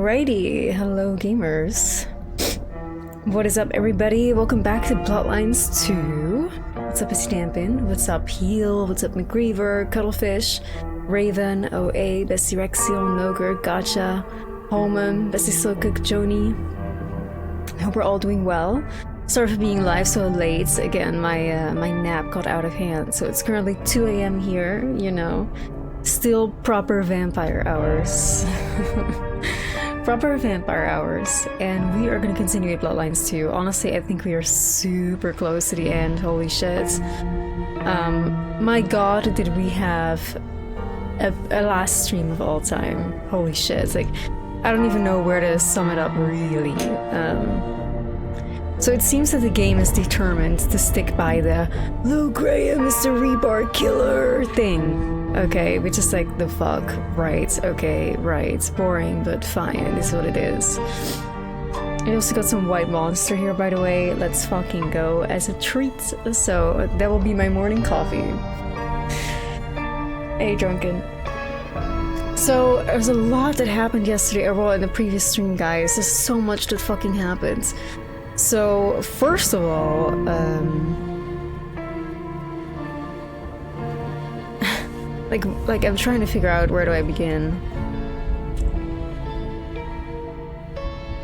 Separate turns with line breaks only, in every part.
Alrighty, hello gamers. What is up everybody? Welcome back to Bloodlines 2. What's up Stampin'? What's up Heal? What's up McGreaver? Cuttlefish? Raven? OA? Bestie Rexiel? Noger? Gotcha? Holman? Bestie Slowcook? Joni? Hope we're all doing well. Sorry for being live so late. Again, my nap got out of hand, so it's currently 2 a.m. here, you know. Still proper vampire hours. Proper vampire hours. And we are going to continue with Bloodlines 2. Honestly, I think we are super close to the end. Holy shit. My god, did we have a last stream of all time. Holy shit. Like, I don't even know where to sum it up, really. So it seems that the game is determined to stick by the Lou Graham is the rebar killer thing. Okay, which is like, the fuck, right, okay, right, boring, but fine, it is what it is. I also got some white monster here, by the way, let's fucking go as a treat, so that will be my morning coffee. Hey, Drunken. So, there's a lot that happened yesterday, or well, in the previous stream, guys, there's so much that fucking happened. So, first of all, like I'm trying to figure out where do I begin.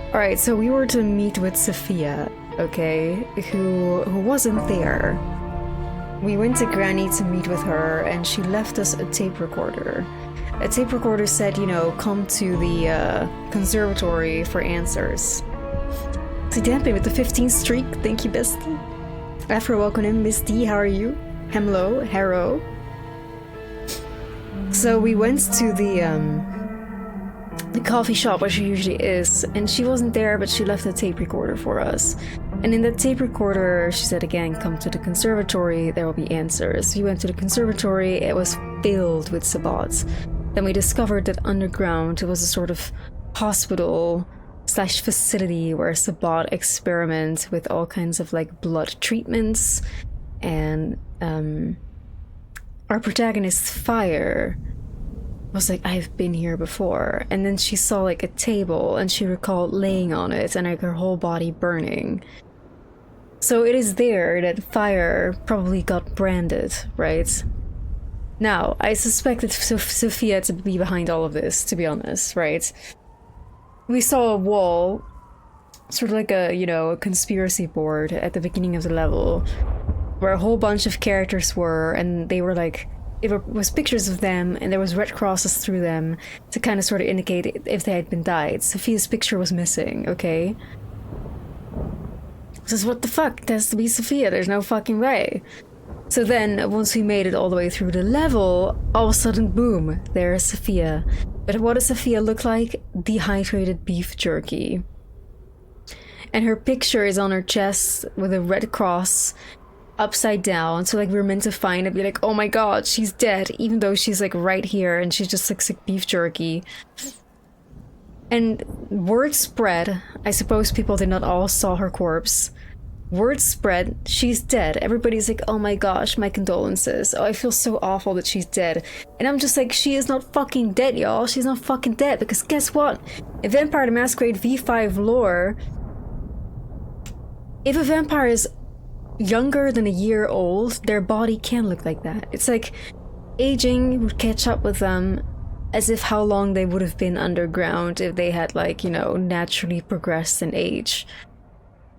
Alright, so we were to meet with Sophia, okay, who wasn't there. We went to Granny to meet with her and she left us a tape recorder. A tape recorder said, you know, come to the conservatory for answers. So Damping with the 15th streak, thank you bestie. After welcome in, Miss D, how are you? Hemlo, Harrow. So we went to the coffee shop where she usually is, and she wasn't there, but she left a tape recorder for us. And in that tape recorder, she said again, come to the conservatory, there will be answers. We went to the conservatory, it was filled with sabots. Then we discovered that underground, it was a sort of hospital / facility where Sabbat experiment with all kinds of like blood treatments, and our protagonist Fire was like, I've been here before, and then she saw like a table and she recalled laying on it and like her whole body burning. So it is there that Fire probably got branded, right? Now, I suspected Sophia to be behind all of this, to be honest, right? We saw a wall, sort of like a, you know, a conspiracy board at the beginning of the level, where a whole bunch of characters were, and they were like, it was pictures of them, and there was red crosses through them to kind of sort of indicate if they had been died. Sophia's picture was missing, okay? Says, what the fuck? It has to be Sophia, there's no fucking way. So then, once we made it all the way through the level, all of a sudden, boom, there's Sophia. But what does Sophia look like? Dehydrated beef jerky. And her picture is on her chest with a red cross upside down, so like we're meant to find it, be like, oh my god, she's dead, even though she's like right here and she just looks like beef jerky. And word spread, I suppose people did not all saw her corpse. Word spread, she's dead. Everybody's like, oh my gosh, my condolences. Oh, I feel so awful that she's dead. And I'm just like, she is not fucking dead, y'all. She's not fucking dead, because guess what? In Vampire the Masquerade V5 lore, if a vampire is younger than a year old, their body can look like that. It's like aging would catch up with them as if how long they would have been underground if they had, like, you know, naturally progressed in age.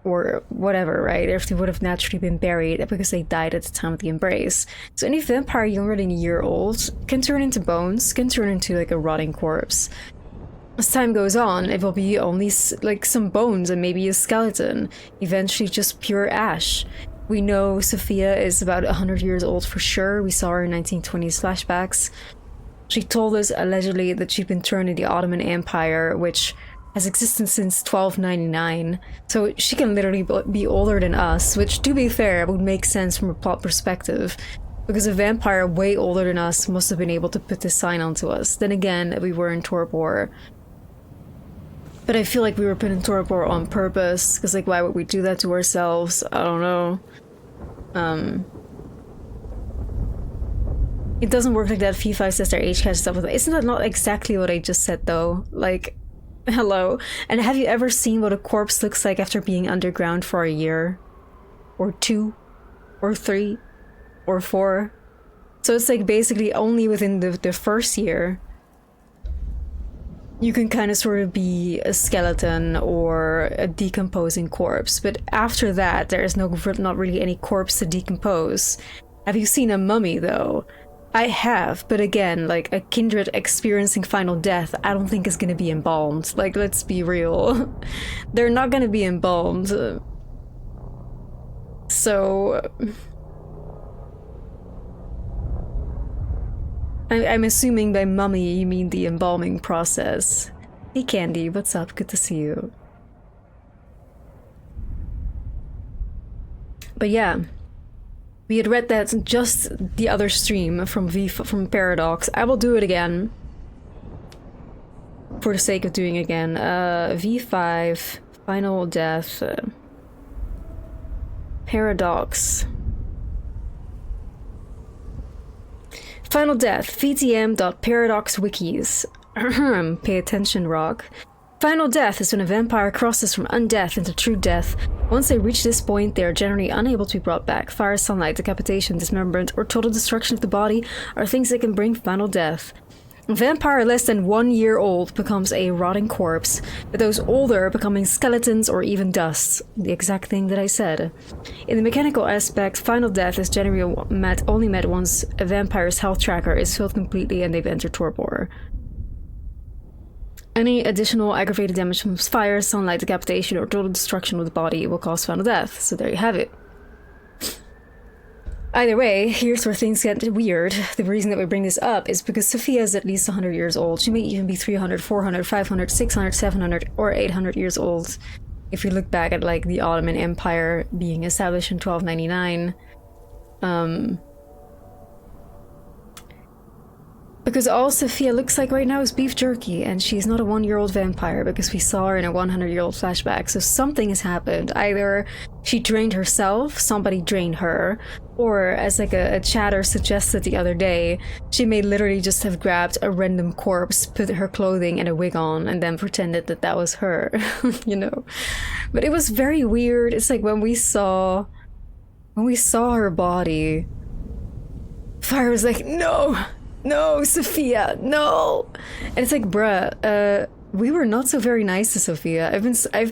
Or whatever, right? If they would have naturally been buried because they died at the time of the embrace. So any vampire younger than a year old can turn into bones, can turn into like a rotting corpse. As time goes on, it will be only like some bones and maybe a skeleton. Eventually just pure ash. We know Sophia is about 100 years old for sure. We saw her in 1920s flashbacks. She told us allegedly that she'd been turned in the Ottoman Empire, which has existed since 1299, so she can literally be older than us, which, to be fair, would make sense from a plot perspective, because a vampire way older than us must have been able to put this sign onto us. Then again, we were in Torpor. But I feel like we were put in Torpor on purpose, because like, why would we do that to ourselves? I don't know. It doesn't work like that. V5 says their age catches up with them. Isn't that not exactly what I just said, though? Like, Hello. And have you ever seen what a corpse looks like after being underground for a year? Or 2? Or 3? Or 4? So it's like basically only within the first year you can kind of sort of be a skeleton or a decomposing corpse. But after that, there is not really any corpse to decompose. Have you seen a mummy, though? I have, but again, like, a kindred experiencing final death, I don't think is gonna be embalmed. Like, let's be real. They're not gonna be embalmed. So... I'm assuming by mummy you mean the embalming process. Hey Candy, what's up? Good to see you. But yeah, we had read that just the other stream from Paradox. I will do it again. For the sake of doing it again. V5, Final Death, Paradox. Final Death, VTM.paradoxwikis. Pay attention, Rock. Final death is when a vampire crosses from undeath into true death. Once they reach this point, they are generally unable to be brought back. Fire, sunlight, decapitation, dismemberment, or total destruction of the body are things that can bring final death. A vampire less than 1 year old becomes a rotting corpse, with those older becoming skeletons or even dust. The exact thing that I said. In the mechanical aspect, final death is generally only met once a vampire's health tracker is filled completely and they've entered torpor. Any additional aggravated damage from fire, sunlight, decapitation, or total destruction of the body will cause final death. So there you have it. Either way, here's where things get weird. The reason that we bring this up is because Sophia is at least 100 years old. She may even be 300, 400, 500, 600, 700, or 800 years old. If you look back at, like, the Ottoman Empire being established in 1299. Because all Sophia looks like right now is beef jerky, and she's not a 1-year-old vampire because we saw her in a 100-year-old flashback. So something has happened. Either she drained herself, somebody drained her, or as like a chatter suggested the other day, she may literally just have grabbed a random corpse, put her clothing and a wig on, and then pretended that that was her, you know? But it was very weird. It's like when we saw her body, Fire was like, no, Sophia, no! And it's like, bruh, we were not so very nice to Sophia. I've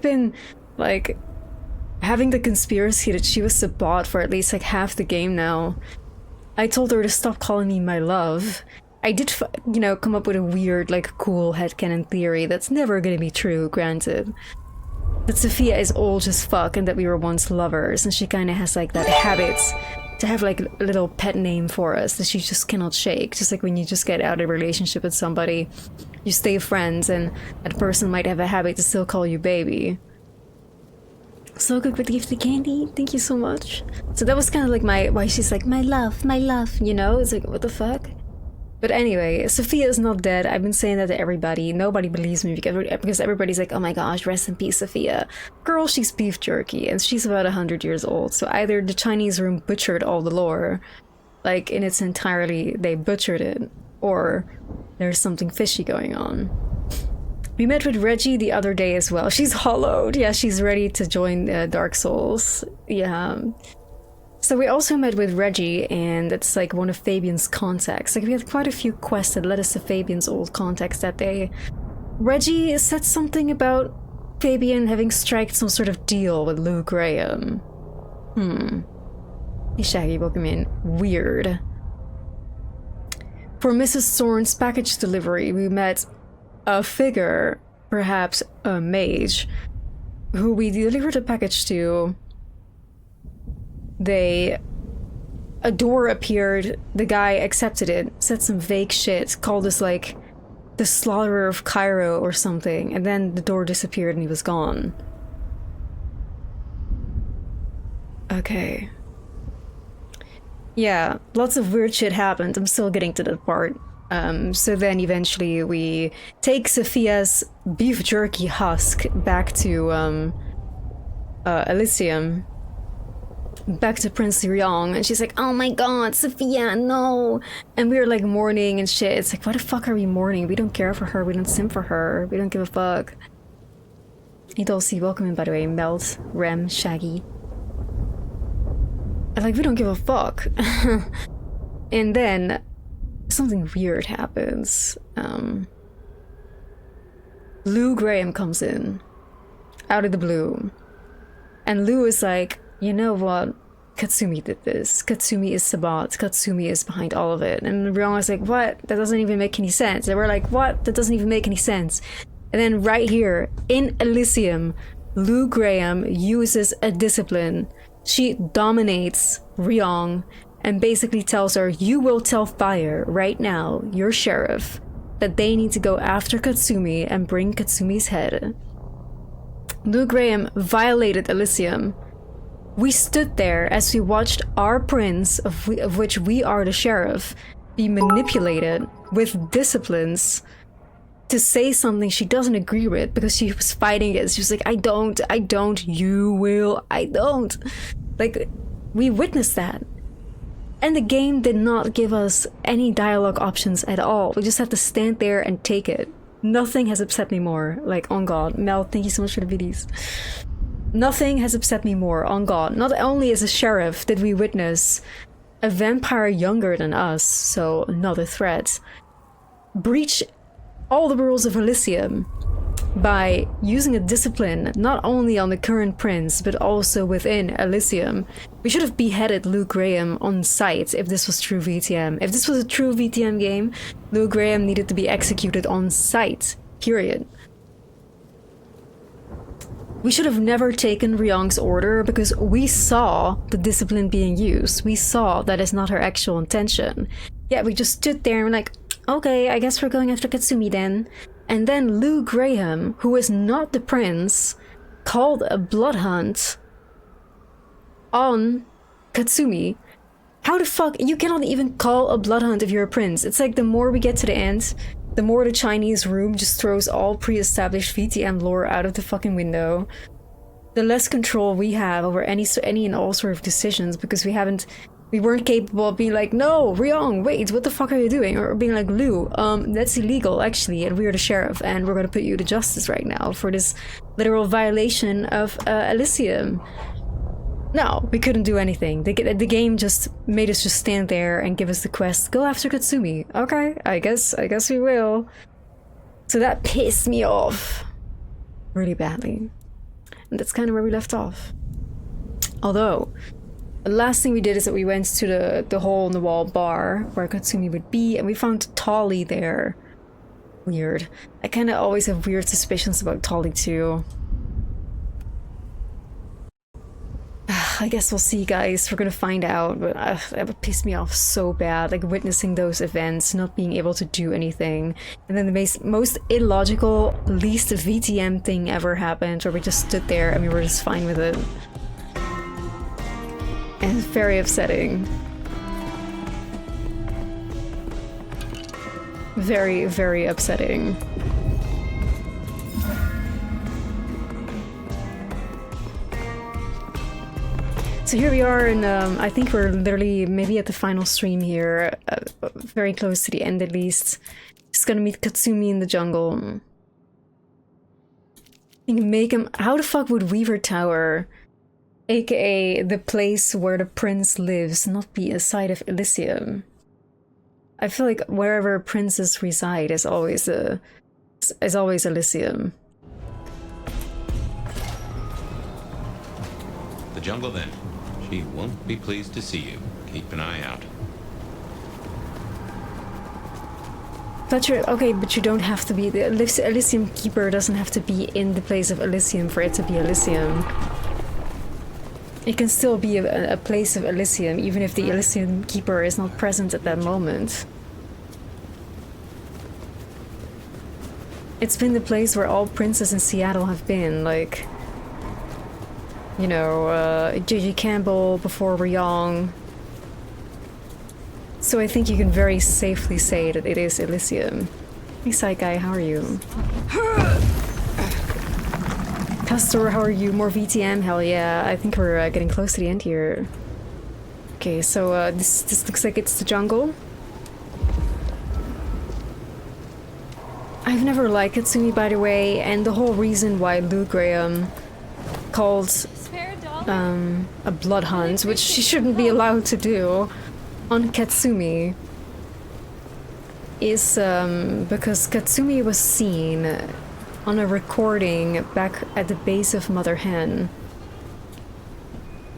been, like, having the conspiracy that she was the bot for at least, like, half the game now. I told her to stop calling me my love. I did, you know, come up with a weird, like, cool headcanon theory that's never gonna be true, granted. That Sophia is old as fuck and that we were once lovers, and she kinda has, like, that habit to have, like, a little pet name for us that she just cannot shake. Just like when you just get out of a relationship with somebody, you stay friends, and that person might have a habit to still call you baby. So good with the gift of candy. Thank you so much. So that was kind of like why she's like, my love, you know? It's like, what the fuck? But anyway, Sophia is not dead. I've been saying that to everybody. Nobody believes me because everybody's like, oh my gosh, rest in peace, Sophia. Girl, she's beef jerky, and she's about 100 years old. So either the Chinese room butchered all the lore, like in its entirety, they butchered it, or there's something fishy going on. We met with Reggie the other day as well. She's hollowed. Yeah, she's ready to join Dark Souls. Yeah. So we also met with Reggie, and it's like one of Fabian's contacts. Like, we had quite a few quests that led us to Fabian's old contacts that day. Reggie said something about Fabian having striked some sort of deal with Lou Graham. Hey Shaggy, welcome in. Weird. For Mrs. Thorne's package delivery, we met a figure, perhaps a mage, who we delivered a package to. A door appeared, the guy accepted it, said some vague shit, called us like the slaughterer of Cairo or something, and then the door disappeared and he was gone. Okay. Yeah, lots of weird shit happened. I'm still getting to that part. So then eventually we take Sophia's beef jerky husk back to Elysium. back to Prince Ryong, and she's like, oh my god, Sophia, no. And we were like mourning and shit. It's like, why the fuck are we mourning? We don't care for her, we don't sim for her, we don't give a fuck. Hey Dulcie, welcome in by the way. Melt, Rem, Shaggy. And like, we don't give a fuck. And then something weird happens. Lou Graham comes in out of the blue, and Lou is like, you know what, Katsumi did this, Katsumi is Sabat, Katsumi is behind all of it. And Ryong was like, what, that doesn't even make any sense. And we're like, what, that doesn't even make any sense. And then right here in Elysium, Lou Graham uses a discipline. She dominates Ryong and basically tells her, you will tell Fire right now, your sheriff, that they need to go after Katsumi and bring Katsumi's head. Lou Graham violated Elysium. We stood there as we watched our prince, of which we are the sheriff, be manipulated with disciplines to say something she doesn't agree with because she was fighting it. She was like, I don't, you will, I don't. Like, we witnessed that. And the game did not give us any dialogue options at all. We just had to stand there and take it. Nothing has upset me more. Like, on God. Mel, thank you so much for the videos. Nothing has upset me more, on God. Not only as a sheriff did we witness a vampire younger than us, so not a threat, breach all the rules of Elysium by using a discipline not only on the current prince but also within Elysium. We should have beheaded Lou Graham on sight if this was true VTM. If this was a true VTM game, Lou Graham needed to be executed on sight, period. We should have never taken Ryong's order because we saw the discipline being used. We saw that is not her actual intention. Yeah, we just stood there and were like, okay, I guess we're going after Katsumi then. And then Lou Graham, who is not the prince, called a blood hunt on Katsumi. How the fuck? You cannot even call a blood hunt if you're a prince. It's like the more we get to the end, the more the Chinese room just throws all pre-established VTM lore out of the fucking window. The less control we have over any and all sort of decisions because we weren't capable of being like, no, Ryong, wait, what the fuck are you doing? Or being like, Lou, that's illegal actually, and we're the sheriff and we're gonna put you to justice right now for this literal violation of Elysium. No, we couldn't do anything. The game just made us just stand there and give us the quest, go after Katsumi. Okay, I guess we will. So that pissed me off really badly. And that's kind of where we left off. Although, the last thing we did is that we went to the hole-in-the-wall bar where Katsumi would be, and we found Tolly there. Weird. I kind of always have weird suspicions about Tolly too. I guess we'll see, guys. We're gonna find out, but that would piss me off so bad. Like, witnessing those events, not being able to do anything. And then the most illogical, least VTM thing ever happened, where we just stood there and we were just fine with it. And it's very upsetting. Very, very upsetting. So here we are, and I think we're literally maybe at the final stream here, very close to the end at least. Just gonna meet Katsumi in the jungle. You can make him. How the fuck would Weaver Tower, aka the place where the prince lives, not be a site of Elysium? I feel like wherever princes reside is always Elysium.
The jungle then. She won't be pleased to see you. Keep an eye out.
Fletcher, okay, but you don't have to be. The Elysium Keeper doesn't have to be in the place of Elysium for it to be Elysium. It can still be a place of Elysium, even if the Elysium Keeper is not present at that moment. It's been the place where all princes in Seattle have been, like... You know, J.J. Campbell before Ryong. So I think you can very safely say that it is Elysium. Hey, Side Guy, how are you? Castor, how are you? More VTM? Hell yeah. I think we're getting close to the end here. Okay, so this looks like it's the jungle. I've never liked Katsumi, by the way, and the whole reason why Lou Graham called a blood hunt, which she shouldn't be allowed to do, on Katsumi is because Katsumi was seen on a recording back at the base of Mother Hen,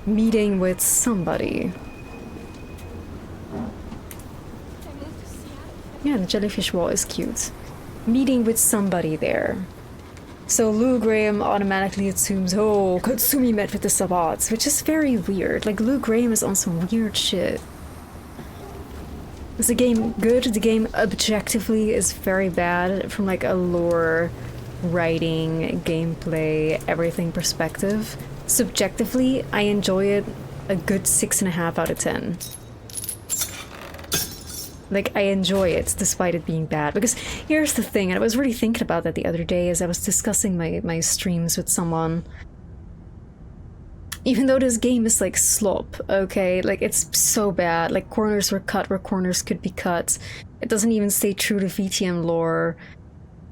meeting with somebody. Yeah, the jellyfish wall is cute. Meeting with somebody there. So Lou Graham automatically assumes, oh, Katsumi met with the Sabbats, which is very weird. Like, Lou Graham is on some weird shit. Is the game good? The game objectively is very bad from like a lore, writing, gameplay, everything perspective. Subjectively, I enjoy it a good 6.5 out of 10. Like, I enjoy it despite it being bad. Because here's the thing, and I was really thinking about that the other day as I was discussing my streams with someone. Even though this game is like slop, okay? Like, it's so bad. Like, corners were cut where corners could be cut. It doesn't even stay true to VTM lore.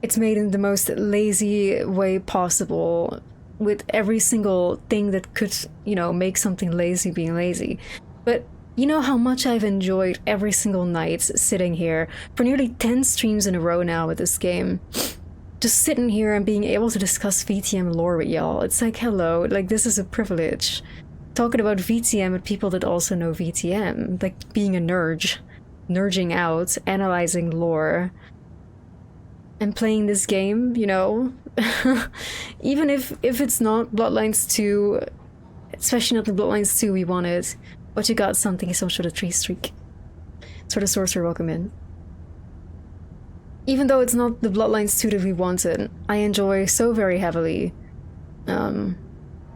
It's made in the most lazy way possible, with every single thing that could, you know, make something lazy being lazy. But you know how much I've enjoyed every single night sitting here for nearly 10 streams in a row now with this game. Just sitting here and being able to discuss VTM lore with y'all. It's like, hello, like, this is a privilege. Talking about VTM with people that also know VTM. Like, being a nerd. Nerding out, analyzing lore. And playing this game, you know? Even if it's not Bloodlines 2, especially not the Bloodlines 2 we wanted, but you got something, some sort of tree streak. Sort of sorcerer, welcome in. Even though it's not the Bloodlines 2 that we wanted, I enjoy so very heavily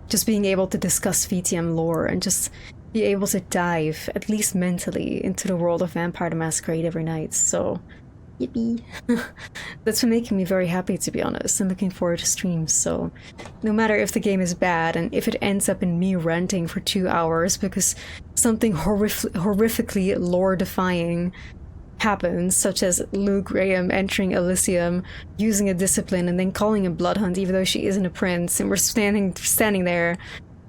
just being able to discuss VTM lore and just be able to dive, at least mentally, into the world of Vampire the Masquerade every night, so yippee. That's been making me very happy, to be honest, and looking forward to streams, so no matter if the game is bad and if it ends up in me ranting for 2 hours because something horrifically lore-defying happens, such as Lou Graham entering Elysium, using a discipline, and then calling a blood hunt even though she isn't a prince, and we're standing there,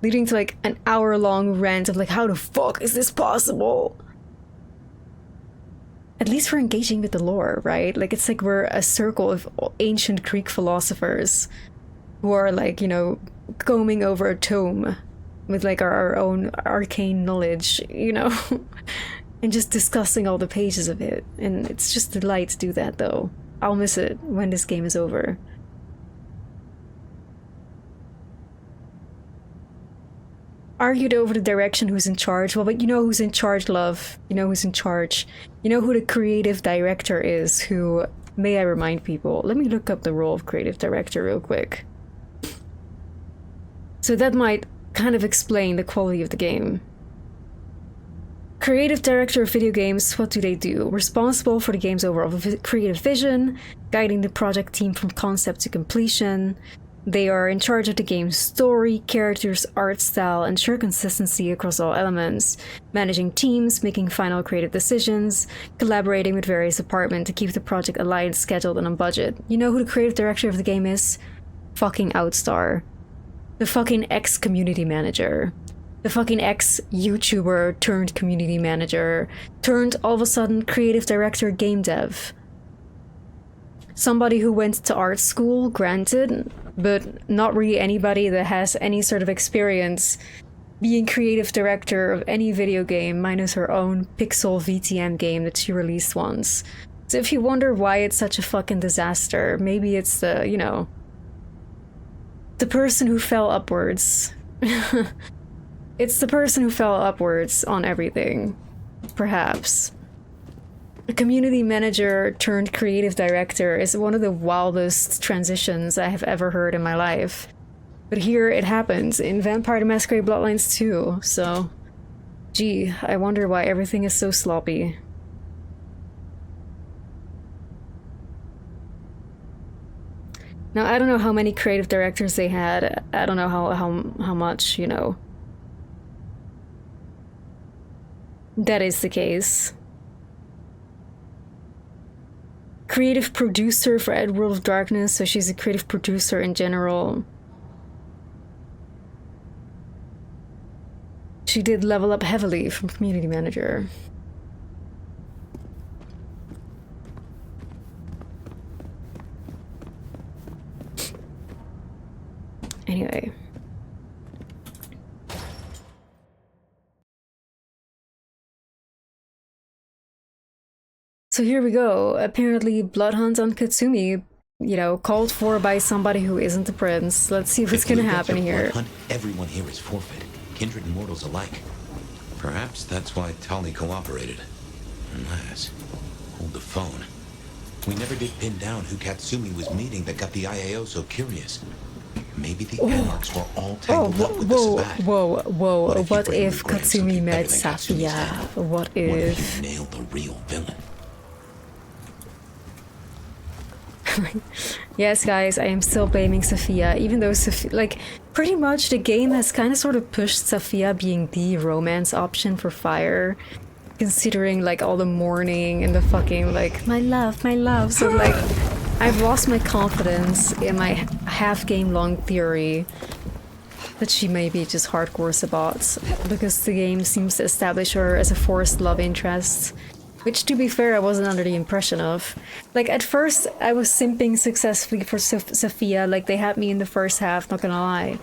leading to like an hour-long rant of like, how the fuck is this possible? At least we're engaging with the lore, right? Like, it's like we're a circle of ancient Greek philosophers who are like, you know, combing over a tome with like our own arcane knowledge, you know? And just discussing all the pages of it. And it's just a delight to do that, though. I'll miss it when this game is over. Argued over the direction who's in charge. Well, but you know who's in charge, love. You know who's in charge. You know who the creative director is, who, may I remind people, let me look up the role of creative director real quick. So that might kind of explain the quality of the game. Creative director of video games, what do they do? Responsible for the game's overall creative vision, guiding the project team from concept to completion. They are in charge of the game's story, characters, art style, ensure consistency across all elements, managing teams, making final creative decisions, collaborating with various departments to keep the project aligned, scheduled, and on budget. You know who the creative director of the game is? Fucking Outstar. The fucking ex-community manager. The fucking ex-YouTuber turned community manager, turned all of a sudden creative director game dev. Somebody who went to art school, granted, but not really anybody that has any sort of experience being creative director of any video game, minus her own pixel VTM game that she released once. So if you wonder why it's such a fucking disaster, maybe it's the, you know, the person who fell upwards. It's the person who fell upwards on everything, perhaps. A community manager turned creative director is one of the wildest transitions I have ever heard in my life. But here it happens in Vampire the Masquerade Bloodlines 2, so gee, I wonder why everything is so sloppy. Now, I don't know how many creative directors they had. I don't know how much, you know, that is the case. Creative producer for Ed World of Darkness, so she's a creative producer in general. She did Level Up Heavily from Community Manager. Anyway. So here we go. Apparently Bloodhunt on Katsumi, you know, called for by somebody who isn't the prince. Let's see what's gonna happen here.
Bloodhunt, everyone here is forfeit. Kindred and mortals alike.
Perhaps that's why Tali cooperated. Unless...
Hold the phone. We never did pin down who Katsumi was meeting that got the IAO so curious. Maybe the Anarchs were all tangled up with the Sabbat.
Whoa. What if Katsumi met Safia? What if...
he nailed the real villain?
Yes, guys, I am still blaming Safia, even though like, pretty much the game has kind of sort of pushed Safia being the romance option for Fire, considering, like, all the mourning and the fucking, like, my love, so, like, I've lost my confidence in my half-game long theory that she may be just hardcore Sabat, because the game seems to establish her as a forced love interest. Which, to be fair, I wasn't under the impression of. Like, at first, I was simping successfully for Safia, like, they had me in the first half, not gonna lie.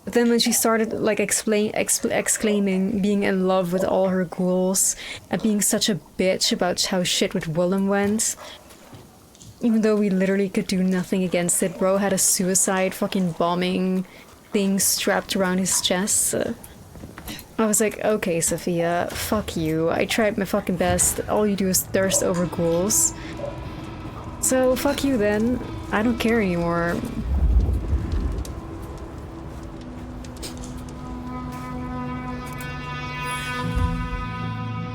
But then when she started, like, exclaiming being in love with all her ghouls, and being such a bitch about how shit with Willem went, even though we literally could do nothing against it, bro had a suicide fucking bombing thing strapped around his chest. I was like, okay, Safia, fuck you. I tried my fucking best. All you do is thirst over ghouls. So, fuck you then. I don't care anymore.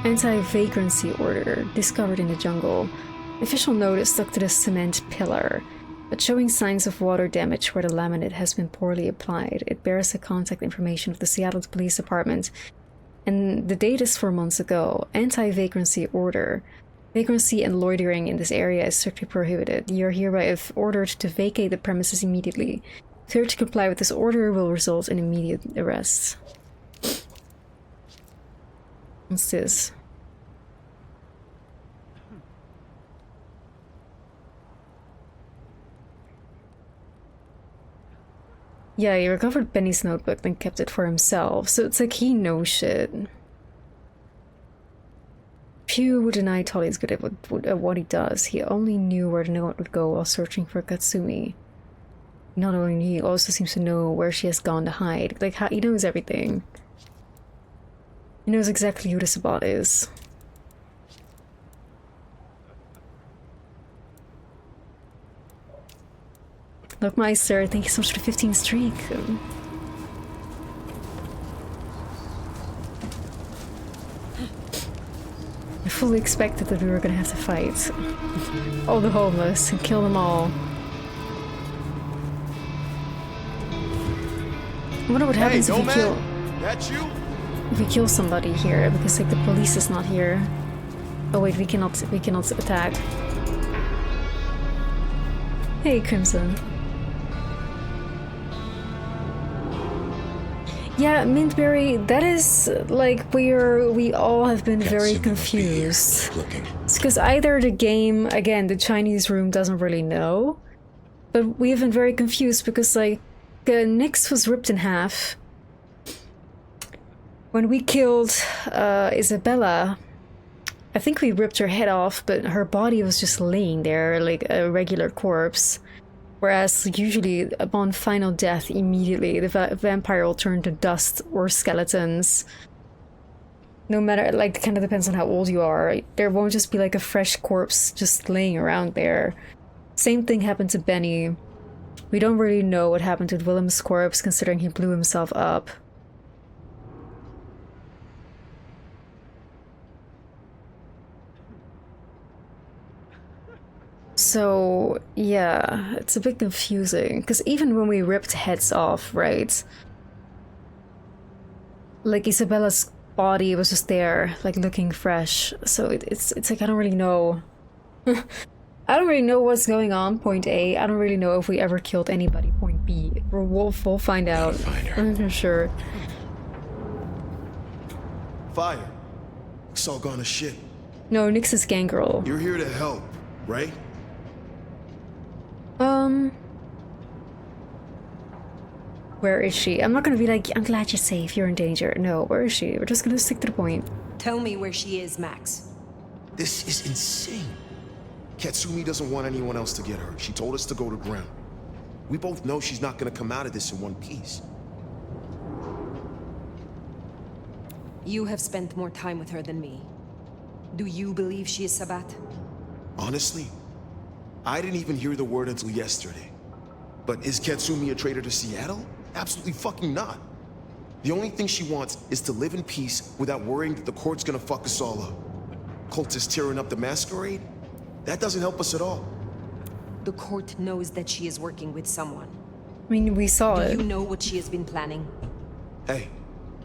Anti-vagrancy order discovered in the jungle. Official notice stuck to the cement pillar, but showing signs of water damage where the laminate has been poorly applied. It bears the contact information of the Seattle Police Department, and the date is 4 months ago. Anti-vagrancy order. Vagrancy and loitering in this area is strictly prohibited. You are hereby ordered to vacate the premises immediately. Failure to comply with this order will result in immediate arrest. What's this? Yeah, he recovered Benny's notebook, then kept it for himself, so it's like he knows shit. Pew would deny Tolly's good at what he does. He only knew where the note would go while searching for Katsumi. Not only he also seems to know where she has gone to hide. Like, he knows everything. He knows exactly who the Sabbat is. Look, Meister, thank you so much for the 15 streak. I fully expected that we were gonna have to fight all the homeless and kill them all. I wonder what happens if we kill...
That's you?
If we kill somebody here, because like the police is not here. Oh wait, we cannot attack. Hey, Crimson. Yeah, Mintberry, that is like we all have been very confused. It's because either the game, again, the Chinese room doesn't really know, but we have been very confused because like Nyx was ripped in half. When we killed Isabella, I think we ripped her head off, but her body was just laying there like a regular corpse. Whereas usually upon final death, immediately the vampire will turn to dust or skeletons. No matter, like, kind of depends on how old you are. There won't just be like a fresh corpse just laying around there. Same thing happened to Benny. We don't really know what happened to Willem's corpse considering he blew himself up. So, yeah, it's a bit confusing. Because even when we ripped heads off, right? Like, Isabella's body was just there, like, looking fresh. So it's like, I don't really know. I don't really know what's going on, point A. I don't really know if we ever killed anybody, point B. We'll find out.
Find her.
I'm not sure.
Fire. It's all gone to shit.
No, Nyx is Gangrel.
You're here to help, right?
Where is she? I'm not gonna be like, I'm glad you're safe, you're in danger. No, where is she? We're just gonna stick to the point.
Tell me where she is, Max.
This is insane. Katsumi doesn't want anyone else to get hurt. She told us to go to ground. We both know she's not gonna come out of this in one piece.
You have spent more time with her than me. Do you believe she is Sabat?
Honestly, I didn't even hear the word until yesterday. But is Katsumi a traitor to Seattle? Absolutely fucking not. The only thing she wants is to live in peace without worrying that the court's gonna fuck us all up. Cultists tearing up the Masquerade? That doesn't help us at all.
The court knows that she is working with someone.
I mean, we saw
Do
it.
you know what she has been planning?
Hey,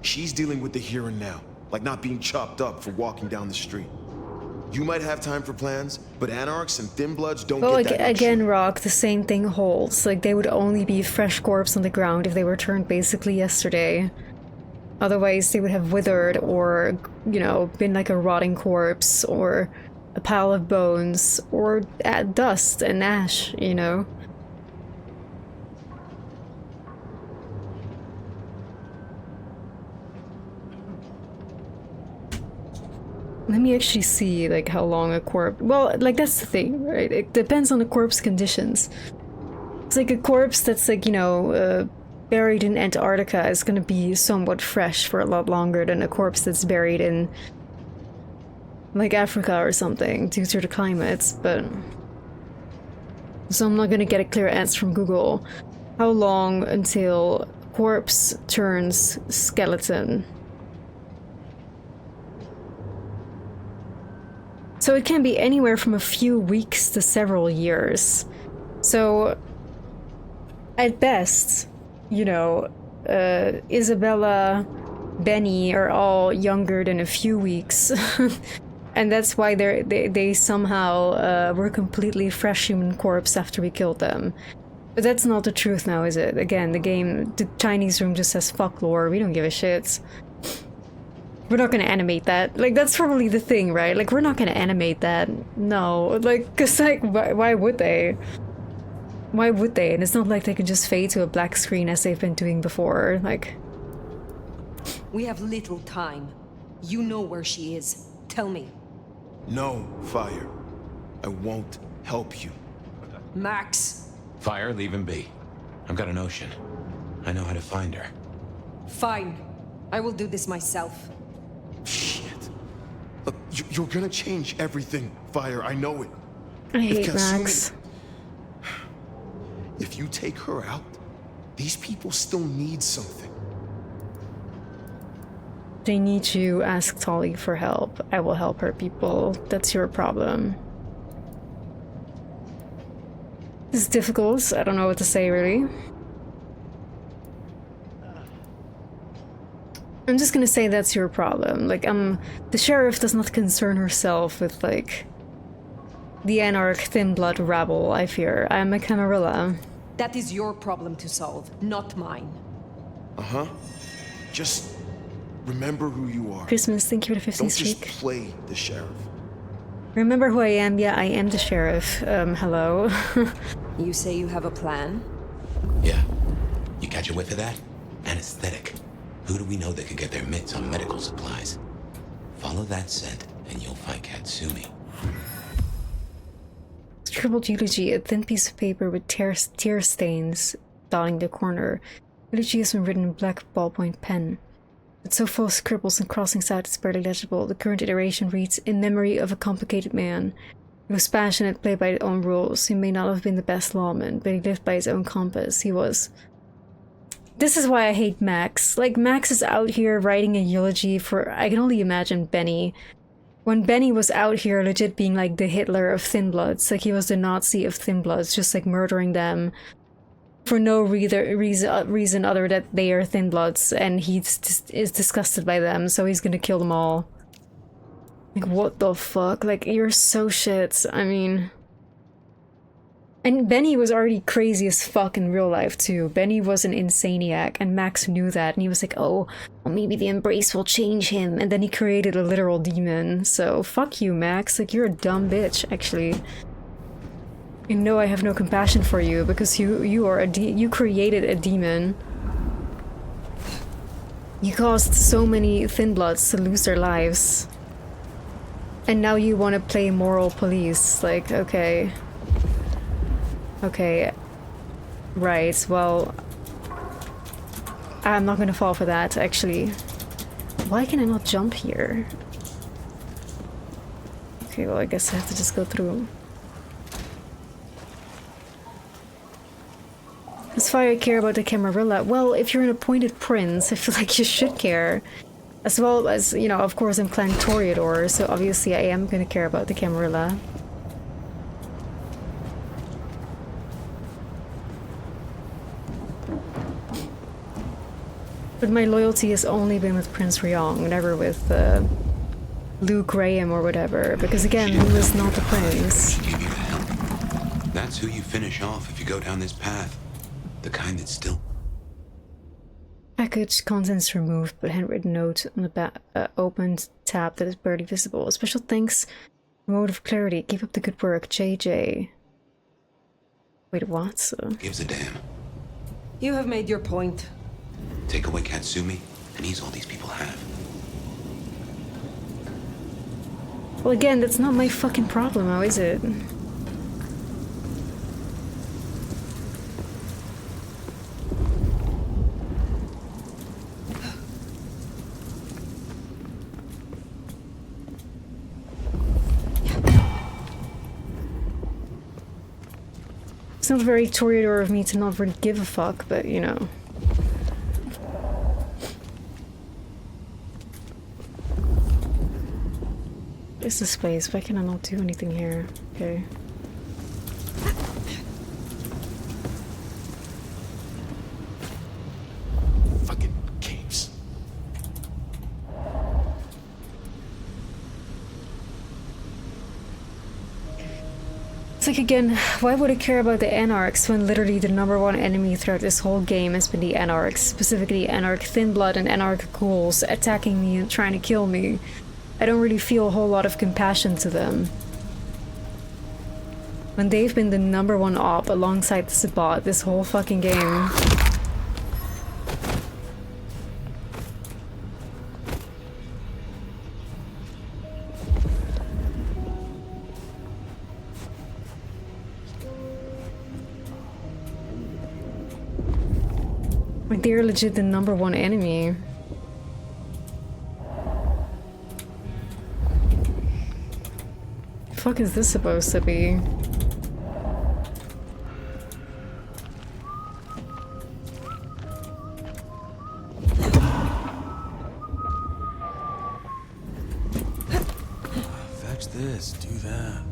she's dealing with the here and now, like not being chopped up for walking down the street. You might have time for plans, but anarchs and thin bloods don't
Well,
get that
again,
luxury.
Rock, the same thing holds. Like, they would only be fresh corpse on the ground if they were turned basically yesterday. Otherwise, they would have withered or, you know, been like a rotting corpse or a pile of bones or dust and ash, you know? Let me actually see, like, how long a corpse... Well, like, that's the thing, right? It depends on the corpse conditions. It's like a corpse that's, like, you know, buried in Antarctica is gonna be somewhat fresh for a lot longer than a corpse that's buried in, like, Africa or something, due to the climates, but... So I'm not gonna get a clear answer from Google. How long until corpse turns skeleton? So it can be anywhere from a few weeks to several years. So, at best, you know, Isabella, Benny are all younger than a few weeks. And that's why they somehow were completely fresh human corpse after we killed them. But that's not the truth now, is it? Again, the Chinese room just says fuck lore, we don't give a shit. We're not gonna animate that. Like, that's probably the thing, right? Like, we're not gonna animate that. No. Like, cause, like, why would they? Why would they? And it's not like they can just fade to a black screen as they've been doing before. Like...
We have little time. You know where she is. Tell me.
No, Fire. I won't help you.
Max.
Fire, leave him be. I've got a notion. I know how to find her.
Fine. I will do this myself.
Shit. Look, you're gonna change everything, Fire. I know it.
I
If
hate
Kasumi-
Max.
If you take her out, these people still need something.
They need you. Ask Tolly for help. I will help her, people. That's your problem. This is difficult. I don't know what to say, really. I'm just gonna say that's your problem. Like, the sheriff does not concern herself with, like, the anarch thin blood rabble, I fear. I'm a Camarilla.
That is your problem to solve, not mine.
Uh-huh. Just remember who you are.
Christmas, thank you for the 50
Don't just
streak.
play the sheriff.
Remember who I am? Yeah, I am the sheriff. Hello.
You say you have a plan?
Yeah. You catch a whiff of that? Anesthetic. Who do we know that could get their mitts on medical supplies? Follow that scent, and you'll find Katsumi.
Scribbled eulogy, a thin piece of paper with tear stains dotting the corner. Eulogy has been written in black ballpoint pen. It's so full of scribbles and crossings out it's barely legible. The current iteration reads, in memory of a complicated man. He was passionate, played by his own rules. He may not have been the best lawman, but he lived by his own compass. He was... This is why I hate Max. Like, Max is out here writing a eulogy for... I can only imagine Benny. when Benny was out here legit being like the Hitler of Thin Bloods, like he was the Nazi of Thin Bloods, just like murdering them for no reason other that they are Thin Bloods, and he is disgusted by them, so he's gonna kill them all. Like, what the fuck? Like, you're so shit. I mean... And Benny was already crazy as fuck in real life, too. Benny was an insaniac, and Max knew that, and he was like, oh, well, maybe the embrace will change him, and then he created a literal demon. So, fuck you, Max. Like, you're a dumb bitch, actually. You know I have no compassion for you, because you created a demon. You caused so many Thin Bloods to lose their lives. And now you want to play moral police. Like, okay. Okay. Right, well... I'm not gonna fall for that, actually. Why can I not jump here? Okay, well, I guess I have to just go through. As far as I care about the Camarilla, well, if you're an appointed prince, I feel like you should care. As well as, you know, of course I'm Clan Toreador, so obviously I am gonna care about the Camarilla. But my loyalty has only been with Prince Ryong, never with Luke Graham or whatever, because again, he was not the prince.
She gave you the help. That's who you finish off if you go down this path. The kind that's still...
Package contents removed, but handwritten note on the opened tab that is barely visible. Special thanks, mode of clarity. Keep up the good work, JJ. Wait, what?
Gives a damn.
You have made your point.
Take away Katsumi, and he's all these people have.
Well, again, that's not my fucking problem, how is it? It's not very Toreador of me to not really give a fuck, but you know. It's this place. Why can I not do anything here? Okay.
Fucking caves.
It's like, again, why would I care about the Anarchs when literally the #1 enemy throughout this whole game has been the Anarchs, specifically Anarch Thin Blood and Anarch Ghouls attacking me and trying to kill me. I don't really feel a whole lot of compassion to them. When they've been the #1 op alongside the Sabbat this whole fucking game. Like, they're legit the #1 enemy. The fuck is this supposed to be?
Fetch this, do that.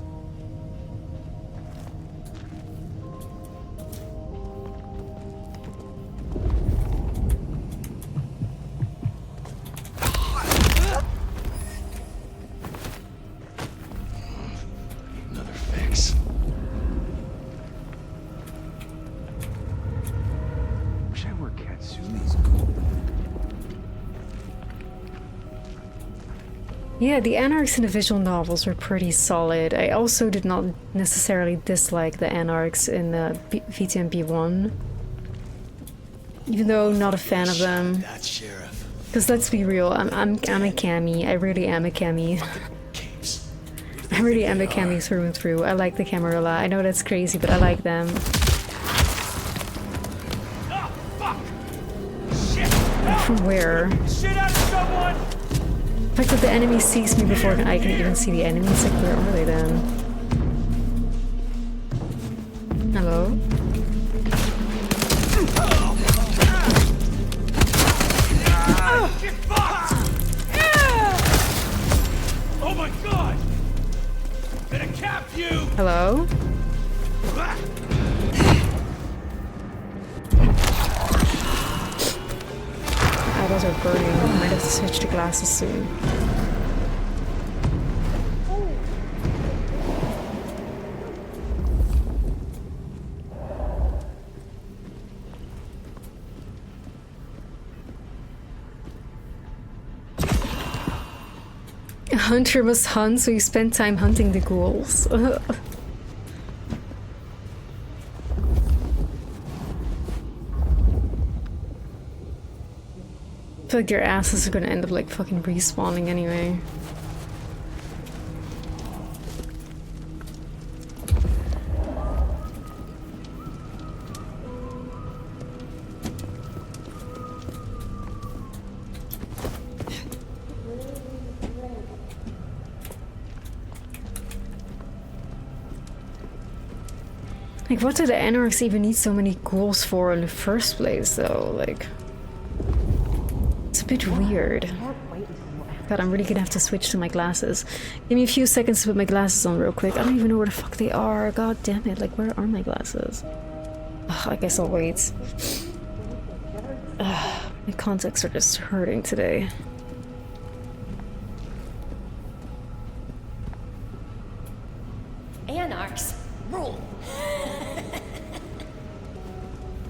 Yeah, the Anarchs in the visual novels were pretty solid. I also did not necessarily dislike the Anarchs in the VTM B1. Even though I'm not a fan of them. Because let's be real, I'm a cami. I really am a cami. I really am a cami through and through. I like the Camarilla. I know that's crazy, but I like them. From where?
Shit out of someone!
The fact that the enemy sees me before I can even see the enemies, like, where are they then? Hello?
Oh my god!
Hello? Eyeballs are burning. I might have to switch to glasses soon. A hunter must hunt, so you spend time hunting the ghouls. I feel like your asses are gonna end up like fucking respawning anyway. Like, what did the Anarchs even need so many ghouls for in the first place, though? Like, it's a bit weird. God, I'm really gonna have to switch to my glasses. Give me a few seconds to put my glasses on real quick. I don't even know where the fuck they are. God damn it. Like, where are my glasses? Ugh, I guess I'll wait. Ugh, my contacts are just hurting today.
Anarchs rule.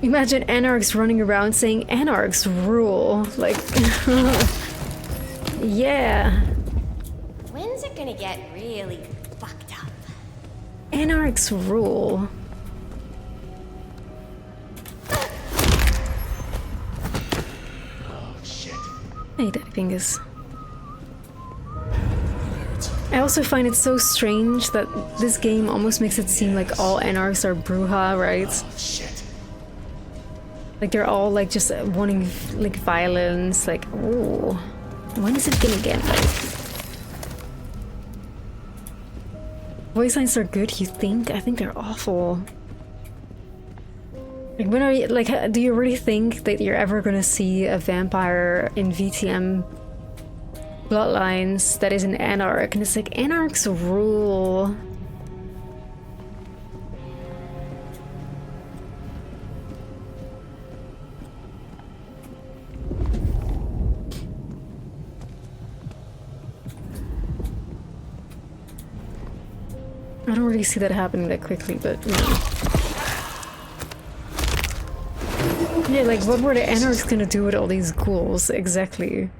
Imagine Anarchs running around saying Anarchs rule. Like, yeah.
When's it gonna get really fucked up?
Anarchs rule.
Oh, shit.
Hey, Daddy Fingers. I also find it so strange that this game almost makes it seem like all Anarchs are Bruja, right?
Oh, shit.
Like they're all like just wanting like violence, like, ooh, when is it gonna get like? Voice lines are good, you think? I think they're awful. Like, when are you, like, do you really think that you're ever gonna see a vampire in VTM Bloodlines that is an Anarch? And it's like, Anarchs rule. I don't really see that happening that quickly, but you know. Yeah, like, what were the Anarchs gonna do with all these ghouls, exactly?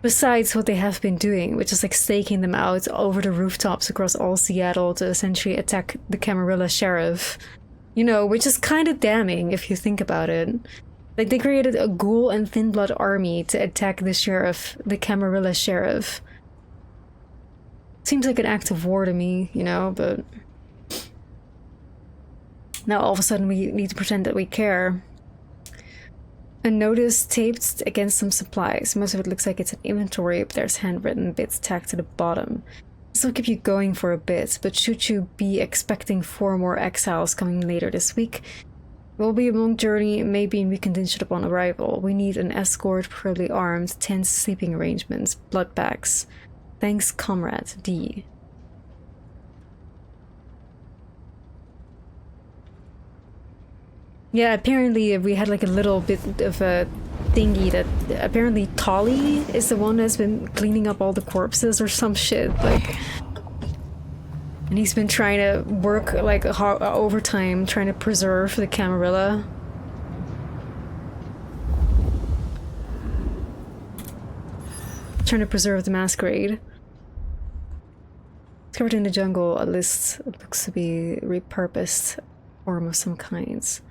Besides what they have been doing, which is like staking them out over the rooftops across all Seattle to essentially attack the Camarilla sheriff. You know, which is kind of damning if you think about it. Like, they created a ghoul and thin blood army to attack the sheriff, the Camarilla sheriff. Seems like an act of war to me, you know, but now all of a sudden we need to pretend that we care. A notice taped against some supplies. Most of it looks like it's an inventory, but there's handwritten bits tacked to the bottom. This will keep you going for a bit, but should you be expecting 4 more exiles coming later this week? It will be a long journey, maybe reconditioned upon arrival. We need an escort, preferably armed, tense sleeping arrangements, blood packs. Thanks, Comrade D. Yeah, apparently we had like a little bit of a thingy that apparently Tolly is the one that's been cleaning up all the corpses or some shit, like. And he's been trying to work like overtime trying to preserve the Camarilla. Trying to preserve the Masquerade. Discovered in the jungle, a list looks to be repurposed form of some kinds.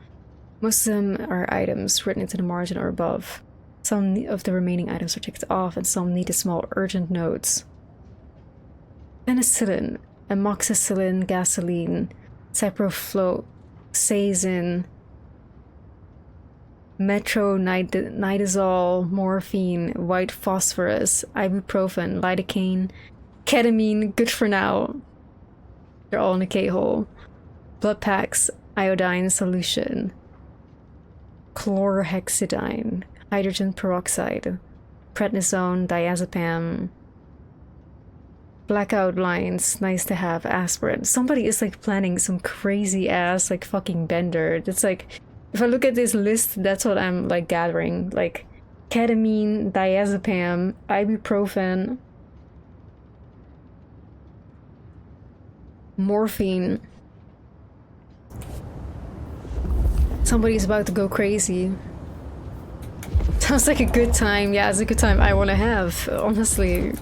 Most of them are items written into the margin or above. Some of the remaining items are ticked off, and some need a small urgent notes. Penicillin, amoxicillin, gasoline, ciprofloxacin, metronidazole, morphine, white phosphorus, ibuprofen, lidocaine, ketamine, good for now. They're all in a K-hole. Blood packs, iodine solution, chlorhexidine, hydrogen peroxide, prednisone, diazepam. Blackout lines, nice to have. Aspirin. Somebody is like planning some crazy ass like fucking bender. It's like, if I look at this list, that's what I'm like gathering. Like ketamine, diazepam, ibuprofen, morphine. Somebody's about to go crazy. Sounds like a good time. Yeah, it's a good time I want to have, honestly.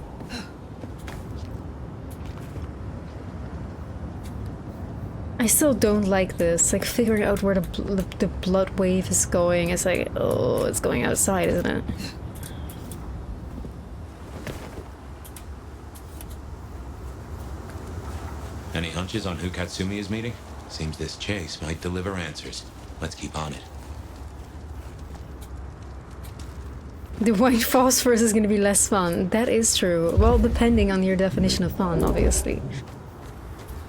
I still don't like this. Like, figuring out where the blood wave is going. It's like, oh, it's going outside, isn't it?
Any hunches on who Katsumi is meeting? Seems this chase might deliver answers. Let's keep on it.
The white phosphorus is gonna be less fun. That is true. Well, depending on your definition of fun, obviously.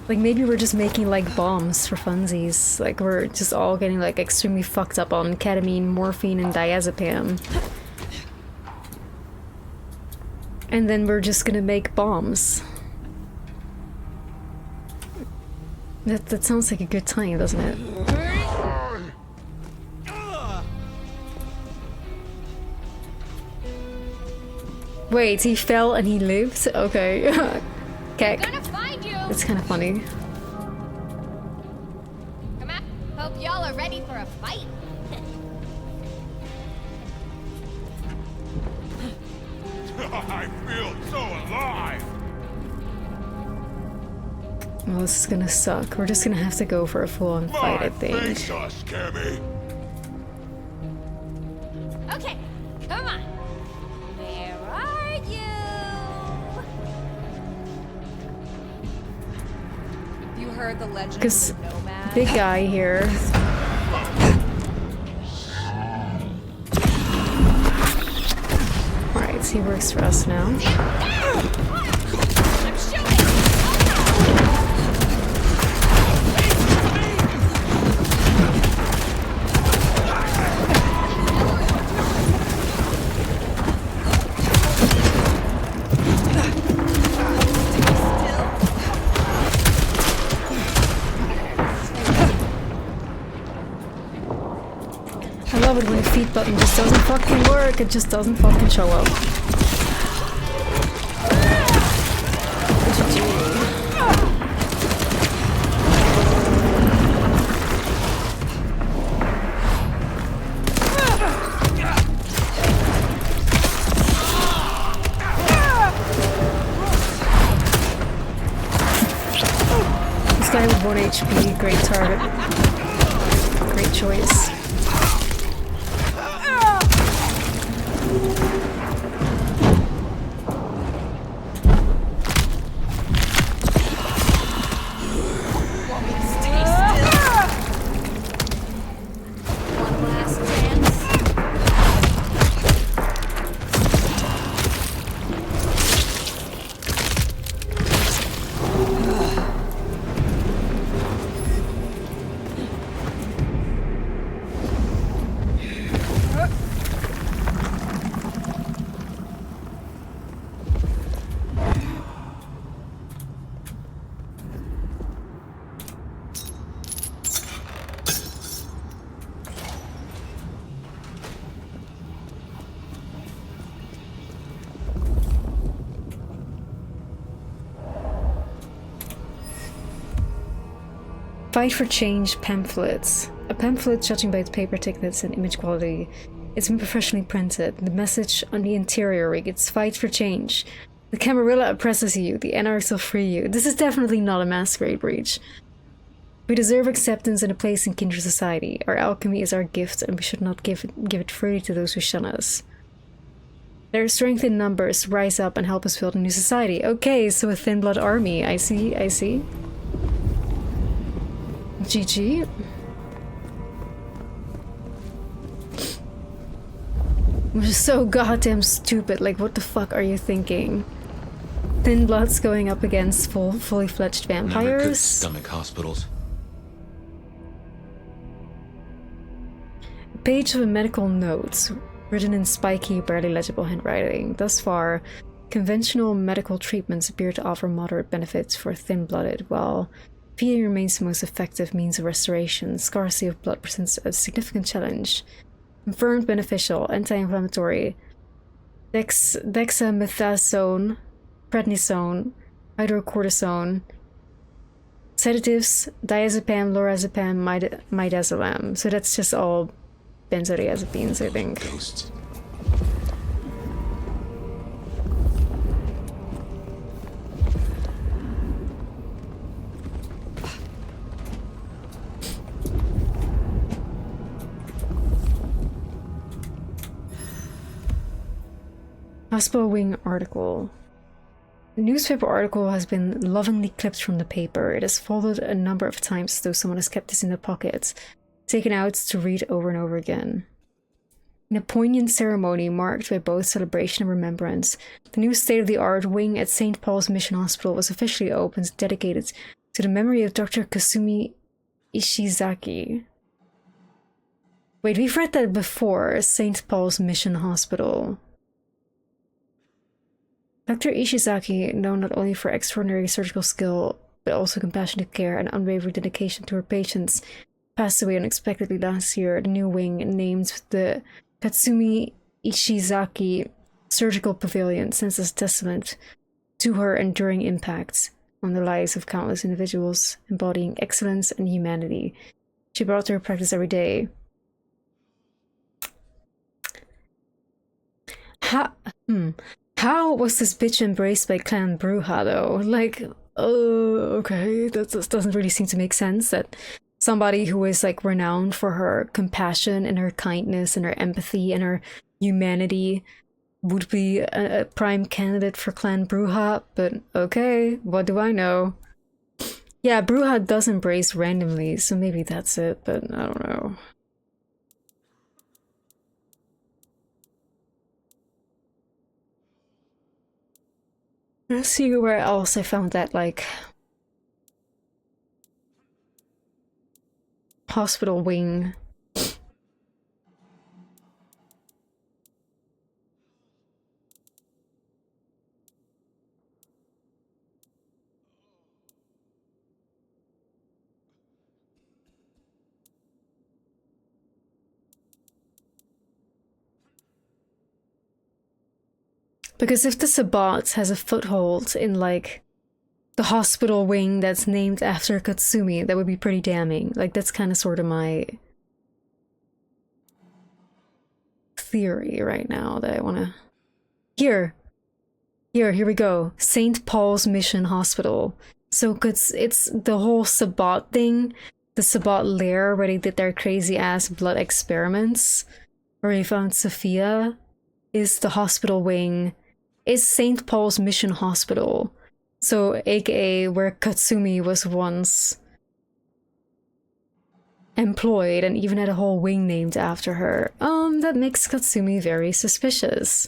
Like, maybe we're just making, like, bombs for funsies. Like, we're just all getting, like, extremely fucked up on ketamine, morphine, and diazepam. And then we're just gonna make bombs. That sounds like a good time, doesn't it? Wait, he fell and he lived? Okay. Okay. It's kind of funny.
Come on. Hope y'all are ready for a fight.
I feel so alive.
Well, this is gonna suck. We're just gonna have to go for a full-on fight, I think.
Face us, scare me.
Okay, come on. Where are you?
You heard the legend
Because
of the nomad?
big guy here. Alright, he works for us now.
I'm shooting.
I love it when the feed button just doesn't fucking work. It just doesn't fucking show up. This guy with 1 HP, great target. Great choice.
One last chance.
Fight for Change pamphlets. A pamphlet judging by its paper thickness and image quality. It's been professionally printed. The message on the interior reads, "Fight for change. The Camarilla oppresses you. The Anarchs will free you." This is definitely not a Masquerade breach. We deserve acceptance and a place in kindred society. Our alchemy is our gift, and we should not give it freely to those who shun us. There is strength in numbers. Rise up and help us build a new society. Okay, so a thin blood army. I see, I see. GG. Which is so goddamn stupid. Like, what the fuck are you thinking? Thin blood's going up against fully fledged
Never could
vampires?
stomach hospitals.
Page of a medical note, written in spiky, barely legible handwriting. Thus far, Conventional medical treatments appear to offer moderate benefits for thin-blooded, while feeding remains the most effective means of restoration. Scarcity of blood presents a significant challenge. Confirmed beneficial, anti-inflammatory, dexamethasone, prednisone, hydrocortisone, sedatives, diazepam, lorazepam, midazolam. So that's just all benzodiazepines, I think.
Ghosts.
Hospital Wing article. The newspaper article has been lovingly clipped from the paper. It is folded a number of times, though someone has kept this in their pocket, taken out to read over and over again. In a poignant ceremony marked by both celebration and remembrance, the new state-of-the-art wing at St. Paul's Mission Hospital was officially opened, dedicated to the memory of Dr. Kasumi Ishizaki. Wait, we've read that before, St. Paul's Mission Hospital. Dr. Ishizaki, known not only for extraordinary surgical skill, but also compassionate care and unwavering dedication to her patients, passed away unexpectedly last year. The new wing, named the Katsumi Ishizaki Surgical Pavilion, sends a testament to her enduring impact on the lives of countless individuals, embodying excellence and humanity. She brought to her practice every day. How was this bitch embraced by Clan Bruja, though? Like, okay, that doesn't really seem to make sense, that somebody who is, like, renowned for her compassion and her kindness and her empathy and her humanity would be a prime candidate for Clan Bruja, but okay, what do I know? Yeah, Bruja does embrace randomly, so maybe that's it, but I don't know. Let's see where else I found that, like, hospital wing. Because if the Sabbat has a foothold in, like, the hospital wing that's named after Katsumi, that would be pretty damning. Like, that's kind of sort of my theory right now that I want to... Here we go. St. Paul's Mission Hospital. So it's the whole Sabbat thing, the Sabbat lair where they did their crazy-ass blood experiments, where they found Sophia, is the hospital wing, is St. Paul's Mission Hospital. So, aka where Katsumi was once employed and even had a whole wing named after her. That makes Katsumi very suspicious.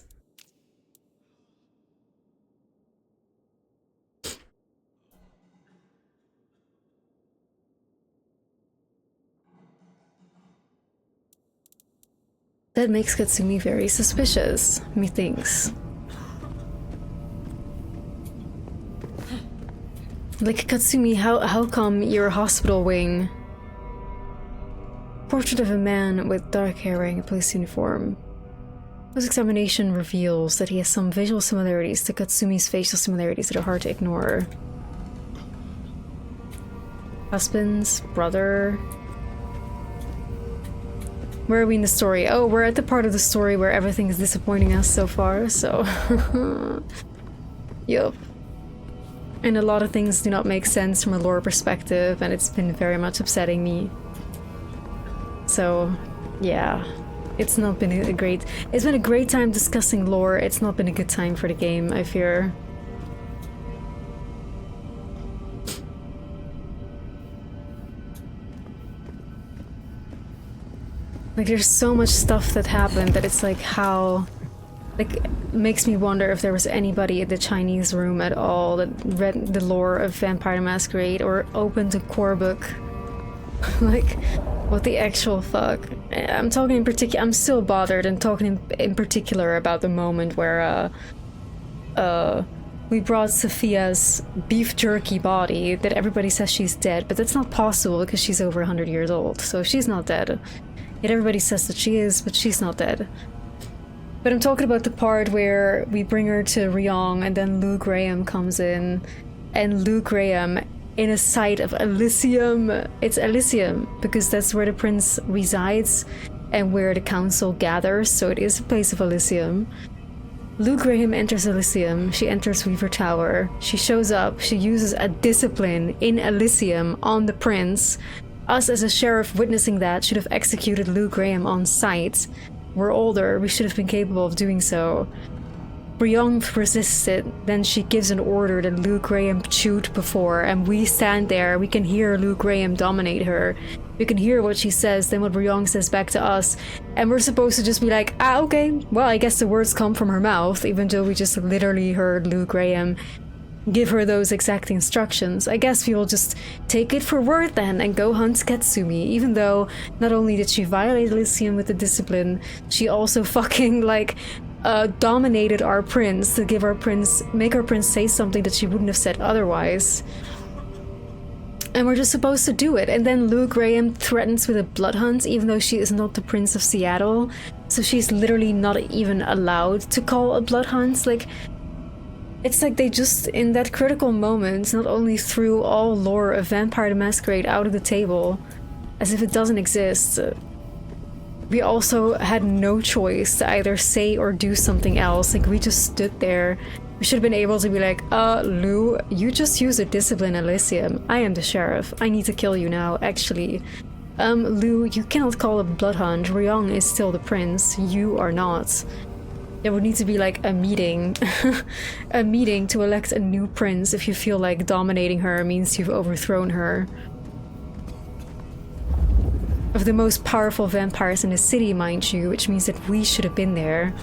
That makes Katsumi very suspicious, methinks. Like, Katsumi, how come you're a hospital wing? Portrait of a man with dark hair wearing a police uniform. This examination reveals that he has some visual similarities to Katsumi's facial similarities that are hard to ignore. Husband, brother... Where are we in the story? Oh, we're at the part of the story where everything is disappointing us so far, so... Yup. And a lot of things do not make sense from a lore perspective, and it's been very much upsetting me. So, yeah. It's not been a great... It's been a great time discussing lore, it's not been a good time for the game, I fear. Like, there's so much stuff that happened that it's like, how... Like, makes me wonder if there was anybody in the Chinese room at all that read the lore of Vampire the Masquerade or opened a core book. Like, what the actual fuck? I'm talking in particular, I'm still bothered and talking in particular about the moment where, we brought Sophia's beef jerky body that everybody says she's dead, but that's not possible because she's over 100 years old, so she's not dead. Yet everybody says that she is, but she's not dead. But I'm talking about the part where we bring her to Ryong and then Lou Graham comes in, and Lou Graham in a site of Elysium. It's Elysium because that's where the prince resides and where the council gathers, so it is a place of Elysium. Lou Graham enters Elysium, she enters Weaver Tower, she shows up, she uses a discipline in Elysium on the prince. Us as a sheriff witnessing that should have executed Lou Graham on sight. We're older, we should have been capable of doing so. Ryong resists it, then she gives an order that Lou Graham chewed before, and we stand there, we can hear Lou Graham dominate her. We can hear what she says, then what Ryong says back to us, and we're supposed to just be like, ah, okay, well, I guess the words come from her mouth, even though we just literally heard Lou Graham give her those exact instructions. I guess we will just take it for word then and go hunt Katsumi, even though not only did she violate Elysium with the discipline, she also fucking, like, dominated our prince to make our prince say something that she wouldn't have said otherwise. And we're just supposed to do it. And then Lou Graham threatens with a blood hunt, even though she is not the Prince of Seattle. So she's literally not even allowed to call a blood hunt. Like, it's like they just, in that critical moment, not only threw all lore of Vampire the Masquerade out of the table, as if it doesn't exist, we also had no choice to either say or do something else. Like, we just stood there. We should have been able to be like, Lou, you just used a discipline Elysium. I am the sheriff. I need to kill you now, actually. Lou, you cannot call a blood hunt. Ryong is still the prince. You are not. There would need to be like a meeting. A meeting to elect a new prince if you feel like dominating her means you've overthrown her. Of the most powerful vampires in the city, mind you, which means that we should have been there.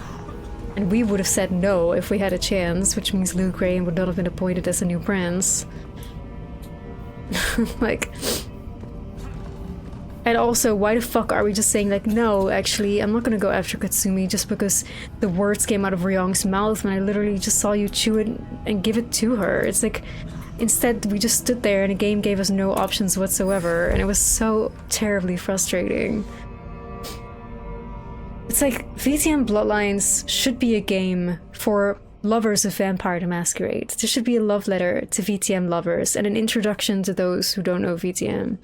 And we would have said no if we had a chance, which means Lou Graham would not have been appointed as a new prince. Like... And also, why the fuck are we just saying like, no, actually, I'm not gonna go after Katsumi just because the words came out of Ryong's mouth when I literally just saw you chew it and give it to her. It's like, instead we just stood there and the game gave us no options whatsoever, and it was so terribly frustrating. It's like, VTM Bloodlines should be a game for lovers of Vampire the Masquerade. There should be a love letter to VTM lovers and an introduction to those who don't know VTM.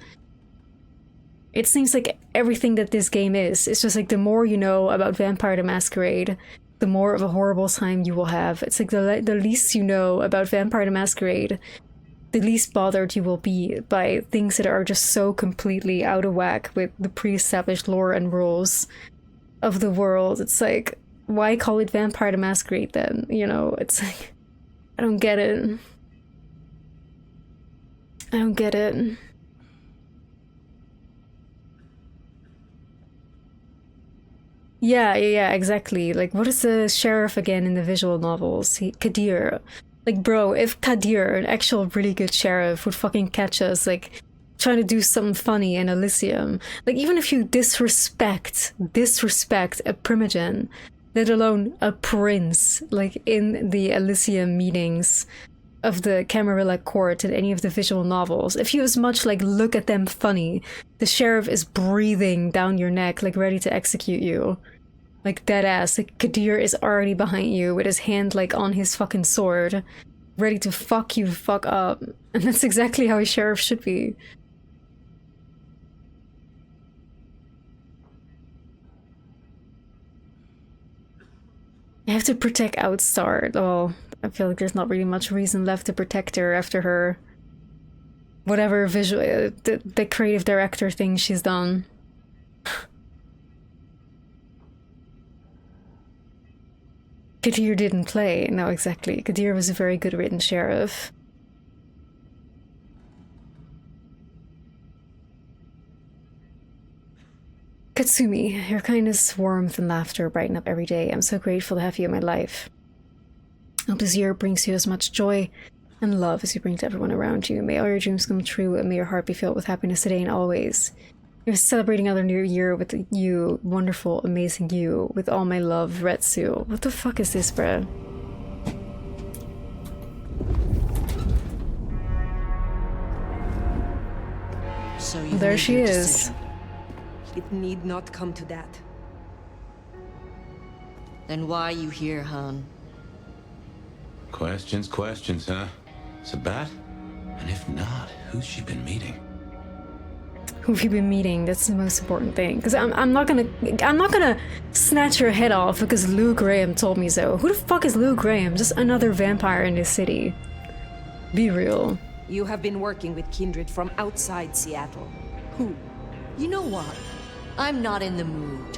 It seems like everything that this game is, it's just like the more you know about Vampire the Masquerade, the more of a horrible time you will have. It's like the least you know about Vampire the Masquerade, the least bothered you will be by things that are just so completely out of whack with the pre-established lore and rules of the world. It's like, why call it Vampire the Masquerade then? You know, it's like, I don't get it. I don't get it. Yeah, exactly. Like, what is the sheriff again in the visual novels? Kadir. Like, bro, if Kadir, an actual really good sheriff, would fucking catch us, like, trying to do something funny in Elysium. Like, even if you disrespect a primogen, let alone a prince, like, in the Elysium meetings of the Camarilla court in any of the visual novels, if you as much, like, look at them funny, the sheriff is breathing down your neck, like, ready to execute you. Like, dead ass. Like, Kadir is already behind you with his hand, like, on his fucking sword, ready to fuck you fuck up. And that's exactly how a sheriff should be. You have to protect Outstar. Well, I feel like there's not really much reason left to protect her after her... whatever visual... the creative director thing she's done. Kadir didn't play. No, exactly. Kadir was a very good written sheriff. Katsumi, your kindness, warmth, and laughter brighten up every day. I'm so grateful to have you in my life. I hope this year brings you as much joy and love as you bring to everyone around you. May all your dreams come true, and may your heart be filled with happiness today and always. You're celebrating another new year with you, wonderful, amazing you, with all my love, Retsu. What the fuck is this, bruh?
So you
There
made
she
your
is.
decision. It need not come to that.
Then why are you here, hon?
Questions, huh? Sabat? And if not, who's she been meeting?
Who have you been meeting? That's the most important thing. Because I'm not gonna snatch her head off because Lou Graham told me so. Who the fuck is Lou Graham? Just another vampire in this city. Be real.
You have been working with kindred from outside Seattle. Who?
You know what? I'm not in the mood.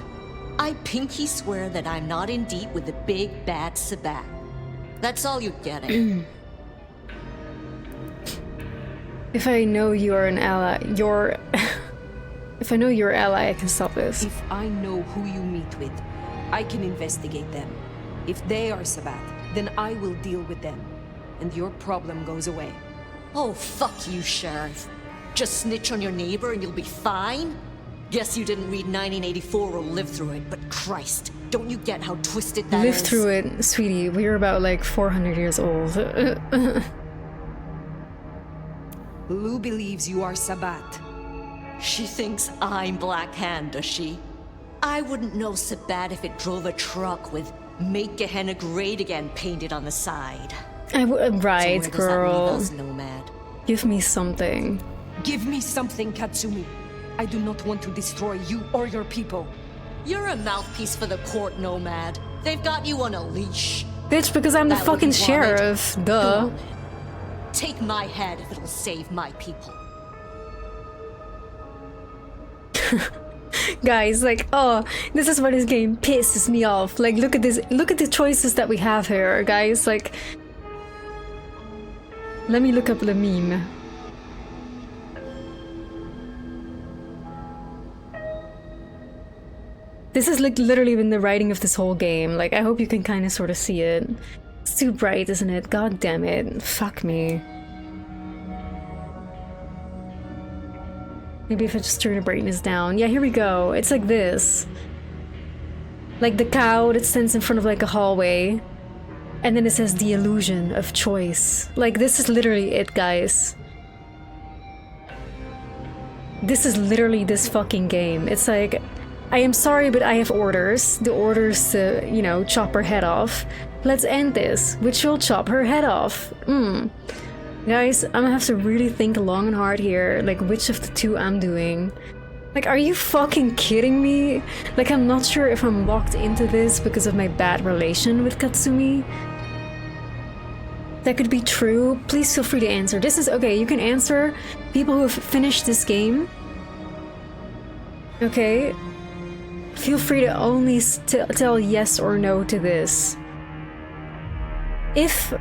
I pinky swear that I'm not in deep with the big bad Sabat. That's all you're getting.
If I know you're an ally, if I know you're an ally, I can stop this.
If I know who you meet with, I can investigate them. If they are Sabat, then I will deal with them. And your problem goes away.
Oh, fuck you, Sheriff. Just snitch on your neighbor and you'll be fine? Guess you didn't read 1984 or live through it, but Christ, don't you get how twisted that is?
Live through it, sweetie. We're about like 400 years old.
Lou believes you are Sabat.
She thinks I'm Black Hand, does she? I wouldn't know Sabat if it drove a truck with Make Gehenna Great Again painted on the side.
Right,
So where does that leave
girl.
us, Nomad?
Give me something.
Give me something, Katsumi. I do not want to destroy you or your people.
You're a mouthpiece for the court, Nomad. They've got you on a leash.
Bitch, because I'm the
That what
fucking
you wanted?
sheriff.
Go
Duh.
on, then. Take my head if it'll save my people.
Guys, like, oh, this is why this game pisses me off. Like, look at this. Look at the choices that we have here, guys. Like, let me look up the meme. This has like literally been the writing of this whole game. Like, I hope you can kind of sort of see it. It's too bright, isn't it? God damn it. Fuck me. Maybe if I just turn the brightness down. Yeah, here we go. It's like this. Like the cow that stands in front of like a hallway. And then it says the illusion of choice. Like, this is literally it, guys. This is literally this fucking game. It's like, I am sorry, but I have orders. The orders to, you know, chop her head off. Let's end this, which will chop her head off. Guys, I'm gonna have to really think long and hard here, like which of the two I'm doing. Like, are you fucking kidding me? Like, I'm not sure if I'm locked into this because of my bad relation with Katsumi. That could be true. Please feel free to answer. This is okay, you can answer. People who have finished this Okay. Feel free to only tell yes or no to this. If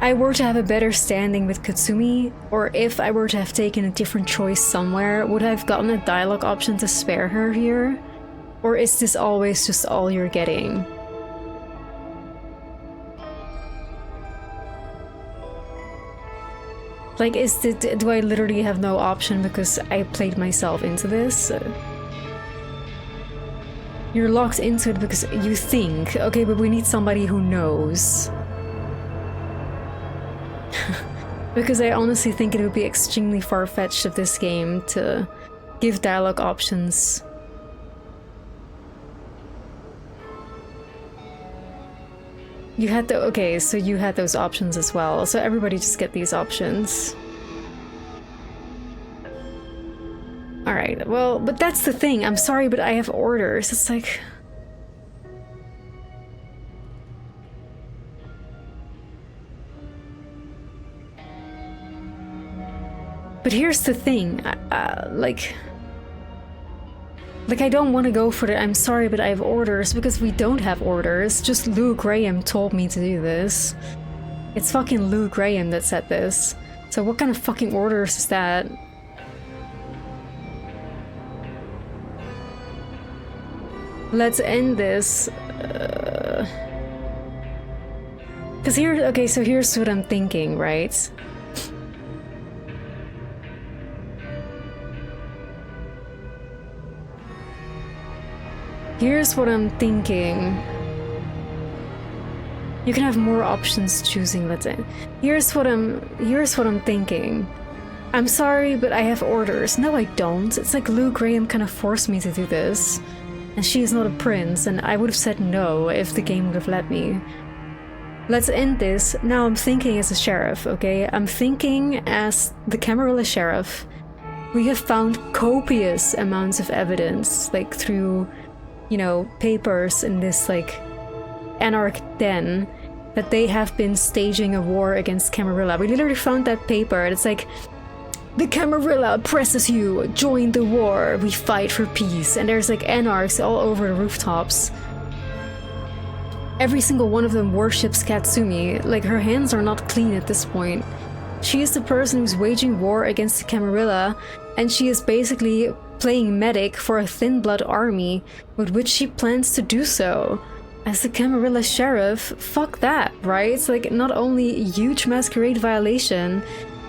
I were to have a better standing with Katsumi, or if I were to have taken a different choice somewhere, would I have gotten a dialogue option to spare her here? Or is this always just all you're getting? Like, do I literally have no option because I played myself into this? You're locked into it because you think, okay, but we need somebody who knows. Because I honestly think it would be extremely far-fetched of this game to give dialogue options. You had the okay, so you had those options as well. So everybody just get these options. Alright, well, but that's the thing. I'm sorry, but I have orders. It's like... But here's the thing, like I don't want to go for it. I'm sorry, but I have orders, because we don't have orders. Just Lou Graham told me to do this. It's fucking Lou Graham that said this. So what kind of fucking orders is that? Let's end this. Cause here, okay, so here's what I'm thinking, right? Here's what I'm thinking. You can have more options choosing, let's say. Here's what I'm thinking. I'm sorry, but I have orders. No, I don't. It's like Lou Graham kind of forced me to do this. And she is not a prince, and I would have said no if the game would have let me. Let's end this. Now I'm thinking as a sheriff, okay? I'm thinking as the Camarilla sheriff. We have found copious amounts of evidence, like through, you know, papers in this, like, anarch den, that they have been staging a war against Camarilla. We literally found that paper, and it's like, the Camarilla oppresses you, join the war, we fight for peace. And there's like anarchs all over the rooftops. Every single one of them worships Katsumi, like her hands are not clean at this point. She is the person who's waging war against the Camarilla, and she is basically playing medic for a thin blood army with which she plans to do so. As the Camarilla sheriff, fuck that, right? It's like not only a huge masquerade violation,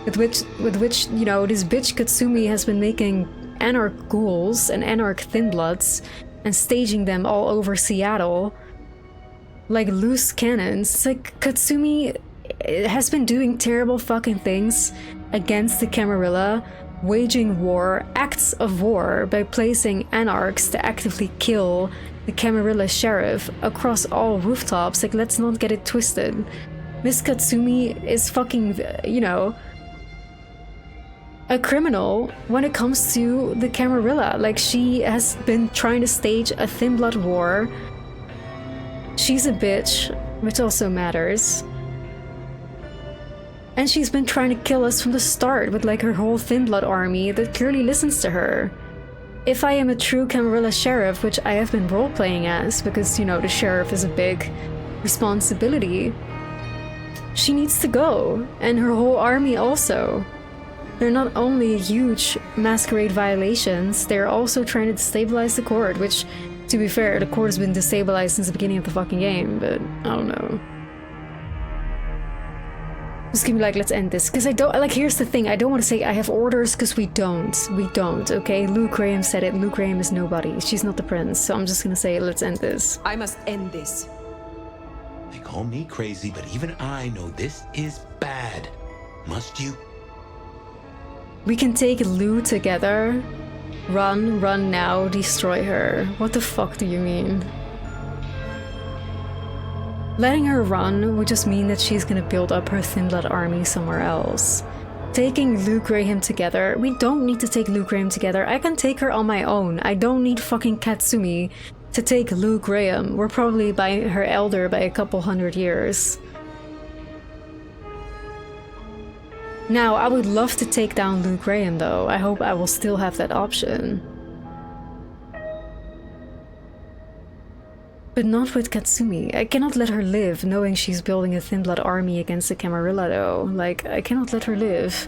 with which, you know, this bitch Katsumi has been making anarch ghouls and anarch thin bloods and staging them all over Seattle like loose cannons. It's like Katsumi has been doing terrible fucking things against the Camarilla, waging war, acts of war, by placing anarchs to actively kill the Camarilla sheriff across all rooftops. Like, let's not get it twisted. Miss Katsumi is fucking, you know, a criminal when it comes to the Camarilla. Like, she has been trying to stage a thin blood war. She's a bitch, which also matters. And she's been trying to kill us from the start with like her whole thin blood army that clearly listens to her. If I am a true Camarilla sheriff, which I have been role-playing as, because, you know, the sheriff is a big responsibility, she needs to go, and her whole army also. They're not only huge masquerade violations, they're also trying to destabilize the court, which, to be fair, the court has been destabilized since the beginning of the fucking game, but I don't know. Just give me like, let's end this, because I don't, like, here's the thing, I don't want to say I have orders, because we don't, okay? Lou Graham said it, Lou Graham is nobody, she's not the prince, so I'm just gonna say, let's end this.
I must end this.
They call me crazy, but even I know this is bad. Must you?
We can take Lou together. Run now, destroy her. What the fuck do you mean? Letting her run would just mean that she's gonna build up her thin blood army somewhere else. Taking Lou Graham together, we don't need to take Lou Graham together. I can take her on my own. I don't need fucking Katsumi to take Lou Graham. We're probably by her elder by a couple hundred years. Now, I would love to take down Lou Graham though. I hope I will still have that option. But not with Katsumi. I cannot let her live knowing she's building a thin blood army against the Camarilla though. Like, I cannot let her live.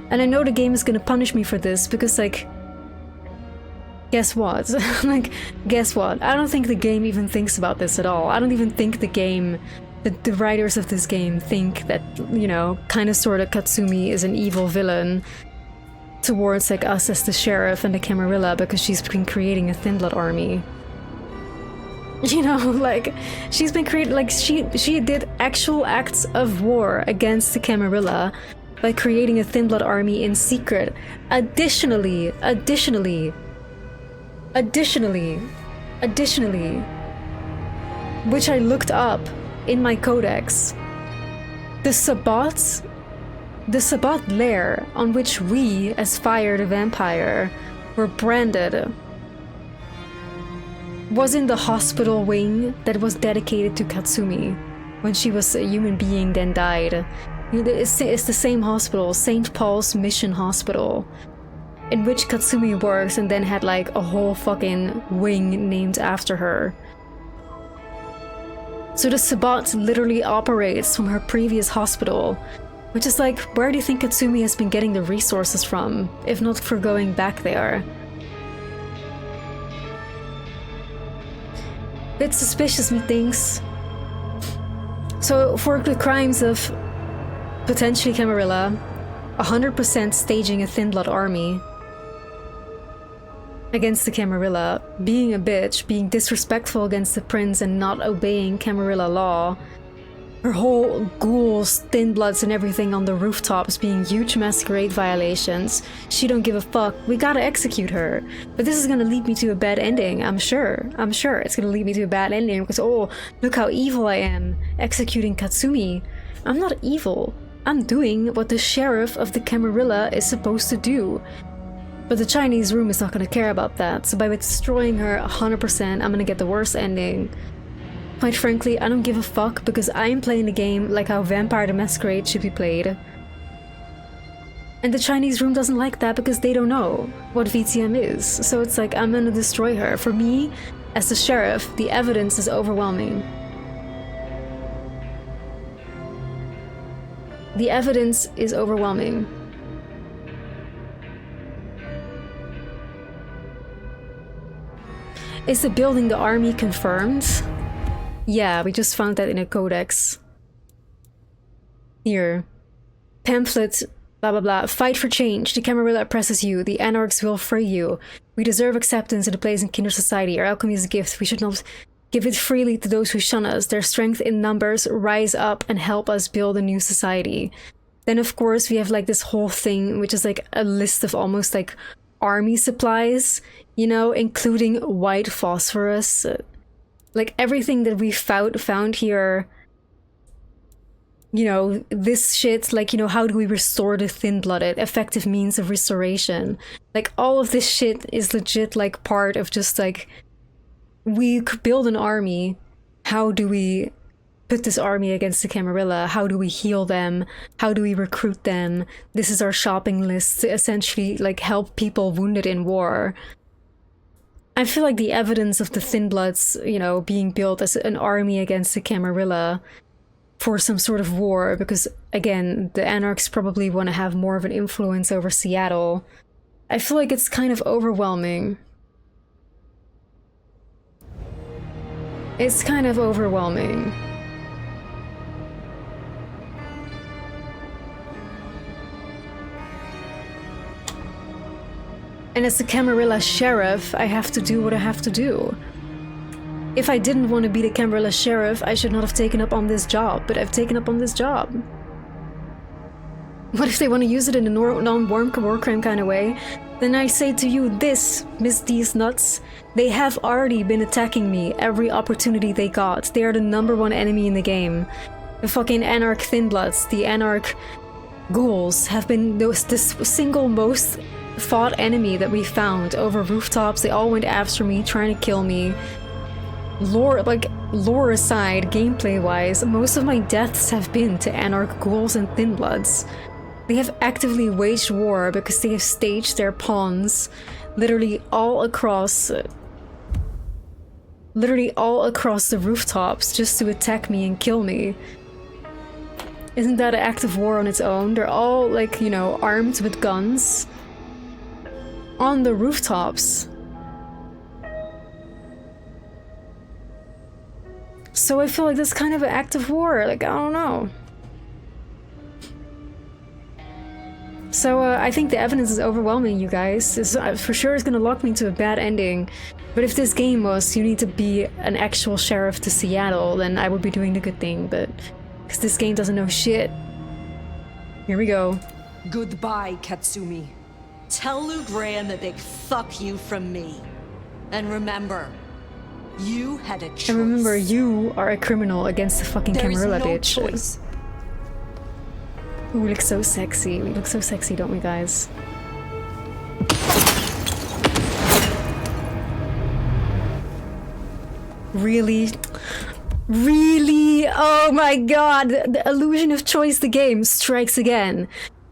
And I know the game is gonna punish me for this because, like, guess what? Like, guess what? I don't think the game even thinks about this at all. I don't even think the game, the writers of this game think that, you know, kind of sort of Katsumi is an evil villain towards, like, us as the sheriff and the Camarilla because she's been creating a thin blood army. You know, like, she's been creating, like, she did actual acts of war against the Camarilla by creating a thin blood army in secret. Additionally, which I looked up in my codex, the Sabbat lair on which we, as Fire the Vampire, were branded was in the hospital wing that was dedicated to Katsumi when she was a human being, then died. It's the same hospital, St. Paul's Mission Hospital, in which Katsumi works and then had like a whole fucking wing named after her. So the Sabbat literally operates from her previous hospital, which is like, where do you think Katsumi has been getting the resources from, if not for going back there? Bit suspicious, methinks. So for the crimes of potentially Camarilla, 100% staging a thin blood army against the Camarilla, being a bitch, being disrespectful against the prince and not obeying Camarilla law, her whole ghouls, thin bloods and everything on the rooftops being huge masquerade violations. She don't give a fuck. We gotta execute her. But this is gonna lead me to a bad ending, I'm sure. I'm sure it's gonna lead me to a bad ending because, oh, look how evil I am, executing Katsumi. I'm not evil. I'm doing what the sheriff of the Camarilla is supposed to do. But the Chinese room is not gonna care about that, so by destroying her 100%, I'm gonna get the worst ending. Quite frankly, I don't give a fuck because I am playing the game like how Vampire the Masquerade should be played. And the Chinese room doesn't like that because they don't know what VTM is. So it's like, I'm gonna destroy her. For me, as the sheriff, the evidence is overwhelming. The evidence is overwhelming. Is the building the army confirmed? Yeah, we just found that in a codex. Here. Pamphlet, blah blah blah. Fight for change. The Camarilla oppresses you. The Anarchs will free you. We deserve acceptance in a place in kindred society. Our alchemy is a gift. We should not give it freely to those who shun us. Their strength in numbers rise up and help us build a new society. Then of course we have like this whole thing, which is like a list of almost like army supplies, you know, including white phosphorus. Like everything that we found here, you know, this shit, like, you know, how do we restore the thin-blooded, effective means of restoration? Like all of this shit is legit like part of just like, we could build an army. How do we put this army against the Camarilla? How do we heal them? How do we recruit them? This is our shopping list to essentially like help people wounded in war. I feel like the evidence of the Thin Bloods, you know, being built as an army against the Camarilla for some sort of war, because again, the Anarchs probably want to have more of an influence over Seattle. I feel like it's kind of overwhelming. It's kind of overwhelming. And as the Camarilla sheriff, I have to do what I have to do. If I didn't want to be the Camarilla sheriff, I should not have taken up on this job, but I've taken up on this job. What if they want to use it in a non-war crime kind of way? Then I say to you this, Miss These Nuts, they have already been attacking me every opportunity they got. They are the #1 enemy in the game. The fucking Anarch Thinbloods, the Anarch Ghouls have been this single most fought enemy that we found over rooftops. They all went after me, trying to kill me. Lore aside, gameplay wise, most of my deaths have been to Anarch Ghouls and Thinbloods. They have actively waged war because they have staged their pawns literally all across the rooftops just to attack me and kill me. Isn't that an act of war on its own? They're all like, you know, armed with guns on the rooftops. So I feel like that's kind of an act of war, like, I don't know. So I think the evidence is overwhelming, you guys. This for sure is gonna lock me to a bad ending. But if this game was, you need to be an actual sheriff to Seattle, then I would be doing the good thing, but because this game doesn't know shit. Here we go.
Goodbye, Katsumi.
Tell Luke Rand a big fuck you from me. And remember, you had a choice.
And remember, you are a criminal against the fucking Camarilla,
There is no
bitch.
choice.
Ooh, we look so sexy. We look so sexy, don't we, guys? Really? Really? Oh my god! The illusion of choice, the game, strikes again.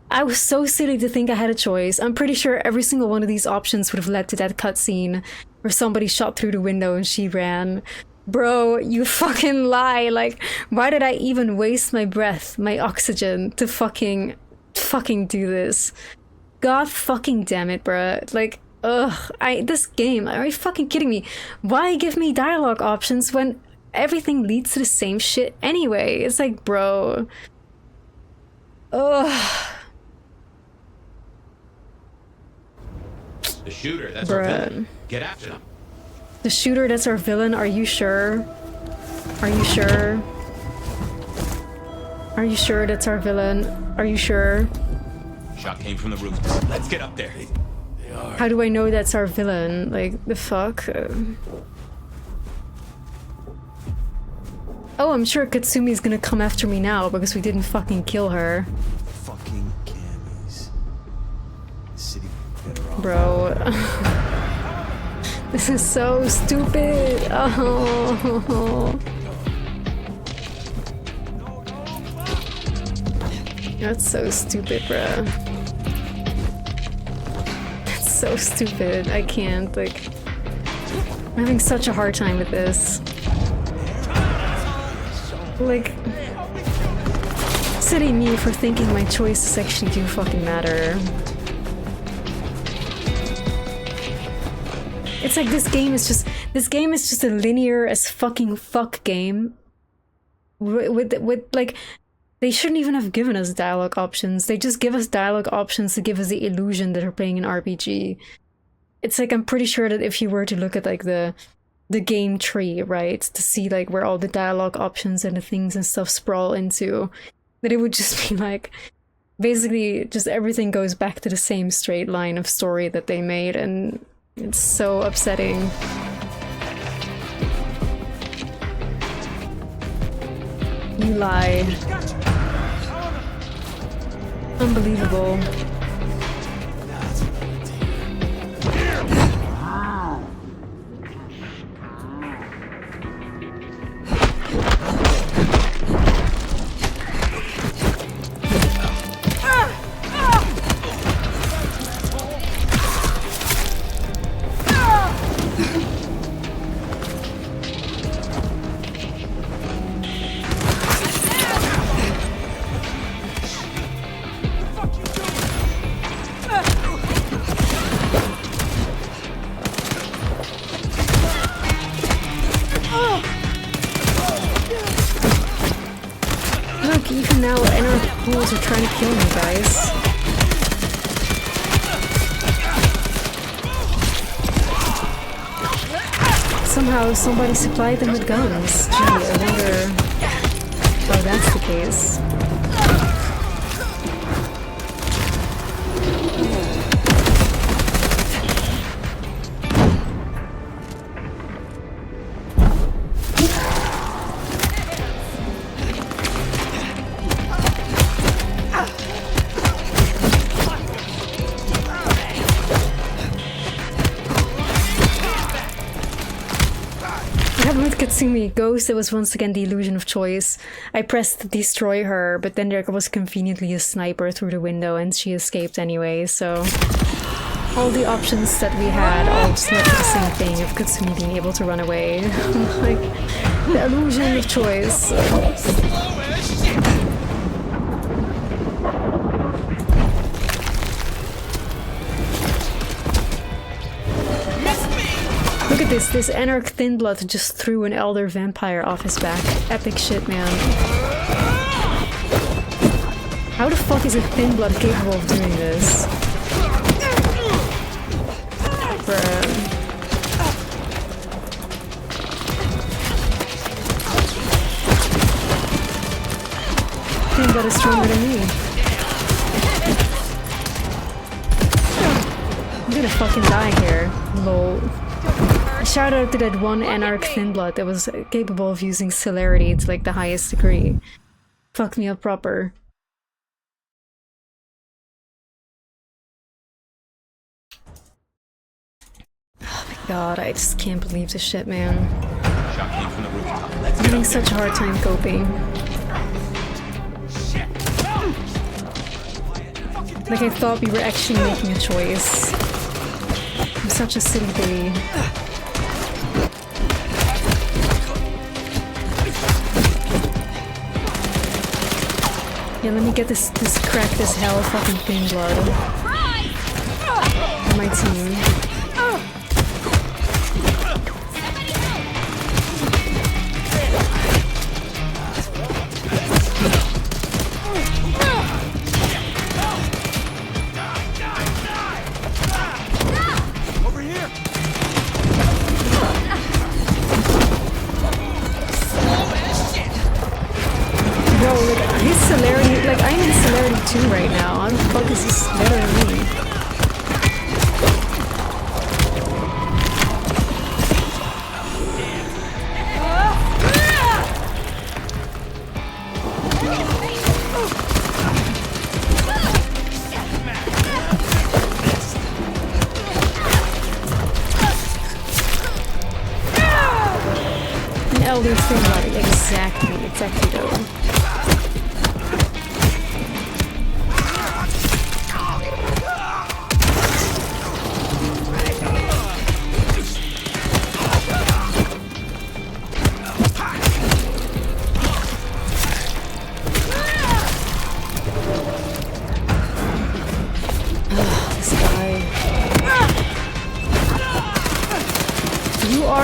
I was so silly to think I had a choice. I'm pretty sure every single one of these options would have led to that cutscene where somebody shot through the window and she ran. Bro, you fucking lie. Like, why did I even waste my breath, my oxygen, to fucking do this? God fucking damn it, bruh. Like, ugh, this game, are you fucking kidding me? Why give me dialogue options when everything leads to the same shit anyway? It's like, bro. Ugh.
The shooter, that's our
Bruh.
villain. Get after them.
The shooter, that's our villain, are you sure? Are you sure? Are you sure that's our villain? Are you sure?
Shot came from the roof. Let's get up there.
How do I know that's our villain? Like, the fuck? Oh, I'm sure Katsumi's gonna come after me now because we didn't fucking kill her.
Fucking camis. The city better off.
Bro. This is so stupid. Oh. That's so stupid, bro. That's so stupid. I can't, like... I'm having such a hard time with this. Like... Silly me for thinking my choices actually do fucking matter. It's like this game is just a linear as fucking fuck game. With like... They shouldn't even have given us dialogue options. They just give us dialogue options to give us the illusion that we're playing an RPG. It's like, I'm pretty sure that if you were to look at like the game tree, right, to see like where all the dialogue options and the things and stuff sprawl into, that it would just be like, basically just everything goes back to the same straight line of story that they made, and it's so upsetting. You lie. Unbelievable. Look, even now, anarch fools are trying to kill me, guys. Somehow, somebody supplied them with guns. Gee, I wonder how that's the case. Katsumi, Ghost, it was once again the illusion of choice. I pressed destroy her, but then there was conveniently a sniper through the window and she escaped anyway, so... All the options that we had all just led to the same thing of Katsumi being able to run away. Like, the illusion of choice. Look at this Anarch Thinblood just threw an elder vampire off his back. Epic shit, man. How the fuck is a Thinblood capable of doing this? Bruh. Thinblood is stronger than me. I'm gonna fucking die here. Lol. Shout out to that one Anarch Thinblood that was capable of using celerity to like the highest degree. Fucked me up proper. Oh my god, I just can't believe this shit, man. I'm having such a hard time coping. Like I thought we were actually making a choice. I'm such a silly baby. Yeah, let me get this crack this hell fucking Thinblood on my team.
Over here!
Bro, like, his 2 right now. How the fuck is this better than me? An elder thing about it. Exactly though.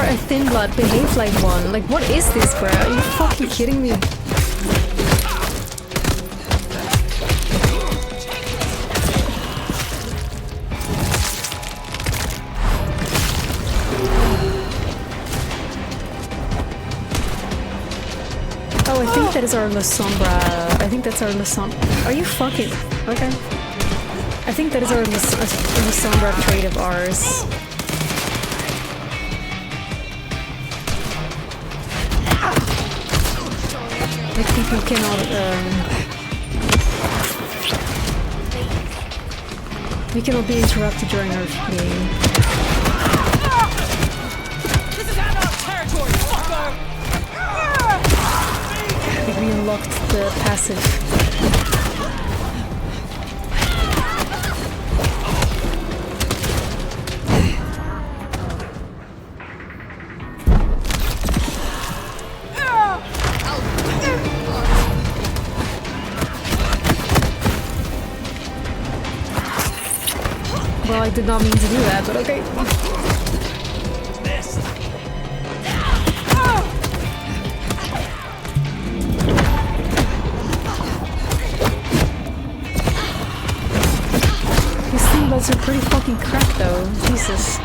A thin blood, behave like one. Like, what is this, bro? Are you fucking kidding me? Oh, I think that is our La Sombra. I think that's our La Sombra. Are you fucking... Okay. I think that is our La Sombra trait of ours. Like, people cannot, we cannot be interrupted during our game.
This is adult territory, fucker!
I think we unlocked the passive. Well, I did not mean to do that, but okay. These steamboats are pretty fucking cracked though. Jesus.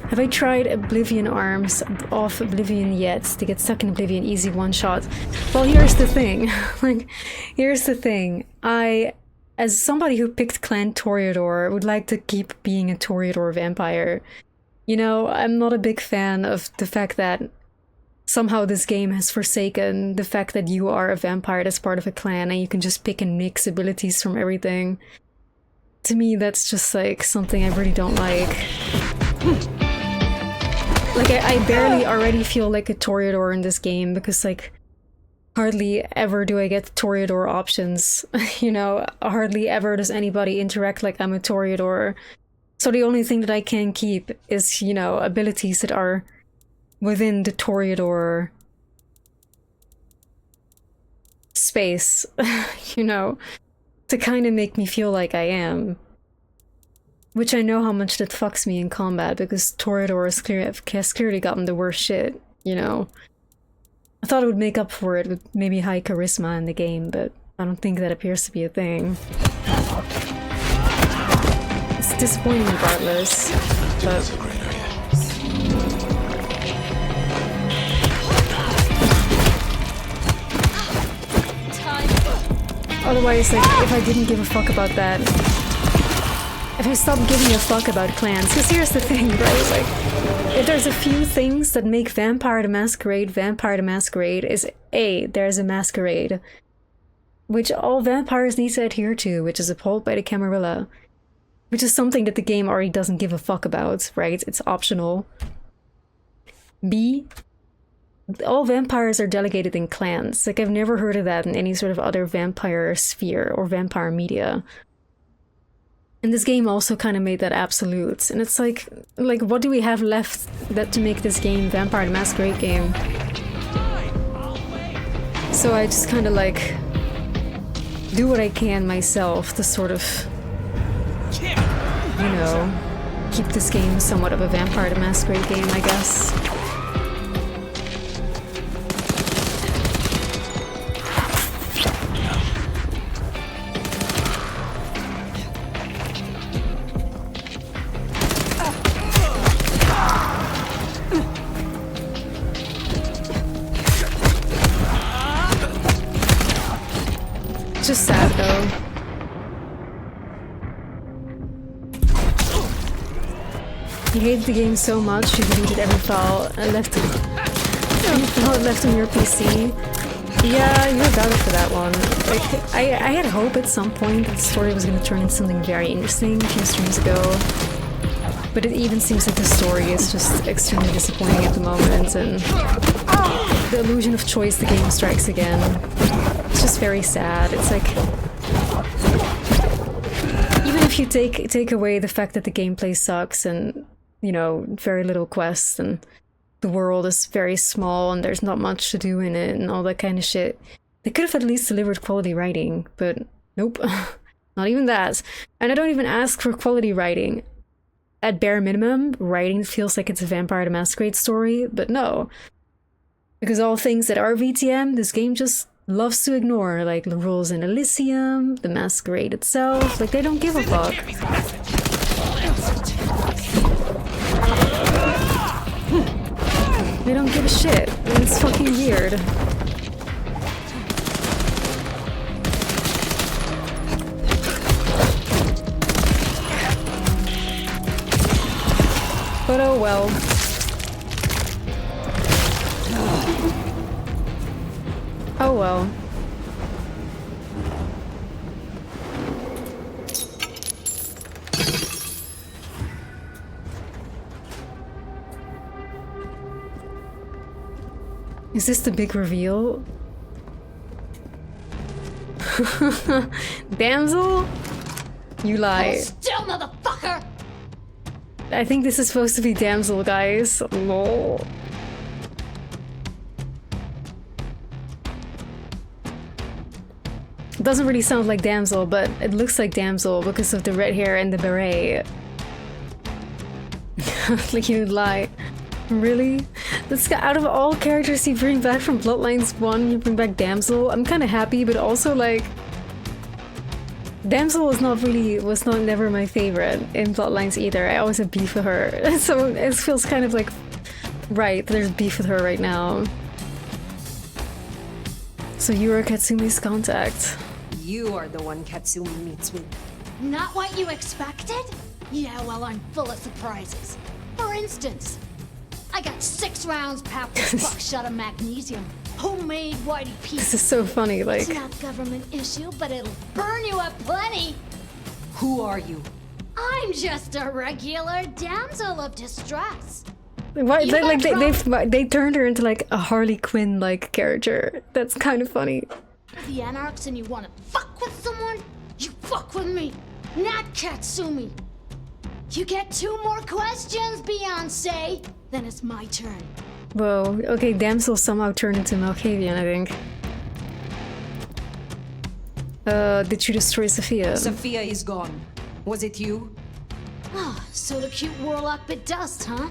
Have I tried Oblivion Arms off Oblivion yet to get stuck in Oblivion easy one shot? Well, here's the thing. Here's the thing. I, as somebody who picked Clan Toreador, would like to keep being a Toreador vampire. You know, I'm not a big fan of the fact that somehow this game has forsaken the fact that you are a vampire that's part of a clan and you can just pick and mix abilities from everything. To me, that's just like something I really don't like. Like, I barely already feel like a Toreador in this game because, like, hardly ever do I get Toreador options. You know, hardly ever does anybody interact like I'm a Toreador. So the only thing that I can keep is, you know, abilities that are within the Toreador space, you know, to kind of make me feel like I am. Which I know how much that fucks me in combat, because Toreador has clearly gotten the worst shit, you know. I thought it would make up for it with maybe high charisma in the game, but I don't think that appears to be a thing. It's disappointing regardless, but...
That's a great area.
Otherwise, like, if I didn't give a fuck about that... If I stopped giving a fuck about clans, because here's the thing, right? Like, if there's a few things that make Vampire the Masquerade is A, there's a masquerade, which all vampires need to adhere to, which is upheld by the Camarilla, which is something that the game already doesn't give a fuck about, right? It's optional. B, all vampires are delegated in clans. Like, I've never heard of that in any sort of other vampire sphere or vampire media. And this game also kind of made that absolute. And it's like, what do we have left that to make this game Vampire the Masquerade game? So I just kind of like do what I can myself to sort of, you know, keep this game somewhat of a Vampire the Masquerade game, I guess. though. You hated the game so much you deleted every file and left it left on your PC. Yeah, you're valid for that one. Like, I had hope at some point that the story was going to turn into something very interesting a few streams ago. But it even seems like the story is just extremely disappointing at the moment, and the illusion of choice the game strikes again. It's just very sad. It's like, even if you take away the fact that the gameplay sucks and, you know, very little quests and the world is very small and there's not much to do in it and all that kind of shit, they could have at least delivered quality writing, but nope. Not even that. And I don't even ask for quality writing. At bare minimum, writing feels like it's a Vampire the Masquerade story, but no. Because all things that are VTM, this game just loves to ignore, like the rules in Elysium, the Masquerade itself, like they don't give a fuck. They don't give a shit, and it's fucking weird. But oh well. Oh well. Is this the big reveal? Damsel? You lie.
Still, motherfucker!
I think this is supposed to be Damsel, guys. Lol. It doesn't really sound like Damsel, but it looks like Damsel because of the red hair and the beret. Like you'd lie. Really? That's out of all characters you bring back from Bloodlines 1, you bring back Damsel. I'm kind of happy, but also like Damsel was never my favorite in Bloodlines either. I always had beef with her. So it feels kind of like right, there's beef with her right now. So you are Katsumi's contact.
You are the one Katsumi meets with.
Not what you expected? Yeah, well, I'm full of surprises. For instance, I got 6 rounds packed with buckshot of magnesium. Homemade whitey pea.
This is so funny, like...
It's not government issue, but it'll burn you up plenty.
Who are you?
I'm just a regular damsel of distress.
Why, they turned her into like a Harley Quinn like character. That's kind of funny.
The Anarchs and you want to fuck with someone? You fuck with me, not Katsumi. You get 2 more questions, Beyonce. Then it's my turn.
Whoa, okay, Damsel somehow turned into Malkavian, I think. Did you destroy Sophia?
Sophia is gone. Was it you?
Oh, so the cute warlock bit dust, huh?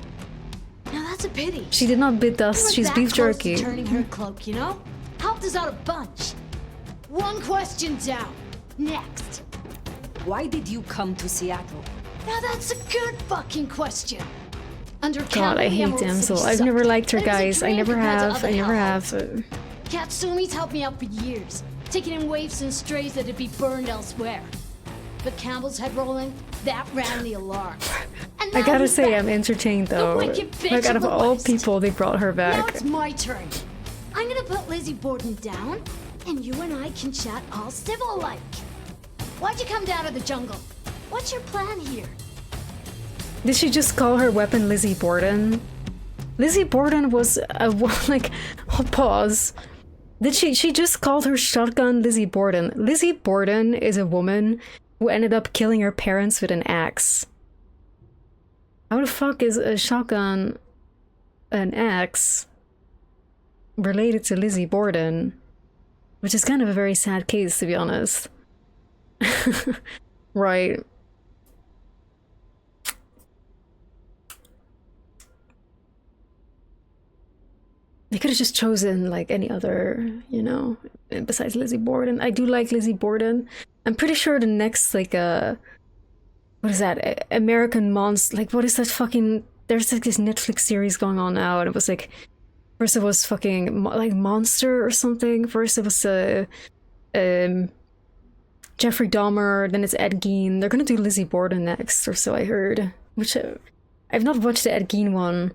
Now that's a pity.
She did not bit dust, she's beef jerky.
Turning her cloak, you know? Helped us out a bunch. 1 question down. Next.
Why did you come to Seattle?
Now that's a good fucking question. Under
God, I hate Damsel. I've never liked her, guys. I never have.
Katsumi's helped me out for years, taking in waifs and strays that'd be burned elsewhere. But Campbell's head rolling, that ran the alarm. And
I gotta say, I'm entertained though. Like, out of all people, they brought her back.
Now it's my turn. I'm gonna put Lizzie Borden down, and you and I can chat all civil-like. Why'd you come down to the jungle? What's your plan here?
Did she just call her weapon Lizzie Borden? Lizzie Borden was a like, pause. Did she just called her shotgun Lizzie Borden? Lizzie Borden is a woman who ended up killing her parents with an axe. How the fuck is a shotgun an axe related to Lizzie Borden? Which is kind of a very sad case, to be honest. Right. They could have just chosen like any other, you know, besides Lizzie Borden. I do like Lizzie Borden. I'm pretty sure the next like what is that? American Monster, like what is that fucking, there's like this Netflix series going on now, and it was like, first it was fucking like Monster or something. First it was Jeffrey Dahmer, then it's Ed Gein. They're gonna do Lizzie Borden next, or so I heard. Which I've not watched the Ed Gein one.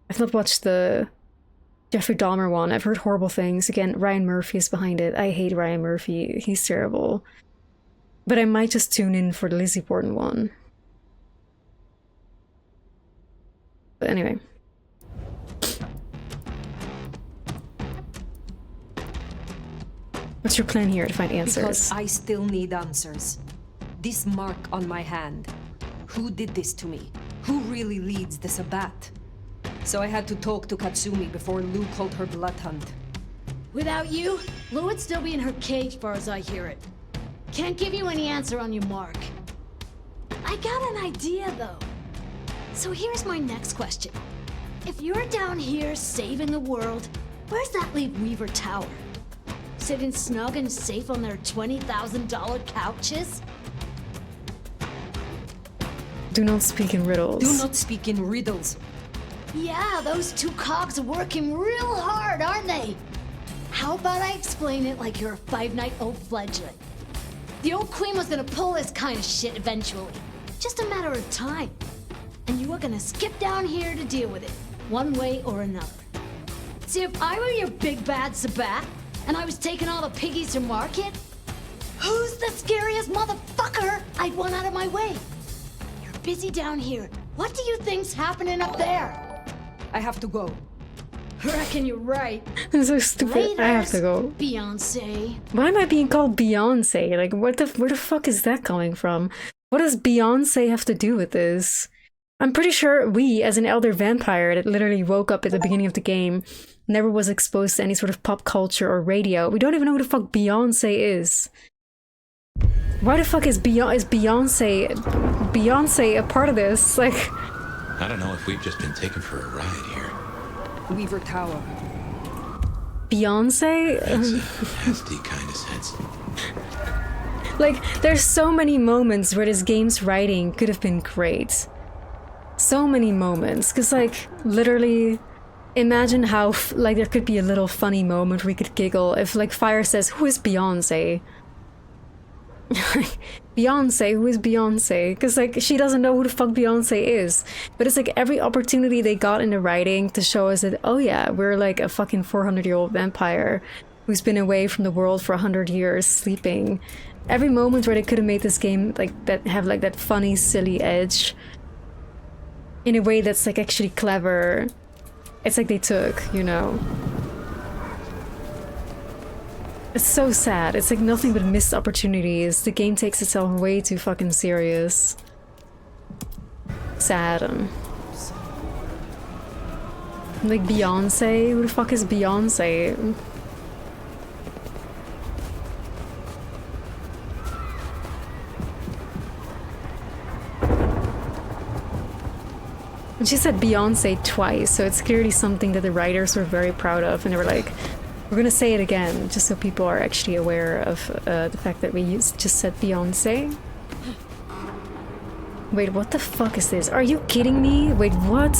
I've not watched the Jeffrey Dahmer one. I've heard horrible things. Again, Ryan Murphy is behind it. I hate Ryan Murphy. He's terrible. But I might just tune in for the Lizzie Borden one. But anyway. What's your plan here to find answers?
Because I still need answers. This mark on my hand. Who did this to me? Who really leads the Sabbat? So I had to talk to Katsumi before Lou called her blood hunt.
Without you, Lou would still be in her cage far as I hear it. Can't give you any answer on your mark. I got an idea though. So here's my next question. If you're down here saving the world, where's that leave Weaver Tower? Sitting snug and safe on their $20,000 couches?
Do not speak in riddles.
Do not speak in riddles.
Yeah, those two cogs are working real hard, aren't they? How about I explain it like you're a 5-night-old fledgling? The old queen was gonna pull this kind of shit eventually. Just a matter of time. And you were gonna skip down here to deal with it, one way or another. See, if I were your big bad Sabbat, and I was taking all the piggies to market, who's the scariest motherfucker I'd want out of my way? You're busy down here. What do you think's happening up there?
I have to go.
Reckon you're right.
It's so stupid. I have to go.
Beyonce.
Why am I being called Beyonce? Like, where the fuck is that coming from? What does Beyonce have to do with this? I'm pretty sure we, as an elder vampire that literally woke up at the beginning of the game, never was exposed to any sort of pop culture or radio. We don't even know who the fuck Beyonce is. Why the fuck is Beyonce a part of this? Like,
I don't know if we've just been taken for a ride here.
Weaver Tower.
Beyonce?
That's a nasty kind of sense.
Like, there's so many moments where this game's writing could have been great. So many moments. Because, like, literally, imagine how, like, there could be a little funny moment where we could giggle if, like, Fire says, "Who is Beyonce?" Beyonce, who is Beyonce? Because, like, she doesn't know who the fuck Beyonce is. But it's like every opportunity they got in the writing to show us that, oh yeah, we're like a fucking 400-year-old vampire who's been away from the world for 100 years, sleeping. Every moment where they could have made this game like that, have like that funny, silly edge in a way that's like actually clever. It's like they took, you know. It's so sad. It's like nothing but missed opportunities. The game takes itself way too fucking serious. Sad. Like Beyonce? Who the fuck is Beyonce? And she said Beyonce twice, so it's clearly something that the writers were very proud of, and they were like, we're gonna say it again, just so people are actually aware of the fact that we just said Beyonce. Wait, what the fuck is this? Are you kidding me? Wait, what?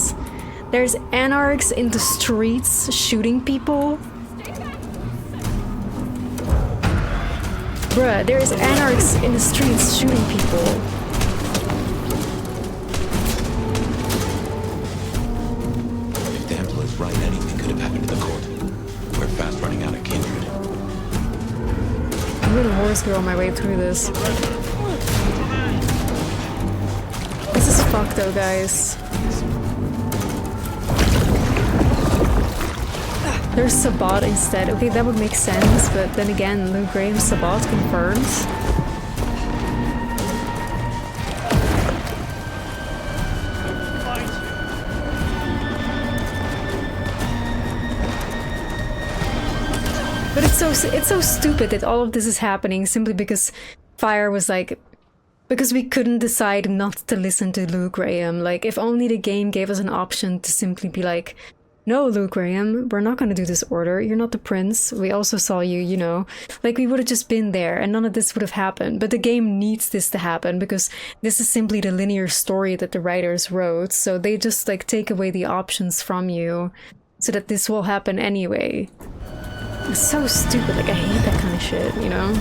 There's anarchs in the streets shooting people? Bruh, there's anarchs in the streets shooting people.
If Damsel is right, anything could have happened to the court. We're fast running out of kindred.
I'm gonna horse girl my way through this. This is fucked though, guys. There's Sabbat instead. Okay, that would make sense, but then again, Lou Graham's Sabbat confirmed. But it's so stupid that all of this is happening simply because Fire was like, because we couldn't decide not to listen to Lou Graham. Like, if only the game gave us an option to simply be like, no, Lou Graham, we're not gonna do this order. You're not the prince. We also saw you, you know. Like, we would have just been there and none of this would have happened. But the game needs this to happen because this is simply the linear story that the writers wrote. So they just, like, take away the options from you so that this will happen anyway. It's so stupid. Like, I hate that kind of shit, you know?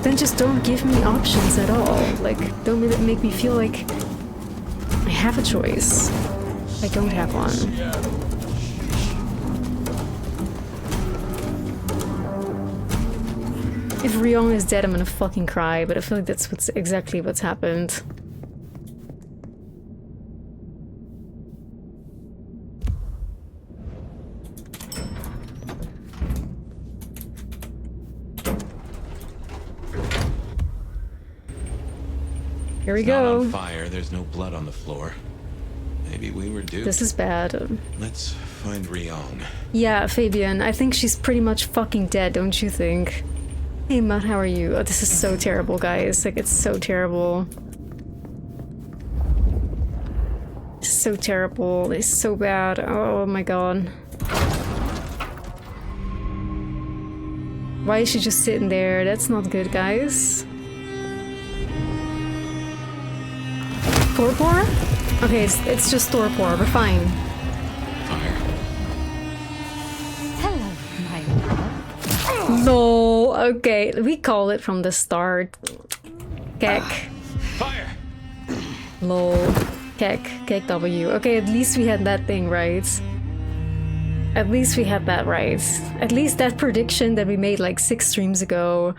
then just don't give me options at all. Like, don't make me feel like I have a choice. I don't have one. If Ryong is dead, I'm gonna fucking cry, but I feel like that's exactly what's happened. Here we
It's not
go.
on fire. There's no blood on the floor. Maybe we were duped.
This is bad.
Let's find Ryong.
Yeah, Fabian, I think she's pretty much fucking dead, don't you think? Hey Matt, how are you? Oh, this is so terrible, guys. Like, it's so terrible. It's so terrible. It's so bad. Oh my god. Why is she just sitting there? That's not good, guys. Torpor? Okay, it's just Torpor. We're fine.
Fire.
Hello, my love.
No, okay, we call it from the start. Kek.
Fire!
Lol. Kek W. Okay, at least we had that thing right. At least we had that right. At least that prediction that we made like 6 streams ago,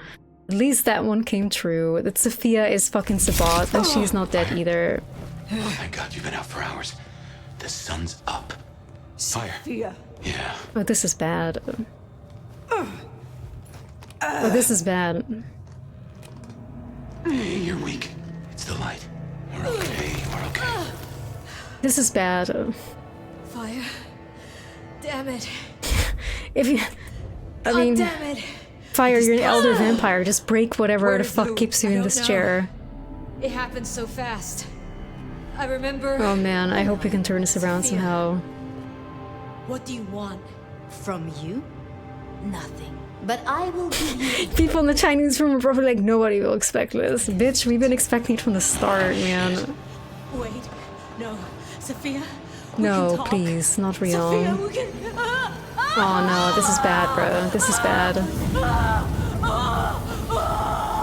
at least that one came true. That Sophia is fucking Sabat and she's not dead either.
Oh, thank God you've been out for hours. The sun's up. Fire.
Sophia.
Yeah.
Oh, this is bad. Oh, this is bad.
Hey, you're weak. It's the light. We're okay. We're okay.
This is bad.
Fire. Damn it.
If you... I mean...
Damn it.
Fire, you're an elder vampire. Just break whatever the
Where's
fuck
Luke?
keeps you
I
in
don't
this
know.
chair.
It happened so fast. I remember.
Oh man, I hope we can turn this around
Sophia.
somehow.
What do you want?
From you? Nothing. But I will give you
People in the Chinese room are probably like, nobody will expect this. Bitch, we've been expecting it from the start, man.
Wait. No. Sophia? we
No,
can talk.
please, not
Sophia,
Ryong.
we can.
Oh no, this is bad, bro. This is bad.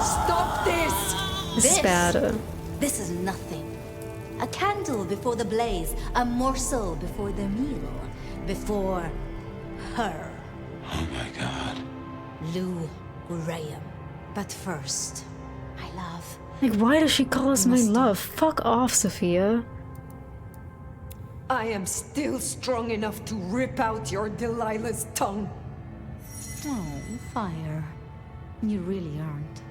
Stop this!
This is bad.
This is nothing. A candle before the blaze, a morsel before the meal, before her,
Oh my God.
Lou Graham. But first, my love.
Like, why does she call us my love? Fuck off, Sophia.
I am still strong enough to rip out your Delilah's tongue.
Oh, Fire. You really aren't.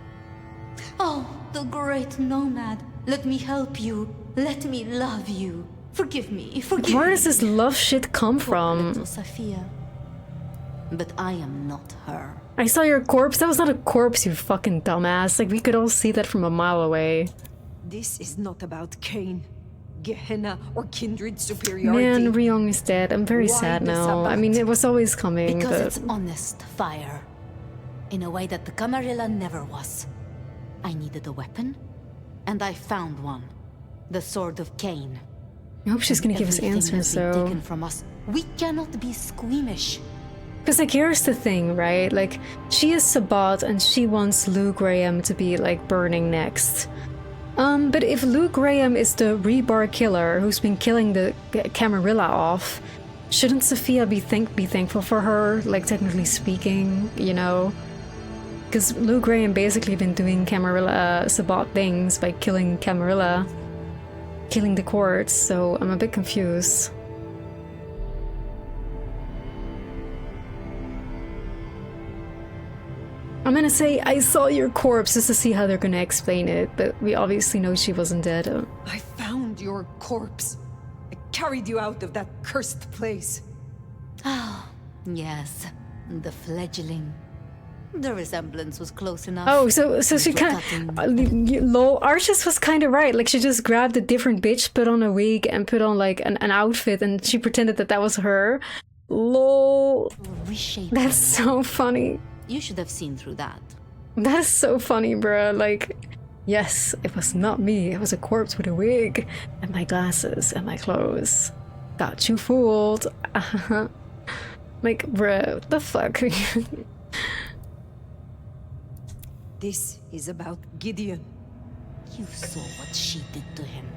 Oh, the great nomad. Let me help you. Let me love you. Forgive me. Forgive me.
Where does this love shit come
Poor
from?
little Sophia. But I am not her.
I saw your corpse. That was not a corpse, you fucking dumbass. Like, we could all see that from a mile away.
This is not about Cain, Gehenna, or kindred superiority.
Man, Ryong is dead. I'm very
Why
sad
this
now. I
about?
mean, it was always coming,
Because
but...
it's honest, Fire. In a way that the Camarilla never was. I needed a weapon, and I found one. The Sword of Cain.
I hope she's gonna give us
Everything
answers,
has been
though.
taken from us. We cannot be squeamish.
Because, like, here's the thing, right? Like, she is Sabat and she wants Lou Graham to be, like, burning next. But if Lou Graham is the rebar killer who's been killing the Camarilla off, shouldn't Sophia be thankful for her, like, technically speaking, you know? Because Lou Graham basically been doing Camarilla Sabat things by killing Camarilla, killing the courts, so I'm a bit confused. I'm gonna say I saw your corpse just to see how they're gonna explain it, but we obviously know she wasn't dead.
I found your corpse. I carried you out of that cursed place.
Ah, yes. The fledgling. The resemblance was close enough.
Oh, so she kind
Forgotten.
of... Lol, Archis was kind of right. Like, she just grabbed a different bitch, put on a wig, and put on, like, an outfit, and she pretended that that was her. Lol.
Reshape.
That's so funny.
You should have seen through that.
That is so funny, bruh. Like, yes, it was not me. It was a corpse with a wig, and my glasses, and my clothes. Got you fooled. Like, bruh, what the fuck?
This is about Gideon.
You saw what she did to him.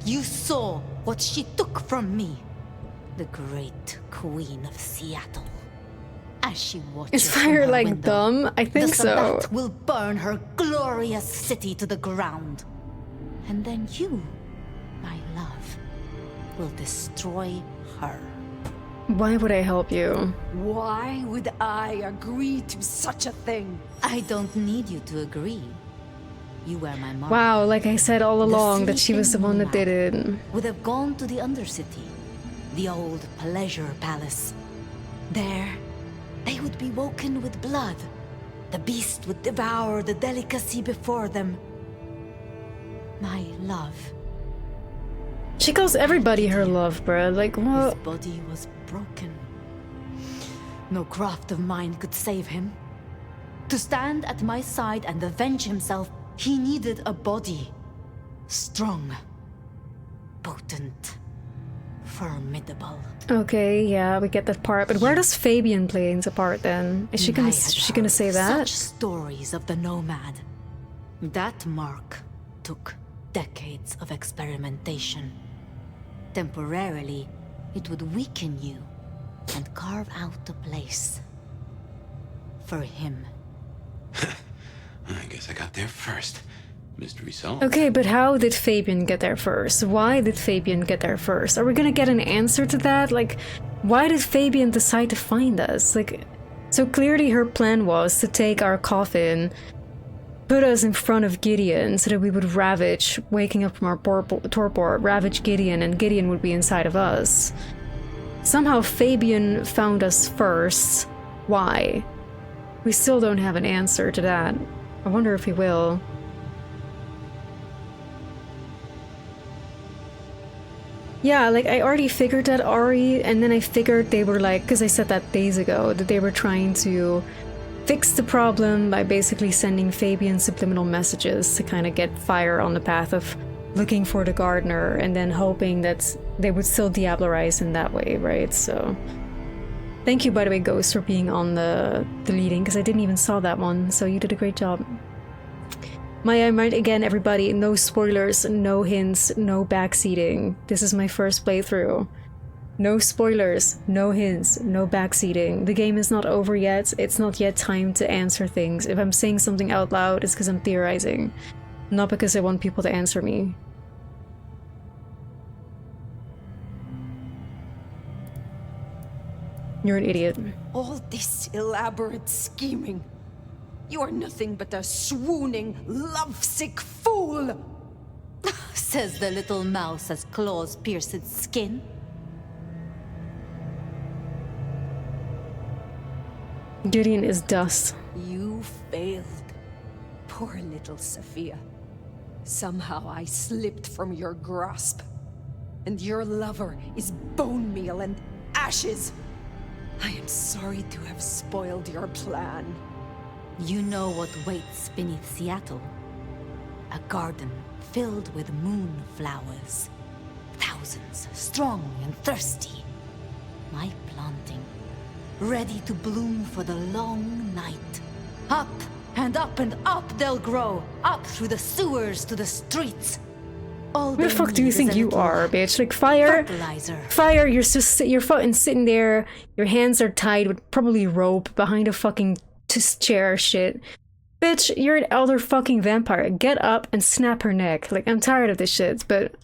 You saw what she took from me. The great Queen of Seattle. As she watches
Is fire
from her
like
window,
dumb? I think
the
so.
Sabbat will burn her glorious city to the ground. And then you, my love, will destroy her.
Why would I help you?
Why would I agree to such a thing?
I don't need you to agree. You were my mark.
Wow, like I said all
The
along that she was the one that did it.
would have gone to the Undercity, the old pleasure palace. There, they would be woken with blood. The beast would devour the delicacy before them. My love.
She calls everybody her love, bruh. Like,
His
what?
body was broken. No craft of mine could save him. To stand at my side and avenge himself, he needed a body. Strong. Potent. Formidable.
Okay, yeah, we get that part. But where does Fabian play into part then? Is she gonna say that?
Such stories of the nomad. That mark took decades of experimentation. Temporarily, it would weaken you and carve out a place for him.
I guess I got there first. Mystery solved.
Okay, but how did Fabian get there first? Why did Fabian get there first? Are we gonna get an answer to that? Like, why did Fabian decide to find us? Like, so clearly her plan was to take our coffin, put us in front of Gideon so that we would ravage, waking up from our torpor, ravage Gideon, and Gideon would be inside of us. Somehow Fabian found us first. Why? We still don't have an answer to that. I wonder if he will. Yeah, like, I already figured that Ari, and then I figured they were like, because I said that days ago, that they were trying to fix the problem by basically sending Fabian subliminal messages to kind of get fire on the path of looking for the gardener, and then hoping that they would still Diablerize in that way, right? So, thank you, by the way, Ghost, for being on the leading, because I didn't even saw that one, so you did a great job. I might again, everybody, no spoilers, no hints, no backseating. This is my first playthrough. No spoilers, no hints, no backseating. The game is not over yet. It's not yet time to answer things. If I'm saying something out loud, it's because I'm theorizing, not because I want people to answer me. You're an idiot.
All this elaborate scheming. You are nothing but a swooning, lovesick fool!
Says the little mouse as claws pierce its skin.
Gideon is dust.
You failed. Poor little Sophia. Somehow I slipped from your grasp. And your lover is bone meal and ashes. I am sorry to have spoiled your plan.
You know what waits beneath Seattle? A garden filled with moonflowers. Thousands, strong and thirsty. My planting, ready to bloom for the long night. Up and up and up they'll grow. Up through the sewers to the streets. All
Who the fuck do you think you are, bitch? Like, fire?
Fertilizer.
Fire, you're fucking sitting there, your hands are tied with probably rope behind a fucking chair shit. Bitch, you're an elder fucking vampire. Get up and snap her neck. Like, I'm tired of this shit, but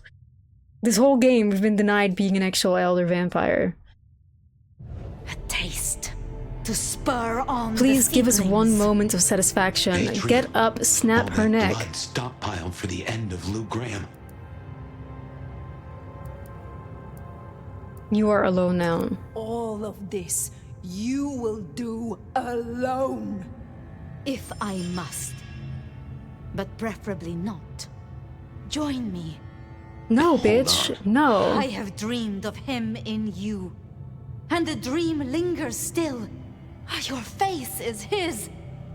this whole game we've been denied being an actual elder vampire.
A taste to spur on.
Please
the
give us
seedlings.
one moment of satisfaction.
Adrian,
Get up, snap
all
her
that
neck.
blood stockpiled for the end of Lou Graham.
You are alone now.
All of this you will do alone.
If I must. But preferably not. Join me.
No, bitch. No.
I have dreamed of him in you. And the dream lingers still. Your face is his,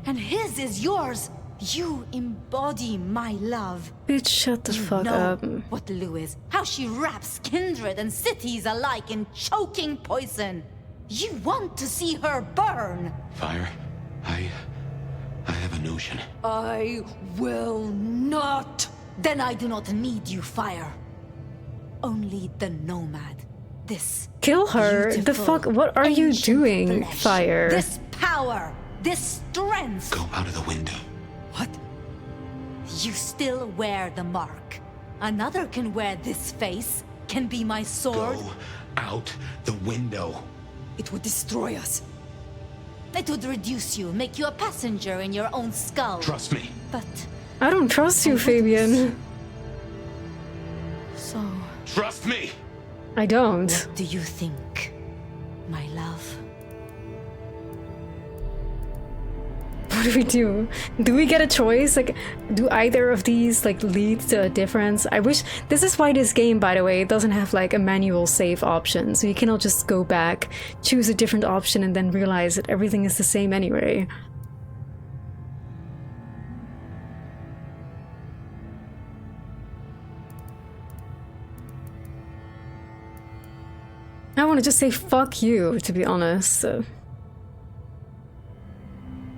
and his is yours. You embody my love.
Bitch, shut the
You
fuck
know
up.
what Lou is. How she wraps kindred and cities alike in choking poison. You want to see her burn.
Fire, I have a notion.
I will not!
Then I do not need you, fire. Only the nomad. This
Kill her? The
beautiful,
fuck? What are you
ancient
doing,
flesh.
Fire?
This power, this strength.
Go out of the window.
What? You still wear the mark. Another can wear this face, can be my sword.
Go out the window.
It would destroy us.
It would reduce you, make you a passenger in your own skull.
Trust me.
But
I don't trust you, Fabian.
so,
Trust me.
I don't.
what do you think, my love?
What do we do? Do we get a choice? Like, do either of these like lead to a difference? I wish this is why this game, by the way, doesn't have like a manual save option, so you cannot just go back, choose a different option, and then realize that everything is the same anyway. I want to just say fuck you, to be honest.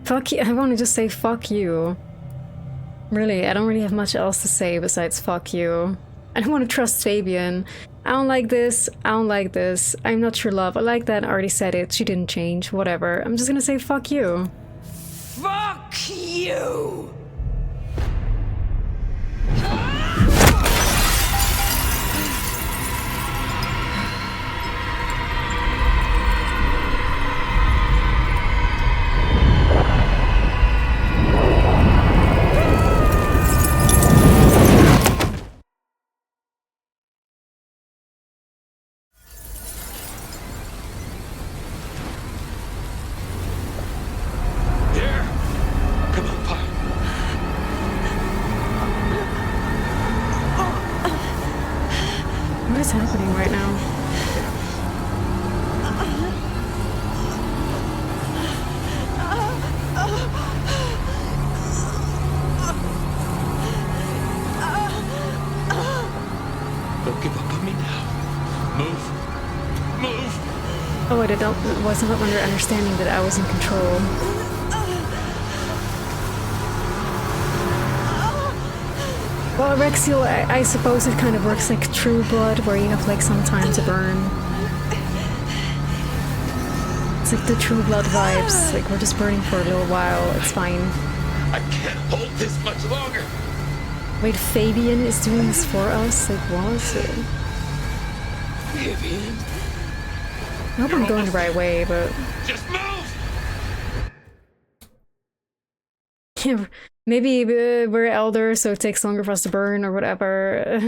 Fuck you. I want to just say fuck you. Really, I don't really have much else to say besides fuck you. I don't want to trust Fabian. I don't like this. I don't like this. I'm not your love. I like that. I already said it. She didn't change. Whatever. I'm just gonna say fuck you.
Fuck you!
What is happening right now?
Don't give up on me now. Move.
Oh, I wasn't under understanding that I was in control. Well, Rexiel, I suppose it kind of works like True Blood, where you have like some time to burn. It's like the True Blood vibes, like we're just burning for a little while, it's fine.
I can't hold this much longer.
Wait, Fabian is doing this for us? Like, what?
Fabian?
I hope I'm going the right way, but...
Just move!
Yeah, maybe we're elder, so it takes longer for us to burn or whatever.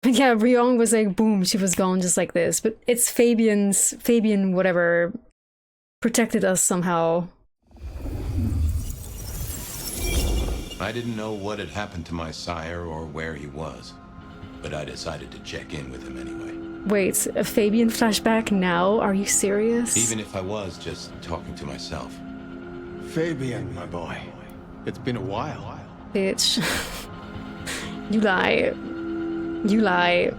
But yeah, Ryong was like, boom, she was gone just like this. But it's Fabian, whatever, protected us somehow.
I didn't know what had happened to my sire or where he was, but I decided to check in with him anyway.
Wait, a Fabian flashback now? Are you serious?
Even if I was just talking to myself.
Fabian, my boy. It's been a while.
Bitch. You lie. You lie.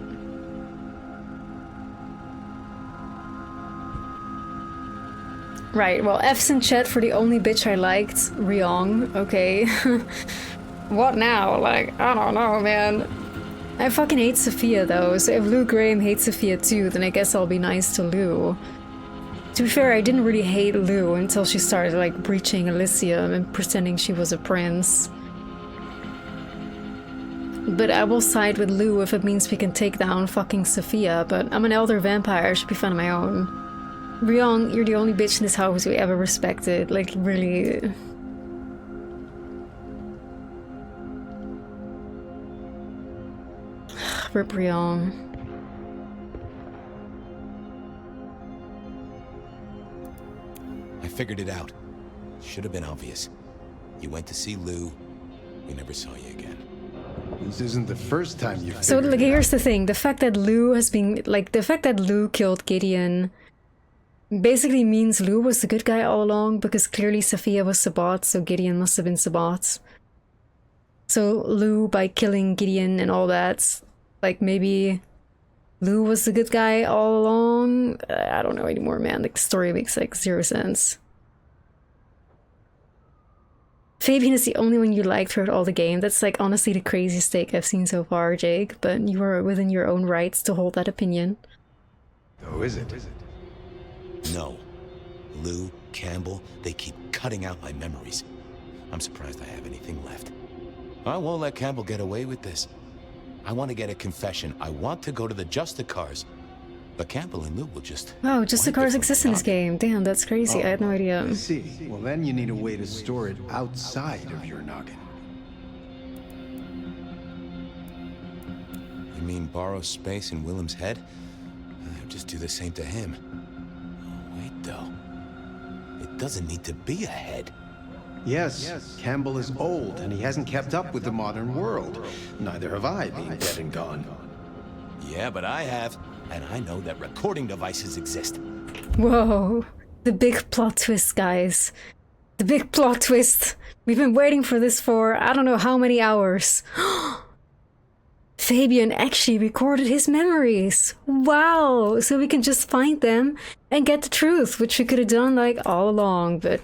Right, well, F's in chat for the only bitch I liked, Ryong, okay. What now? Like, I don't know, man. I fucking hate Sophia, though, so if Lou Graham hates Sophia too, then I guess I'll be nice to Lou. To be fair, I didn't really hate Lou until she started, like, breaching Elysium and pretending she was a prince. But I will side with Lou if it means we can take down fucking Sophia, but I'm an elder vampire, I should be fine on my own. Ryong, you're the only bitch in this house we ever respected, like, really... Rip Ryong.
I figured it out. Should have been obvious. You went to see Lou. We never saw you again.
This isn't the first time you've
So, like, here's the thing. The fact that Lou has been... Like, the fact that Lou killed Gideon basically means Lou was the good guy all along, because clearly Sophia was Sabat, so Gideon must have been Sabat. So Lou, by killing Gideon and all that, like, maybe Lou was the good guy all along? I don't know anymore, man. Like, the story makes, like, zero sense. Fabian is the only one you like throughout all the game. That's like honestly the craziest take I've seen so far, Jake, but you are within your own rights to hold that opinion.
Oh, is it?
No. Lou, Campbell, they keep cutting out my memories. I'm surprised I have anything left. I won't let Campbell get away with this. I want to get a confession. I want to go to the Justicars. But Campbell and Lou will just...
Wow, Justicars exist in this game. Damn, that's crazy. I had no idea.
I see. Well, then you need a way to store it outside of your noggin.
You mean borrow space in Willem's head? Just do the same to him. Oh, wait, though. It doesn't need to be a head.
Yes, Campbell is old, and he hasn't kept up with the modern world. Neither have I, being dead and gone.
Yeah, but I have. And I know that recording devices exist.
Whoa. The big plot twist, guys. The big plot twist. We've been waiting for this for I don't know how many hours. Fabian actually recorded his memories. Wow. So we can just find them and get the truth, which we could have done like all along, but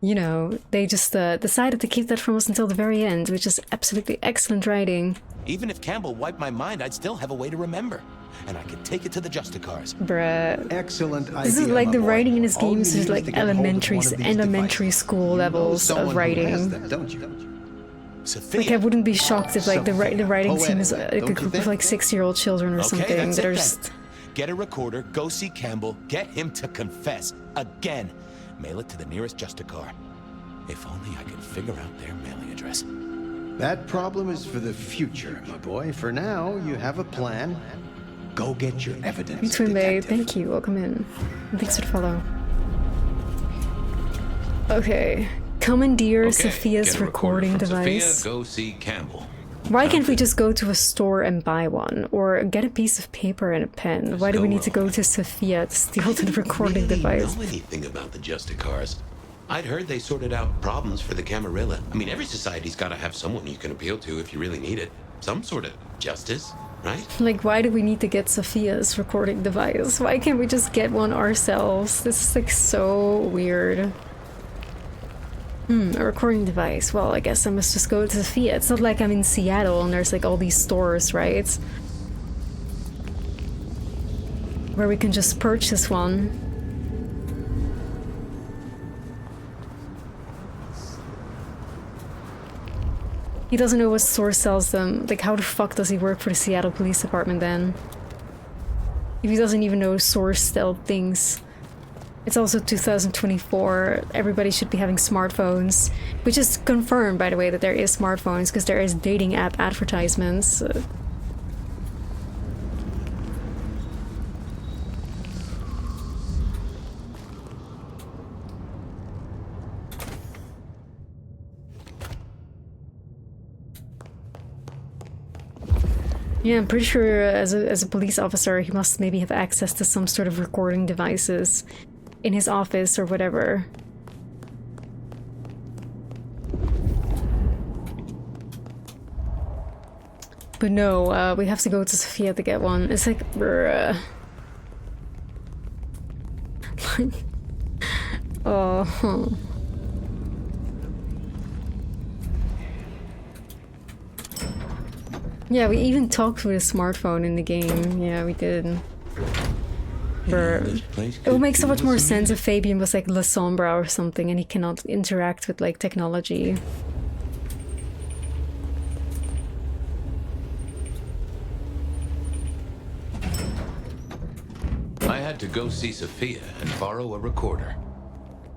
you know, they just decided to keep that from us until the very end, which is absolutely excellent writing.
Even if Campbell wiped my mind, I'd still have a way to remember. And I could take it to the Justicars.
Bruh.
Excellent idea.
This is like the
my boy.
writing in this
All
game
you
is
need
just like
to get hold of
elementary
one of these
school
devices.
levels
Someone
of
who has
writing.
them, don't you?
Sophia.
Like I wouldn't be shocked if like the writing
Poetic,
team is like a
don't you
group of
think?
like 6-year-old children or
Okay,
something
that's
that
it
are
then.
just...
Get a recorder, go see Campbell, get him to confess. Again. Mail it to the nearest Justicar. If only I could figure out their mailing address.
That problem is for the future, my boy. For now, you have a plan. Go get your evidence,
Twin Bay,
detective.
thank you, welcome in. And thanks for the follow. Okay. Commandeer
Okay,
Sophia's
get a recorder
recording
from
device.
Sophia, go see Campbell.
Why can't we just go to a store and buy one? Or get a piece of paper and a pen? Why do we need to go to Sophia to steal the recording device?
Know anything about the Justicars? I'd heard they sorted out problems for the Camarilla. I mean, every society's got to have someone you can appeal to if you really need it. Some sort of justice, right?
Like, why do we need to get Sophia's recording device? Why can't we just get one ourselves? This is like so weird. A recording device. Well, I guess I must just go to Sophia. It's not like I'm in Seattle and there's like all these stores, right? Where we can just purchase one. He doesn't know what store sells them. Like, how the fuck does he work for the Seattle Police Department then? If he doesn't even know stores sell things. It's also 2024. Everybody should be having smartphones. Which is confirmed, by the way, that there is smartphones, because there is dating app advertisements. Yeah, I'm pretty sure as a police officer, he must maybe have access to some sort of recording devices in his office or whatever. But no, we have to go to Sophia to get one. It's like, bruh. Oh. Yeah, we even talked with a smartphone in the game. Yeah, we did. It would make so much more sense if Fabian was like La Sombra or something and he cannot interact with like technology.
I had to go see Sophia and borrow a recorder.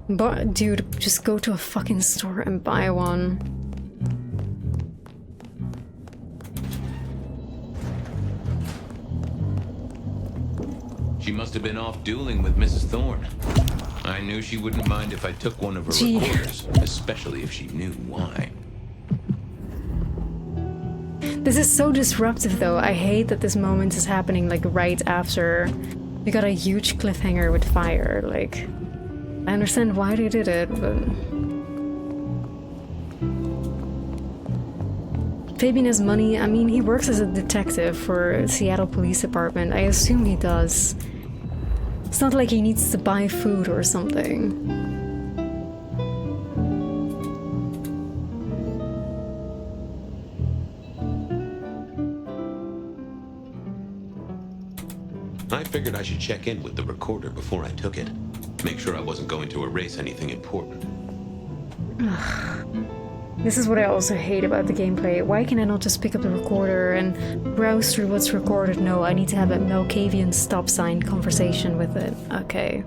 But dude, just go to a fucking store and buy one.
She must have been off dueling with Mrs. Thorne. I knew she wouldn't mind if I took one of her recorders, especially if she knew why.
This is so disruptive though. I hate that this moment is happening like right after we got a huge cliffhanger with fire. Like, I understand why they did it, but... Fabian has money. I mean, he works as a detective for Seattle Police Department. I assume he does. It's not like he needs to buy food or something.
I figured I should check in with the recorder before I took it. Make sure I wasn't going to erase anything important.
This is what I also hate about the gameplay. Why can I not just pick up the recorder and browse through what's recorded? No, I need to have a Malkavian stop sign conversation with it. Okay.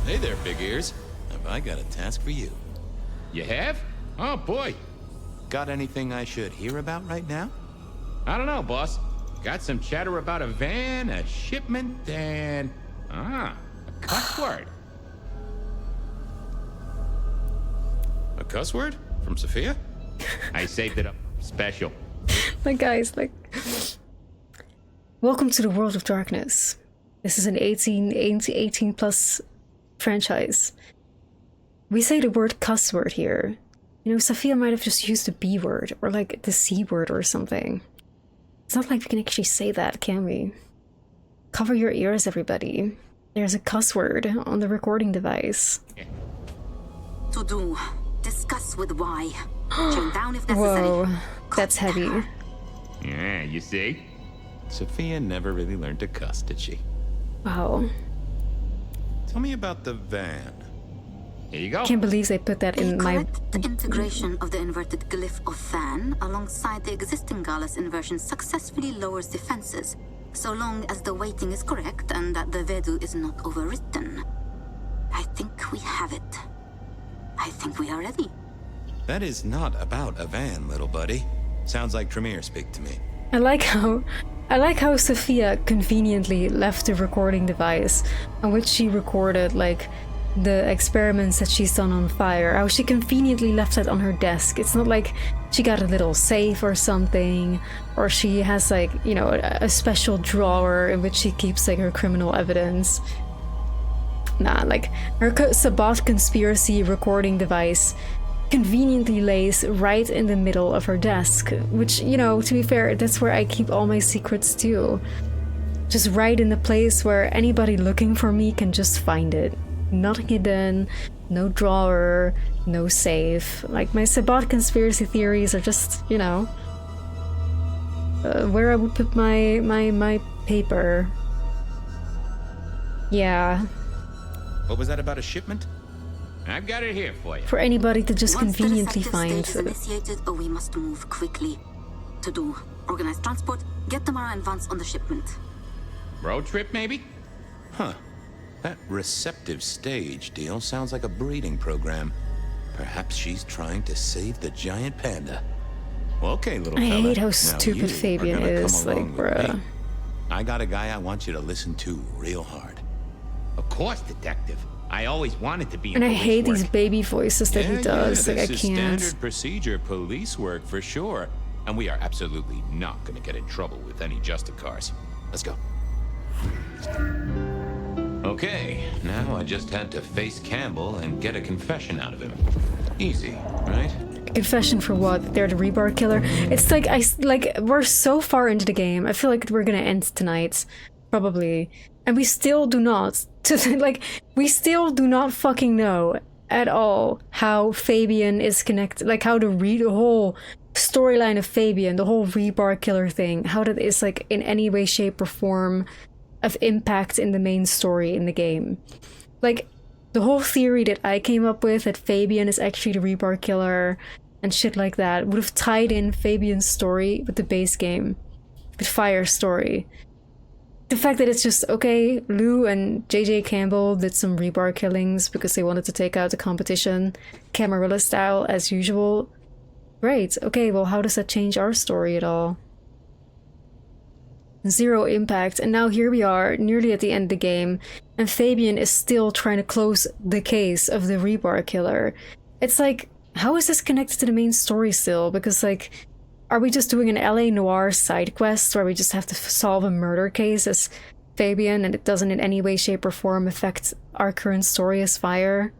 Hey there, big ears. Have I got a task for you?
You have? Oh, boy.
Got anything I should hear about right now?
I don't know, boss. Got some chatter about a van, a shipment, and... a cuss word.
A cuss word? From Sophia?
I saved it up. Special.
Like, guys, like... Welcome to the world of darkness. This is an 18 plus franchise. We say the word cuss word here. You know, Sophia might have just used the B word, or like the C word or something. It's not like we can actually say that, can we? Cover your ears, everybody. There's a cuss word on the recording device.
To do. Discuss with Y. Chain down if necessary.
Whoa, that's heavy.
Yeah, you see?
Sophia never really learned to cuss, did she?
Wow.
Tell me about the van.
Here you go.
Can't believe they put that in my...
The integration of the inverted glyph of Fan alongside the existing Gallus inversion successfully lowers defenses, so long as the weighting is correct and that the Vedu is not overwritten. I think we have it. I think we are ready.
That is not about a van, little buddy. Sounds like Tremere speak to me.
I like how Sophia conveniently left the recording device on which she recorded like the experiments that she's done on fire. How she conveniently left it on her desk. It's not like she got a little safe or something, or she has like, you know, a special drawer in which she keeps like her criminal evidence. Nah, like her Sabbat conspiracy recording device conveniently lays right in the middle of her desk, which, you know, to be fair, that's where I keep all my secrets too. Just right in the place where anybody looking for me can just find it. Not hidden, no drawer, no safe. Like, my Sabbat conspiracy theories are just, you know, where I would put my paper. Yeah.
What was that about a shipment?
I've got it here for you.
For anybody to just
Once
conveniently
the
find
stage is initiated, we must move quickly. To do. Organize transport, get Tamara and Vance on the shipment.
Road trip, maybe?
Huh. That receptive stage deal sounds like a breeding program. Perhaps she's trying to save the giant panda. Well, okay, little
I
fella.
hate how
Now
stupid
you are
Fabian
gonna
is,
come
like,
along with
bruh.
me. I got a guy I want you to listen to real hard.
Of course, detective. I always wanted to be in
And I
police
hate
work.
these baby voices that he does. Like, I
this is
can't.
standard procedure police work for sure.
And we are absolutely not going to get in trouble with any Justicars.
Let's go.
Okay, now I just had to face Campbell and get a confession out of him. Easy, right?
Confession for what? They're the rebar killer? It's like, we're so far into the game. I feel like we're gonna end tonight. Probably. And we still do not. We still do not fucking know at all how Fabian is connected. Like, how to read the whole storyline of Fabian, the whole rebar killer thing, how that is, like, in any way, shape, or form of impact in the main story in the game. Like, the whole theory that I came up with, that Fabian is actually the rebar killer and shit like that, would have tied in Fabian's story with the base game, with Fire's story. The fact that it's just, okay, Lou and JJ Campbell did some rebar killings because they wanted to take out the competition, Camarilla style, as usual. Great, okay, well, how does that change our story at all? Zero impact, and now here we are, nearly at the end of the game, and Fabian is still trying to close the case of the rebar killer. It's like, how is this connected to the main story still? Because, like, are we just doing an LA Noire side quest where we just have to solve a murder case as Fabian and it doesn't in any way, shape, or form affect our current story as Fire?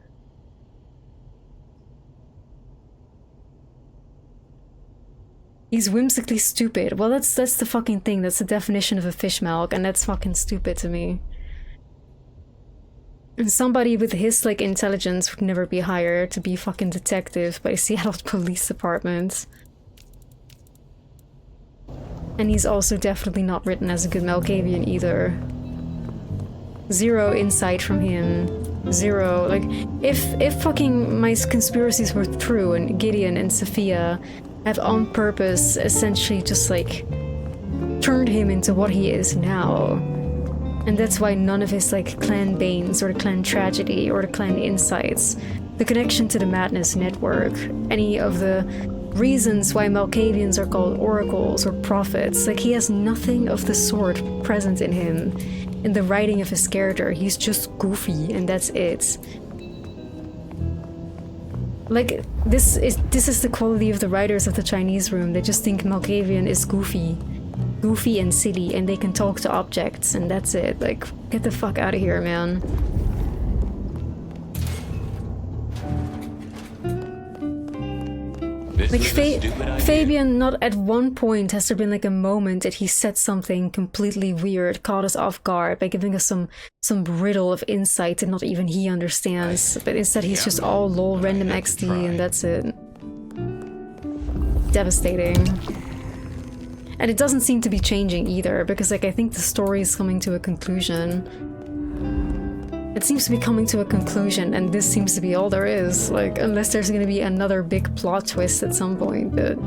He's whimsically stupid. Well, that's the fucking thing. That's the definition of a fish milk, and that's fucking stupid to me. And somebody with his, like, intelligence would never be hired to be fucking detective by Seattle Police Department. And he's also definitely not written as a good Malkavian either. Zero insight from him. Zero. Like, if fucking my conspiracies were true and Gideon and Sophia have on purpose essentially just like turned him into what he is now. And that's why none of his like clan banes or the clan tragedy or the clan insights, the connection to the Madness Network, any of the reasons why Malkavians are called oracles or prophets, like he has nothing of the sort present in him. In the writing of his character, he's just goofy and that's it. Like, this is the quality of the writers of the Chinese room. They just think Malkavian is goofy and silly, and they can talk to objects, and that's it. Like, get the fuck out of here, man. Like, Fabian, not at one point has there been like a moment that he said something completely weird, caught us off guard by giving us some riddle of insight that not even he understands. But instead he's just all lol random XD and that's it. Devastating. And it doesn't seem to be changing either, because like I think the story is coming to a conclusion. It seems to be coming to a conclusion, and this seems to be all there is. Like, unless there's gonna be another big plot twist at some point, but...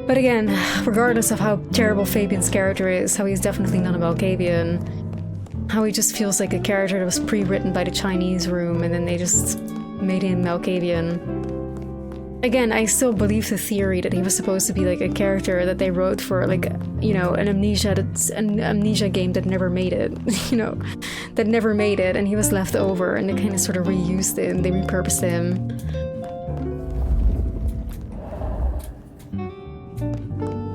But again, regardless of how terrible Fabian's character is, how he's definitely not a Malkavian, how he just feels like a character that was pre-written by the Chinese room and then they just made him Malkavian. Again, I still believe the theory that he was supposed to be like a character that they wrote for like, you know, an amnesia game that never made it, you know, that never made it, and he was left over and they kind of sort of reused him, they repurposed him.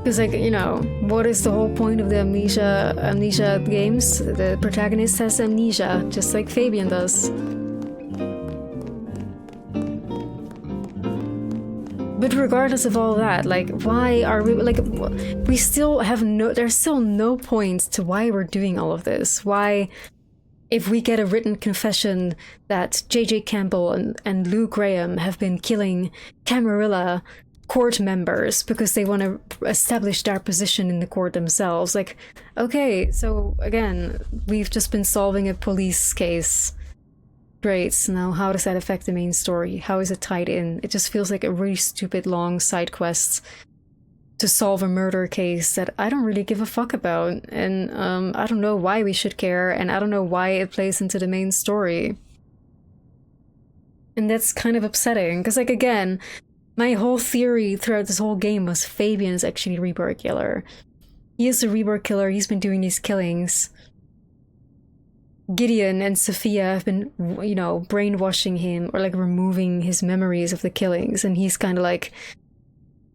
Because, like, you know, what is the whole point of the amnesia games? The protagonist has amnesia, just like Fabian does. But regardless of all that, like, why are we, like, we still have there's still no point to why we're doing all of this. Why, if we get a written confession that J.J. Campbell and Lou Graham have been killing Camarilla court members because they want to establish their position in the court themselves. Like, okay, so again, we've just been solving a police case. Great, now how does that affect the main story? How is it tied in? It just feels like a really stupid long side quest to solve a murder case that I don't really give a fuck about, and I don't know why we should care, and I don't know why it plays into the main story. And that's kind of upsetting, because, like, again, my whole theory throughout this whole game was Fabian is actually a reborn killer. He is a reborn killer, he's been doing these killings. Gideon and Sophia have been, you know, brainwashing him or like removing his memories of the killings, and he's kind of like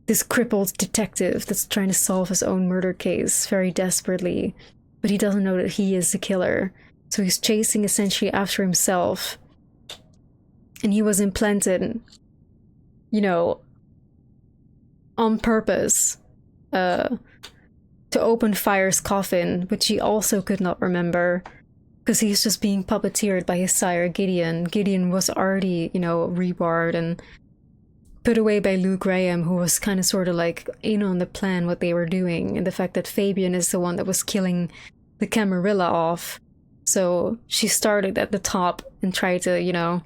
this crippled detective that's trying to solve his own murder case very desperately, but he doesn't know that he is the killer. So he's chasing essentially after himself. And he was implanted, you know, on purpose to open Fire's coffin, which he also could not remember. Because he's just being puppeteered by his sire, Gideon. Gideon was already, you know, rebarred and put away by Lou Graham, who was kind of sort of like in on the plan, what they were doing, and the fact that Fabian is the one that was killing the Camarilla off. So she started at the top and tried to, you know,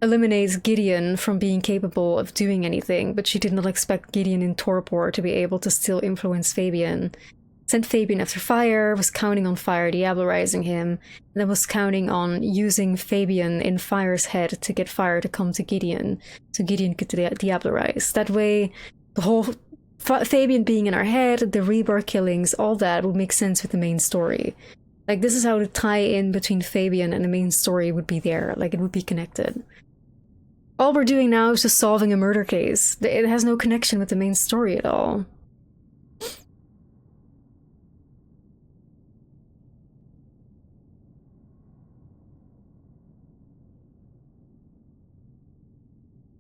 eliminate Gideon from being capable of doing anything, but she did not expect Gideon in torpor to be able to still influence Fabian. Sent Fabian after Fire, was counting on Fire diablerizing him, and then was counting on using Fabian in Fire's head to get Fire to come to Gideon, so Gideon could diablerize. That way, the whole Fabian being in our head, the rebar killings, all that would make sense with the main story. Like, this is how the tie-in between Fabian and the main story would be there, like it would be connected. All we're doing now is just solving a murder case. It has no connection with the main story at all.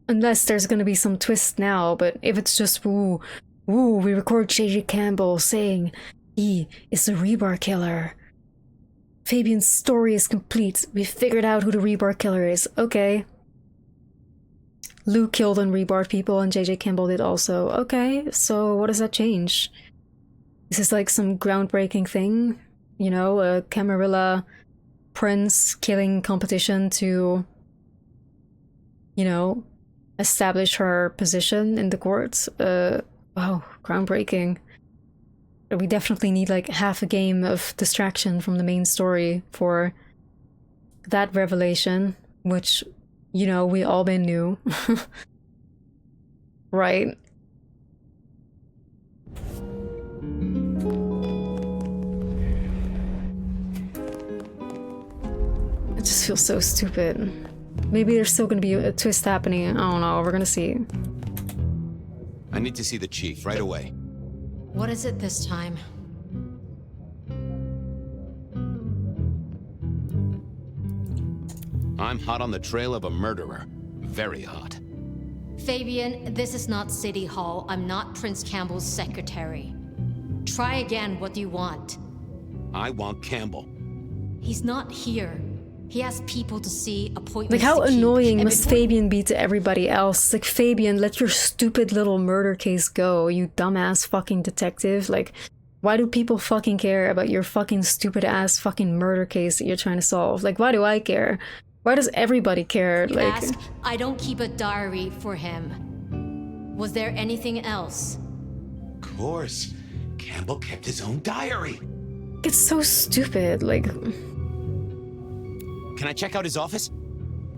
Unless there's gonna be some twist now, but if it's just, ooh, Ooh, we record J.J. Campbell saying he is the Rebar Killer. Fabian's story is complete. We figured out who the Rebar Killer is. Okay. Lou killed and rebarred people and J.J. Campbell did also. Okay, so what does that change? Is this like some groundbreaking thing? You know, a Camarilla Prince killing competition to, you know, establish her position in the courts? Wow, groundbreaking. We definitely need like half a game of distraction from the main story for that revelation, which, you know, we all been knew. Right? It just feels so stupid. Maybe there's still gonna be a twist happening. I don't know, we're gonna see.
I need to see the chief right away.
What is it this time?
I'm hot on the trail of a murderer. Very hot.
Fabian, this is not City Hall. I'm not Prince Campbell's secretary. Try again. What do you want?
I want Campbell.
He's not here. He has people to see, appointments
Like, how
to keep,
annoying
and
must
before-
Fabian be to everybody else? Like, Fabian, let your stupid little murder case go, you dumbass fucking detective. Like, why do people fucking care about your fucking stupid ass fucking murder case that you're trying to solve? Like, why do I care? Why does everybody care?
You
Like,
ask, I don't keep a diary for him. Was there anything else?
Of course. Campbell kept his own diary.
it's so stupid. Like,
Can I check out his office?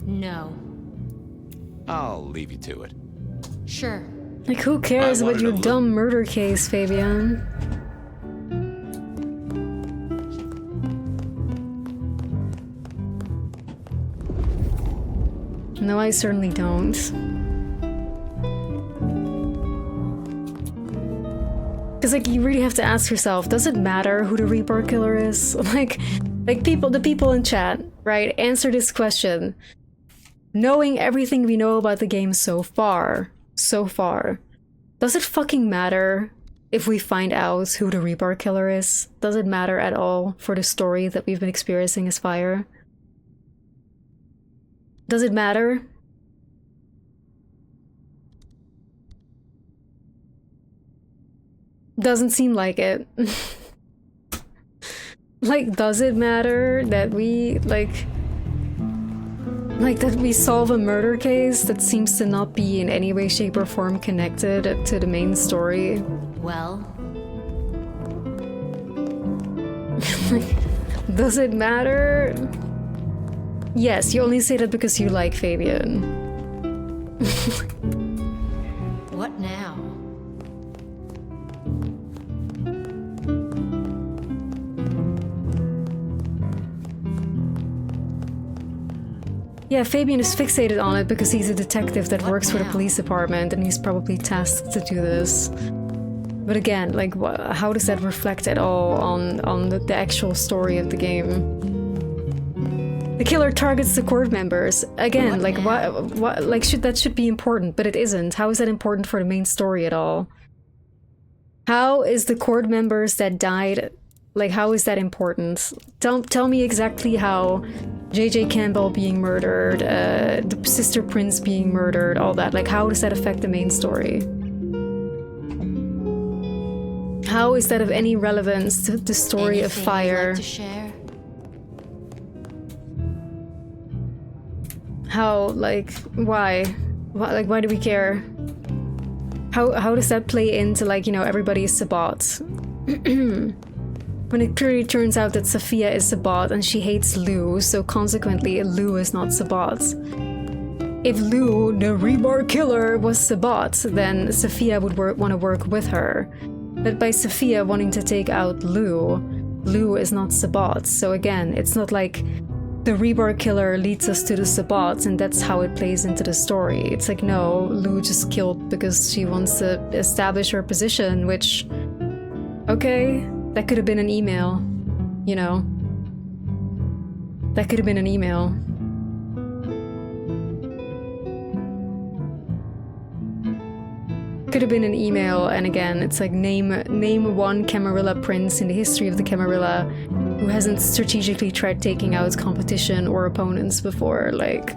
No.
I'll leave you to it.
Sure.
like who cares
I
about
wanted
your
to look-
dumb murder case, Fabian? No, I certainly don't. Because, like, you really have to ask yourself, does it matter who the Reaper Killer is? Like the people in chat, right, answer this question. Knowing everything we know about the game so far, does it fucking matter if we find out who the Reaper Killer is? Does it matter at all for the story that we've been experiencing as Fire? Does it matter? Doesn't seem like it. Like, does it matter that we, like that we solve a murder case that seems to not be in any way, shape, or form connected to the main story?
Well,
Like, does it matter? Yes, you only say that because you like Fabian.
what now?
Yeah, Fabian is fixated on it because he's a detective that
What
works for the
now?
police department and he's probably tasked to do this. But again, like, how does that reflect at all on the actual story of the game? The killer targets the court members. Again,
What
like,
now?
what, like, that should be important, but it isn't. How is that important for the main story at all? How is the court members that died, like, how is that important? Tell me exactly how J.J. Campbell being murdered, the sister Prince being murdered, all that. Like, how does that affect the main story? How is that of any relevance to the story of
Anything you'd
Fire?
like to share?
How, like, why? Like, why do we care? How does that play into, like, you know, everybody is Sabat? When it clearly turns out that Sophia is Sabat and she hates Lou, so consequently Lou is not Sabat. If Lou, the Rebar Killer, was Sabat, then Sophia would want to work with her. But by Sophia wanting to take out Lou, Lou is not Sabat. So again, it's not like the Rebar Killer leads us to the Sabats and that's how it plays into the story. It's like, no, Lou just killed because she wants to establish her position, which, okay, that could have been an email, you know. That could have been an email. Could have been an email, and again, it's like name one Camarilla prince in the history of the Camarilla who hasn't strategically tried taking out competition or opponents before, like,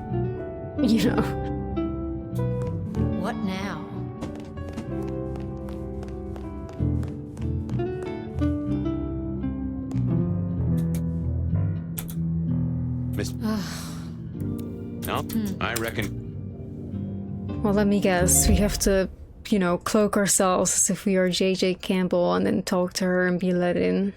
you know.
What now?
Miss... No, I reckon...
Well, let me guess. We have to, you know, cloak ourselves as if we are JJ Campbell and then talk to her and be let in.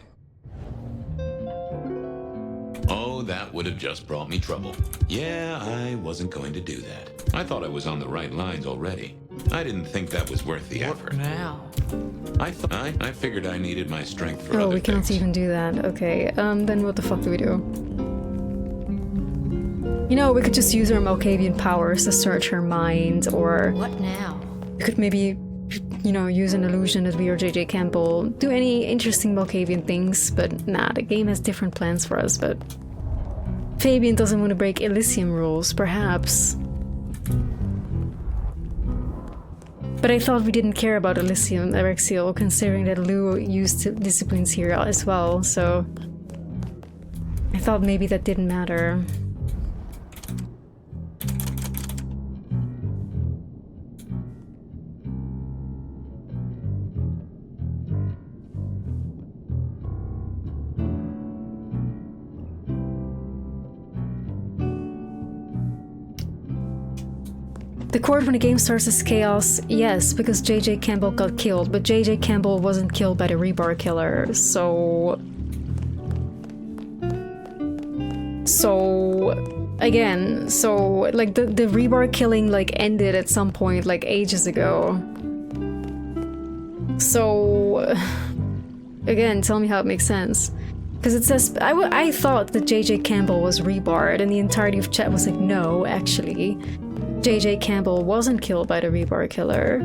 Oh, that would have just brought me trouble. Yeah, I wasn't going to do that. I thought I was on the right lines already. I didn't think that was worth the effort.
Now.
I figured I needed my strength for
Oh,
other
we cannot
things.
even do that. Okay, then what the fuck do we do? You know, we could just use our Malkavian powers to search her mind, or...
What now?
We could maybe, you know, use an illusion that we are JJ Campbell, do any interesting Malkavian things, but nah, the game has different plans for us, but... Fabian doesn't want to break Elysium rules, perhaps. But I thought we didn't care about Elysium, Erexiel, considering that Lou used disciplines here as well, so... I thought maybe that didn't matter. The court when the game starts is chaos, yes, because JJ Campbell got killed, but JJ Campbell wasn't killed by the rebar killer, so... Again, like, the rebar killing, like, ended at some point, like, ages ago. So... Again, tell me how it makes sense. Because it says... I thought that JJ Campbell was rebarred, and the entirety of chat was like, no, actually... JJ Campbell wasn't killed by the rebar killer.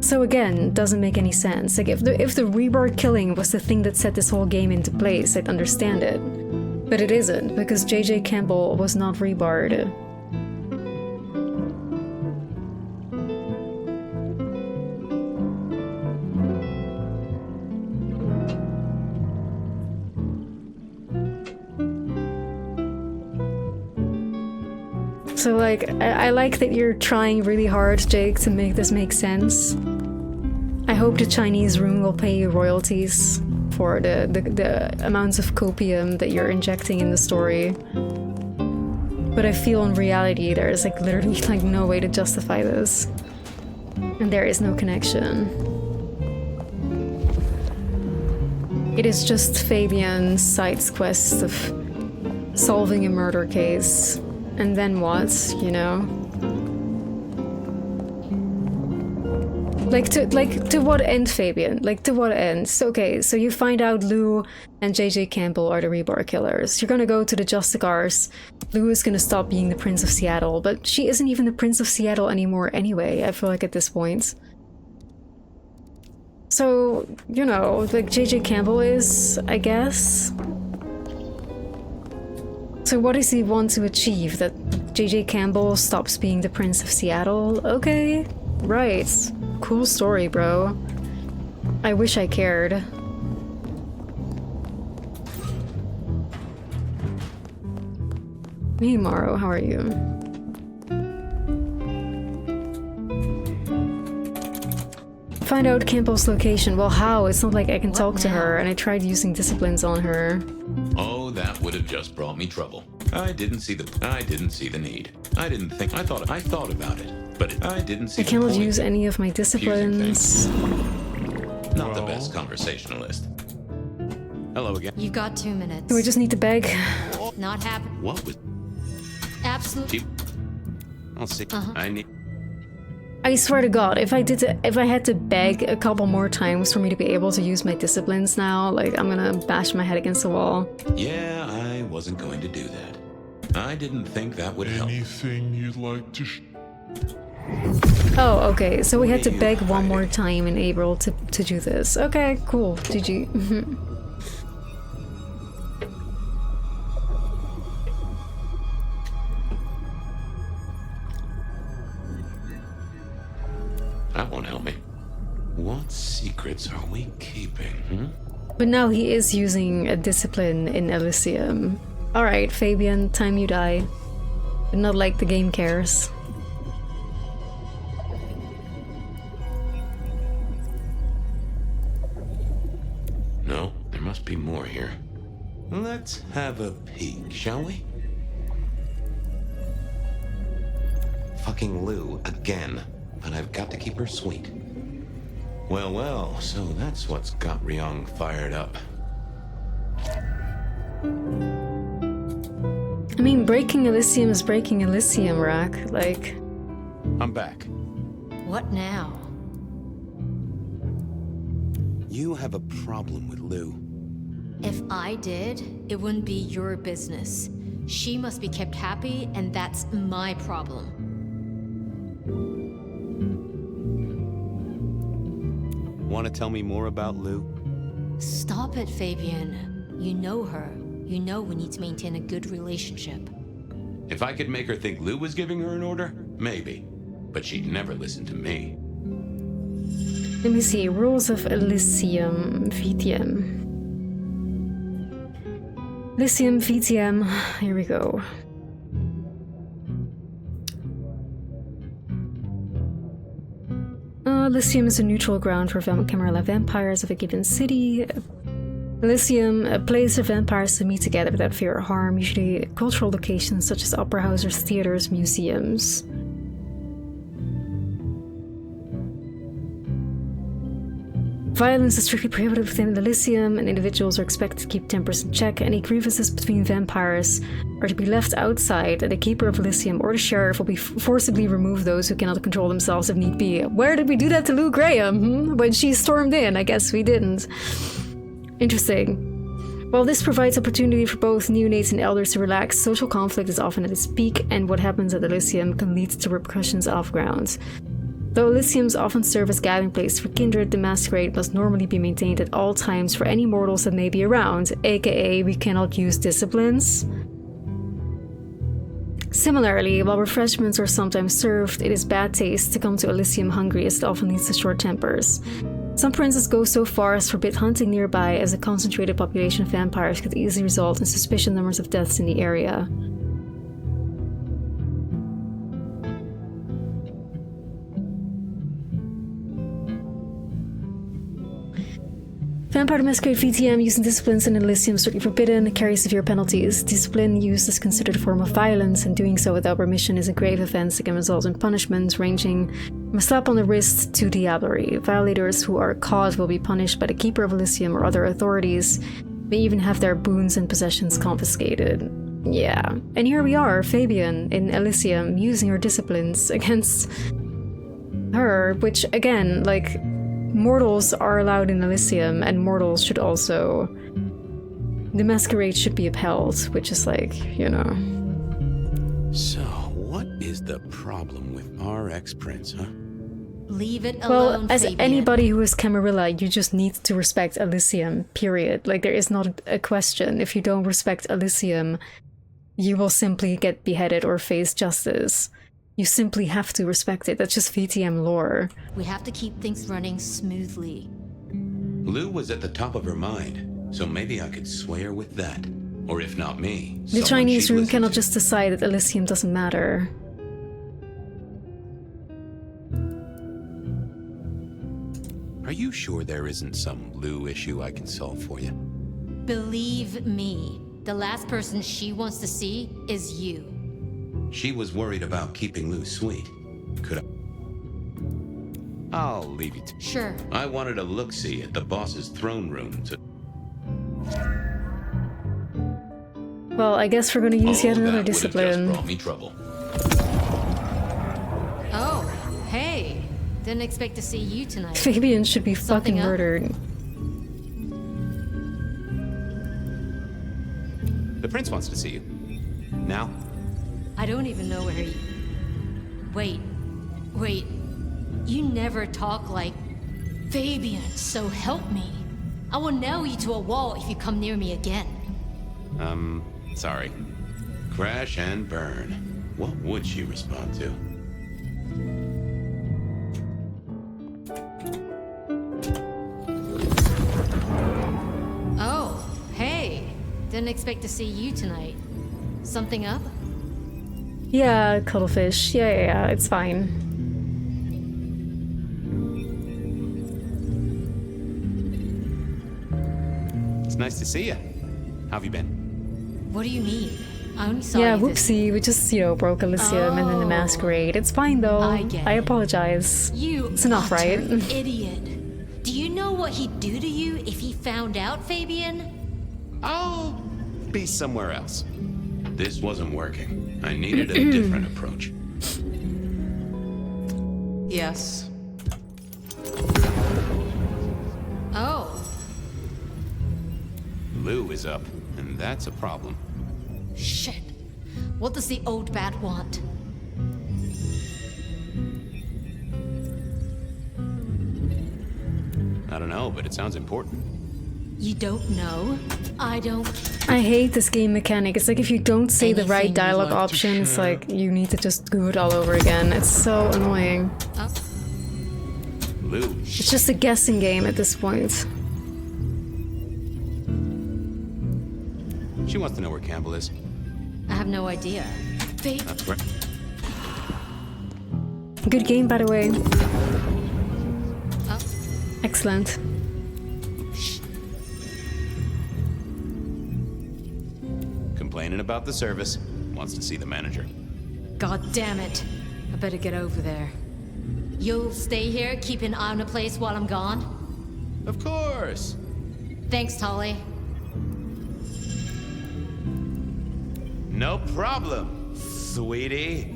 So again, doesn't make any sense. Like, if the rebar killing was the thing that set this whole game into place, I'd understand it. But it isn't, because JJ Campbell was not rebarred. So, like, I like that you're trying really hard, Jake, to make this make sense. I hope the Chinese room will pay you royalties for the amounts of copium that you're injecting in the story. But I feel in reality there's, like, literally, like, no way to justify this. And there is no connection. It is just Fabian's side quest of solving a murder case. And then what, you know? Like, to what end, Fabian? Like, to what end? So, okay, so you find out Lou and JJ Campbell are the rebar killers. You're gonna go to the Justicars. Lou is gonna stop being the Prince of Seattle, but she isn't even the Prince of Seattle anymore anyway, I feel like, at this point. So, you know, like, JJ Campbell is, I guess... So what does he want to achieve? That JJ Campbell stops being the Prince of Seattle? Okay, right. Cool story, bro. I wish I cared. Hey, Morrow, how are you? Find out Campbell's location. Well, how? It's not like I can talk to her, and I tried using disciplines on her.
Oh, that would have just brought me trouble. I didn't see the need. I thought about it, but I didn't see
I
the
cannot
point.
use any of my disciplines.
Not the best conversationalist. Hello again.
You've got 2 minutes.
Do we just need to beg?
Not happening.
What was...
Absolutely.
I'll see. I need...
I swear to God, if I had to beg a couple more times for me to be able to use my disciplines now, like, I'm gonna bash my head against the wall.
Yeah, I wasn't going to do that. I didn't think that would help.
Anything you'd like to
Oh, okay, so we had to beg one more time in April to do this. Okay, cool. GG. But now he is using a discipline in Elysium. Alright, Fabian, time you die. But not like the game cares.
No, there must be more here. Let's have a peek, shall we? Fucking Lou again, but I've got to keep her sweet. Well, well, so that's what's got Ryong fired up.
I mean, breaking Elysium is breaking Elysium, Rack. Like...
I'm back.
What now?
You have a problem with Lou.
If I did, it wouldn't be your business. She must be kept happy, and that's my problem.
Want to tell me more about Lou?
Stop it, Fabian. You know her. You know we need to maintain a good relationship.
If I could make her think Lou was giving her an order, maybe. But she'd never listen to me.
Let me see. Rules of Elysium VTM. Elysium VTM. Here we go. Elysium is a neutral ground for Camarilla vampires of a given city. Elysium, a place for vampires to meet together without fear or harm, usually cultural locations such as opera houses, theaters, museums. Violence is strictly prohibited within Elysium, and individuals are expected to keep tempers in check. Any grievances between vampires are to be left outside, and the Keeper of Elysium or the Sheriff will be forcibly remove those who cannot control themselves if need be. Where did we do that to Lou Graham? When she stormed in? I guess we didn't. Interesting. While this provides opportunity for both neonates and elders to relax, social conflict is often at its peak, and what happens at Elysium can lead to repercussions off-ground. Though Elysiums often serve as gathering place for kindred, the Masquerade must normally be maintained at all times for any mortals that may be around, aka we cannot use disciplines. Similarly, while refreshments are sometimes served, it is bad taste to come to Elysium hungry as it often leads to short tempers. Some princes go so far as forbid hunting nearby, as a concentrated population of vampires could easily result in suspicious numbers of deaths in the area. Vampire the Masquerade VTM using disciplines in Elysium is strictly forbidden, carries severe penalties. Discipline used is considered a form of violence, and doing so without permission is a grave offense that can result in punishment ranging from a slap on the wrist to diablerie. Violators who are caught will be punished by the Keeper of Elysium or other authorities, may even have their boons and possessions confiscated. Yeah, and here we are, Fabian in Elysium, using her disciplines against her, which again, like, mortals are allowed in Elysium, and mortals should also... The Masquerade should be upheld, which is like, you know...
So, what is the problem with our ex-prince, huh?
Leave it alone,
Well, as
Fabian.
anybody who is Camarilla, you just need to respect Elysium, period. Like, there is not a question. If you don't respect Elysium, you will simply get beheaded or face justice. You simply have to respect it. That's just VTM lore.
We have to keep things running smoothly.
Lou was at the top of her mind, so maybe I could sway her with that. Or if not me,
The
someone
Chinese
she'd
room
listen
cannot
to.
just decide that Elysium doesn't matter.
Are you sure there isn't some Lou issue I can solve for you?
Believe me, the last person she wants to see is you.
She was worried about keeping Lou sweet. Could I? I'll leave you to...
Sure.
I wanted a look-see at the boss's throne room to...
Well, I guess we're gonna use yet another
That would've
discipline.
just brought me trouble.
Oh, hey. Didn't expect to see you tonight.
Fabian should be
Something
fucking
up?
murdered.
The prince wants to see you. Now?
I don't even know where he... Wait. You never talk like... Fabian, so help me. I will nail you to a wall if you come near me again.
Sorry.
Crash and burn. What would she respond to?
Didn't expect to see you tonight. Something up?
Yeah, cuttlefish. Yeah, it's fine.
It's nice to see you. How have you been?
What do you mean? I only saw
Yeah,
you this...
whoopsie. We just, broke Elysium and then the Masquerade. It's fine though.
I get it.
Apologize.
You
It's enough, right?
idiot. Do you know what he'd do to you if he found out, Fabian?
I'll be somewhere else.
This wasn't working. I needed a different approach.
Yes.
Oh.
Lou is up, and that's a problem.
Shit. What does the old bat want?
I don't know, but it sounds important.
You don't know? I don't.
I hate this game mechanic. It's like if you don't say the right
Anything you'd
dialogue
like to
option, it's
share?
like you need to just do it all over again. It's so annoying.
Lou.
It's just a guessing game at this point.
She wants to know where Campbell is.
I have no idea.
That's right.
Good game, by the way.
Oh.
Excellent.
Complaining about the service. Wants to see the manager.
God damn it. I better get over there. You'll stay here, keep an eye on the place while I'm gone?
Of course.
Thanks, Tolly.
No problem, sweetie.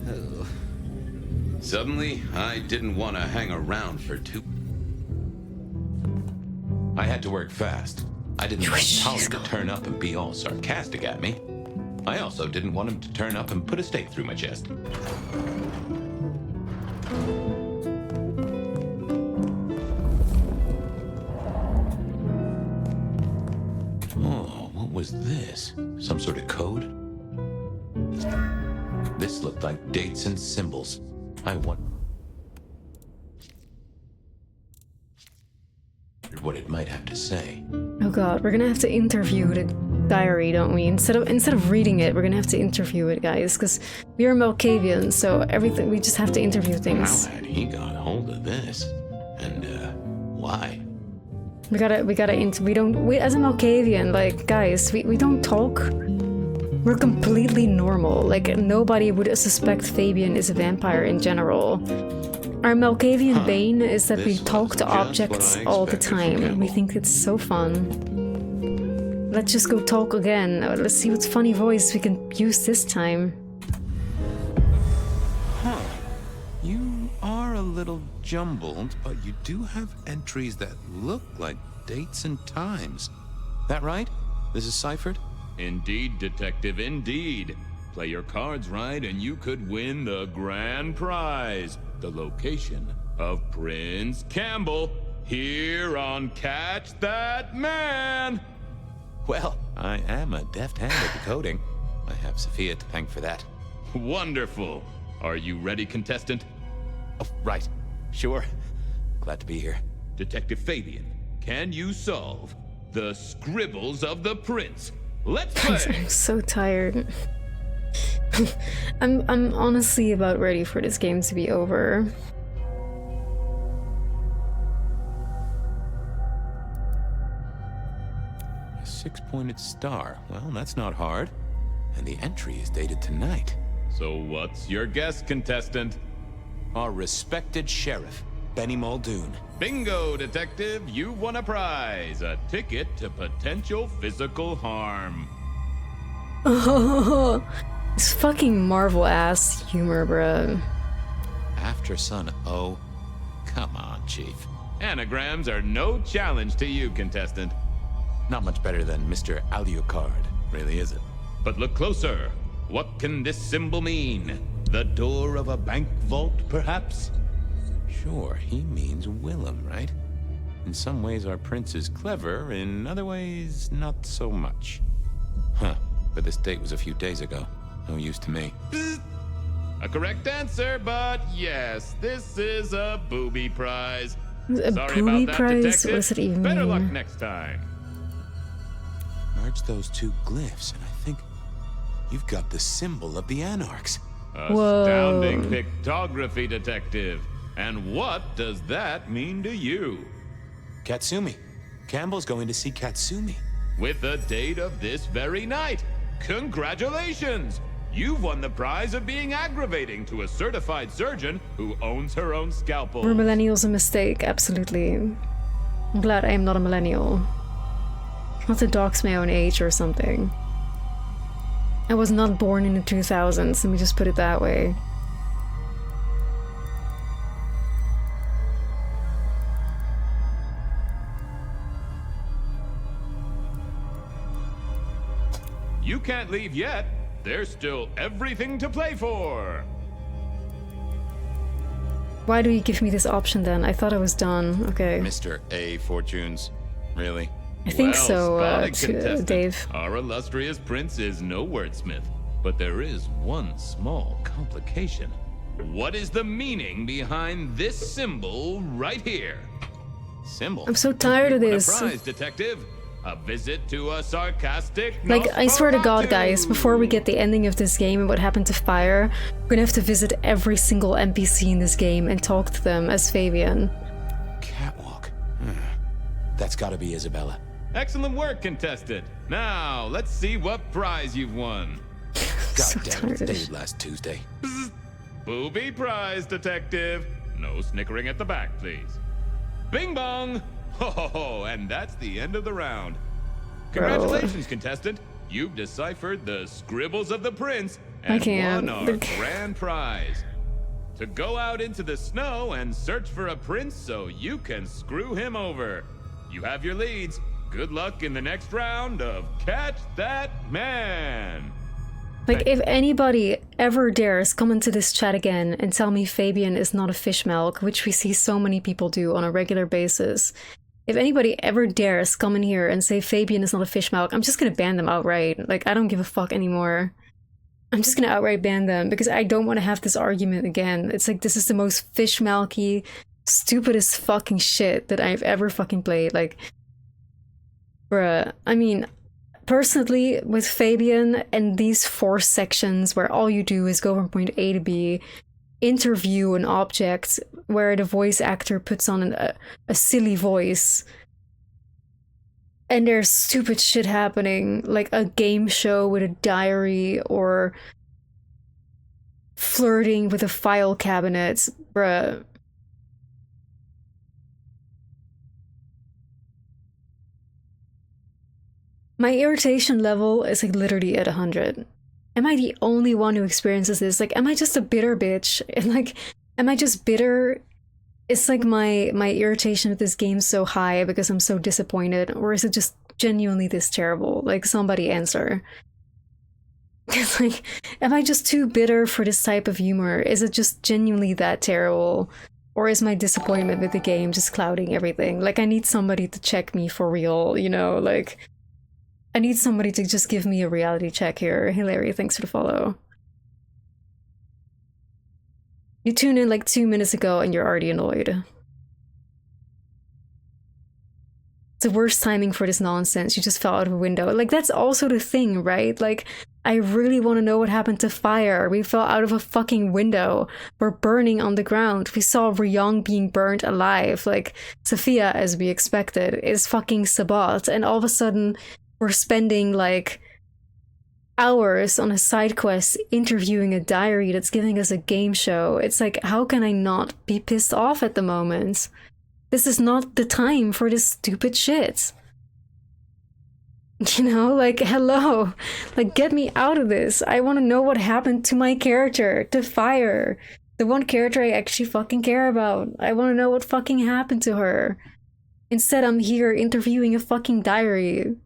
Oh. Suddenly, I didn't want to hang around for too... I had to work fast. I didn't want Tolly to turn up and be all sarcastic at me. I also didn't want him to turn up and put a stake through my chest. Oh, what was this? Some sort of code? This looked like dates and symbols. I wondered what it might have to say.
Oh god, we're gonna have to interview the diary, don't we? Instead of reading it, we're gonna have to interview it, guys, because we are Malkavians, so everything we just have to interview things.
How had he got hold of this? And why?
We as a Malkavian, like, guys, we don't talk. We're completely normal. Like, nobody would suspect Fabian is a vampire in general. Our Malkavian bane is that we talk to objects all the time. We think it's so fun. Let's just go talk again. Let's see what funny voice we can use this time.
Huh. You are a little jumbled, but you do have entries that look like dates and times. That right? This is ciphered?
Indeed, Detective, indeed. Play your cards right and you could win the grand prize. The location of Prince Campbell here on Catch That Man.
Well, I am a deft hand at decoding. I have Sophia to thank for that.
Wonderful. Are you ready, contestant?
Oh, right. Sure. Glad to be here.
Detective Fabian, can you solve the scribbles of the prince? Let's play!
I'm so tired. I'm honestly about ready for this game to be over.
A 6-pointed star. Well, that's not hard. And the entry is dated tonight.
So what's your guess, contestant?
Our respected sheriff, Benny Muldoon.
Bingo, Detective! You won a prize! A ticket to potential physical harm.
Oh, it's fucking Marvel-ass humor, bruh.
After Sun O. Come on, Chief.
Anagrams are no challenge to you, contestant.
Not much better than Mr. Alucard, really, is it?
But look closer. What can this symbol mean? The door of a bank vault, perhaps?
Sure, he means Willem, right? In some ways, our prince is clever. In other ways, not so much. Huh. But this date was a few days ago. No use to me.
A correct answer, but yes, this is a booby prize.
A
Sorry
booby
about that,
prize?
Detective.
What does it even
Better
mean?
luck next time.
Merge those two glyphs, and I think you've got the symbol of the Anarchs.
Astounding pictography, Detective. And what does that mean to you?
Katsumi. Campbell's going to see Katsumi.
With the date of this very night. Congratulations! You've won the prize of being aggravating to a certified surgeon who owns her own scalpel.
Were millennials a mistake? Absolutely. I'm glad I am not a millennial. Not to dox my own age or something. I was not born in the 2000s, let me just put it that way.
You can't leave yet. There's still everything to play for.
Why do you give me this option then? I thought I was done. Okay.
Mr. A. Fortunes. Really?
I think so,
spotted, contestant.
Dave.
Our illustrious prince is no wordsmith, but there is one small complication. What is the meaning behind this symbol right here?
Symbol?
I'm so tired of this.
A prize, Detective. A visit to a sarcastic
Like, I swear to God,
Nosferatu.
guys, before we get the ending of this game and what happened to Fire, we're gonna have to visit every single NPC in this game and talk to them as Fabian.
Catwalk. That's gotta be Isabella.
Excellent work, contestant. Now, let's see what prize you've won.
God damn it, dated last Tuesday.
Booby prize, Detective. No snickering at the back, please. Bing bong! Ho ho ho, and that's the end of the round. Congratulations, contestant. You've deciphered the scribbles of the prince and won our grand prize. To go out into the snow and search for a prince so you can screw him over. You have your leads. Good luck in the next round of Catch That Man.
Like, if anybody ever dares come into this chat again and tell me Fabian is not a fish milk, which we see so many people do on a regular basis, if anybody ever dares come in here and say Fabian is not a fish milk, I'm just gonna ban them outright. Like, I don't give a fuck anymore. I'm just gonna outright ban them because I don't want to have this argument again. It's like, this is the most fish milky, stupidest fucking shit that I've ever fucking played. Like, bruh, I mean, personally, with Fabian and these 4 sections where all you do is go from point A to B, interview an object where the voice actor puts on a silly voice, and there's stupid shit happening, like a game show with a diary or flirting with a file cabinet, bruh. My irritation level is like literally at 100. Am I the only one who experiences this? Like, am I just a bitter bitch? And like, am I just bitter? Is like my irritation with this game so high because I'm so disappointed? Or is it just genuinely this terrible? Like, somebody answer. Because like, am I just too bitter for this type of humor? Is it just genuinely that terrible? Or is my disappointment with the game just clouding everything? Like, I need somebody to check me for real, you know? Like, I need somebody to just give me a reality check here. Hilary, thanks for the follow. You tuned in like 2 minutes ago and you're already annoyed. It's the worst timing for this nonsense. You just fell out of a window. Like, that's also the thing, right? Like, I really want to know what happened to Fire. We fell out of a fucking window. We're burning on the ground. We saw Ryong being burned alive. Like, Sophia, as we expected, is fucking Sabat. And all of a sudden, we're spending like hours on a side quest interviewing a diary that's giving us a game show. It's like, how can I not be pissed off at the moment? This is not the time for this stupid shit. You know, like, hello. Like, get me out of this. I want to know what happened to my character, to Fire. The one character I actually fucking care about. I want to know what fucking happened to her. Instead, I'm here interviewing a fucking diary.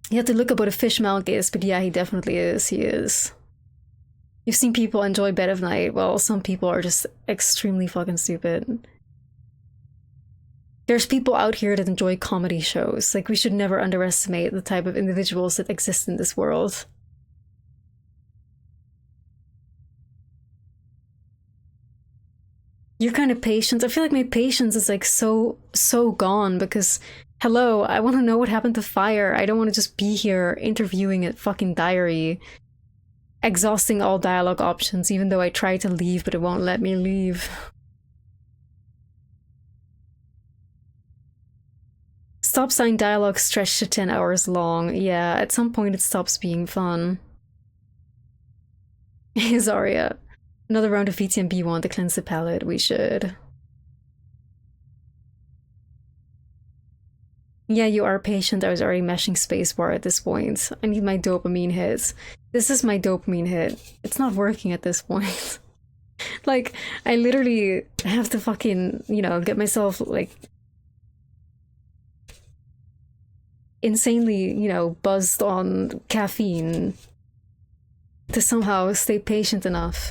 You have to look up what a fish milk is, but yeah, he definitely is. He is. You've seen people enjoy Bed of Night. Well, some people are just extremely fucking stupid. There's people out here that enjoy comedy shows. Like, we should never underestimate the type of individuals that exist in this world. Your kind of patience. I feel like my patience is like so gone because hello, I want to know what happened to Fire. I don't want to just be here interviewing a fucking diary, exhausting all dialogue options, even though I try to leave, but it won't let me leave. Stop sign dialogue stretched to 10 hours long. Yeah, at some point it stops being fun. Zarya. Another round of VTM B1 to cleanse the palate. We should. Yeah, you are patient. I was already mashing spacebar at this point. I need my dopamine hits. This is my dopamine hit. It's not working at this point. Like, I literally have to fucking, you know, get myself, like, insanely, you know, buzzed on caffeine to somehow stay patient enough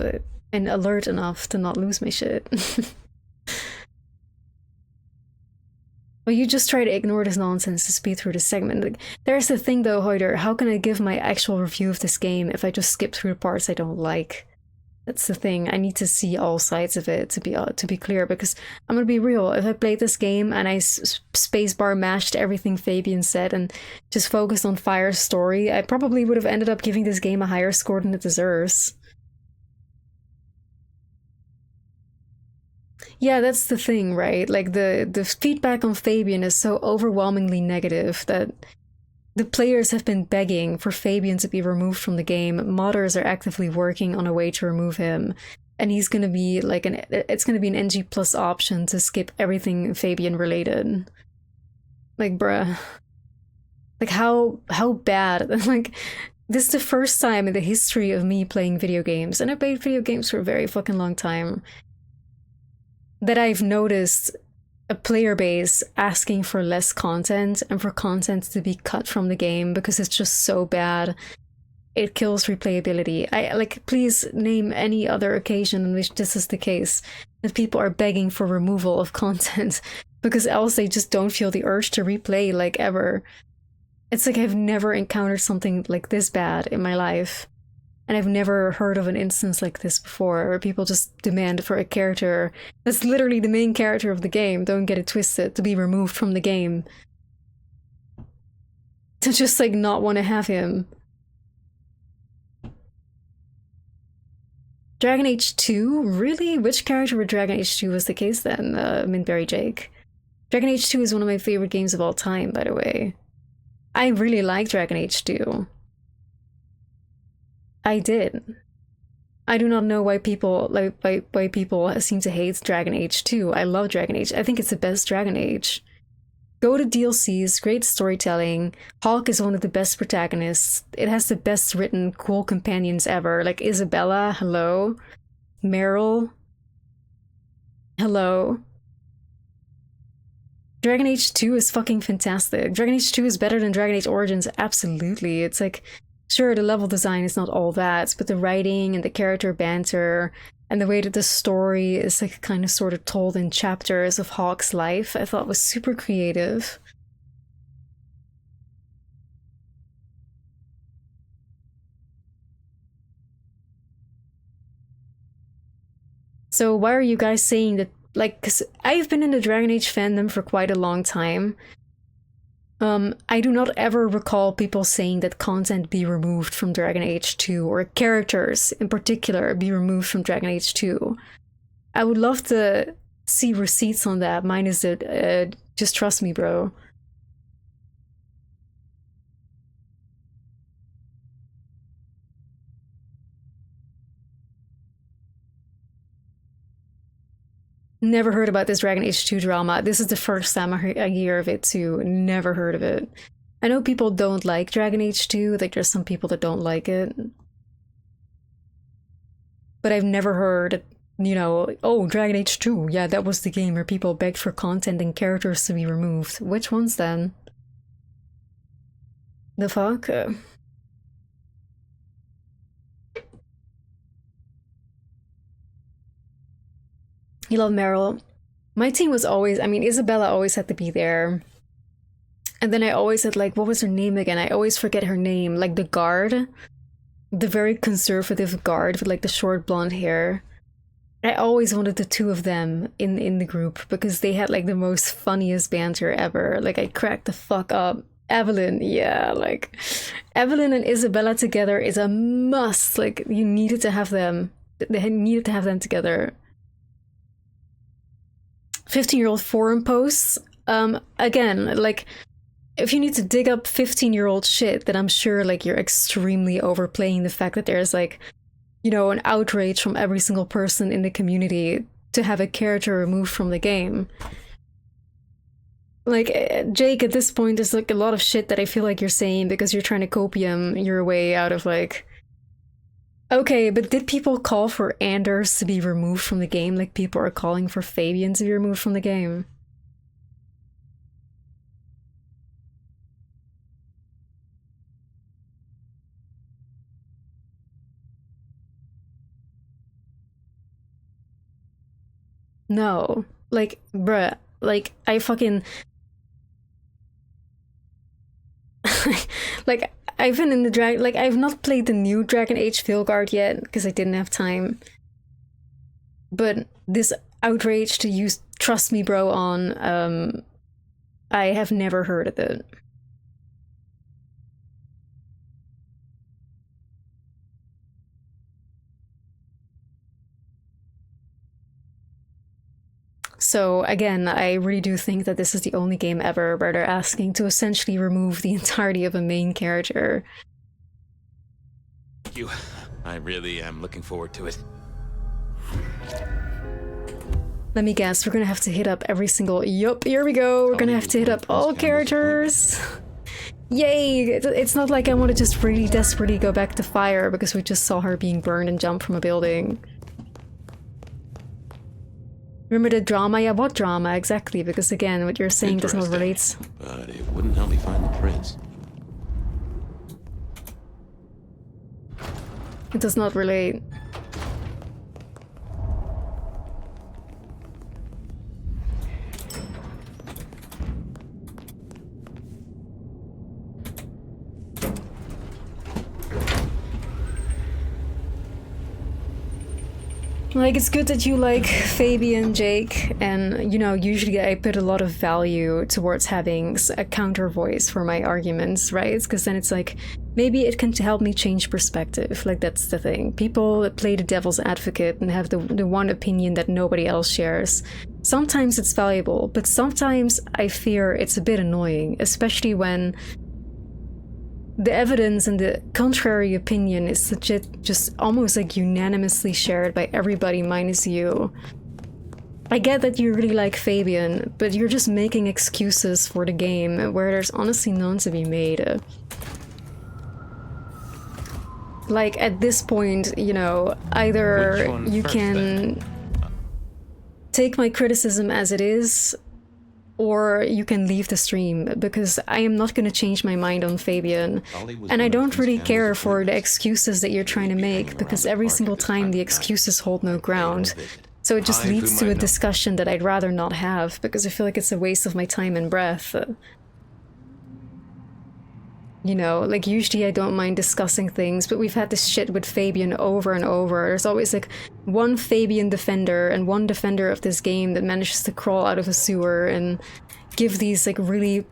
and alert enough to not lose my shit. Well, you just try to ignore this nonsense to speed through the segment. Like, there's the thing though, Hoider, how can I give my actual review of this game if I just skip through the parts I don't like? That's the thing. I need to see all sides of it to be clear, because I'm gonna be real. If I played this game and I spacebar mashed everything Fabian said and just focused on Fire's story, I probably would have ended up giving this game a higher score than it deserves. Yeah, that's the thing, right? Like, the feedback on Fabian is so overwhelmingly negative that the players have been begging for Fabian to be removed from the game. Modders are actively working on a way to remove him. And he's gonna be like it's gonna be an NG plus option to skip everything Fabian related. Like, bruh. Like, how bad? Like, this is the first time in the history of me playing video games, and I played video games for a very fucking long time, that I've noticed a player base asking for less content and for content to be cut from the game because it's just so bad. It kills replayability. Please name any other occasion in which this is the case, that people are begging for removal of content because else they just don't feel the urge to replay, like, ever. It's like I've never encountered something like this bad in my life. And I've never heard of an instance like this before, where people just demand for a character that's literally the main character of the game, don't get it twisted, to be removed from the game. To just, like, not want to have him. Dragon Age 2? Really? Which character with Dragon Age 2 was the case then, Mintberry Jake? Dragon Age 2 is one of my favorite games of all time, by the way. I really like Dragon Age 2. I did. I do not know why people why people seem to hate Dragon Age 2. I love Dragon Age. I think it's the best Dragon Age. Go to DLCs, great storytelling. Hawk is one of the best protagonists. It has the best written, cool companions ever. Like Isabella, hello. Meryl, hello. Dragon Age 2 is fucking fantastic. Dragon Age 2 is better than Dragon Age Origins, absolutely. It's like, sure, the level design is not all that, but the writing and the character banter and the way that the story is, like, kind of sort of told in chapters of Hawk's life, I thought was super creative. So why are you guys saying that, like, because I've been in the Dragon Age fandom for quite a long time. I do not ever recall people saying that content be removed from Dragon Age 2, or characters in particular be removed from Dragon Age 2. I would love to see receipts on that. Mine is that, just trust me, bro. Never heard about this Dragon Age 2 drama. This is the first time I hear of it too. Never heard of it. I know people don't like Dragon Age 2, like there's some people that don't like it. But I've never heard, you know, oh, Dragon Age 2, yeah, that was the game where people begged for content and characters to be removed. Which ones then? The fuck? You love Meryl. My team was always, I mean, Isabella always had to be there. And then I always had, like, what was her name again? I always forget her name. Like, the guard. The very conservative guard with, like, the short blonde hair. I always wanted the two of them in the group because they had like the most funniest banter ever. Like I cracked the fuck up. Evelyn, yeah, like Evelyn and Isabella together is a must. Like you needed to have them. They needed to have them together. 15-year-old forum posts. Again, like if you need to dig up 15-year-old shit, then I'm sure like you're extremely overplaying the fact that there's like, you know, an outrage from every single person in the community to have a character removed from the game. Like, Jake, at this point, there's like a lot of shit that I feel like you're saying because you're trying to copium your way out of like... Okay, but did people call for Anders to be removed from the game like people are calling for Fabian to be removed from the game? No. Like, bruh. Like, I fucking... like, I've been in the like, I've not played the new Dragon Age Veilguard yet, because I didn't have time. But this outrage to use Trust Me Bro on, I have never heard of it. So again, I really do think that this is the only game ever where they're asking to essentially remove the entirety of a main character.
Thank you. I really am looking forward to it.
Let me guess, we're gonna have to hit up every single... Yup, here we go! We're gonna have to hit up all characters! Yay! It's not like I want to just really desperately go back to Fire because we just saw her being burned and jump from a building. Remember the drama? Yeah, what drama exactly? Because again, what you're saying does not relate.
But it wouldn't help me find the prince.
It does not relate. Like, it's good that you like Fabian, Jake, and, you know, usually I put a lot of value towards having a counter voice for my arguments, right? Because then it's like, maybe it can help me change perspective. Like, that's the thing. People that play the devil's advocate and have the one opinion that nobody else shares. Sometimes it's valuable, but sometimes I fear it's a bit annoying, especially when the evidence and the contrary opinion is legit, just almost like unanimously shared by everybody minus you. I get that you really like Fabian, but you're just making excuses for the game where there's honestly none to be made. Like, at this point, you know, either you can take my criticism as it is, or you can leave the stream, because I am not going to change my mind on Fabian. And I don't really care for the excuses that you're trying to make, because every single time the excuses hold no ground. So it just leads to a discussion that I'd rather not have, because I feel like it's a waste of my time and breath. You know, like usually I don't mind discussing things, but we've had this shit with Fabian over and over. There's always like one Fabian defender and one defender of this game that manages to crawl out of a sewer and give these like really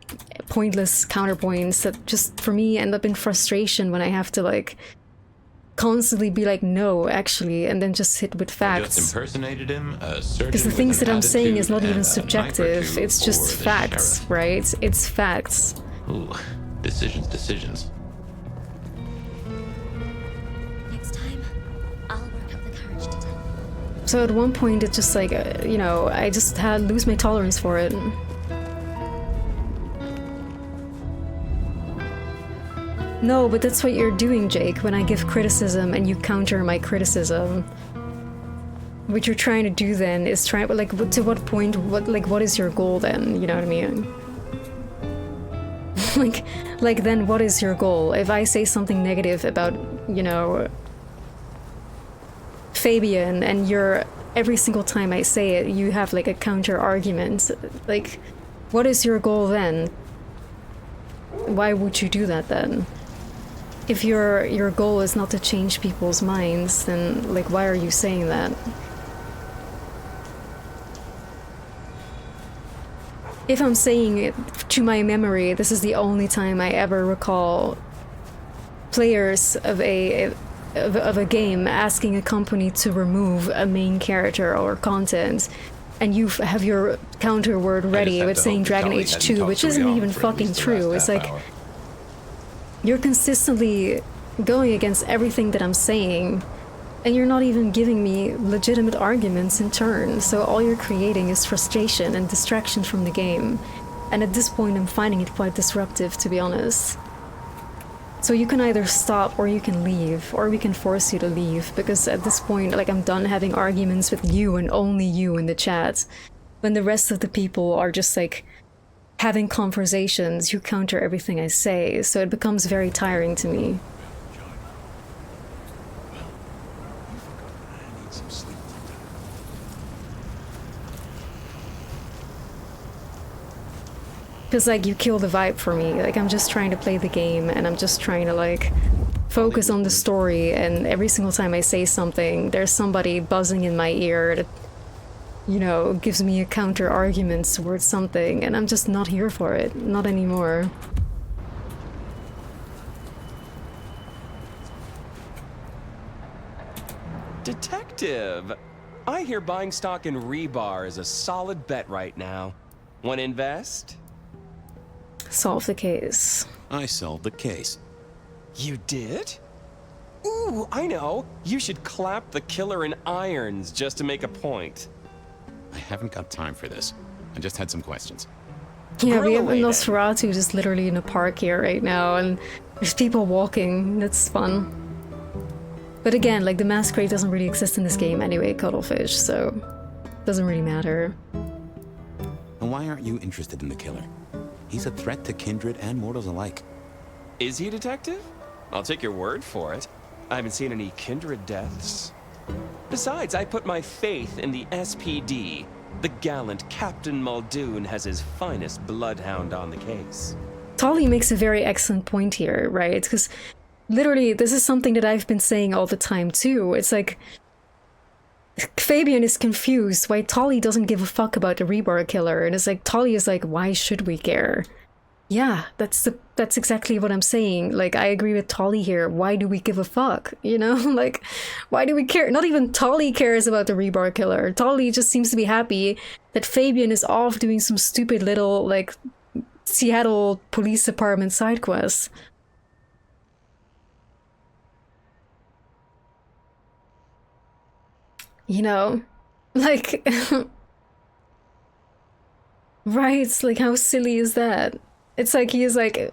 pointless counterpoints that just for me end up in frustration when I have to like constantly be like, no, actually, and then just hit with facts.
Just impersonated him,
because the things that I'm saying is not even subjective, it's just facts, right? It's facts.
Ooh. Decisions.
Next time, I'll work up the courage to tell you.
So at one point, it's just like, you know, I just had lose my tolerance for it. No, but that's what you're doing, Jake, when I give criticism and you counter my criticism. What you're trying to do then is try, like, to what point, what is your goal then? You know what I mean? like then what is your goal? If I say something negative about, you know, Fabian, and you're, every single time I say it, you have like a counter argument, like, what is your goal then? Why would you do that then? If your goal is not to change people's minds, then like, why are you saying that? if I'm saying it to my memory, this is the only time I ever recall players of a game asking a company to remove a main character or content, and you have your counter word ready with saying Dragon Age 2, which isn't even fucking true. It's like, you're consistently going against everything that I'm saying, and you're not even giving me legitimate arguments in turn, so all you're creating is frustration and distraction from the game. And at this point I'm finding it quite disruptive, to be honest. So you can either stop or you can leave, or we can force you to leave, because at this point, like, I'm done having arguments with you and only you in the chat, when the rest of the people are just like having conversations, you counter everything I say, so it becomes very tiring to me. Because, like, you kill the vibe for me. Like, I'm just trying to play the game, and I'm just trying to, like, focus on the story, and every single time I say something, there's somebody buzzing in my ear that, you know, gives me a counter argument towards something, and I'm just not here for it. Not anymore.
Detective! I hear buying stock in Rebar is a solid bet right now. Want to invest?
Solve the case.
I solved the case.
You did? Ooh, I know. You should clap the killer in irons just to make a point.
I haven't got time for this. I just had some questions.
Yeah, we have a Nosferatu just literally in a park here right now, and there's people walking. That's fun. But again, like, the Masquerade doesn't really exist in this game anyway, Cuttlefish, so it doesn't really matter.
And why aren't you interested in the killer? He's a threat to kindred and mortals alike.
Is he a detective? I'll take your word for it. I haven't seen any kindred deaths. Besides, I put my faith in the SPD. The gallant Captain Muldoon has his finest bloodhound on the case.
Tolly makes a very excellent point here, right? Because literally, this is something that I've been saying all the time too. It's like, Fabian is confused why Tolly doesn't give a fuck about the Rebar killer, and it's like, Tolly is like, why should we care? Yeah, that's exactly what I'm saying. Like, I agree with Tolly here. Why do we give a fuck? You know, like, why do we care? Not even Tolly cares about the Rebar killer. Tolly just seems to be happy that Fabian is off doing some stupid little, like, Seattle Police Department side quest. You know, like, right? Like, how silly is that? It's like, he's like,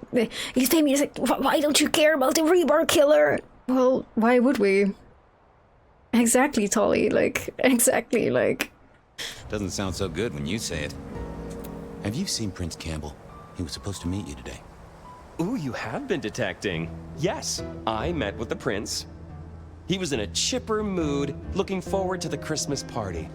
he's like, why don't you care about the Rebar killer? Well, why would we? Exactly, Tolly, like, exactly, like.
Doesn't sound so good when you say it. Have you seen Prince Campbell? He was supposed to meet you today.
Ooh, you have been detecting. Yes, I met with the prince. He was in a chipper mood, looking forward to the Christmas party.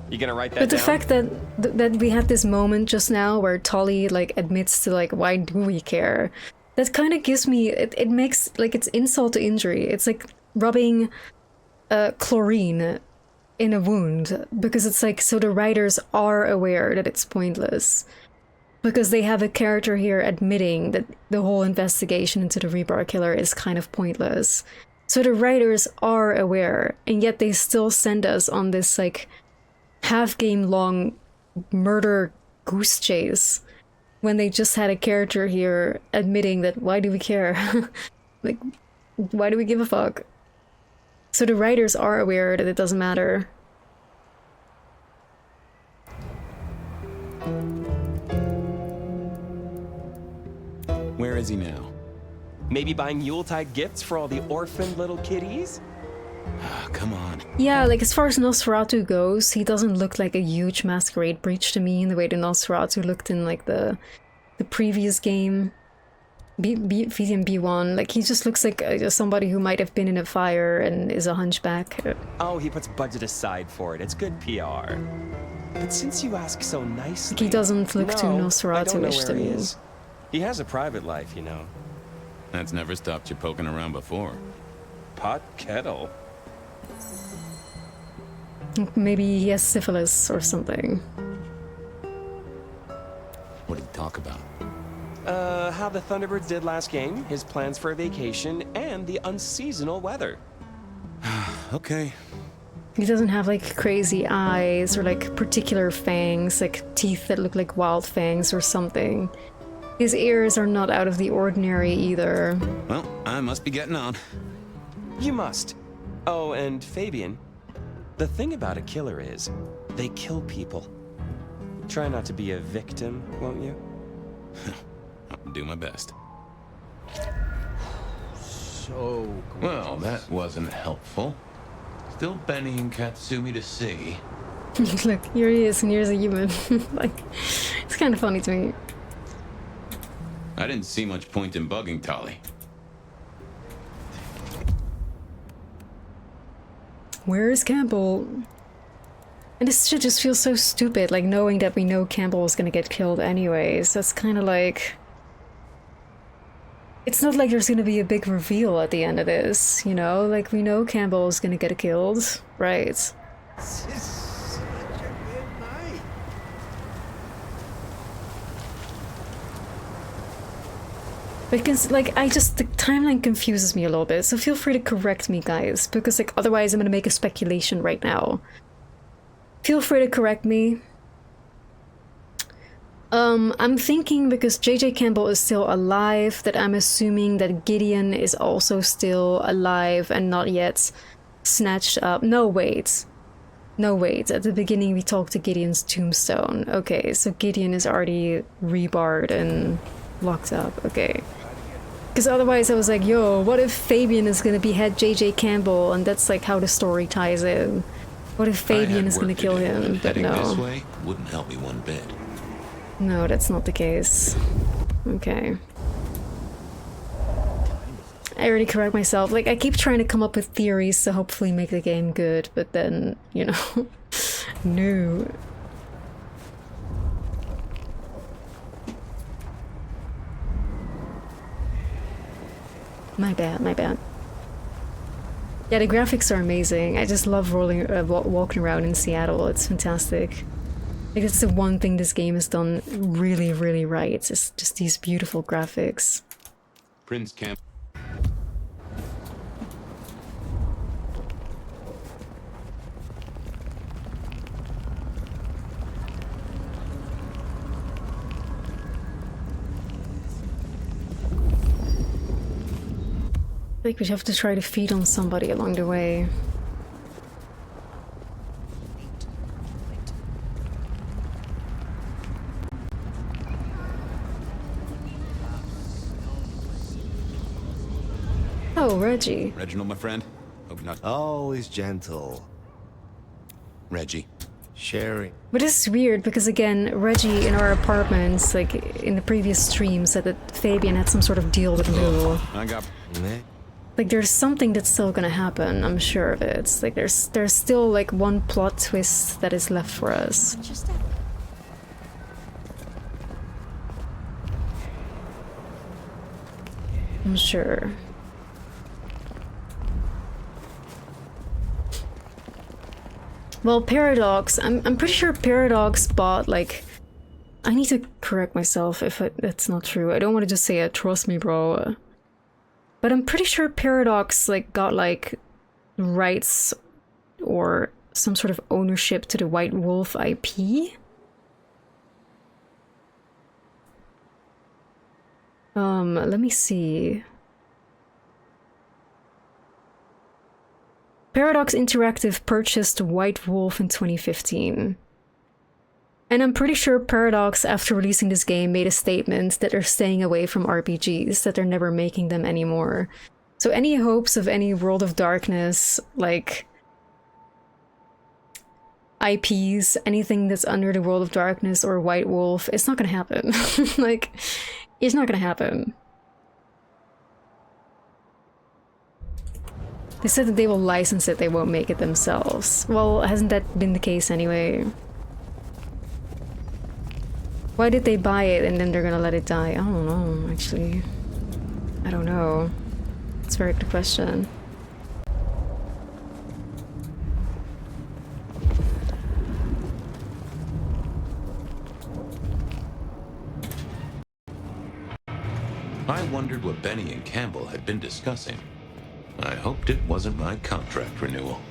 You gonna write that down?
But the fact that we had this moment just now where Tolly, like, admits to, like, why do we care? That kind of gives me, it makes, like, it's insult to injury. It's like rubbing chlorine in a wound, because it's like, so the writers are aware that it's pointless. Because they have a character here admitting that the whole investigation into the Rebar killer is kind of pointless. So the writers are aware, and yet they still send us on this, like, half-game long murder goose chase when they just had a character here admitting that, why do we care? Like, why do we give a fuck? So the writers are aware that it doesn't matter.
Where is he now?
Maybe buying Yuletide gifts for all the orphaned little kitties?
Come on.
Yeah, like, as far as Nosferatu goes, he doesn't look like a huge masquerade breach to me in the way the Nosferatu looked in, like, the previous game, VTM B1. Like, he just looks like somebody who might have been in a fire and is a hunchback.
Oh, he puts budget aside for it. It's good PR. But since you ask so nicely...
Like, he doesn't look too Nosferatu-ish to me.
He has a private life, you know.
That's never stopped you poking around before.
Pot kettle.
Maybe he has syphilis or something.
talk about?
How the Thunderbirds did last game, his plans for a vacation, and the unseasonal weather.
Okay.
He doesn't have like crazy eyes or like particular fangs, like teeth that look like wild fangs or something. His ears are not out of the ordinary either.
Well, I must be getting on.
You must. Oh, and Fabian, the thing about a killer is, they kill people. Try not to be a victim, won't you?
I'll do my best.
So gorgeous.
Well, that wasn't helpful. Still Benny Katsumi to see.
Look, here he is, and here's a human. Like, it's kind of funny to me.
I didn't see much point in bugging Tali.
Where is Campbell? And this shit just feels so stupid, like knowing that we know Campbell is gonna get killed anyways. That's kind of like... It's not like there's gonna be a big reveal at the end of this, you know? Like, we know Campbell is gonna get killed, right?
This is such a good night.
Because, like, the timeline confuses me a little bit, so feel free to correct me, guys, because, like, otherwise I'm gonna make a speculation right now. Feel free to correct me. I'm thinking because JJ Campbell is still alive, that I'm assuming that Gideon is also still alive and not yet snatched up. No, wait. No, wait. At the beginning we talked to Gideon's tombstone. Okay, so Gideon is already rebarred and locked up. Okay. Because otherwise I was like, yo, what if Fabian is gonna behead JJ Campbell and that's like how the story ties in? What if Fabian is gonna kill him? But
Heading this
no.
way wouldn't help me one bit.
No, that's not the case. Okay. I already correct myself. Like, I keep trying to come up with theories to hopefully make the game good, but then, you know, no. My bad, my bad. Yeah, the graphics are amazing. I just love walking around in Seattle. It's fantastic. Like, it's the one thing this game has done really, really right. It's just these beautiful graphics.
Prince Camp.
I think we'd have to try to feed on somebody along the way. Oh, Reggie.
Reginald, my friend. Hope you're not...
Always gentle.
Reggie.
Sharing.
But it's weird because, again, Reggie in our apartments, like in the previous stream, said that Fabian had some sort of deal with Lou.
I got...
Like, there's something that's still gonna happen, I'm sure of it. Like, there's still, like, one plot twist that is left for us. I'm sure. Well, Paradox, I'm pretty sure Paradox bought, like... I need to correct myself if that's not true. I don't want to just say it, trust me, bro. But I'm pretty sure Paradox, like, got, like, rights or some sort of ownership to the White Wolf IP? Let me see. Paradox Interactive purchased White Wolf in 2015. And I'm pretty sure Paradox, after releasing this game, made a statement that they're staying away from RPGs, that they're never making them anymore. So any hopes of any World of Darkness, like, IPs, anything that's under the World of Darkness or White Wolf, it's not gonna happen. Like, it's not gonna happen. They said that they will license it, they won't make it themselves. Well, hasn't that been the case anyway? Why did they buy it and then they're gonna let it die? I don't know, actually. I don't know. It's a very good question.
I wondered what Benny and Campbell had been discussing. I hoped it wasn't my contract renewal.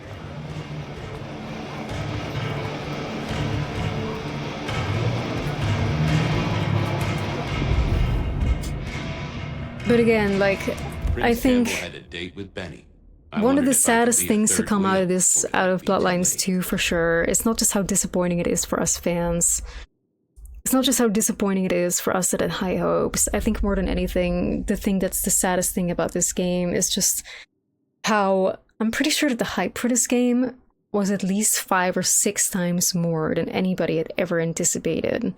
But again, like, I think
Campbell had a date with Benny.
one of the saddest things to come out of this, out of Bloodlines 2 for sure, it's not just how disappointing it is for us fans. It's not just how disappointing it is for us that had high hopes. I think more than anything, the thing that's the saddest thing about this game is just how I'm pretty sure that the hype for this game was at least 5 or 6 times more than anybody had ever anticipated.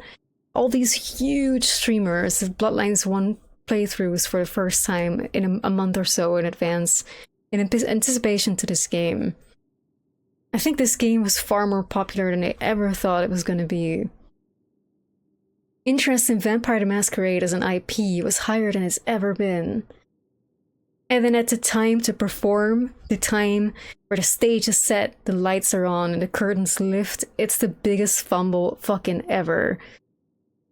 All these huge streamers, Bloodlines 1 playthroughs for the first time in a month or so in advance, in anticipation to this game. I think this game was far more popular than I ever thought it was going to be. Interest in Vampire the Masquerade as an IP was higher than it's ever been. And then at the time to perform, the time where the stage is set, the lights are on, and the curtains lift, it's the biggest fumble fucking ever.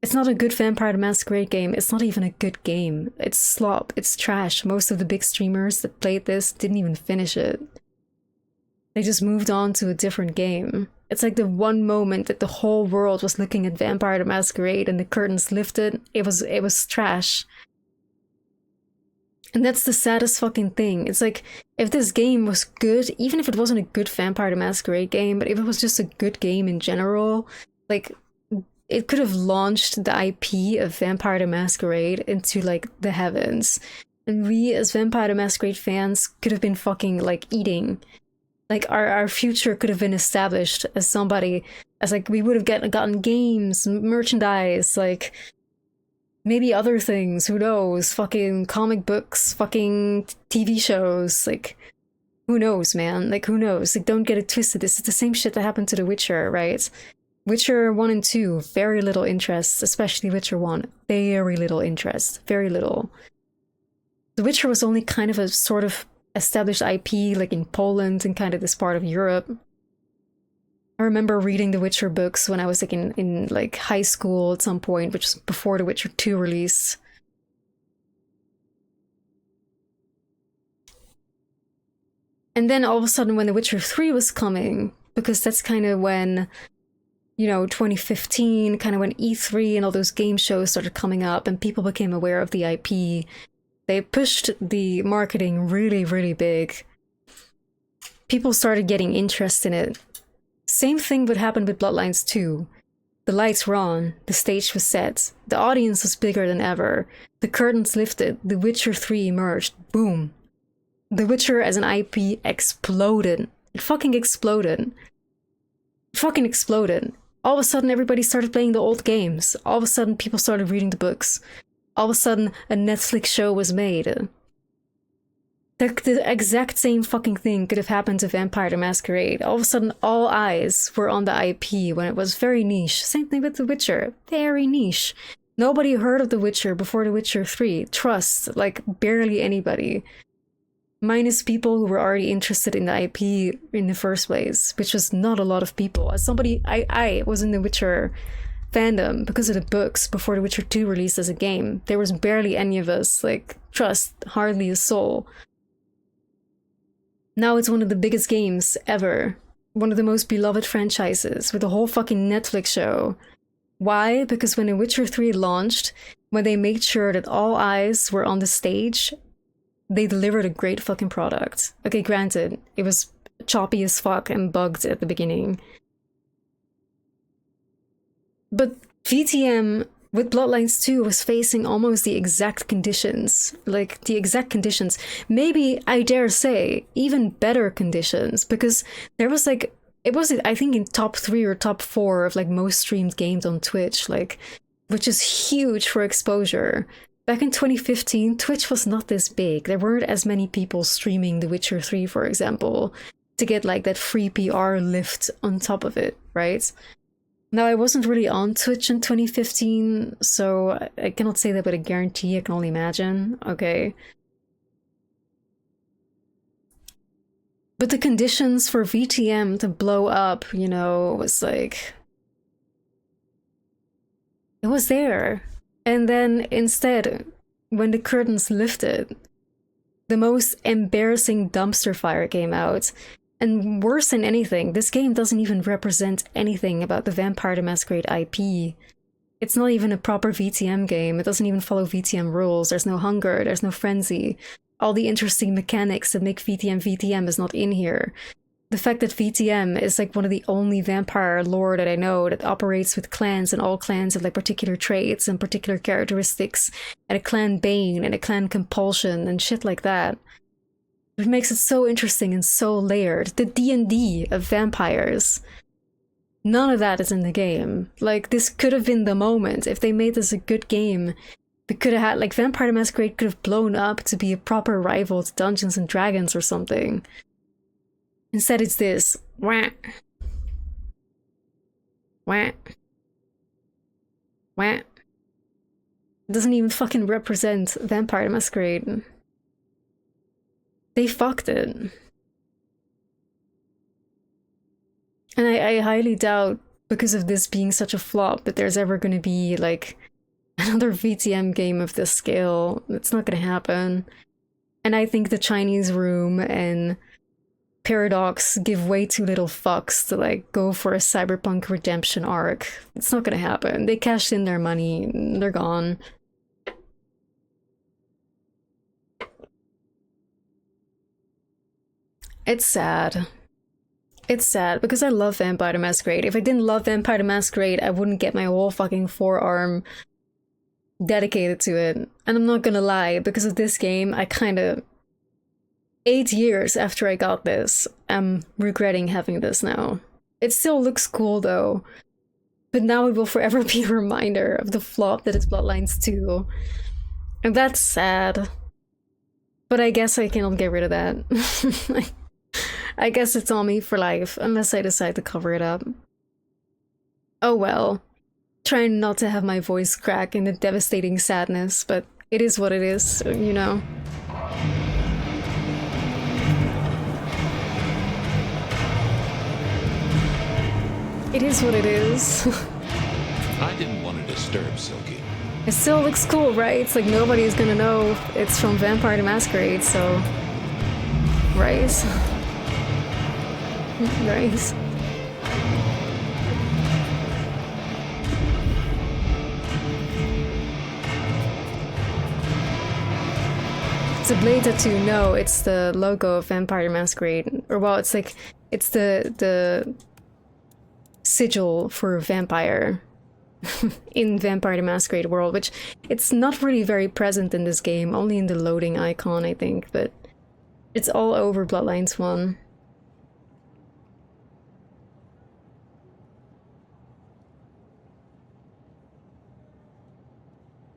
It's not a good Vampire the Masquerade game, it's not even a good game. It's slop, it's trash. Most of the big streamers that played this didn't even finish it. They just moved on to a different game. It's like the one moment that the whole world was looking at Vampire the Masquerade and the curtains lifted, it was trash. And that's the saddest fucking thing. It's like, if this game was good, even if it wasn't a good Vampire the Masquerade game, but if it was just a good game in general, like, it could have launched the IP of Vampire the Masquerade into, like, the heavens. And we, as Vampire the Masquerade fans, could have been fucking, like, eating. Like, our future could have been established as somebody, as, like, we would have gotten games, merchandise, like, maybe other things, who knows, fucking comic books, fucking TV shows, like, who knows, man, like, who knows, like, don't get it twisted, this is the same shit that happened to The Witcher, right? Witcher 1 and 2, very little interest, especially Witcher 1, very little interest, very little. The Witcher was only kind of a sort of established IP, like in Poland and kind of this part of Europe. I remember reading the Witcher books when I was like in like high school at some point, which was before the Witcher 2 release. And then all of a sudden when the Witcher 3 was coming, because that's kind of when, you know, 2015, kind of when E3 and all those game shows started coming up and people became aware of the IP, they pushed the marketing really, really big. People started getting interest in it. Same thing would happen with Bloodlines 2. The lights were on, the stage was set, the audience was bigger than ever, the curtains lifted, The Witcher 3 emerged, boom. The Witcher as an IP exploded. It fucking exploded. It fucking exploded. All of a sudden everybody started playing the old games. All of a sudden people started reading the books. All of a sudden, a Netflix show was made. The exact same fucking thing could have happened to Vampire the Masquerade. All of a sudden, all eyes were on the IP when it was very niche. Same thing with The Witcher. Very niche. Nobody heard of The Witcher before The Witcher 3. Trust, like, barely anybody. Minus people who were already interested in the IP in the first place, which was not a lot of people. As somebody, I was in The Witcher fandom because of the books before The Witcher 2 released as a game. There was barely any of us, like, trust, hardly a soul. Now it's one of the biggest games ever. One of the most beloved franchises with a whole fucking Netflix show. Why? Because when The Witcher 3 launched, when they made sure that all eyes were on the stage, they delivered a great fucking product. Okay, granted, it was choppy as fuck and bugged at the beginning. But VTM with Bloodlines 2 was facing almost the exact conditions. Like, the exact conditions. Maybe, I dare say, even better conditions. Because there was like, it was, I think, in top 3 or top 4 of like most streamed games on Twitch. Like, which is huge for exposure. Back in 2015, Twitch was not this big. There weren't as many people streaming The Witcher 3, for example, to get like that free PR lift on top of it, right? Now, I wasn't really on Twitch in 2015, so I cannot say that with a guarantee, I can only imagine, okay? But the conditions for VTM to blow up, you know, was like... it was there. And then instead, when the curtains lifted, the most embarrassing dumpster fire came out. And worse than anything, this game doesn't even represent anything about the Vampire the Masquerade IP. It's not even a proper VTM game. It doesn't even follow VTM rules. There's no hunger, there's no frenzy. All the interesting mechanics that make VTM is not in here. The fact that VTM is like one of the only vampire lore that I know that operates with clans, and all clans have like particular traits and particular characteristics, and a clan bane and a clan compulsion and shit like that. It makes it so interesting and so layered. The D&D of vampires. None of that is in the game. Like, this could have been the moment. If they made this a good game, we could have had, like, Vampire the Masquerade could have blown up to be a proper rival to Dungeons and Dragons or something. Instead it's this. Wah. Wah. Wah. It doesn't even fucking represent Vampire the Masquerade. They fucked it. And I highly doubt, because of this being such a flop, that there's ever going to be, like, another VTM game of this scale. It's not going to happen. And I think the Chinese Room and Paradox give way too little fucks to, like, go for a Cyberpunk redemption arc. It's not going to happen. They cashed in their money. They're gone. It's sad. It's sad because I love Vampire the Masquerade. If I didn't love Vampire the Masquerade, I wouldn't get my whole fucking forearm dedicated to it. And I'm not gonna lie, because of this game, I kinda... 8 years after I got this, I'm regretting having this now. It still looks cool though, but now it will forever be a reminder of the flop that is Bloodlines 2. And that's sad. But I guess I cannot get rid of that. I guess it's on me for life, unless I decide to cover it up. Oh well. Trying not to have my voice crack in the devastating sadness, but it is what it is, you know. It is what it is.
I didn't want to disturb Silky.
It still looks cool, right? It's like nobody's gonna know it's from Vampire the Masquerade, so... Right? Right. It's a blade tattoo. No, it's the logo of Vampire the Masquerade. Or well, it's like it's the sigil for vampire in Vampire the Masquerade world, which it's not really very present in this game, only in the loading icon, I think, but it's all over Bloodlines 1.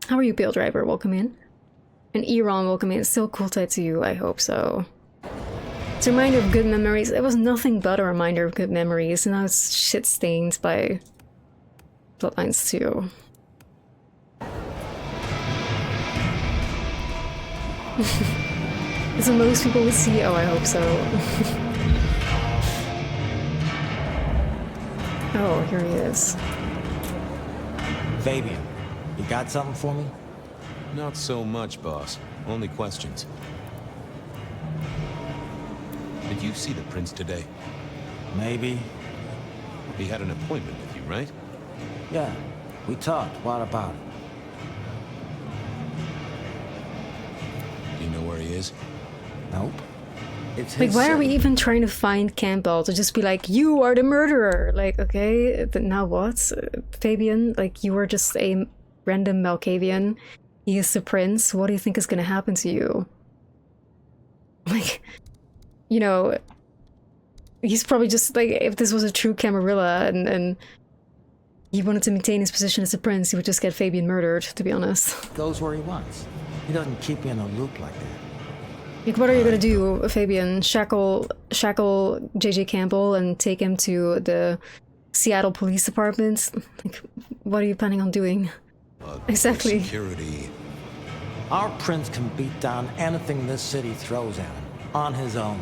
How are you, Pale Driver? Welcome in. And Eron, welcome in. It's still a cool tattoo, I hope so. It's a reminder of good memories. It was nothing but a reminder of good memories, and now it's shit stained by Bloodlines 2. Is what most people would see? Oh, I hope so. Oh, here he is.
Fabian, you got something for me?
Not so much, boss. Only questions. Did you see the prince today?
Maybe.
He had an appointment with you, right?
Yeah, we talked. What about it?
Do you know where he is?
Nope. It's
like, why are we even trying to find Campbell to just be like, you are the murderer? Like, okay, but now what? Fabian, like, you were just a random Malkavian. He is the prince. What do you think is gonna happen to you? Like, you know, he's probably just like, if this was a true Camarilla and he wanted to maintain his position as a prince, he would just get Fabian murdered, to be honest.
Goes where he wants. He doesn't keep you in a loop like that.
Like, what are you gonna do, Fabian? Shackle JJ Campbell and take him to the Seattle Police Department? Like, what are you planning on doing? Exactly.
Security.
Our prince can beat down anything this city throws at him, on his own.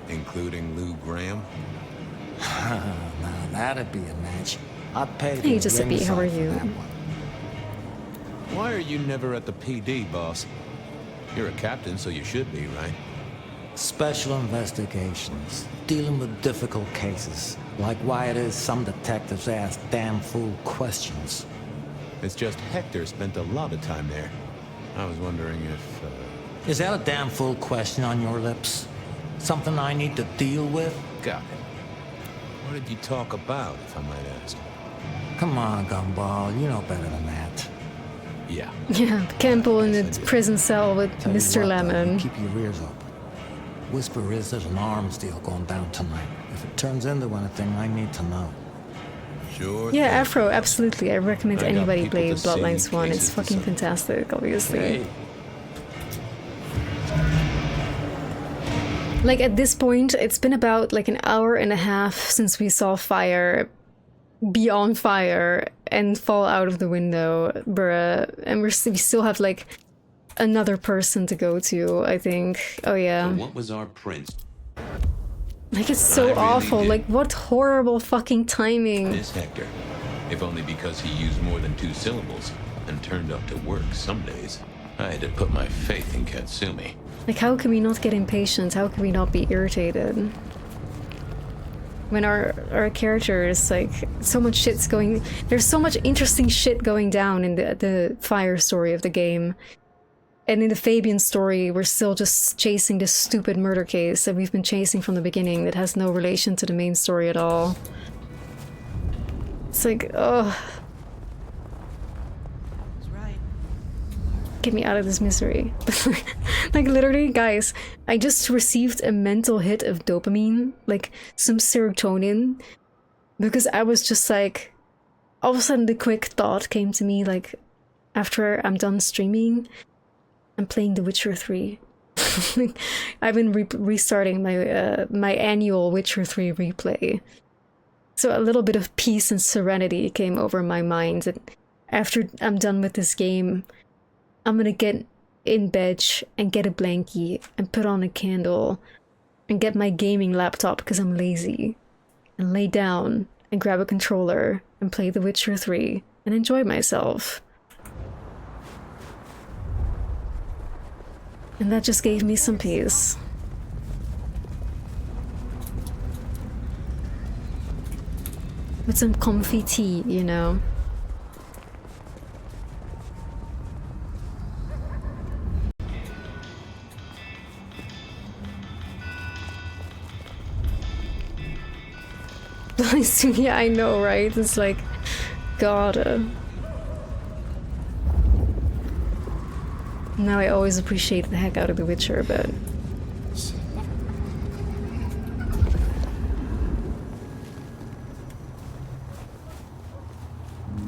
Including Lou Graham?
Now that'd be a match. I'd pay
Hey, Giuseppe, how are you?
Why are you never at the PD, boss? You're a captain, so you should be, right?
Special investigations, dealing with difficult cases, like why it is some detectives ask damn fool questions.
It's just Hector spent a lot of time there. I was wondering if,
Is that a damn fool question on your lips? Something I need to deal with?
Got it. What did you talk about, if I might ask?
Come on, Gumball, you know better than that.
Yeah.
Yeah, Campbell in the prison cell with
Tell you
Mr.
what,
Lemon.
though, keep your ears up. Whisper is there's an arms deal going down tonight. If it turns into anything, I need to know.
Sure.
Yeah, Afro, absolutely. I recommend
I got
anybody
people
play
to see,
Bloodlines 1. It's
cases to
fucking
settle.
fantastic, obviously.
Hey.
Like, at this point, it's been about like an hour and a half since we saw fire be on fire and fall out of the window, bruh. And we still have like another person to go to, I think. Oh yeah.
So what was our prince?
Like, it's so awful. Like, what horrible fucking timing.
This Hector. If only because he used more than 2 syllables and turned up to work some days. I had to put my faith in Katsumi.
Like, how can we not get impatient? How can we not be irritated? When our characters, like, so much shit's going... There's so much interesting shit going down in the fire story of the game. And in the Fabian story, we're still just chasing this stupid murder case that we've been chasing from the beginning that has no relation to the main story at all. It's like, ugh. Get me out of this misery. Like, literally, guys, I just received a mental hit of dopamine, like some serotonin, because I was just like, all of a sudden the quick thought came to me, like, after I'm done streaming, I'm playing The Witcher 3. I've been restarting my my annual Witcher 3 replay. So a little bit of peace and serenity came over my mind, and after I'm done with this game, I'm gonna get in bed and get a blankie and put on a candle and get my gaming laptop because I'm lazy and lay down and grab a controller and play The Witcher 3 and enjoy myself. And that just gave me some peace. With some comfy tea, you know? Yeah, I know, right? It's like, God. Now I always appreciate the heck out of The Witcher, but...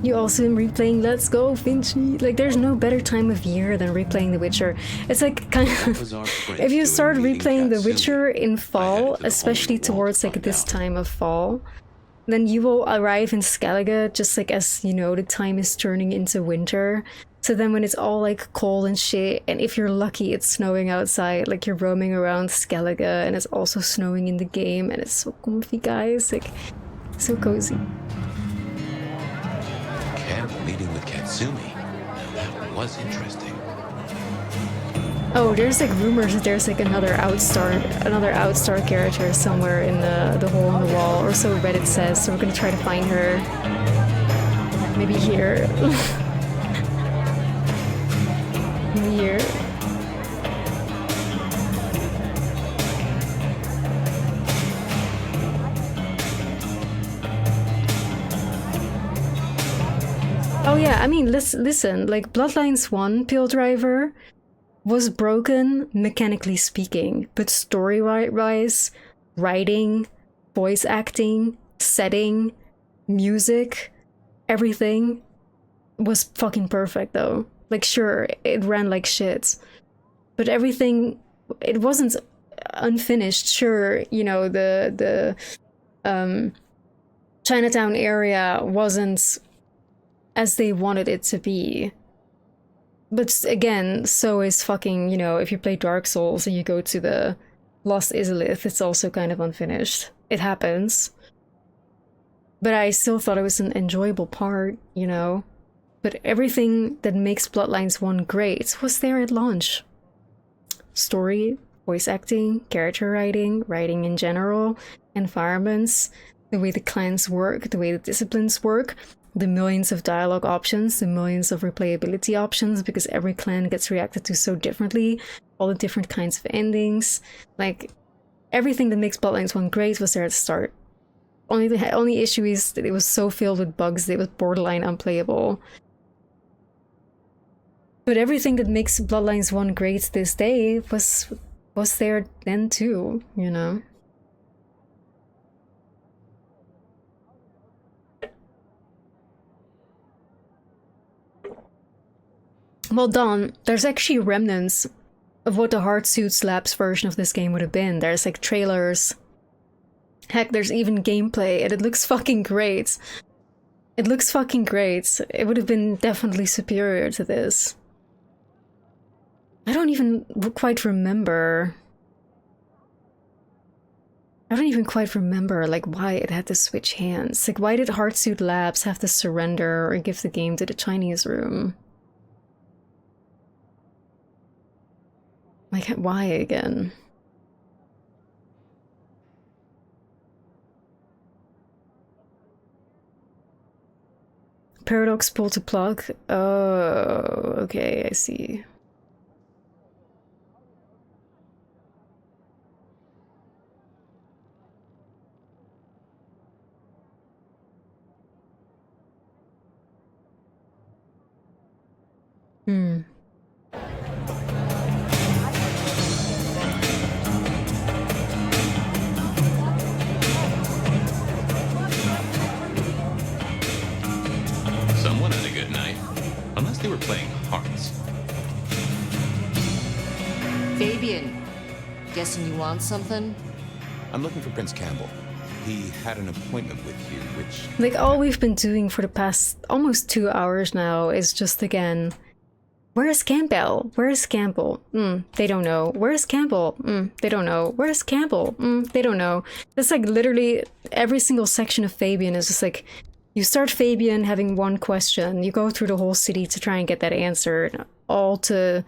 You also am replaying Let's Go, Finchy. Like, there's no better time of year than replaying The Witcher. It's like, kind of... If you start replaying The Witcher in fall, especially towards, like, this time of fall, then you will arrive in Skellige just, like, as, you know, the time is turning into winter. So then when it's all, like, cold and shit, and if you're lucky, it's snowing outside, like, you're roaming around Skellige, and it's also snowing in the game, and it's so comfy, guys. Like, so cozy.
Camp meeting with Katsumi. Now that was interesting.
Oh, there's like rumors that there's like another outstar character somewhere in the hole in the wall, or so Reddit says. So we're gonna try to find her. Maybe here. Maybe here. Oh yeah, I mean, listen, like Bloodlines 1 Pill Driver was broken mechanically speaking, but story-wise, writing, voice acting, setting, music, everything was fucking perfect though. Like, sure, it ran like shit, but everything, it wasn't unfinished. Sure, you know, the Chinatown area wasn't as they wanted it to be. But again, so is fucking, you know, if you play Dark Souls and you go to the Lost Izalith, it's also kind of unfinished. It happens. But I still thought it was an enjoyable part, you know? But everything that makes Bloodlines 1 great was there at launch. Story, voice acting, character writing in general, environments, the way the clans work, the way the disciplines work, the millions of dialogue options, the millions of replayability options, because every clan gets reacted to so differently, all the different kinds of endings. Like, everything that makes Bloodlines 1 great was there at the start. The only issue is that it was so filled with bugs that it was borderline unplayable. But everything that makes Bloodlines 1 great this day was there then too, you know? Well done. There's actually remnants of what the Hard Suits Labs version of this game would have been. There's like trailers. Heck, there's even gameplay, and it looks fucking great. It looks fucking great. It would have been definitely superior to this. I don't even quite remember. Like, why it had to switch hands. Like, why did Hard Suit Labs have to surrender or give the game to the Chinese room? Like, why again? Paradox pull to plug? Oh, okay, I see.
Someone had a good night. Unless they were playing hearts.
Fabian, guessing you want something?
I'm looking for Prince Campbell. He had an appointment with you, which...
Like, all we've been doing for the past almost 2 hours now is just, again, where's Campbell? Where's Campbell? They don't know. Where's Campbell? They don't know. Where's Campbell? They don't know. It's like literally every single section of Fabian is just like, you start Fabian having one question, you go through the whole city to try and get that answered, all to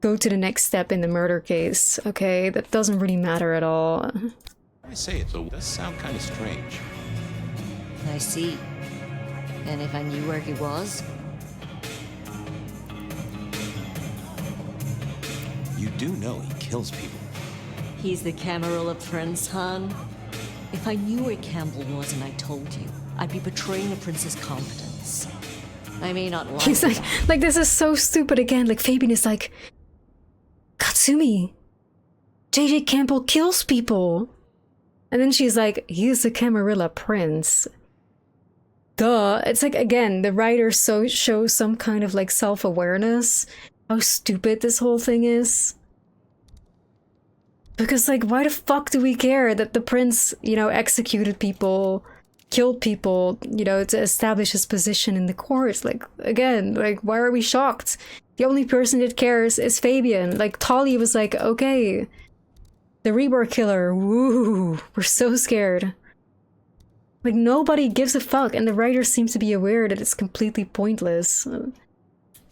go to the next step in the murder case. Okay, that doesn't really matter at all.
I say it, though, it does sound kind of strange.
I see. And if I knew where he was?
You do know he kills people.
He's the Camarilla Prince, hon. If I knew where Campbell was and I told you, I'd be betraying the prince's confidence. I may not like
He's like, this is so stupid again. Like, Fabian is like, Katsumi, JJ Campbell kills people. And then she's like, he's the Camarilla Prince. Duh. It's like, again, the writer shows some kind of like self-awareness. How stupid this whole thing is. Because, like, why the fuck do we care that the prince, you know, executed people, killed people, you know, to establish his position in the court? Like, again, like, why are we shocked? The only person that cares is Fabian. Like, Tali was like, okay, the Reborn killer, woo, we're so scared. Like, nobody gives a fuck, and the writer seems to be aware that it's completely pointless.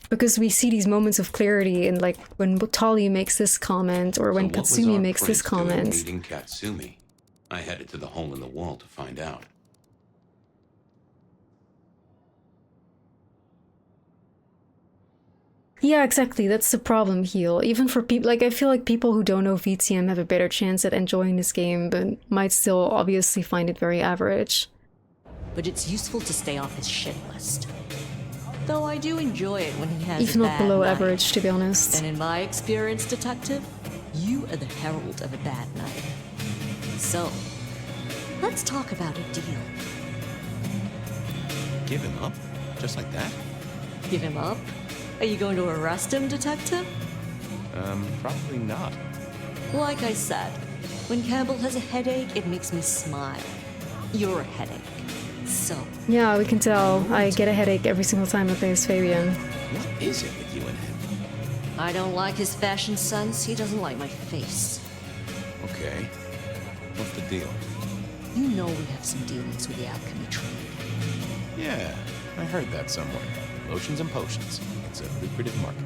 Because we see these moments of clarity in, like, when Tali makes this comment, or when Katsumi makes this comment.
Meeting Katsumi. I headed to the hole in the wall to find out.
Yeah, exactly. That's the problem, Heel. Even for people, like, I feel like people who don't know VTM have a better chance at enjoying this game, but might still obviously find it very average.
But it's useful to stay off his shit list. Though I do enjoy it when he has
even
a
not
bad
below
night.
average, to be honest.
And in my experience, Detective, you are the herald of a bad night. So, let's talk about a deal.
Give him up? Just like that?
Give him up? Are you going to arrest him, Detective?
Probably not.
Like I said, when Campbell has a headache, it makes me smile. You're a headache. So...
Yeah, we can tell. I get a headache every single time I play as Fabian.
What is it with you and him?
I don't like his fashion sense. He doesn't like my face.
Okay. What's the deal?
You know we have some dealings with the alchemy trade.
Yeah, I heard that somewhere. Lotions and potions. It's a lucrative market.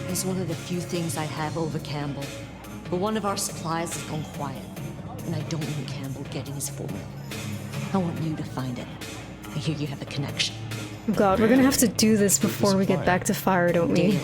It's one of the few things I have over Campbell. But one of our supplies has gone quiet. And I don't want Campbell getting his formula. I want you to find it. I hear you have a connection.
God, we're gonna have to do this before we get back to fire, don't we?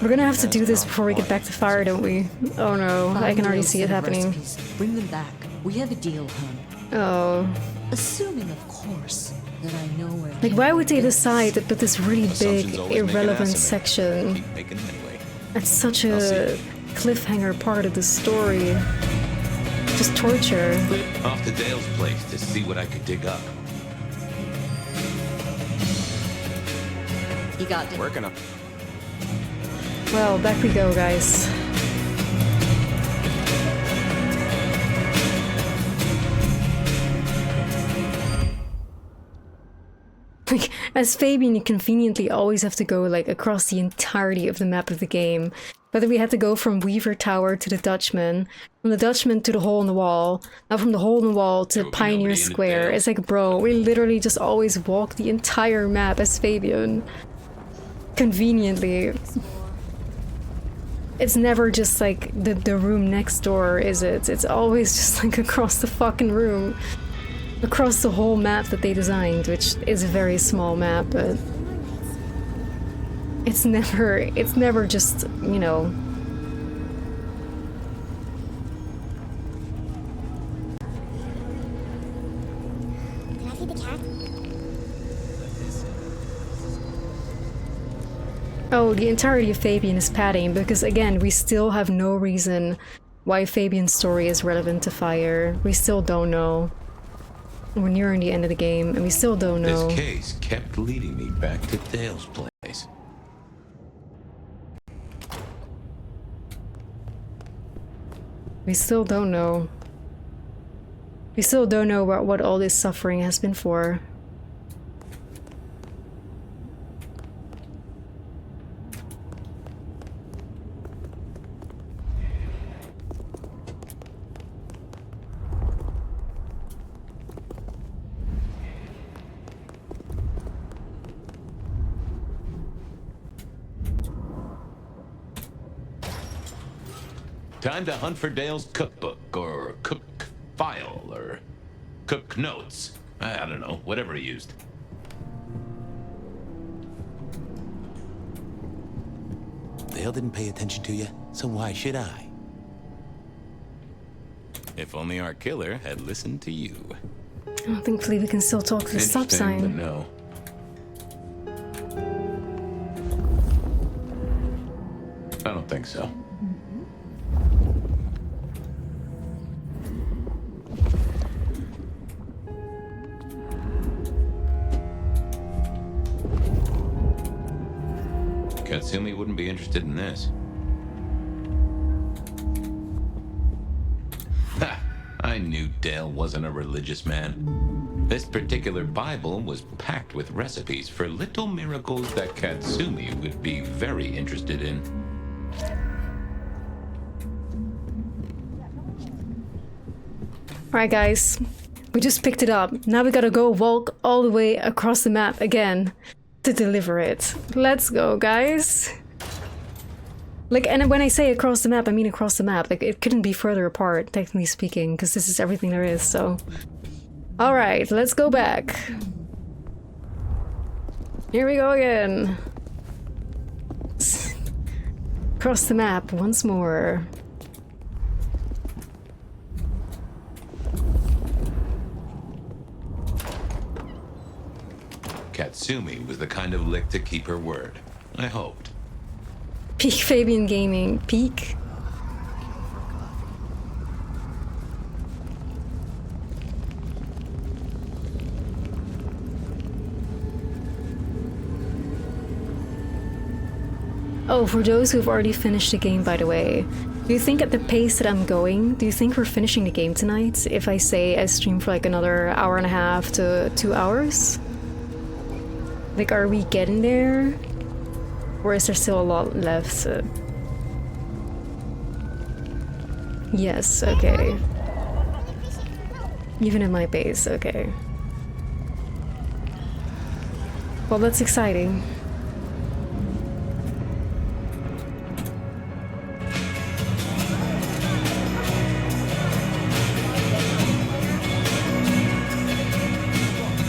We're gonna have to do this before we get back to fire, don't we? Oh no, I can already see it happening.
Bring them back. We have a deal, hon.
Oh.
Assuming, of course, that I know where...
Like, why would they decide to put this really big, irrelevant section at such a cliffhanger part of the story? Just torture.
Off to Dale's place to see what I could dig up.
You got it.
Working up.
Well, back we go, guys. Like, as Fabian, you conveniently always have to go like across the entirety of the map of the game. Whether we had to go from Weaver Tower to the Dutchman, from the Dutchman to the hole in the wall, now from the hole in the wall to Pioneer Square. It's like, bro, we literally just always walk the entire map as Fabian. Conveniently. It's never just like the room next door, is it? It's always just like across the fucking room. Across the whole map that they designed, which is a very small map, but it's never just, you know.
Can I feed the cat?
Oh, the entirety of Fabian is padding, because again, we still have no reason why Fabian's story is relevant to Fire. We still don't know. We're nearing the end of the game, and we still don't know.
This case kept leading me back to Dale's place.
We still don't know. We still don't know what all this suffering has been for.
Time to hunt for Dale's cookbook, or cook file, or cook notes. I don't know, whatever he used.
Dale didn't pay attention to you, so why should I?
If only our killer had listened to you.
Oh, thankfully we can still talk to the stop sign.
But no. I don't think so. Katsumi wouldn't be interested in this. Ha! I knew Dale wasn't a religious man. This particular Bible was packed with recipes for little miracles that Katsumi would be very interested in.
Alright guys, we just picked it up. Now we gotta go walk all the way across the map again to deliver it. Let's go, guys. Like, and when I say across the map, I mean across the map. Like, it couldn't be further apart, technically speaking, because this is everything there is, so. Alright, let's go back. Here we go again. Across the map once more.
Katsumi was the kind of lick to keep her word. I hoped.
Peak Fabian Gaming. Peak? Oh, for those who've already finished the game, by the way, do you think at the pace that I'm going, do you think we're finishing the game tonight if I say I stream for like another hour and a half to 2 hours? Like, are we getting there? Or is there still a lot left? Yes, okay. Even at my pace, okay. Well, that's exciting.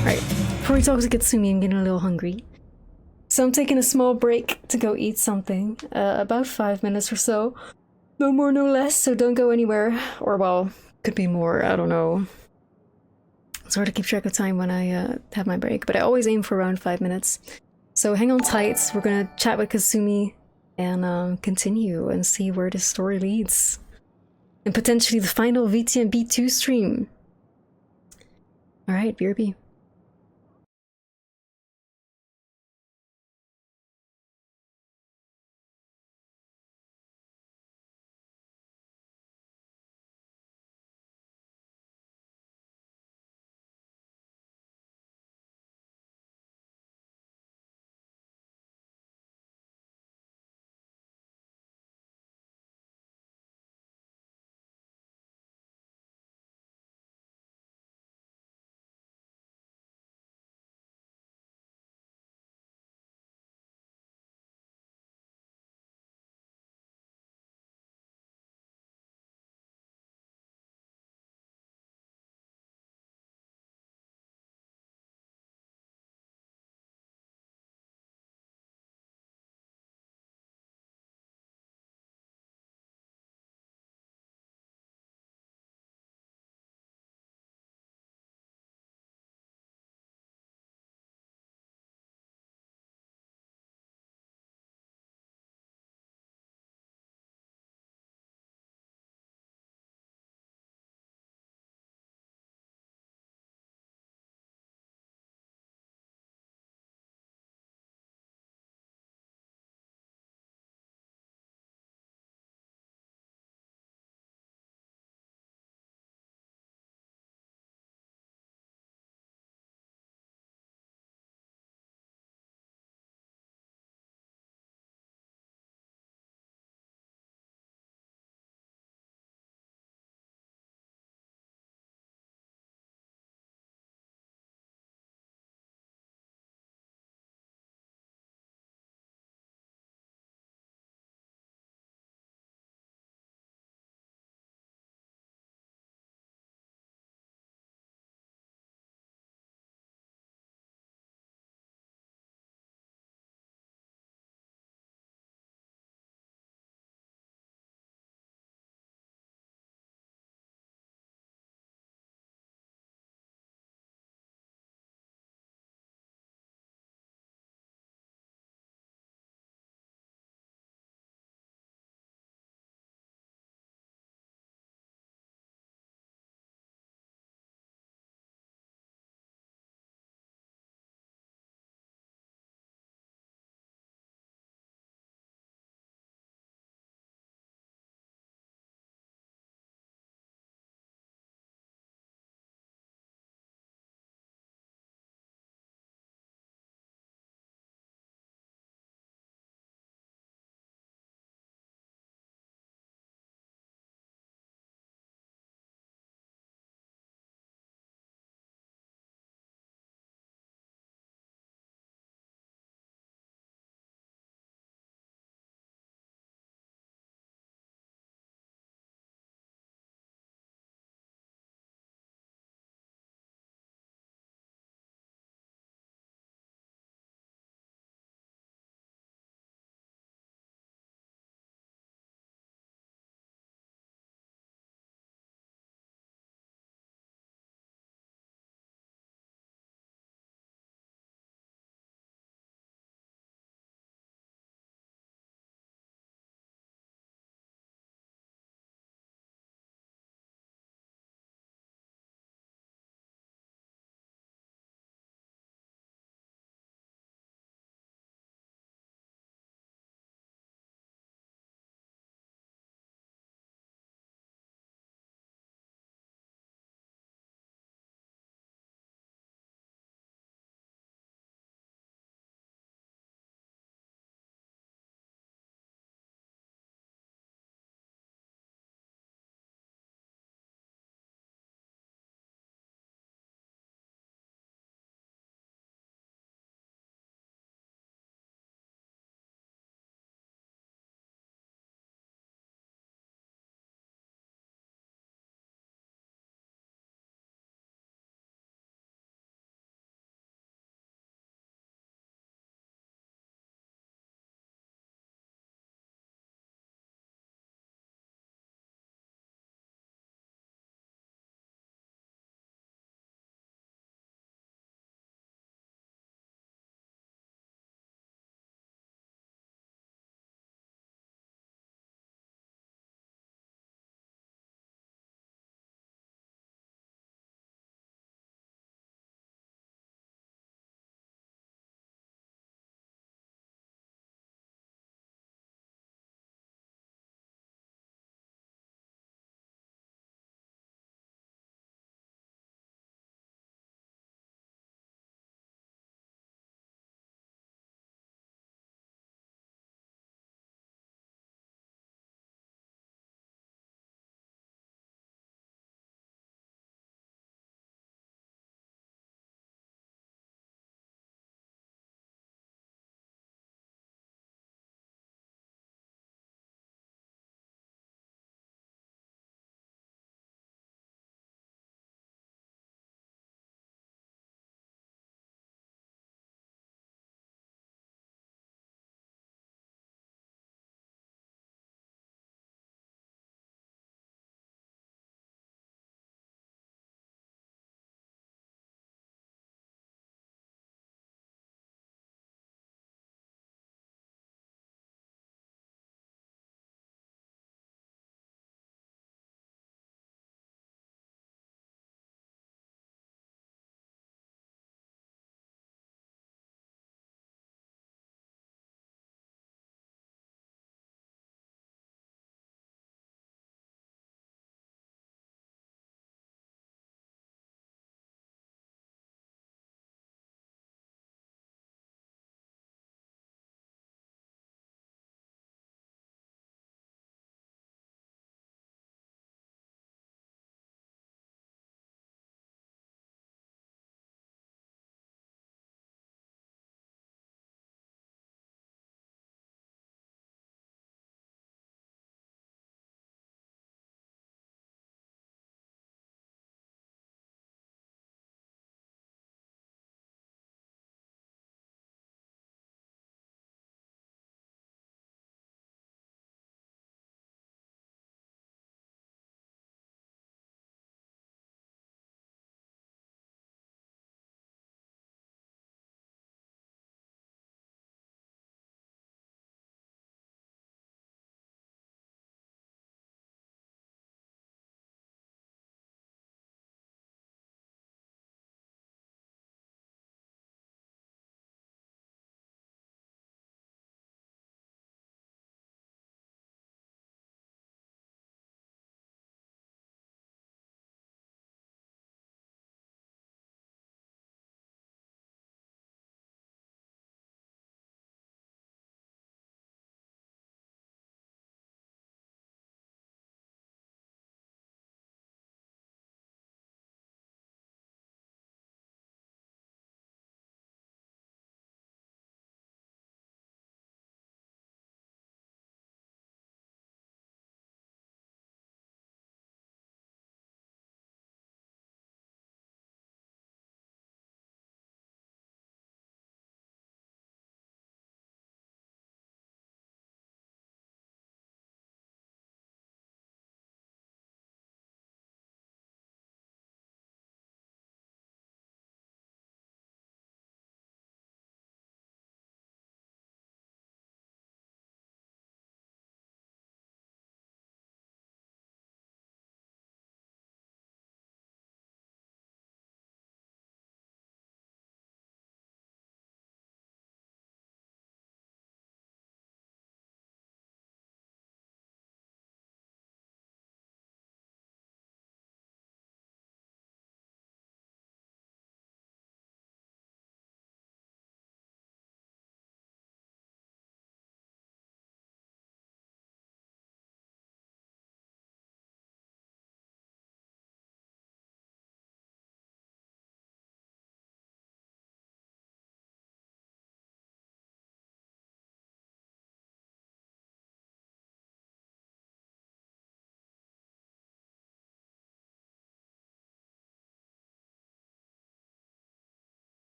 Alright, before we talk to Katsumi, I'm getting a little hungry. So I'm taking a small break to go eat something. About 5 minutes or so. No more, no less, so don't go anywhere. Or, well, could be more, I don't know. It's hard to keep track of time when I have my break, but I always aim for around 5 minutes. So hang on tight, we're gonna chat with Kasumi and continue and see where this story leads. And potentially the final VTM B2 stream. Alright, BRB.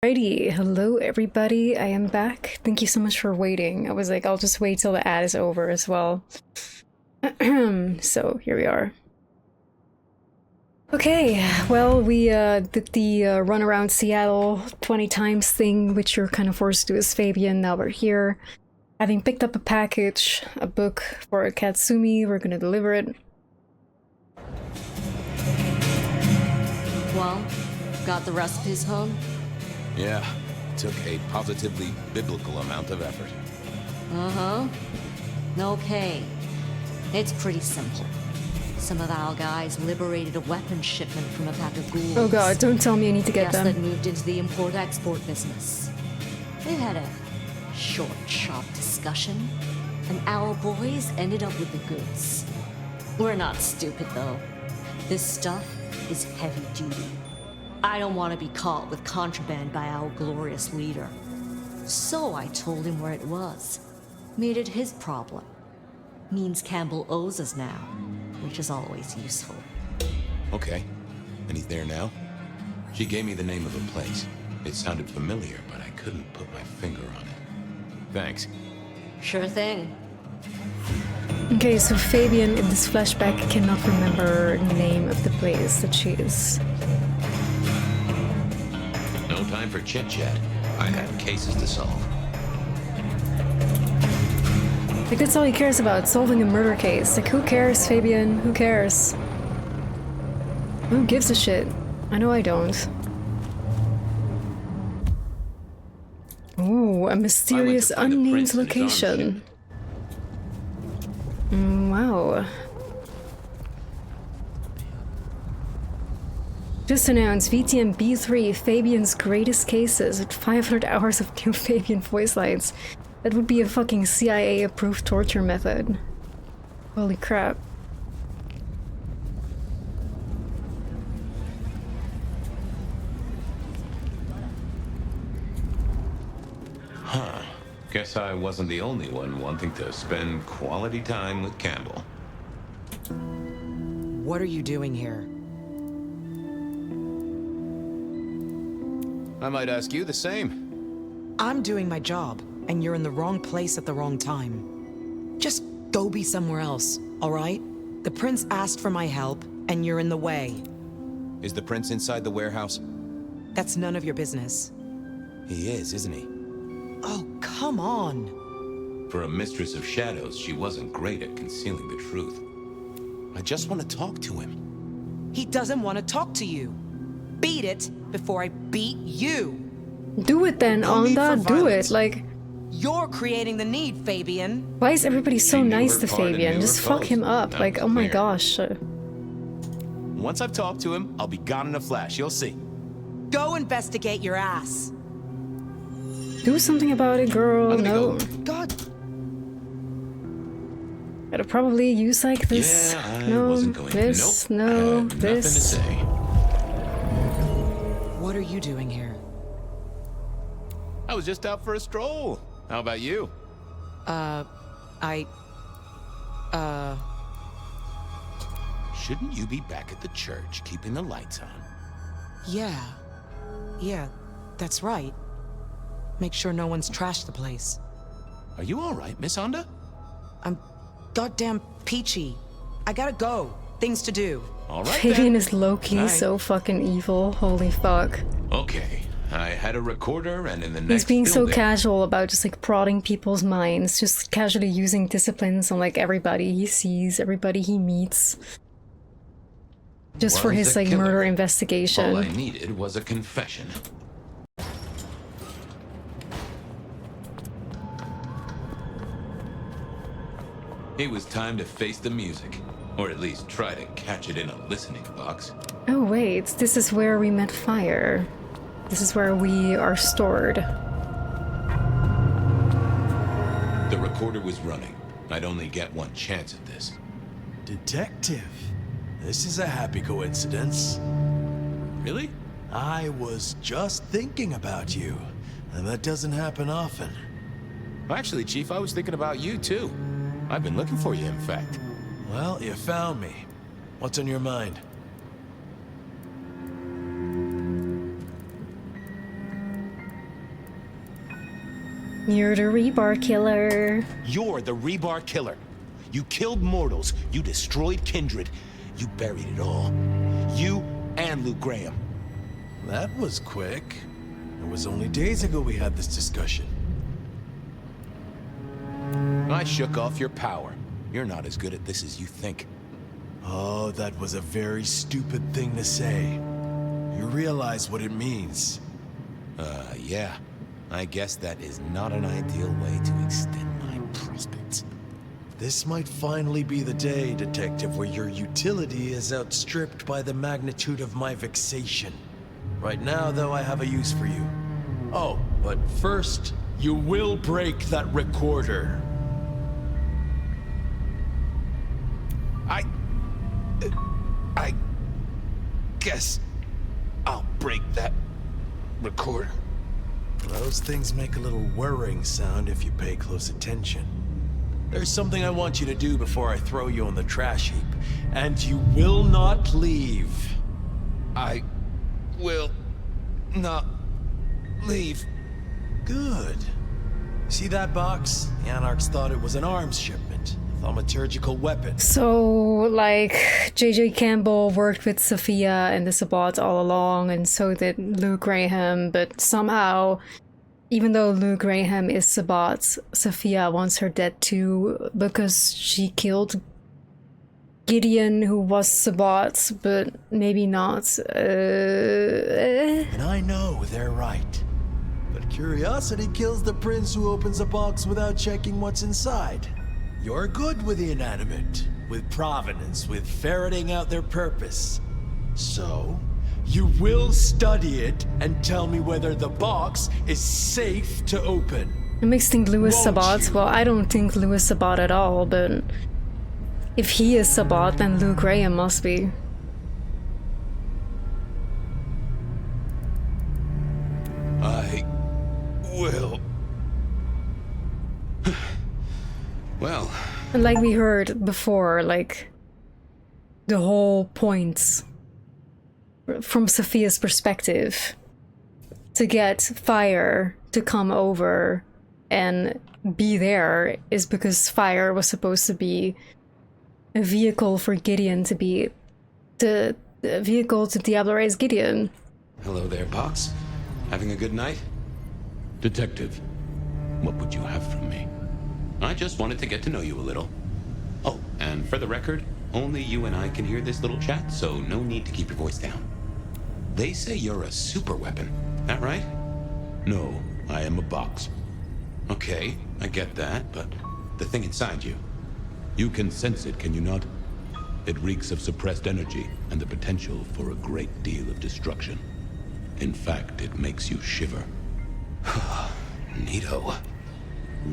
Alrighty, hello everybody, I am back. Thank you so much for waiting. I was like, I'll just wait till the ad is over as well. So, here we are. Okay, well, we did the run around Seattle 20 times thing, which you're kind of forced to do as Fabian. Now we're here. Having picked up a package, a book for Katsumi, we're gonna deliver it.
Well, got the recipes home?
Yeah, took a positively biblical amount of effort.
Uh-huh. Okay. It's pretty simple. Some of our guys liberated a weapons shipment from a pack of ghouls.
Oh god, don't tell me I need to get them.
That moved into the import-export business. They had a short, sharp discussion, and our boys ended up with the goods. We're not stupid, though. This stuff is heavy duty. I don't want to be caught with contraband by our glorious leader. So I told him where it was. Made it his problem. Means Campbell owes us now, which is always useful.
Okay. And he's there now? She gave me the name of a place. It sounded familiar, but I couldn't put my finger on it. Thanks.
Sure thing.
Okay, so Fabian in this flashback cannot remember the name of the place that she is.
No time for chit-chat. I have cases to solve.
Like, that's all he cares about, solving a murder case. Like, who cares, Fabian? Who cares? Who gives a shit? I know I don't. Ooh, a mysterious unnamed location. Wow. Just announced VTM B3, Fabian's greatest cases with 500 hours of new Fabian voice lines. That would be a fucking CIA-approved torture method. Holy crap.
Huh. Guess I wasn't the only one wanting to spend quality time with Campbell.
What are you doing here?
I might ask you the same.
I'm doing my job, and you're in the wrong place at the wrong time. Just go be somewhere else, all right? The prince asked for my help, and you're in the way.
Is the prince inside the warehouse?
That's none of your business.
He is, isn't he?
Oh, come on.
For a mistress of shadows, she wasn't great at concealing the truth.
I just want to talk to him.
He doesn't want to talk to you. Beat it before I beat you.
Do it then, Onda, do it, like...
You're creating the need, Fabian.
Why is everybody so nice to Fabian? Just fuck him up, like, oh my gosh.
Once I've talked to him, I'll be gone in a flash, you'll see.
Go investigate your ass.
Do something about it, girl. No.
God.
Gotta probably use like this.
Yeah,
no,
wasn't going
this,
to. Nope.
no,
Nothing to
this.
say.
What are you doing here?
I was just out for a stroll. How about you? Shouldn't you be back at the church, keeping the lights on?
Yeah, that's right. Make sure no one's trashed the place.
Are you all right, Miss Onda?
I'm goddamn peachy. I gotta go. Things to do.
All right,
Fabian is low-key so fucking evil. Holy fuck.
Okay, I had a recorder, and in the next
He's being so
building...
casual about just like prodding people's minds, just casually using disciplines on like everybody he sees, everybody he meets. Just for his like murder investigation.
All I needed was a confession. It was time to face the music, or at least try to catch it in a listening box.
Oh wait, this is where we met Fire. This is where we are stored.
The recorder was running. I'd only get one chance at this.
Detective, this is a happy coincidence.
Really?
I was just thinking about you, and that doesn't happen often.
Actually, Chief, I was thinking about you, too. I've been looking for you, in fact.
Well, you found me. What's on your mind?
You're the rebar killer.
You're the rebar killer. You killed mortals. You destroyed kindred. You buried it all. You and Luke Graham.
That was quick. It was only days ago we had this discussion.
I shook off your power. You're not as good at this as you think.
Oh, that was a very stupid thing to say. You realize what it means.
Yeah. I guess that is not an ideal way to extend my prospects.
This might finally be the day, Detective, where your utility is outstripped by the magnitude of my vexation. Right now, though, I have a use for you. Oh, but first, you will break that recorder.
I guess I'll break that recorder.
Those things make a little whirring sound if you pay close attention. There's something I want you to do before I throw you on the trash heap, and you will not leave.
I will not leave.
Good. See that box? The Anarchs thought it was an arms shipment. A thaumaturgical weapon.
So, like, J.J. Campbell worked with Sophia and the Sabbats all along, and so did Luke Graham, but somehow, even though Luke Graham is Sabbat, Sophia wants her dead too, because she killed Gideon, who was Sabbat, but maybe not.
And I know they're right. But curiosity kills the prince who opens a box without checking what's inside. You're good with the inanimate, with provenance, with ferreting out their purpose. So, you will study it and tell me whether the box is safe to open.
It makes me think Louis Sabbat. Well, I don't think Louis Sabbat at all, but if he is Sabbat, then Luke Graham must be.
I will.
Well.
And like we heard before, like, the whole point from Sophia's perspective to get Fire to come over and be there is because Fire was supposed to be a vehicle for Gideon to be the vehicle to diablerize Gideon.
Hello there, Pox. Having a good night? Detective, what would you have from me? I just wanted to get to know you a little. Oh, and for the record, only you and I can hear this little chat, so no need to keep your voice down. They say you're a super weapon, that right? No, I am a box. Okay, I get that, but the thing inside you, you can sense it, can you not? It reeks of suppressed energy and the potential for a great deal of destruction. In fact, it makes you shiver. Neato.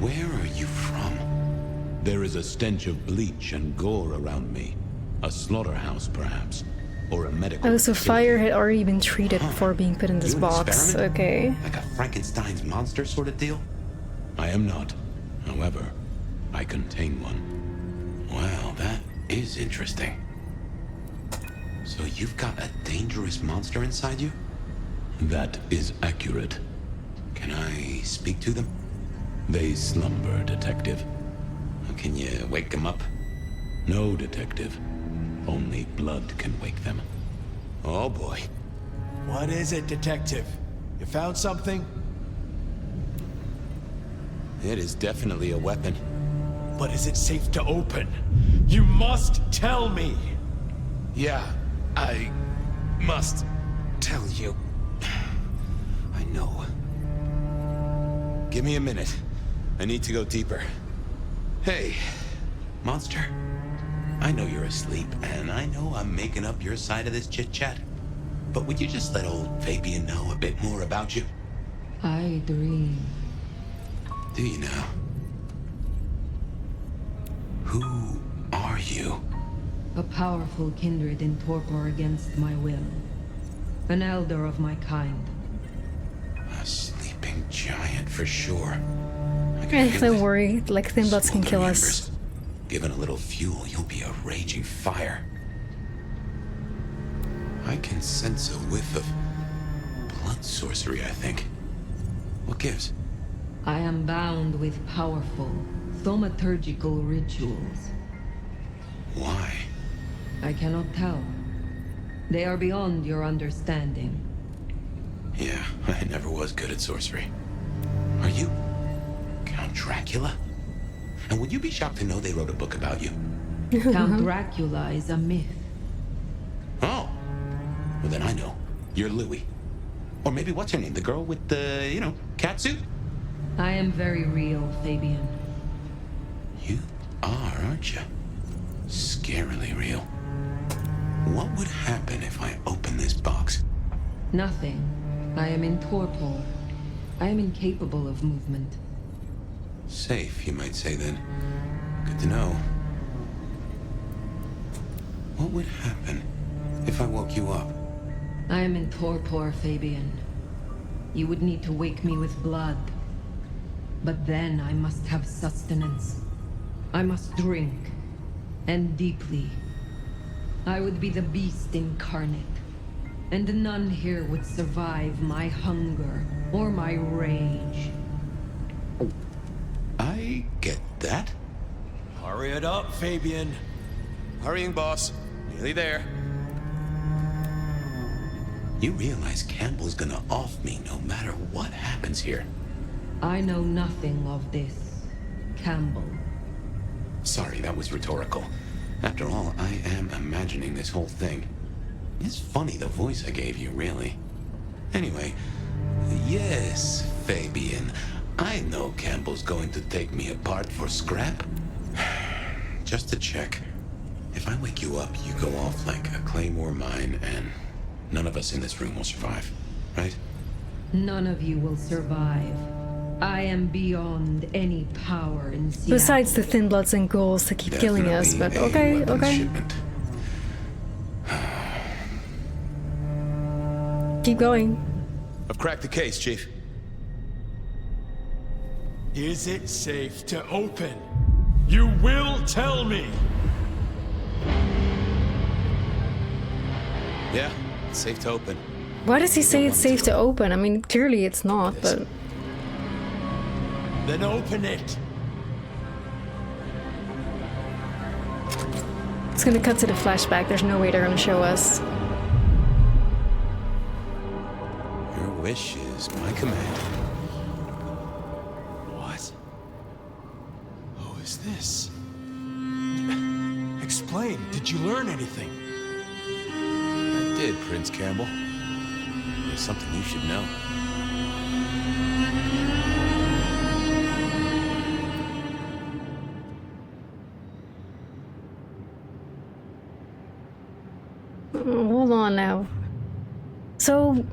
Where are you from? There is a stench of bleach and gore around me. A slaughterhouse, perhaps. Or a medical
Oh, so
facility.
Fire had already been treated before being put in this
You an
box.
experiment?
Okay.
Like a Frankenstein's monster sort of deal? I am not. However, I contain one. Wow, that is interesting. So you've got a dangerous monster inside you? That is accurate. Can I speak to them? They slumber, Detective. Can you wake them up? No, Detective. Only blood can wake them. Oh boy.
What is it, Detective? You found something?
It is definitely a weapon.
But is it safe to open? You must tell me!
Yeah, I must tell you. I know. Give me a minute. I need to go deeper. Hey, monster. I know you're asleep, and I know I'm making up your side of this chit-chat. But would you just let old Fabian know a bit more about you?
I dream.
Do you now? Who are you?
A powerful kindred in torpor against my will. An elder of my kind.
A sleeping giant for sure.
Don't worry, like Thin Bloods can kill us.
Given a little fuel, you'll be a raging fire. I can sense a whiff of blood sorcery, I think. What gives?
I am bound with powerful, thaumaturgical rituals.
Why?
I cannot tell. They are beyond your understanding.
Yeah, I never was good at sorcery. Are you Count Dracula? And would you be shocked to know they wrote a book about you?
Count Dracula is a myth.
Oh. Well, then I know. You're Louis. Or maybe what's her name? The girl with the, cat suit?
I am very real, Fabian.
You are, aren't you? Scarily real. What would happen if I open this box?
Nothing. I am in torpor. I am incapable of movement.
Safe, you might say then. Good to know. What would happen if I woke you up?
I am in torpor, Fabian. You would need to wake me with blood. But then I must have sustenance. I must drink. And deeply. I would be the beast incarnate. And none here would survive my hunger or my rage.
I get that.
Hurry it up, Fabian.
Hurrying, boss. Nearly there. You realize Campbell's gonna off me no matter what happens here.
I know nothing of this, Campbell.
Sorry, that was rhetorical. After all, I am imagining this whole thing. It's funny the voice I gave you, really. Anyway, yes, Fabian. I know Campbell's going to take me apart for scrap. Just to check. If I wake you up, you go off like a claymore mine, and none of us in this room will survive, right?
None of you will survive. I am beyond any power in Seattle.
Besides the thin bloods and ghouls that keep killing us, but okay, okay.
Shipment.
Keep going.
I've cracked the case, Chief.
Is it safe to open? You will tell me!
Yeah, it's safe to open.
Why does he say it's safe to open? I mean, clearly it's not, but...
Then open it!
It's gonna cut to the flashback. There's no way they're gonna show us.
Your wish is my command.
What? Who is this? Explain. Did you learn anything?
I did, Prince Campbell. There's something you should know.
Hold on now. So,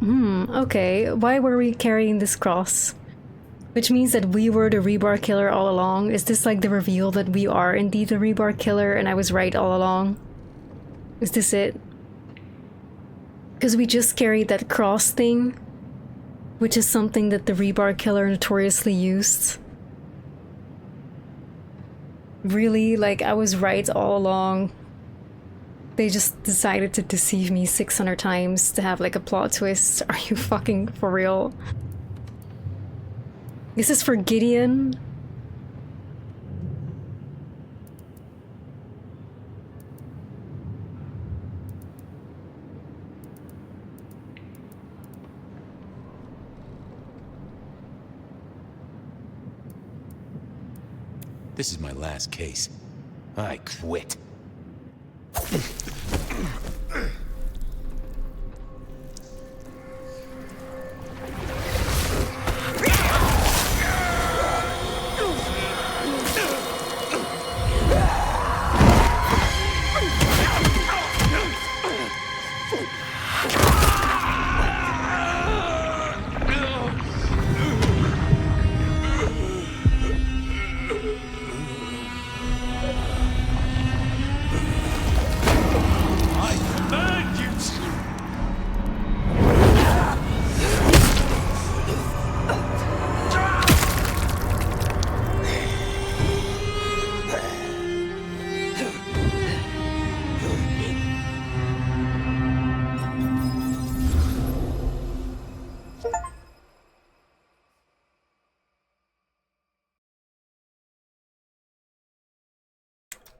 okay. Why were we carrying this cross? Which means that we were the rebar killer all along. Is this like the reveal that we are indeed the rebar killer and I was right all along? Is this it? Because we just carried that cross thing, which is something that the rebar killer notoriously used. Really? Like, I was right all along. They just decided to deceive me 600 times to have like a plot twist. Are you fucking for real? This is for Gideon?
This is my last case. I quit.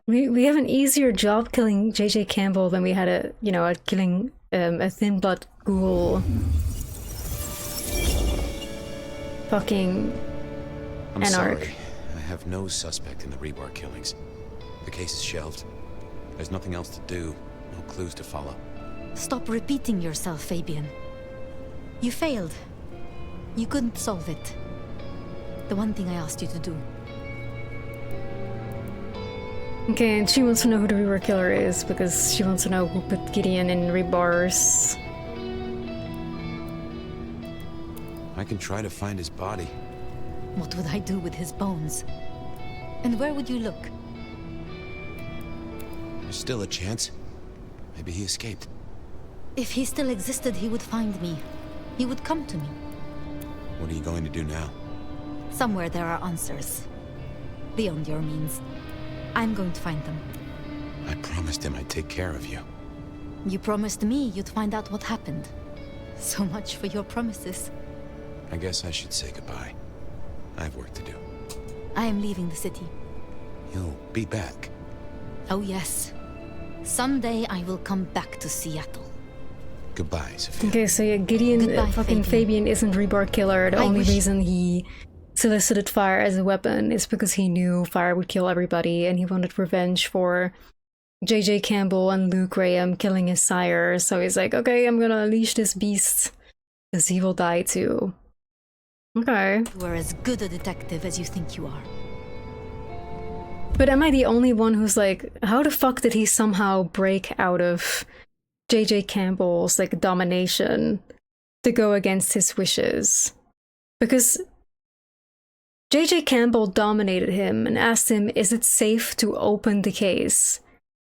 We have an easier job killing JJ Campbell than we had at killing a thin blood ghoul. Fucking
I'm
Anarch.
sorry. I have no suspect in the Rebar killings. The case is shelved. There's nothing else to do. No clues to follow.
Stop repeating yourself, Fabian. You failed. You couldn't solve it. The one thing I asked you to do.
Okay, and she wants to know who the Rebar killer is because she wants to know who put Gideon in Rebars.
I can try to find his body.
What would I do with his bones? And where would you look?
There's still a chance. Maybe he escaped.
If he still existed, he would find me. He would come to me.
What are you going to do now?
Somewhere there are answers. Beyond your means. I'm going to find them.
I promised him I'd take care of you.
You promised me you'd find out what happened. So much for your promises.
I guess I should say goodbye. I have work to do.
I am leaving the city.
You'll be back.
Oh yes. Someday I will come back to Seattle.
Goodbye, Sophia.
Okay, so yeah, Gideon,
Goodbye,
fucking Fabian isn't Rebar killer. The only reason he solicited fire as a weapon is because he knew fire would kill everybody and he wanted revenge for JJ Campbell and Luke Graham killing his sire. So he's like, okay, I'm gonna unleash this beast because he will die too. Okay.
You are as good a detective as you think you are.
But am I the only one who's like, how the fuck did he somehow break out of JJ Campbell's like domination to go against his wishes? Because JJ Campbell dominated him and asked him, is it safe to open the case?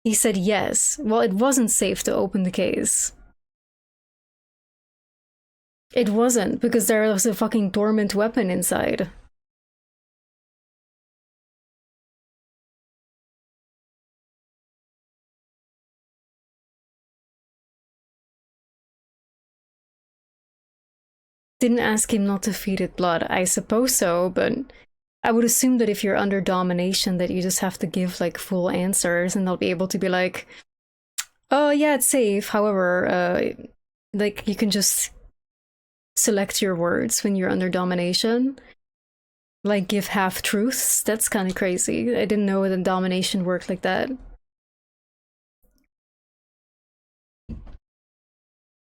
He said yes. Well, it wasn't safe to open the case. It wasn't, because there was a fucking dormant weapon inside. Didn't ask him not to feed it blood. I suppose so, but I would assume that if you're under domination that you just have to give like full answers and they'll be able to be like, oh yeah, it's safe. However, like you can just select your words when you're under domination. Like give half-truths. That's kind of crazy. I didn't know that domination worked like that.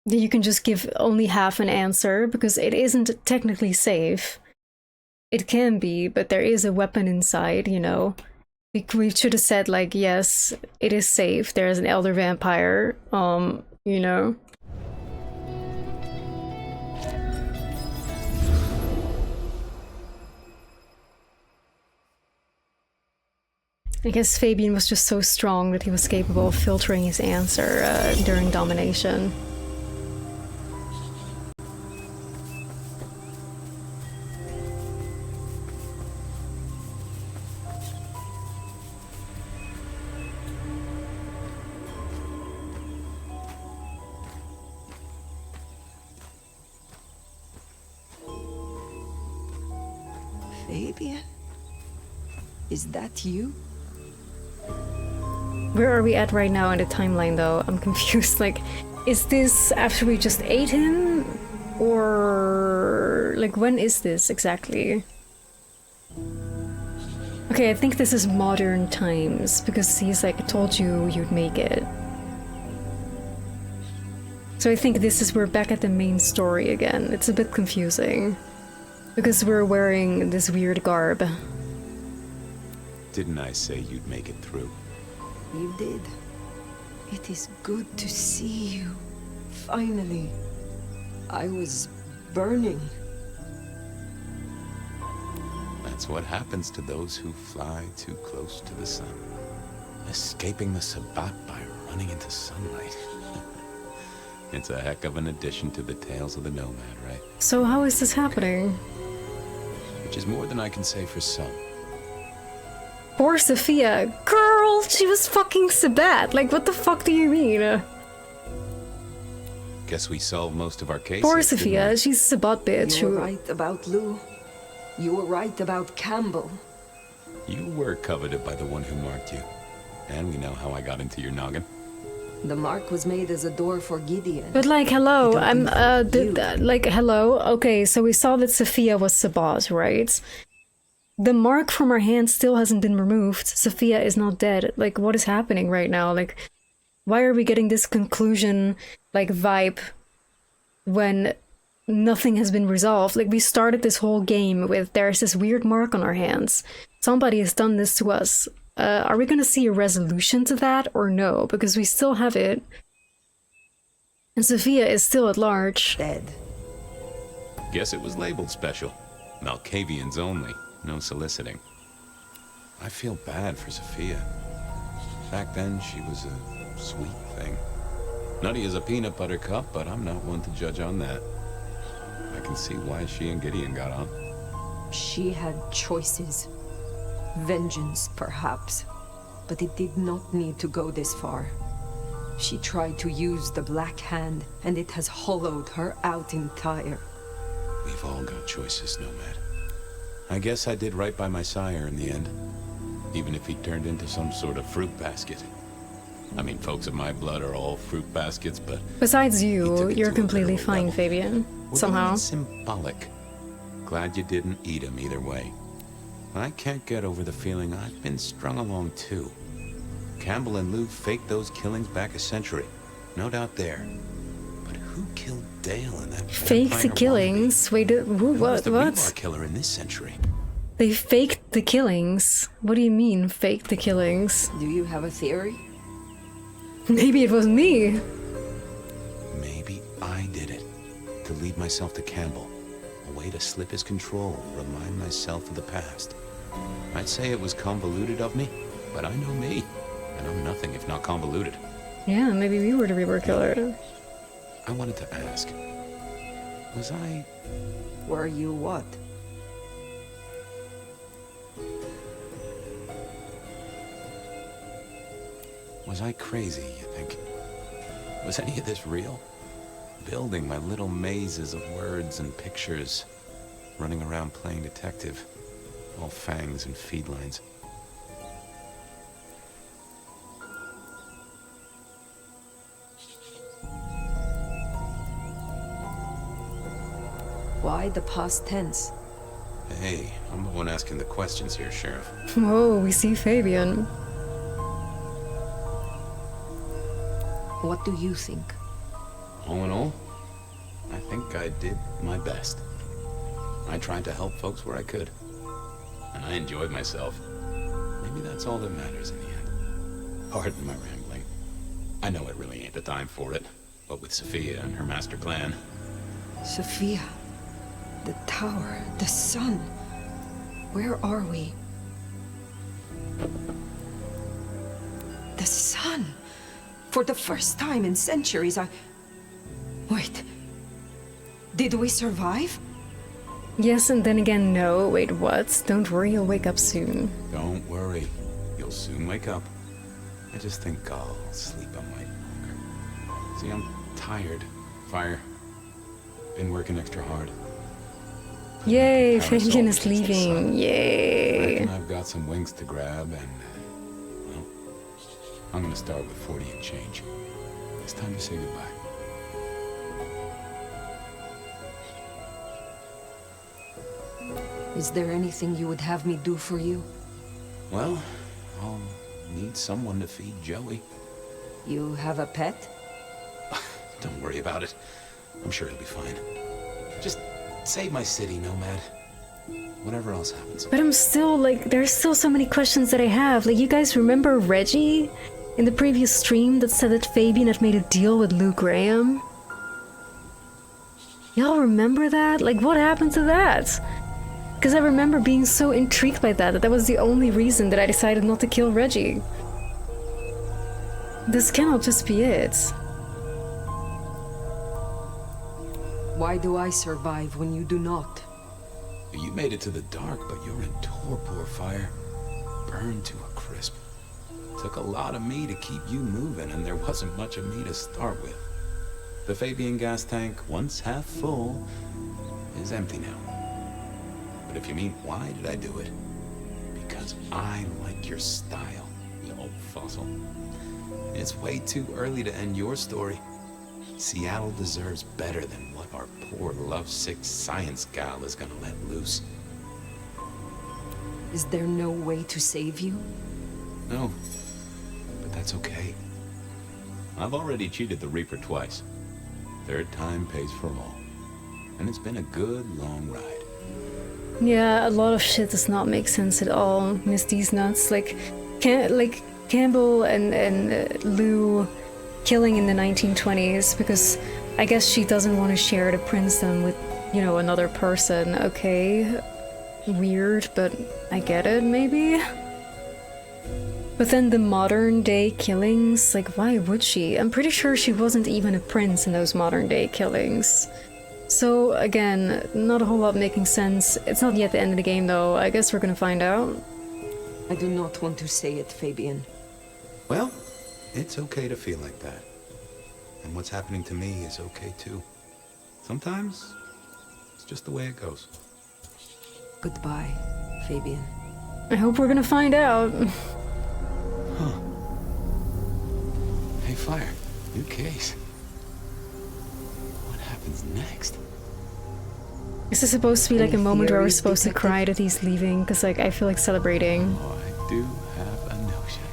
You can just give only half an answer because it isn't technically safe. It can be, but there is a weapon inside, you know. We should have said like, yes, it is safe. There's an elder vampire, you know. I guess Fabian was just so strong that he was capable of filtering his answer during domination.
Fabian? Is that you?
Where are we at right now in the timeline though? I'm confused. Like, is this after we just ate him? Or like when is this exactly? Okay, I think this is modern times because he's like, I told you you'd make it. So I think this is, we're back at the main story again. It's a bit confusing because we're wearing this weird garb.
Didn't I say you'd make it through?
You did. It is good to see you. Finally. I was burning.
That's what happens to those who fly too close to the sun. Escaping the Sabbat by running into sunlight. It's a heck of an addition to the tales of the nomad, right?
So how is this happening?
Which is more than I can say for some.
Poor Sophia. Girl, she was fucking Sabbat. Like, what the fuck do you mean?
Guess we solved most of our cases.
Poor Sophia, she's a Sabbat bitch.
You were right about Lou. You were right about Campbell.
You were coveted by the one who marked you.
And we know how I got into your noggin.
The mark was made as a door for Gideon.
But like, hello, hello. Okay, so we saw that Sophia was Sabat, right? The mark from her hand still hasn't been removed. Sophia is not dead. Like, what is happening right now? Like, why are we getting this conclusion, like, vibe when nothing has been resolved? Like, we started this whole game with there's this weird mark on our hands. Somebody has done this to us. Are we gonna see a resolution to that or no? Because we still have it. And Sophia is still at large.
Dead.
Guess it was labeled special. Malkavians only. No soliciting. I feel bad for Sophia. Back then, she was a sweet thing. Nutty as a peanut butter cup, but I'm not one to judge on that. I can see why she and Gideon got on.
She had choices. Vengeance, perhaps. But it did not need to go this far. She tried to use the Black Hand, and it has hollowed her out entire.
We've all got choices, Nomad. I guess I did right by my sire in the end. Even if he turned into some sort of fruit basket. I mean, folks of my blood are all fruit baskets, but...
Besides you, you're completely fine, Fabian. Somehow.
Symbolic. Glad you didn't eat him either way. I can't get over the feeling I've been strung along too. Campbell and Lou faked those killings back a century. No doubt there. But who killed Dale in that
faked the killings? Wait, what?
The rebar killer in this century?
They faked the killings? What do you mean, faked the killings?
Do you have a theory?
Maybe it was me.
Maybe I did it. To lead myself to Campbell. A way to slip his control, remind myself of the past. I'd say it was convoluted of me, but I know me. And I'm nothing if not convoluted.
Yeah, maybe we were the rebar killer.
I wanted to ask, was I...
Were you what?
Was I crazy, you think? Was any of this real? Building my little mazes of words and pictures, running around playing detective, all fangs and feedlines.
Why the past tense?
Hey, I'm the one asking the questions here, Sheriff.
Whoa, we see Fabian.
What do you think?
All in all, I think I did my best. I tried to help folks where I could. And I enjoyed myself. Maybe that's all that matters in the end. Pardon my rambling. I know it really ain't the time for it. But with Sophia and her master plan...
Sophia. The tower. The sun. Where are we? The sun! For the first time in centuries, Wait. Did we survive?
Yes, and then again, no. Wait, what? Don't worry, you'll wake up soon.
Don't worry. You'll soon wake up. I just think I'll sleep a mite longer. See, I'm tired. Fire. Been working extra hard.
Yay, Fabian is leaving. Yay.
I reckon I've got some wings to grab and... well, I'm gonna start with 40 and change. It's time to say goodbye.
Is there anything you would have me do for you?
Well, I'll need someone to feed Joey.
You have a pet?
Don't worry about it. I'm sure he'll be fine. Just save my city, Nomad. Whatever else happens.
But I'm still, like, there's still so many questions that I have. Like, you guys remember Reggie? In the previous stream that said that Fabian had made a deal with Lou Graham? Y'all remember that? Like, what happened to that? Because I remember being so intrigued by that was the only reason that I decided not to kill Reggie. This cannot just be it.
Why do I survive when you do not?
You made it to the dark, but you're in torpor, Fire. Burned to a crisp. Took a lot of me to keep you moving, and there wasn't much of me to start with. The Fabian gas tank, once half full, is empty now. But if you mean why did I do it? Because I like your style. The
old fossil. It's way too early to end your story. Seattle deserves better than what our poor lovesick science gal is gonna let loose.
Is there no way to save you?
No, but that's okay. I've already cheated the Reaper twice. Third time pays for all. And it's been a good, long ride.
Yeah, a lot of shit does not make sense at all. Miss these nuts. Like Campbell and Lou killing in the 1920s because I guess she doesn't want to share the princedom with, you know, another person. Okay, weird, but I get it, maybe? But then the modern day killings, like, why would she? I'm pretty sure she wasn't even a prince in those modern day killings. So, again, not a whole lot making sense. It's not yet the end of the game, though. I guess we're gonna find out.
I do not want to say it, Fabian.
Well, it's okay to feel like that. And what's happening to me is okay, too. Sometimes, it's just the way it goes.
Goodbye, Fabian.
I hope we're gonna find out.
Huh. Hey, Fire. New case. What happens next?
Is this supposed to be like a
Any
moment where we're
theories,
supposed to
detective?
cry that he's leaving? Because, like, I feel like celebrating.
Oh, I do have a notion.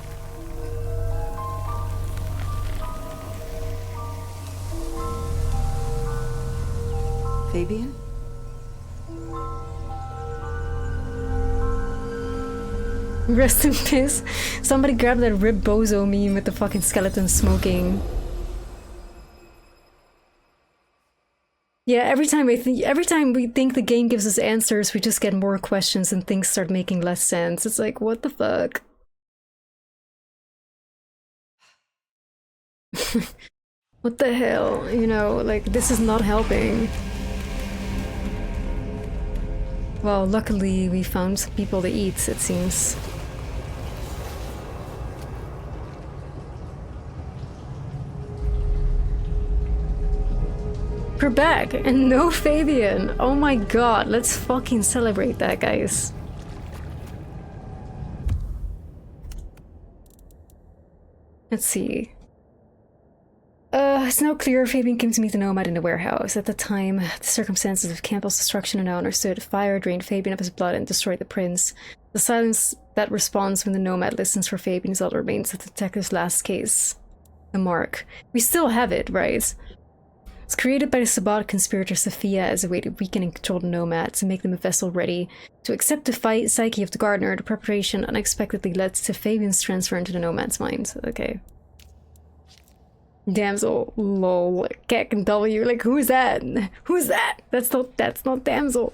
Fabian?
Rest in peace. Somebody grab that Rip Bozo meme with the fucking skeleton smoking. Yeah, every time we think the game gives us answers, we just get more questions and things start making less sense. It's like, what the fuck? What the hell? You know, like, this is not helping. Well, luckily we found some people to eat, it seems. We're back, and no Fabian! Oh my god, let's fucking celebrate that, guys. Let's see. It's now clear Fabian came to meet the Nomad in the warehouse. At the time, the circumstances of Campbell's destruction are now understood. Fire drained Fabian of his blood and destroyed the prince. The silence that responds when the Nomad listens for Fabian is all that remains of the detective's last case. The mark. We still have it, right? It's created by the Sabbat conspirator Sophia as a way to weaken and control the Nomad, to make them a vessel ready to accept the psyche of the gardener. The preparation unexpectedly led to Fabian's transfer into the Nomad's mind. Okay. Damsel, lol, Keck and W, like, who's that? Who's that? That's not Damsel.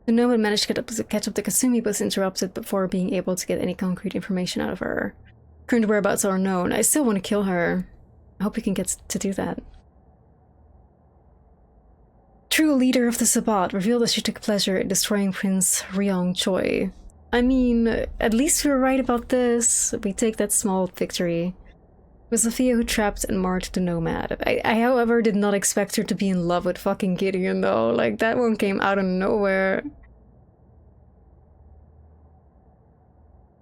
The Nomad managed to catch up to Kasumi, but was interrupted before being able to get any concrete information out of her. Current whereabouts are unknown. I still want to kill her. I hope we can get to do that. True leader of the Sabbat revealed that she took pleasure in destroying Prince Ryong Choi. I mean, at least we were right about this. We take that small victory. It was Sophia who trapped and marked the Nomad. I, however, did not expect her to be in love with fucking Gideon, though. Like, that one came out of nowhere.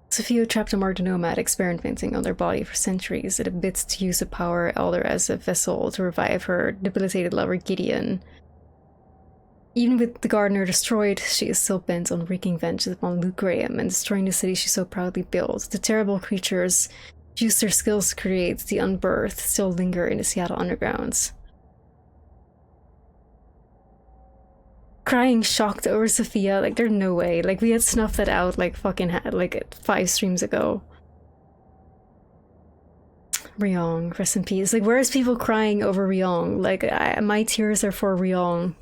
Sophia trapped and marked the Nomad, experimenting on their body for centuries. It bids to use the power elder as a vessel to revive her debilitated lover Gideon. Even with the gardener destroyed, she is still bent on wreaking vengeance upon Luke Graham and destroying the city she so proudly built. The terrible creatures use their skills to create the unbirthed still linger in the Seattle undergrounds. Crying shocked over Sophia, like, there's no way. Like, we had snuffed that out like fucking 5 streams ago. Ryong, rest in peace. Like, where's people crying over Ryong? Like, my tears are for Ryong.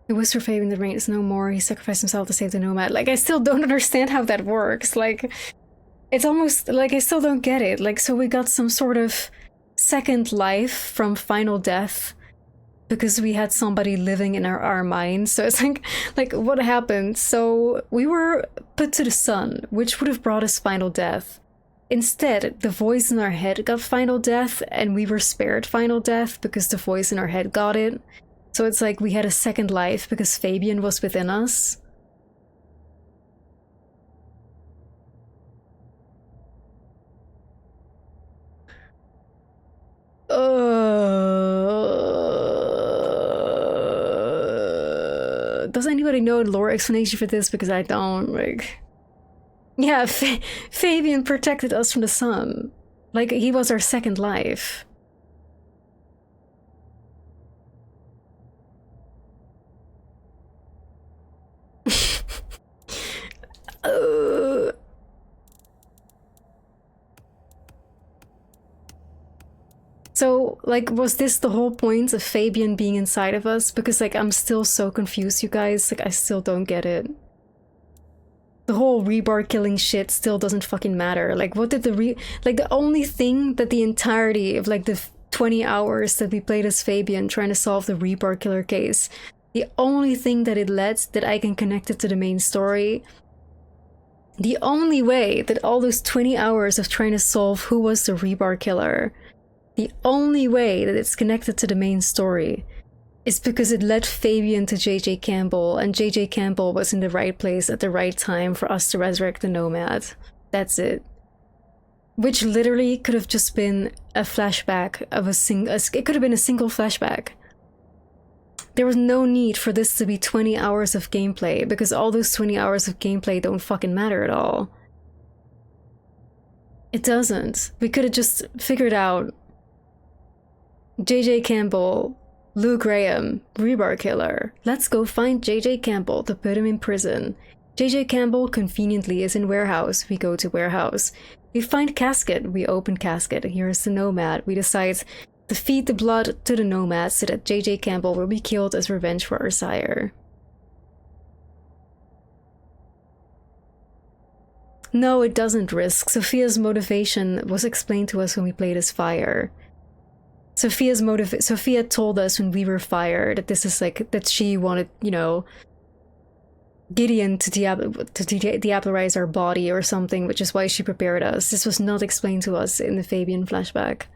The whisper Fabian, the rain is no more. He sacrificed himself to save the Nomad. Like, I still don't understand how that works. Like, it's almost like I still don't get it. Like, so we got some sort of second life from final death. because we had somebody living in our minds. So it's like what happened? So we were put to the sun, which would have brought us final death. Instead, the voice in our head got final death, and we were spared final death because the voice in our head got it. So it's like we had a second life because Fabian was within us. Does anybody know a lore explanation for this? Because I don't, like... Yeah, Fabian protected us from the sun. Like, he was our second life. So, like, was this the whole point of Fabian being inside of us? Because, like, I'm still so confused, you guys. Like, I still don't get it. The whole rebar killing shit still doesn't fucking matter. Like, what did like, the only thing that the entirety of, like, the 20 hours that we played as Fabian trying to solve the rebar killer case, the only thing that it led that I can connect it to the main story, the only way that all those 20 hours of trying to solve who was the rebar killer, the only way that it's connected to the main story is because it led Fabian to JJ Campbell, and JJ Campbell was in the right place at the right time for us to resurrect the Nomad. That's it. Which literally could have just been a flashback of it could have been a single flashback. There was no need for this to be 20 hours of gameplay, because all those 20 hours of gameplay don't fucking matter at all. It doesn't. We could have just figured out JJ Campbell, Lou Graham, rebar killer. Let's go find JJ Campbell to put him in prison. JJ Campbell conveniently is in warehouse. We go to warehouse. We find casket. We open casket. Here's the Nomad. We decide to feed the blood to the Nomad so that JJ Campbell will be killed as revenge for our sire. No, it doesn't risk. Sophia's motivation was explained to us when we played as Fire. Sophia told us when we were Fire that this is like, that she wanted, you know, Gideon to deaplerize our body or something, which is why she prepared us. This was not explained to us in the Fabian flashback.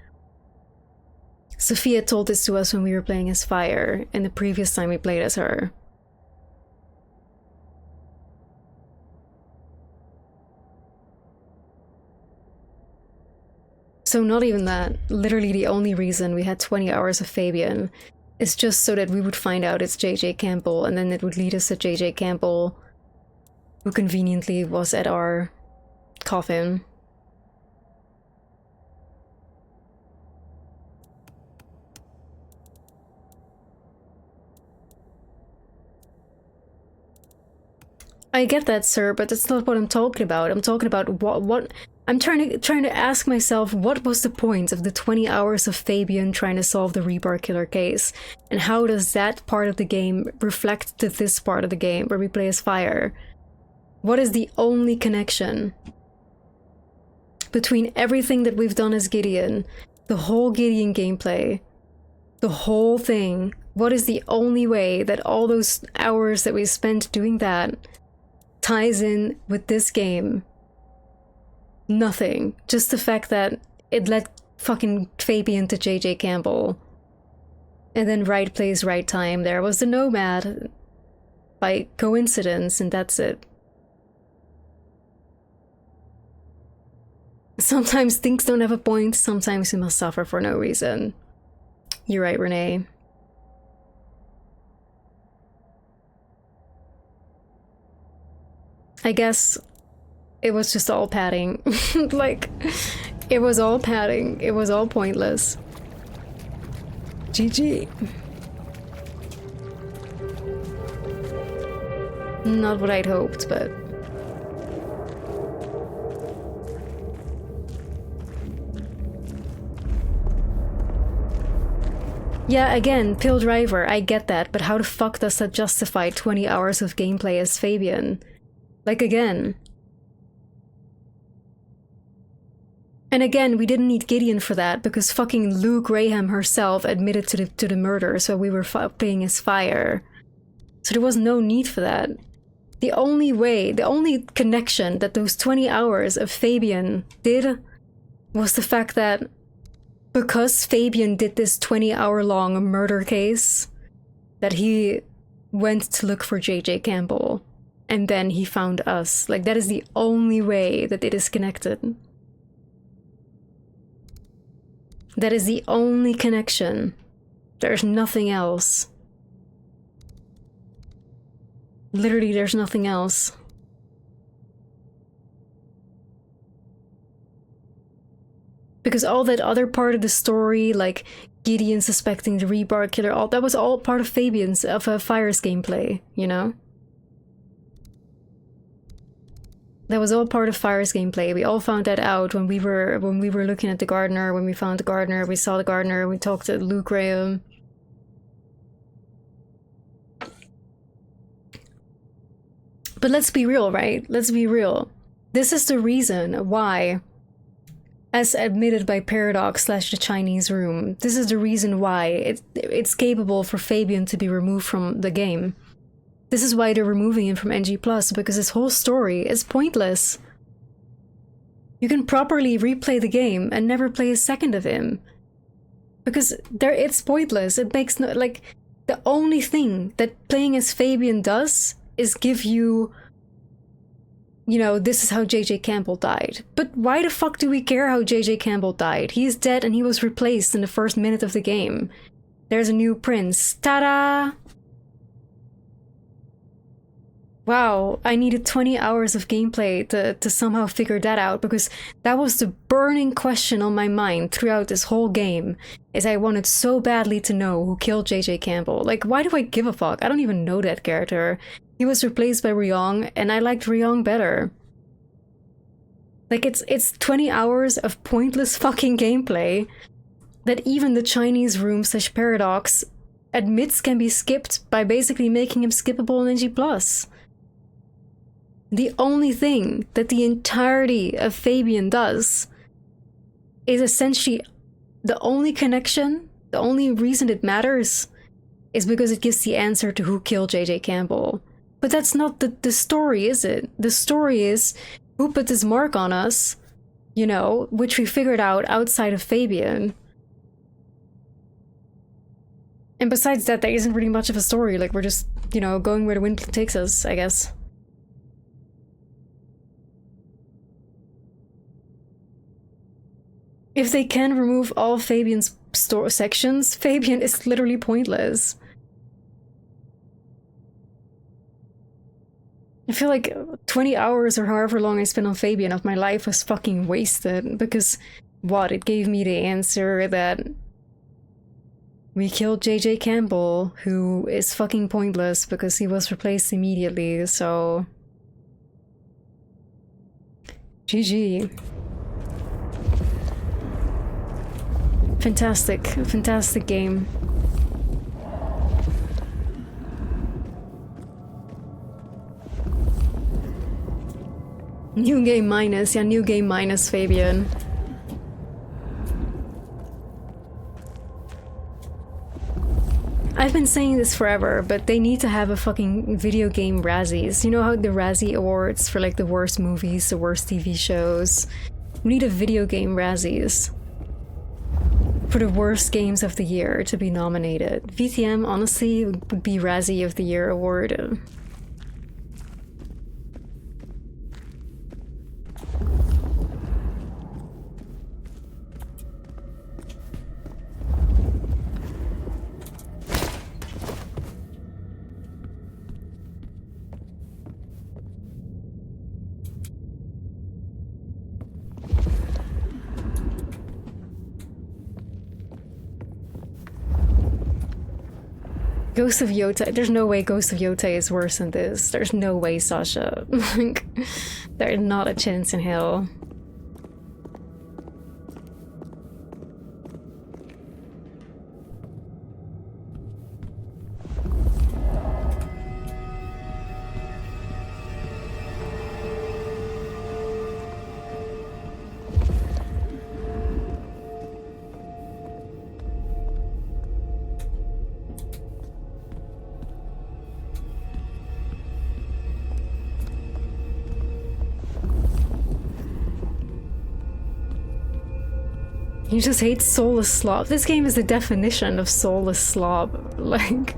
Sophia told this to us when we were playing as Fire, and the previous time we played as her. So not even that. Literally the only reason we had 20 hours of Fabian is just so that we would find out it's JJ Campbell, and then it would lead us to JJ Campbell, who conveniently was at our coffin. I get that, sir, but that's not what I'm talking about. I'm talking about what I'm trying to ask myself, what was the point of the 20 hours of Fabian trying to solve the rebar killer case? And how does that part of the game reflect to this part of the game where we play as Fire? What is the only connection between everything that we've done as Gideon, the whole Gideon gameplay, the whole thing? What is the only way that all those hours that we spent doing that ties in with this game? Nothing. Just the fact that it led fucking Fabian to JJ Campbell. And then right place, right time. There was the Nomad. By coincidence, and that's it. Sometimes things don't have a point. Sometimes we must suffer for no reason. You're right, Renee. I guess it was just all padding. Like, it was all padding. It was all pointless. GG. Not what I'd hoped, but... Yeah, again, Pill Driver, I get that, but how the fuck does that justify 20 hours of gameplay as Fabian? Like, again. And again, we didn't need Gideon for that because fucking Lou Graham herself admitted to the murder, so we were playing as fire. So there was no need for that. The only connection that those 20 hours of Fabian did was the fact that because Fabian did this 20-hour-long murder case, that he went to look for JJ Campbell, and then he found us. Like, that is the only way that it is connected. That is the only connection. There's nothing else. Literally, there's nothing else. Because all that other part of the story, like Gideon suspecting the Rebar Killer, that was all part of Fire's gameplay, you know? That was all part of Fire's gameplay. We all found that out when we were looking at the gardener, when we found the gardener, we saw the gardener, we talked to Luke Graham. But let's be real, right? Let's be real. This is the reason why, as admitted by Paradox / the Chinese Room, this is the reason why it's capable for Fabian to be removed from the game. This is why they're removing him from NG+, because his whole story is pointless. You can properly replay the game and never play a second of him. Because it's pointless. It makes no, like, the only thing that playing as Fabian does is give you, you know, this is how JJ Campbell died. But why the fuck do we care how JJ Campbell died? He's dead and he was replaced in the first minute of the game. There's a new prince. Ta-da! Wow, I needed 20 hours of gameplay to somehow figure that out, because that was the burning question on my mind throughout this whole game, is I wanted so badly to know who killed JJ Campbell. Like, why do I give a fuck? I don't even know that character. He was replaced by Ryong, and I liked Ryong better. Like, it's 20 hours of pointless fucking gameplay that even the Chinese Room / Paradox admits can be skipped by basically making him skippable in NG+. The only thing that the entirety of Fabian does is essentially the only connection, the only reason it matters is because it gives the answer to who killed JJ Campbell. But that's not the story, is it? The story is who put this mark on us, you know, which we figured out outside of Fabian. And besides that, there isn't really much of a story. Like, we're just, you know, going where the wind takes us, I guess. If they can remove all Fabian's sections, Fabian is literally pointless. I feel like 20 hours or however long I spent on Fabian of my life was fucking wasted, because what? It gave me the answer that we killed JJ Campbell, who is fucking pointless because he was replaced immediately, so GG. Fantastic, fantastic game. New game minus, yeah, new game minus Fabian. I've been saying this forever, but they need to have a fucking video game Razzies. You know how the Razzie Awards for like the worst movies, the worst TV shows? We need a video game Razzies for the worst games of the year to be nominated. VTM, honestly, would be Razzie of the Year award. Ghost of Yota. There's no way Ghost of Yota is worse than this. There's no way, Sasha. Like, there's not a chance in hell. You just hate soulless slob. This game is the definition of soulless slob. Like...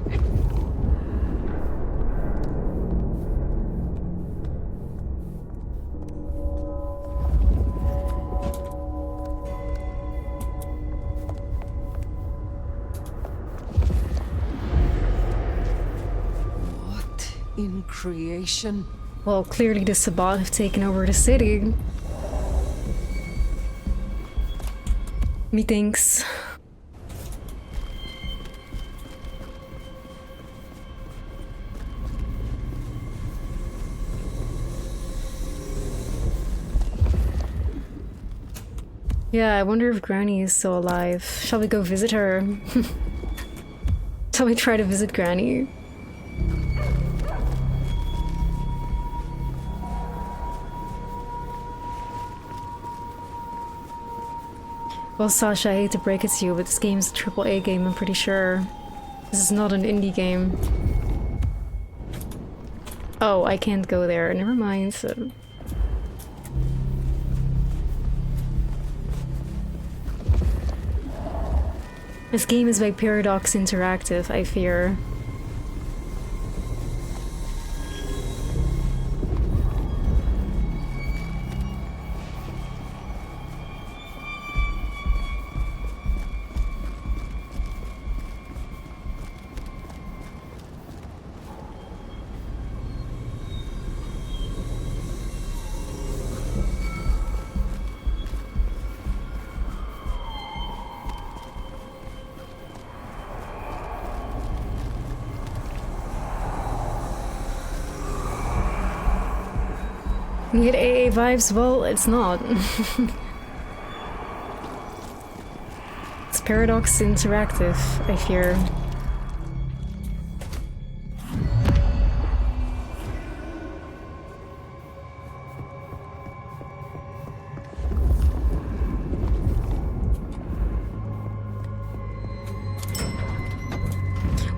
What in creation?
Well, clearly the Sabbat have taken over the city. Methinks. Yeah, I wonder if Granny is still alive. Shall we go visit her? Shall we try to visit Granny? Well, Sasha, I hate to break it to you, but this game is a AAA game, I'm pretty sure. This is not an indie game. Oh, I can't go there. Never mind. So. This game is by Paradox Interactive, I fear. You get AA vibes? Well, it's not. It's Paradox Interactive, I fear.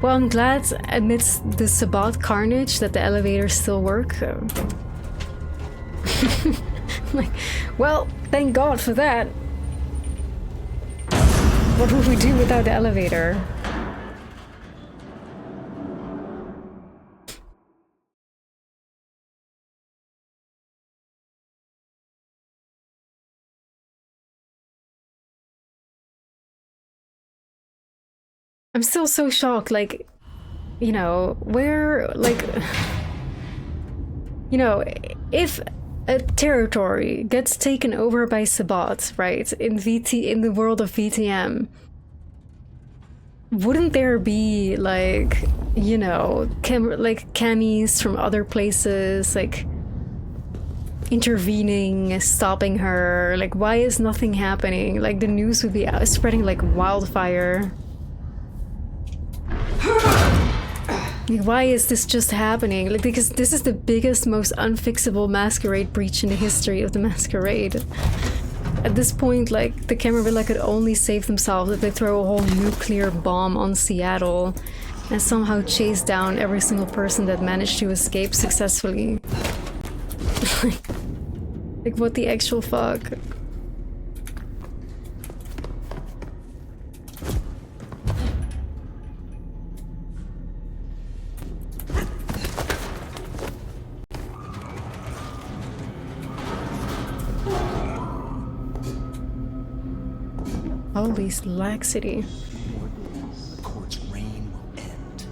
Well, I'm glad amidst the Sabbat carnage that the elevators still work. Like, well, thank God for that. What would we do without the elevator? I'm still so shocked, like, you know, where, like, you know, if a territory gets taken over by Sabbat, right, in the world of VTM, wouldn't there be, like, you know, camis from other places, like, intervening, stopping her? Like, why is nothing happening? Like, the news would be spreading like wildfire. Like, why is this just happening? Like, because this is the biggest, most unfixable Masquerade breach in the history of the Masquerade. At this point, like, the Camarilla could only save themselves if they throw a whole nuclear bomb on Seattle and somehow chase down every single person that managed to escape successfully. Like, what the actual fuck? Holy laxity.
The court's reign will end.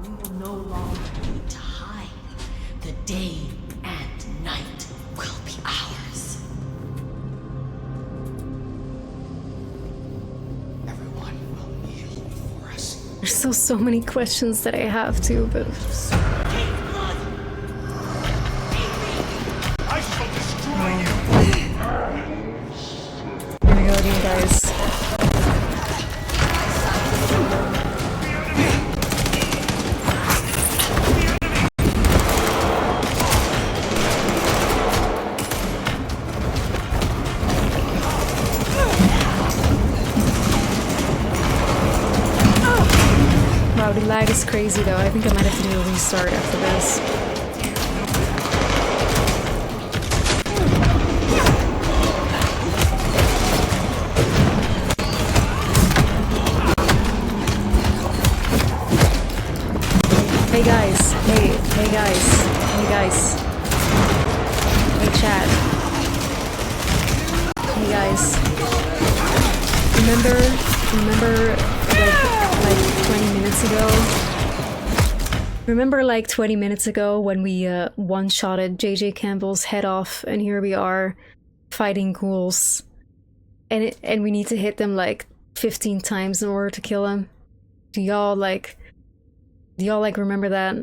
We will no longer need to hide. The day and night will be ours.
Everyone will kneel before us.
There's still so many questions that I have to, but... Here we go again, guys. Wow, the lag is crazy though. I think I might have to do a restart after this. Hey guys, hey guys, hey chat, hey guys, remember like 20 minutes ago? Remember like 20 minutes ago when we one-shotted JJ Campbell's head off, and here we are fighting ghouls, and we need to hit them like 15 times in order to kill him? Do y'all like remember that?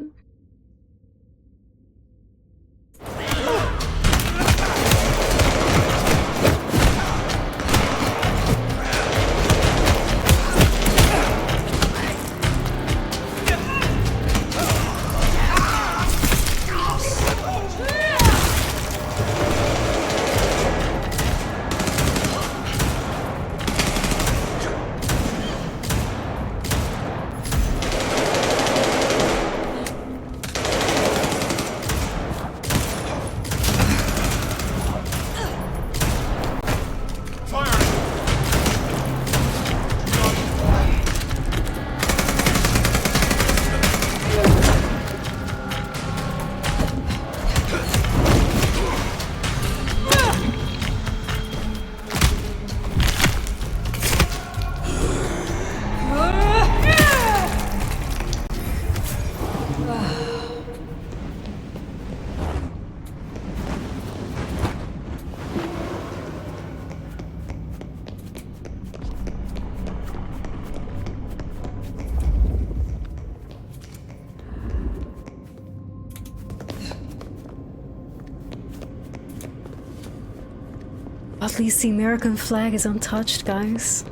At least the American flag is untouched, guys.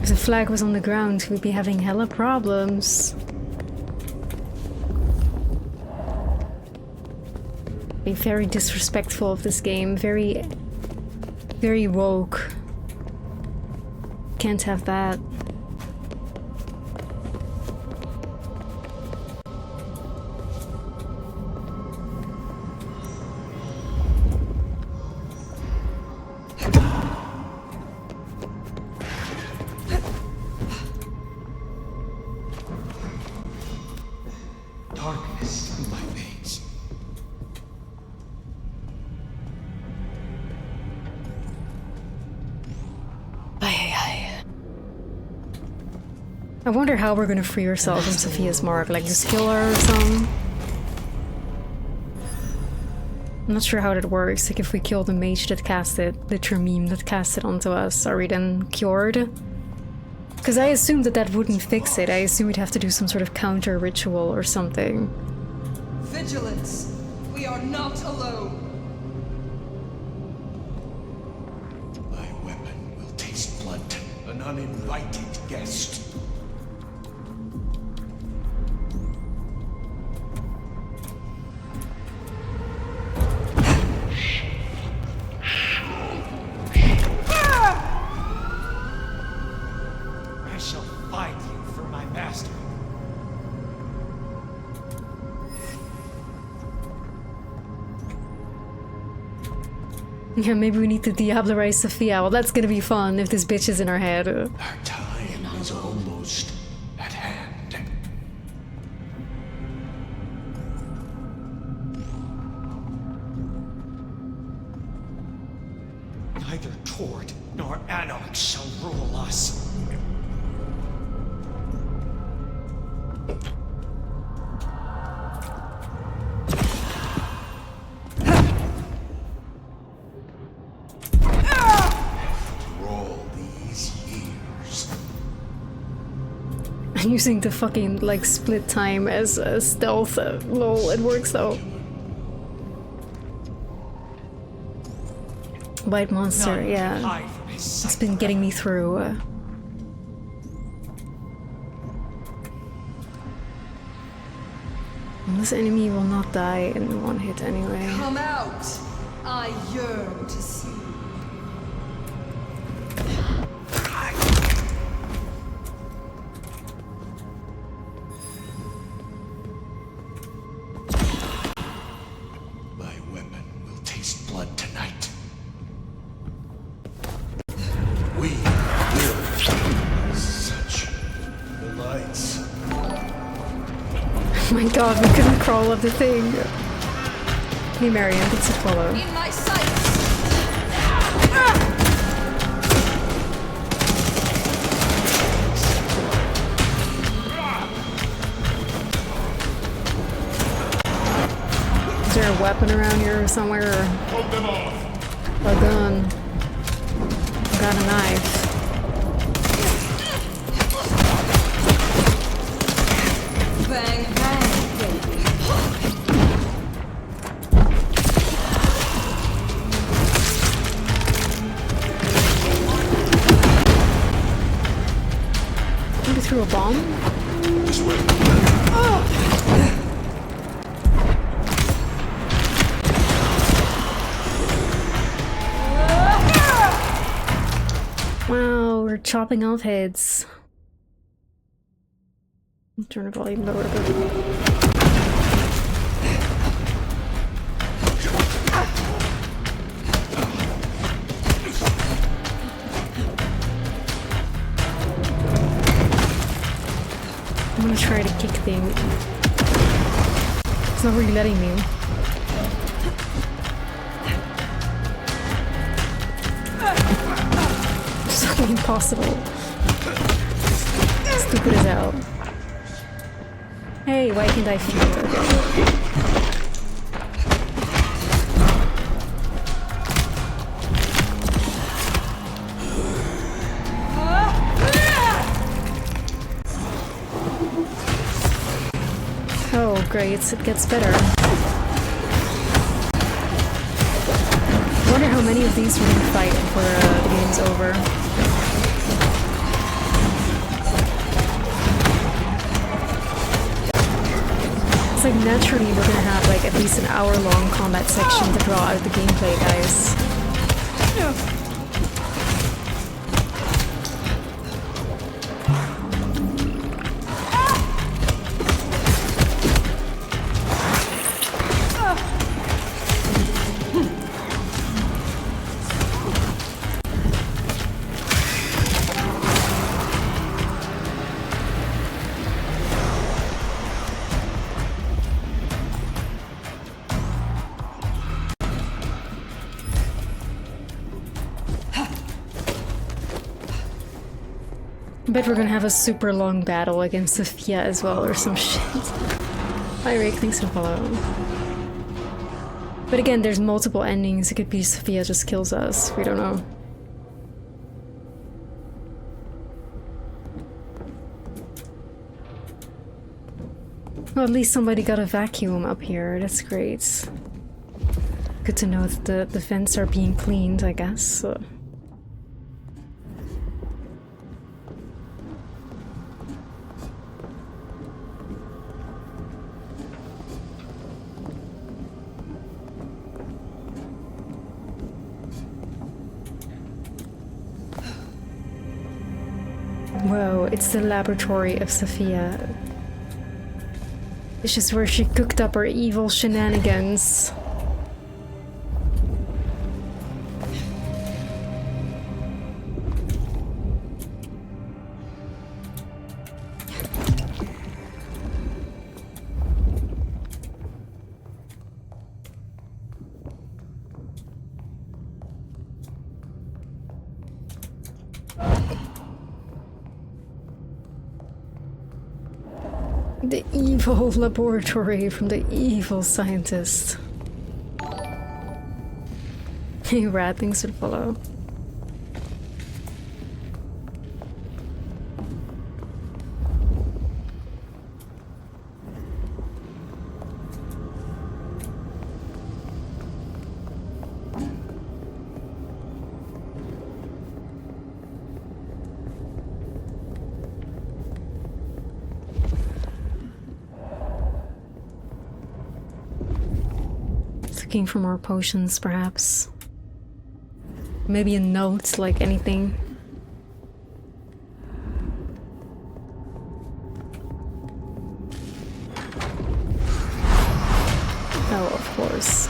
If the flag was on the ground, we'd be having hella problems. Be very disrespectful of this game, very woke. Can't have that.
Darkness in my veins.
I wonder how we're gonna free ourselves from Sophia's mark, like just kill her or something. I'm not sure how that works, like if we kill the mage that cast it, the Trememe that cast it onto us, are we then cured? Because I assumed that wouldn't fix it. I assumed we'd have to do some sort of counter ritual or something.
Vigilance! We are not alone!
My weapon will taste blunt, an uninvited guest. I shall fight you for my master.
Yeah, maybe we need to diablerize Sophia. Well, that's gonna be fun if this bitch is in our head.
Our time is almost at hand. Neither Tord nor Anarch shall rule us.
I'm using the fucking, like, split time as a stealth. Lol, it works though. White monster, yeah. It's been getting me through. This enemy will not die in one hit anyway.
Come out! I yearn to see.
my god, we couldn't crawl up the thing. Hey Marion, thanks for follow.
In my sight.
Is there a weapon around here somewhere?
Hold them off.
A gun. Got a knife.
Bang, bang, baby.
Maybe threw a bomb?
This way.
Wow, we're chopping off heads. Turn the volume lower a bit. I'm gonna try to kick thing. It's not really letting me. It's so impossible. Stupid as hell. Hey, why can't I feel it? Oh, great, it gets better. I wonder how many of these we're gonna fight before the game's over. It's like naturally we're gonna have like at least an hour-long combat section to draw out the gameplay, guys. I bet we're gonna have a super long battle against Sophia as well or some shit. Hi Rick, thanks for following. But again, there's multiple endings. It could be Sophia just kills us. We don't know. Well, at least somebody got a vacuum up here. That's great. Good to know that the vents are being cleaned, I guess. Whoa, it's the laboratory of Sophia. It's just where she cooked up her evil shenanigans. The evil laboratory from the evil scientist. Hey Rat, thanks for follow. Looking for more potions, perhaps. Maybe a note, like anything. Oh, of course.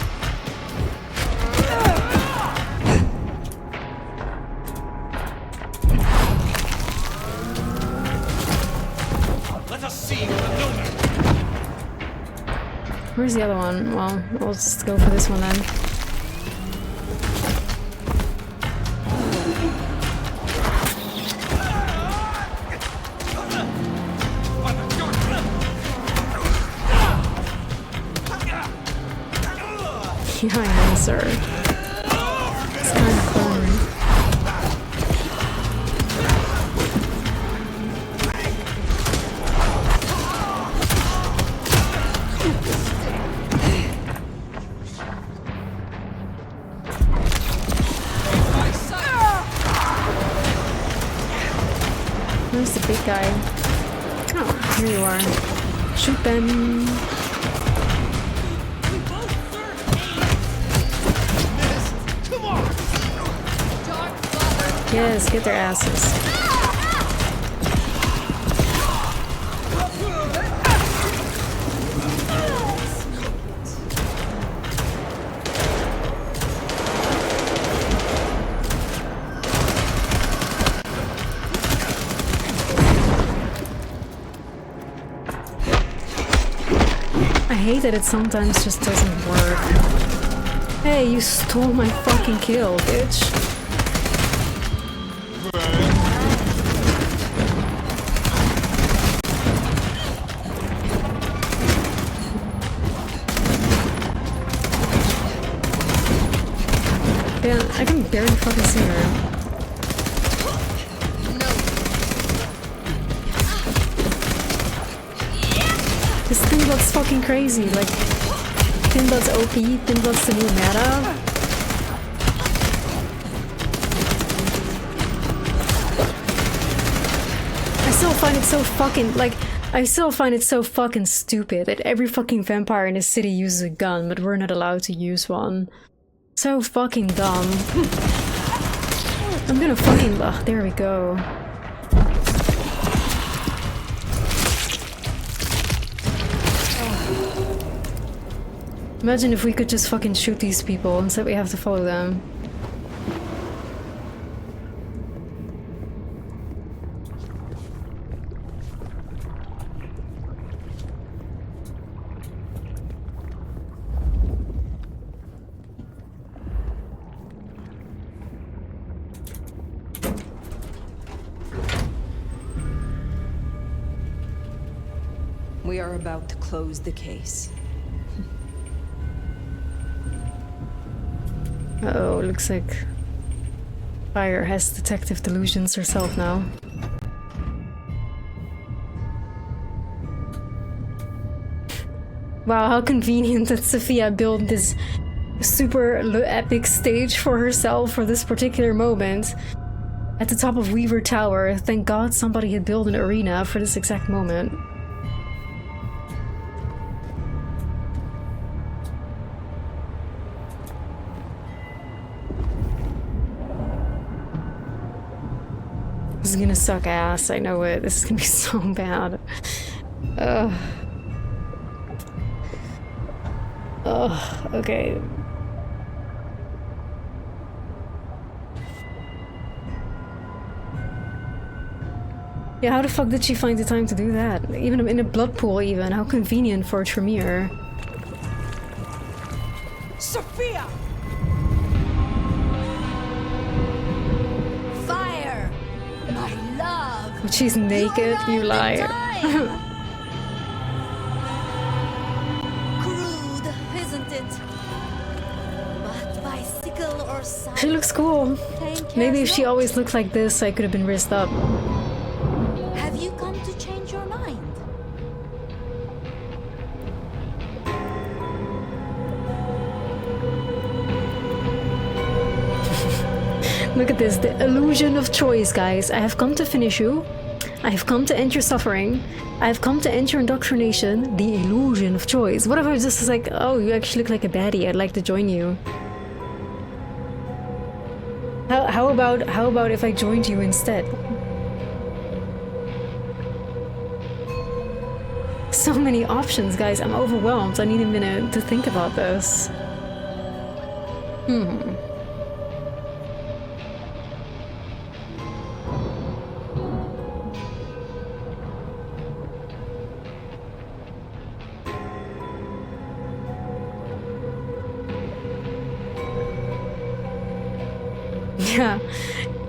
Let us see what the
Where's the other one? Well, we'll just go for this one then. Yeah, I know, sir. It's kind of fun. Where's the big guy? Oh, here you are. Shoot them. Yes, get their asses. I hate that it sometimes just doesn't work. Hey, you stole my fucking kill, bitch. Yeah, I can barely fucking see her. This Thinblood's fucking crazy, like Thinblood's OP, Thinblood's the new meta. I still find it so fucking, like, I still find it so fucking stupid that every fucking vampire in the city uses a gun, but we're not allowed to use one. So fucking dumb. I'm gonna fucking... Ugh, there we go. Imagine if we could just fucking shoot these people instead we have to follow them.
We are about to close the case.
Uh-oh, looks like Fire has detective delusions herself now. Wow, how convenient that Sophia built this super epic stage for herself for this particular moment. At the top of Weaver Tower, thank God somebody had built an arena for this exact moment. This is gonna suck ass, I know it. This is gonna be so bad. Ugh. Ugh, okay. Yeah, how the fuck did she find the time to do that? Even in a blood pool even, how convenient for a Tremere.
Sophia! Fire! My love!
But she's naked, you liar.
Crude, isn't it? But bicycle or cycle?
She looks cool. Maybe if she always looked like this, I could have been rizzed up.
Have you come to change your mind?
Look at this, the illusion of choice, guys. I have come to finish you. I have come to end your suffering. I have come to end your indoctrination. The illusion of choice. What if I was just like, oh, you actually look like a baddie. I'd like to join you. How about if I joined you instead? So many options, guys. I'm overwhelmed. I need a minute to think about this. Yeah.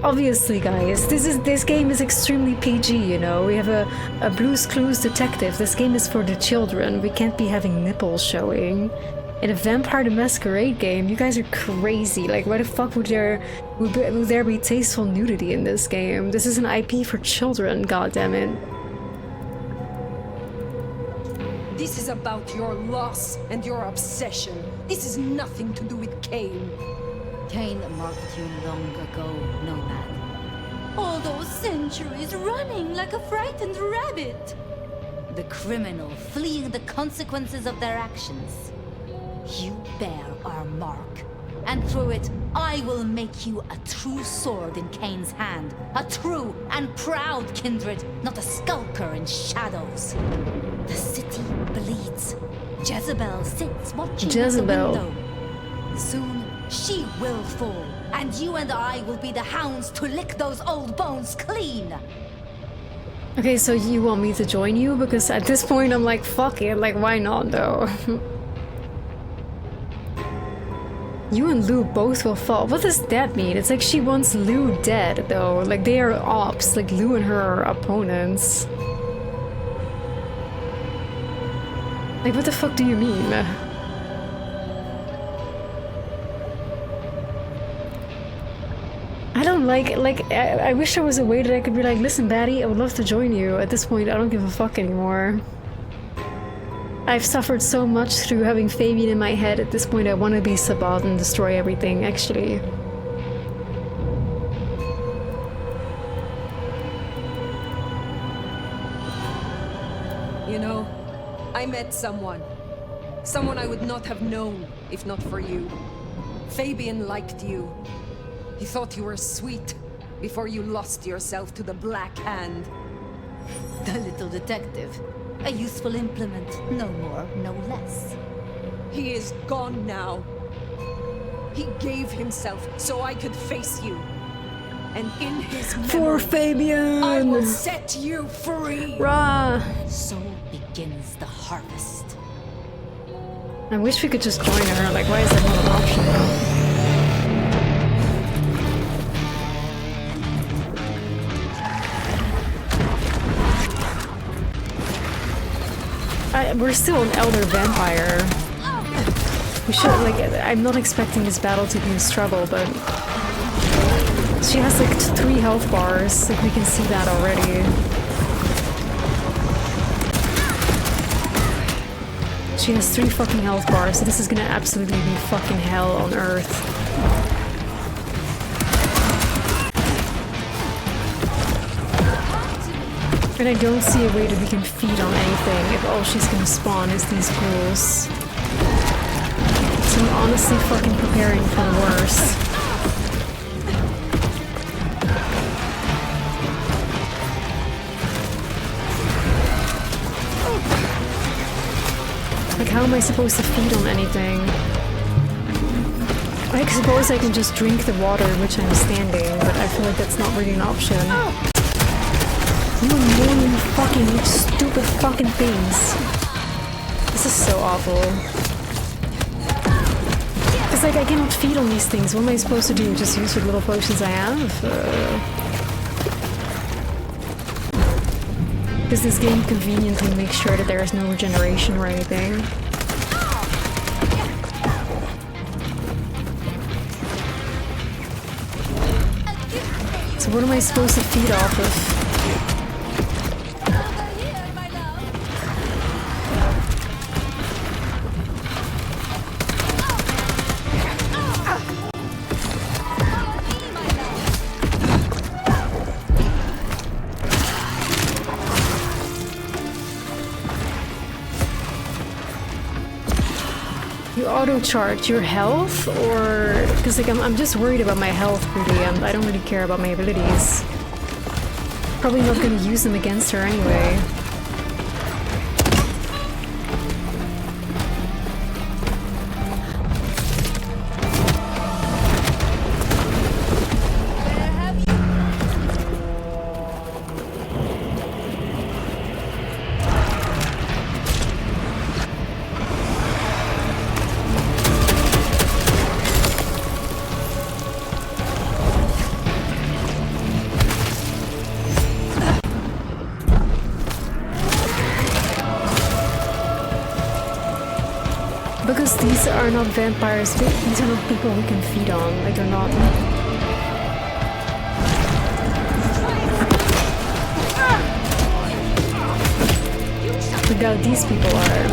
Obviously, guys, this game is extremely PG, you know? We have a Blue's Clues detective. This game is for the children. We can't be having nipples showing. In a Vampire the Masquerade game, you guys are crazy. Like, why the fuck would there be tasteful nudity in this game? This is an IP for children, goddammit.
This is about your loss and your obsession. This is nothing to do with Cain.
Cain marked you long ago, Nomad. All those centuries running like a frightened rabbit. The criminal fleeing the consequences of their actions. You bear our mark, and through it, I will make you a true sword in Cain's hand. A true and proud kindred, not a skulker in shadows. The city bleeds. Jezebel sits watching at the window. Soon, she will fall, and you and I will be the hounds to lick those old bones clean.
Okay, so you want me to join you? Because at this point I'm like, fuck it, like why not though? You and Lou both will fall. What does that mean? It's like she wants Lou dead though. Like they are ops, like Lou and her are opponents. Like what the fuck do you mean? I don't like I wish there was a way that I could be like, listen baddie, I would love to join you. At this point I don't give a fuck anymore. I've suffered so much through having Fabian in my head. At this point I want to be Sabat and destroy everything, actually.
You know, I met someone. Someone I would not have known if not for you. Fabian liked you. He thought you were sweet before you lost yourself to the Black Hand.
The little detective. A useful implement, no more, no less.
He is gone now. He gave himself so I could face you. And in his memory,
for Fabian,
I will set you free.
Rah.
So begins the harvest.
I wish we could just join her. Like, why is that not an option? We're still an elder vampire. We should, like, I'm not expecting this battle to be a struggle, but she has like 3 health bars, like we can see that already. She has 3 fucking health bars, so this is gonna absolutely be fucking hell on earth. And I don't see a way that we can feed on anything if all she's gonna spawn is these ghouls. So I'm honestly fucking preparing for the worst. Like, how am I supposed to feed on anything? I suppose I can just drink the water in which I'm standing, but I feel like that's not really an option. You annoying fucking stupid fucking things. This is so awful. It's like I cannot feed on these things. What am I supposed to do? Just use the little potions I have? Does this game conveniently make sure that there is no regeneration or anything? So what am I supposed to feed off of? Auto-charge your health, or because like I'm just worried about my health really, and I don't really care about my abilities. Probably not gonna use them against her anyway. are not vampires. These are not people we can feed on. Like, they're not. Look how these people are.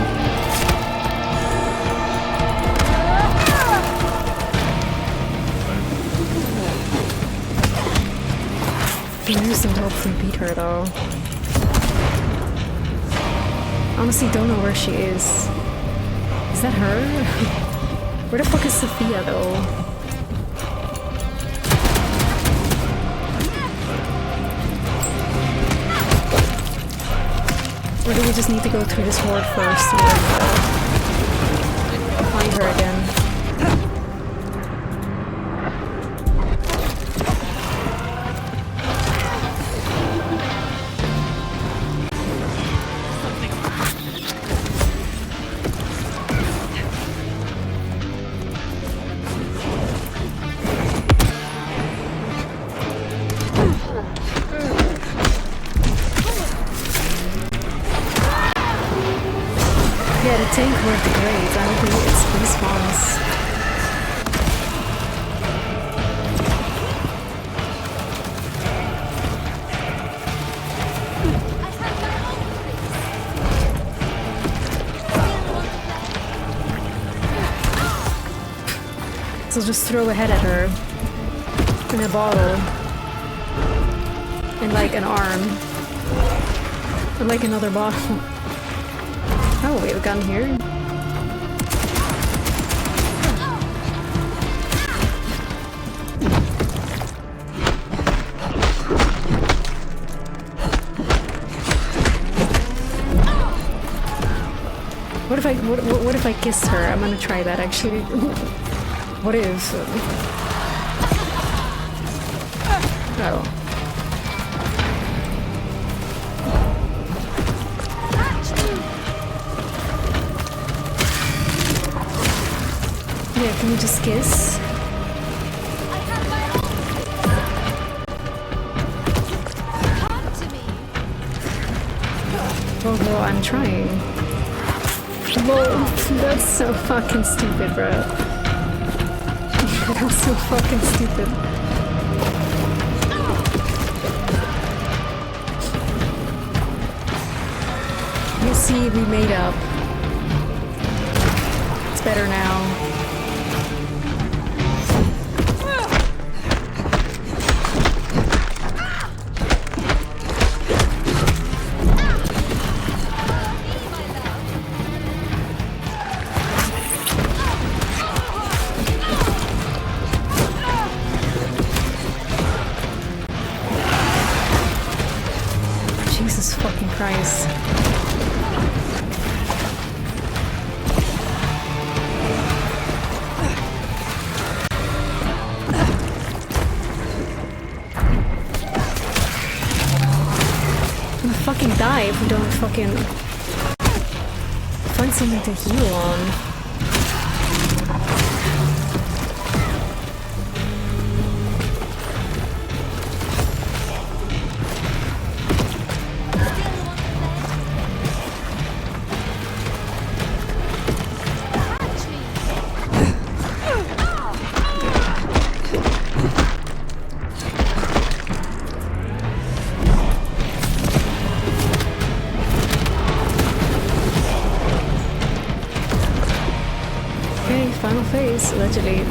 We use them to hopefully beat her though. Honestly, don't know where she is. Is that her? Where the fuck is Sophia though? Or do we just need to go through this horde first and find her again? Tank worked great. I don't think it's respawns. So just throw a head at her in a bottle and like an arm and like another bottle. Oh, we have a gun here. What if I kiss her? I'm gonna try that actually. What if? Oh. Yeah, can we just kiss? Oh, well, I'm trying. Whoa, that's so fucking stupid, bro. That's so fucking stupid. You see, we made up. It's better now. Jesus fucking Christ. I'm gonna fucking die if we don't fucking find something to heal on. Final phase, allegedly.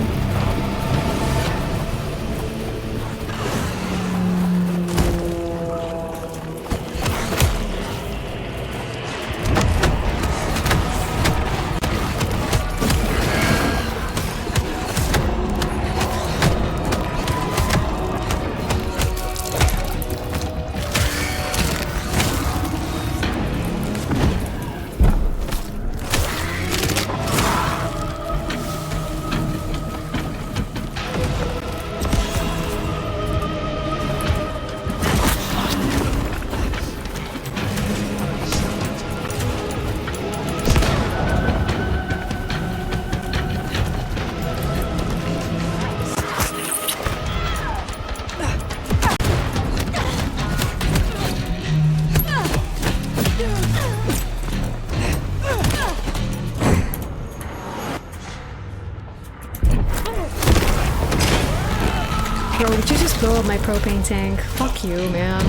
Bro, did you just blow up my propane tank? Fuck you, man.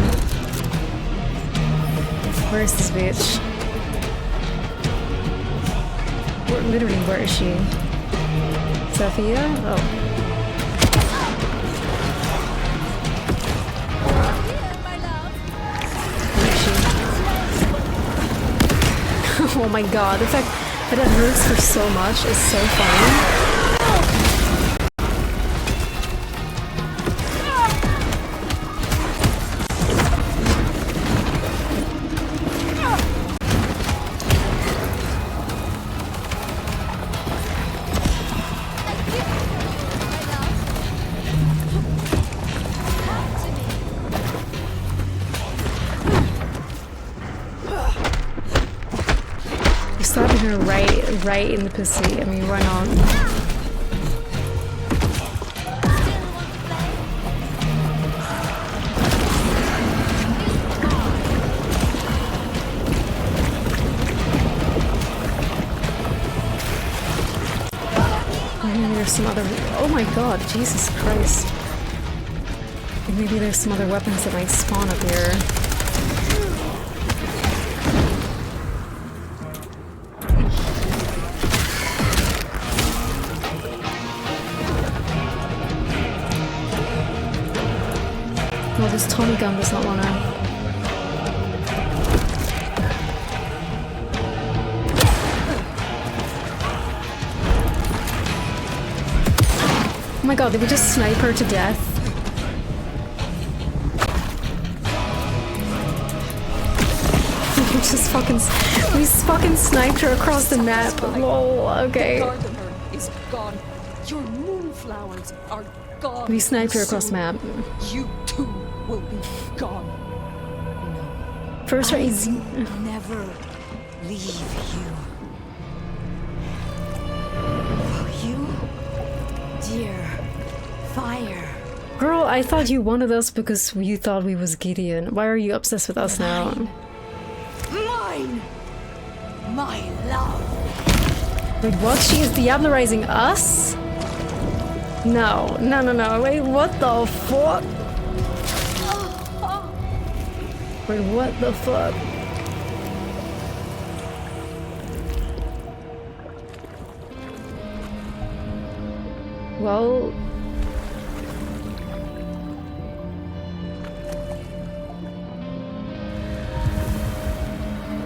Where is this bitch? Literally, where is she? Sophia? Oh. Where is she? Oh my god, the fact that it hurts her so much is so funny. Slapping her right in the pussy. I mean, why not? Maybe there's some other. Oh my god, Jesus Christ! Maybe there's some other weapons that might spawn up here. Well, this Tommy gun does not wanna. Oh my god, did we just snipe her to death? We fucking sniped her across the map. Lol, okay.
The gardener is gone. Your moonflowers are gone.
We sniped her across the map.
You too will be gone.
First, easy.
Never leave you. You, dear fire.
Girl, I thought you wanted us because you thought we was Gideon. Why are you obsessed with us now?
Mine! My love!
Wait, what? She is diablerizing us? No. Wait, what the fuck? Wait, what the fuck? Well...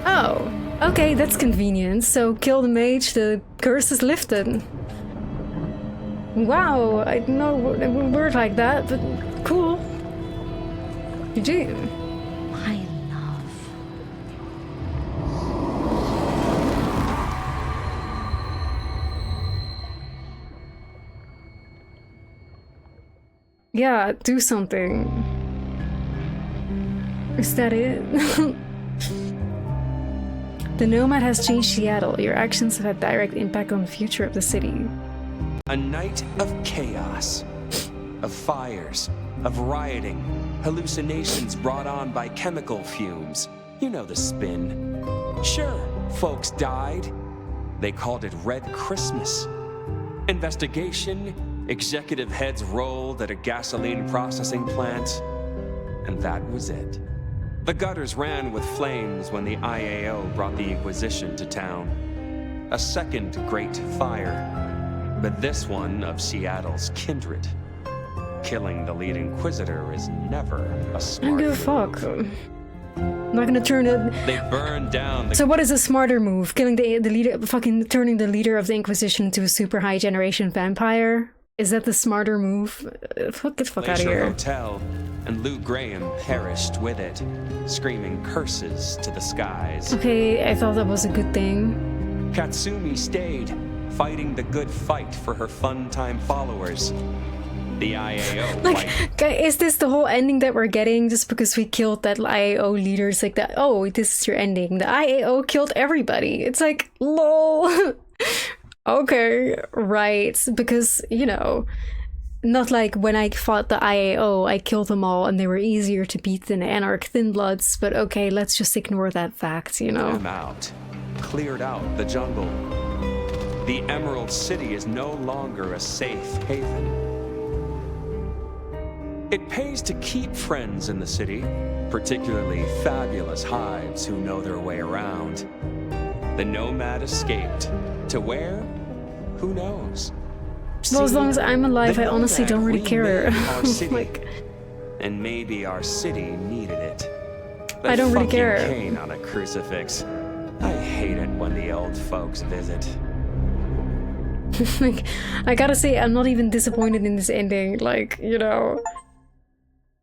Oh, okay, that's convenient. So kill the mage, the curse is lifted. Wow, I don't know it would work like that, but cool. GG.
My love.
Yeah, do something. Is that it? The Nomad has changed Seattle. Your actions have had direct impact on the future of the city.
A night of chaos, of fires, of rioting, hallucinations brought on by chemical fumes. You know the spin. Sure, folks died. They called it Red Christmas. Investigation, executive heads rolled at a gasoline processing plant, and that was it. The gutters ran with flames when the IAO brought the Inquisition to town. A second great fire, but this one of Seattle's kindred. Killing the lead Inquisitor is never a smart
I don't give a fuck. I'm not gonna turn it.
They burned down the...
So what is a smarter move? Killing the leader, fucking turning the leader of the Inquisition into a super high generation vampire? Is that the smarter move? Get the fuck out of here.
Hotel, and Lou Graham perished with it, screaming curses to the skies.
Okay, I thought that was a good thing.
Katsumi stayed, fighting the good fight for her fun-time followers. The IAO
like, is this the whole ending that we're getting just because we killed that IAO leader? It's like that, oh, this is your ending. The IAO killed everybody. It's like, lol. Okay, right. Because, you know, not like when I fought the IAO, I killed them all and they were easier to beat than Anarch Thin Bloods. But okay, let's just ignore that fact, you know.
Them out, cleared out the jungle. The Emerald City is no longer a safe haven. It pays to keep friends in the city, particularly fabulous hives who know their way around. The nomad escaped. To where? Who knows?
Well, as long as I'm alive, I honestly don't really care.
Our city, and maybe our city needed it.
I don't really
Fucking
care.
Cain on a crucifix. I hate it when the old folks visit.
Like, I gotta say, I'm not even disappointed in this ending. Like, you know,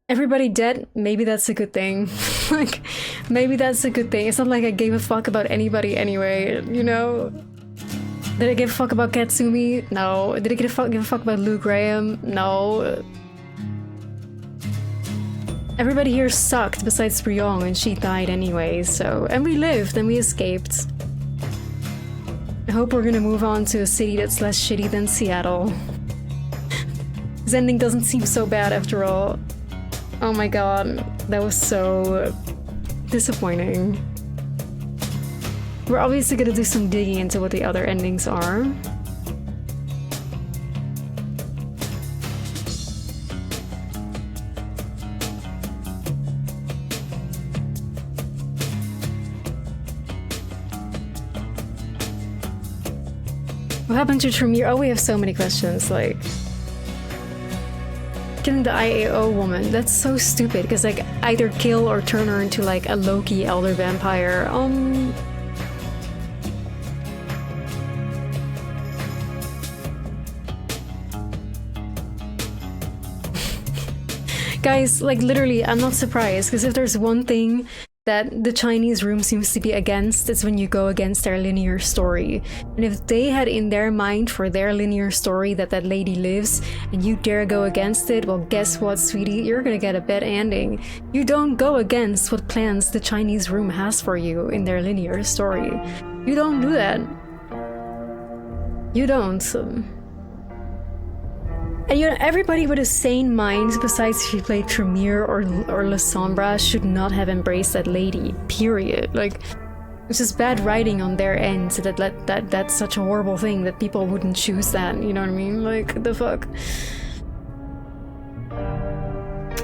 everybody dead, maybe that's a good thing. Like, maybe that's a good thing. It's not like I gave a fuck about anybody anyway, you know? Did I give a fuck about Katsumi? No. Did I give a fuck about Lou Graham? No. Everybody here sucked besides Ryong, and she died anyway, so... And we lived, and we escaped. I hope we're gonna move on to a city that's less shitty than Seattle. This ending doesn't seem so bad after all. Oh my god, that was so disappointing. We're obviously gonna do some digging into what the other endings are. What happened to Tremere? Oh, we have so many questions, like... Killing the IAO woman, that's so stupid, because like, either kill or turn her into like a Loki elder vampire. Guys, like literally, I'm not surprised, because if there's one thing that the Chinese room seems to be against, it's when you go against their linear story. And if they had in their mind for their linear story that that lady lives, and you dare go against it, well guess what, sweetie, you're gonna get a bad ending. You don't go against what plans the Chinese room has for you in their linear story. You don't do that. You don't. And you know, everybody with a sane mind, besides if you played Tremere or La Sombra, should not have embraced that lady, period. Like, it's just bad writing on their end that's such a horrible thing that people wouldn't choose that, you know what I mean? Like, the fuck.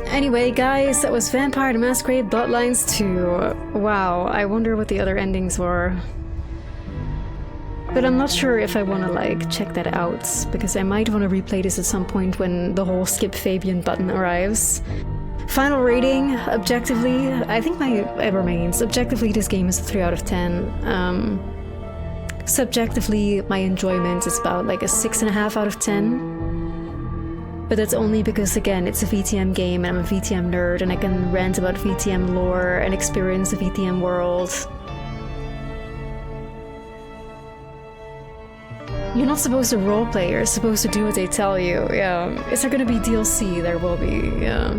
Anyway, guys, that was Vampire the Masquerade Bloodlines 2. Wow, I wonder what the other endings were. But I'm not sure if I want to like check that out, because I might want to replay this at some point when the whole skip Fabian button arrives. Final rating, objectively, I think it remains. Objectively, this game is a 3 out of 10. Subjectively, my enjoyment is about like a 6.5 out of 10. But that's only because, again, it's a VTM game and I'm a VTM nerd and I can rant about VTM lore and experience the VTM world. You're not supposed to roleplay, you're supposed to do what they tell you, yeah. Is there gonna be DLC? There will be, yeah.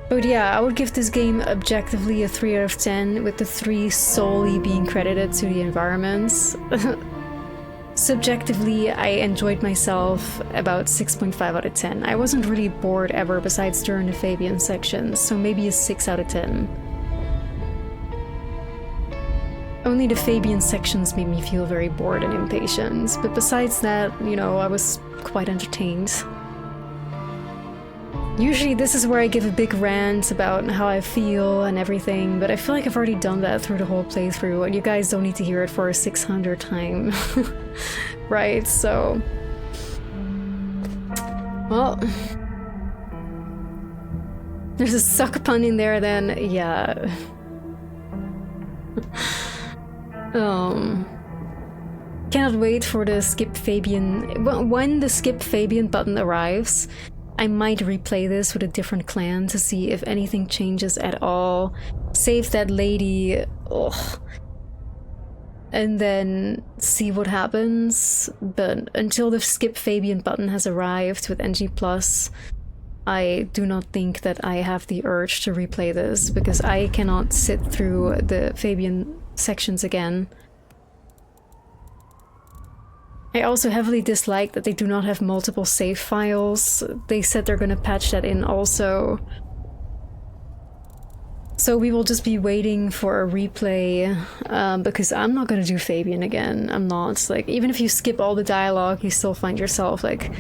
But yeah, I would give this game objectively a 3 out of 10, with the 3 solely being credited to the environments. Subjectively, I enjoyed myself about 6.5 out of 10. I wasn't really bored ever besides during the Fabian sections, so maybe a 6 out of 10. Only the Fabian sections made me feel very bored and impatient, but besides that, you know, I was quite entertained. Usually this is where I give a big rant about how I feel and everything, but I feel like I've already done that through the whole playthrough, and you guys don't need to hear it for a 600th time. Right, so... Well... There's a suck pun in there then, yeah... Cannot wait for the skip Fabian... When the skip Fabian button arrives, I might replay this with a different clan to see if anything changes at all. Save that lady... Ugh. And then see what happens. But until the skip Fabian button has arrived with NG+, I do not think that I have the urge to replay this, because I cannot sit through the Fabian sections again. I also heavily dislike that they do not have multiple save files. They said they're gonna patch that in also. So we will just be waiting for a replay, because I'm not gonna do Fabian again. I'm not. Like, even if you skip all the dialogue, you still find yourself, like,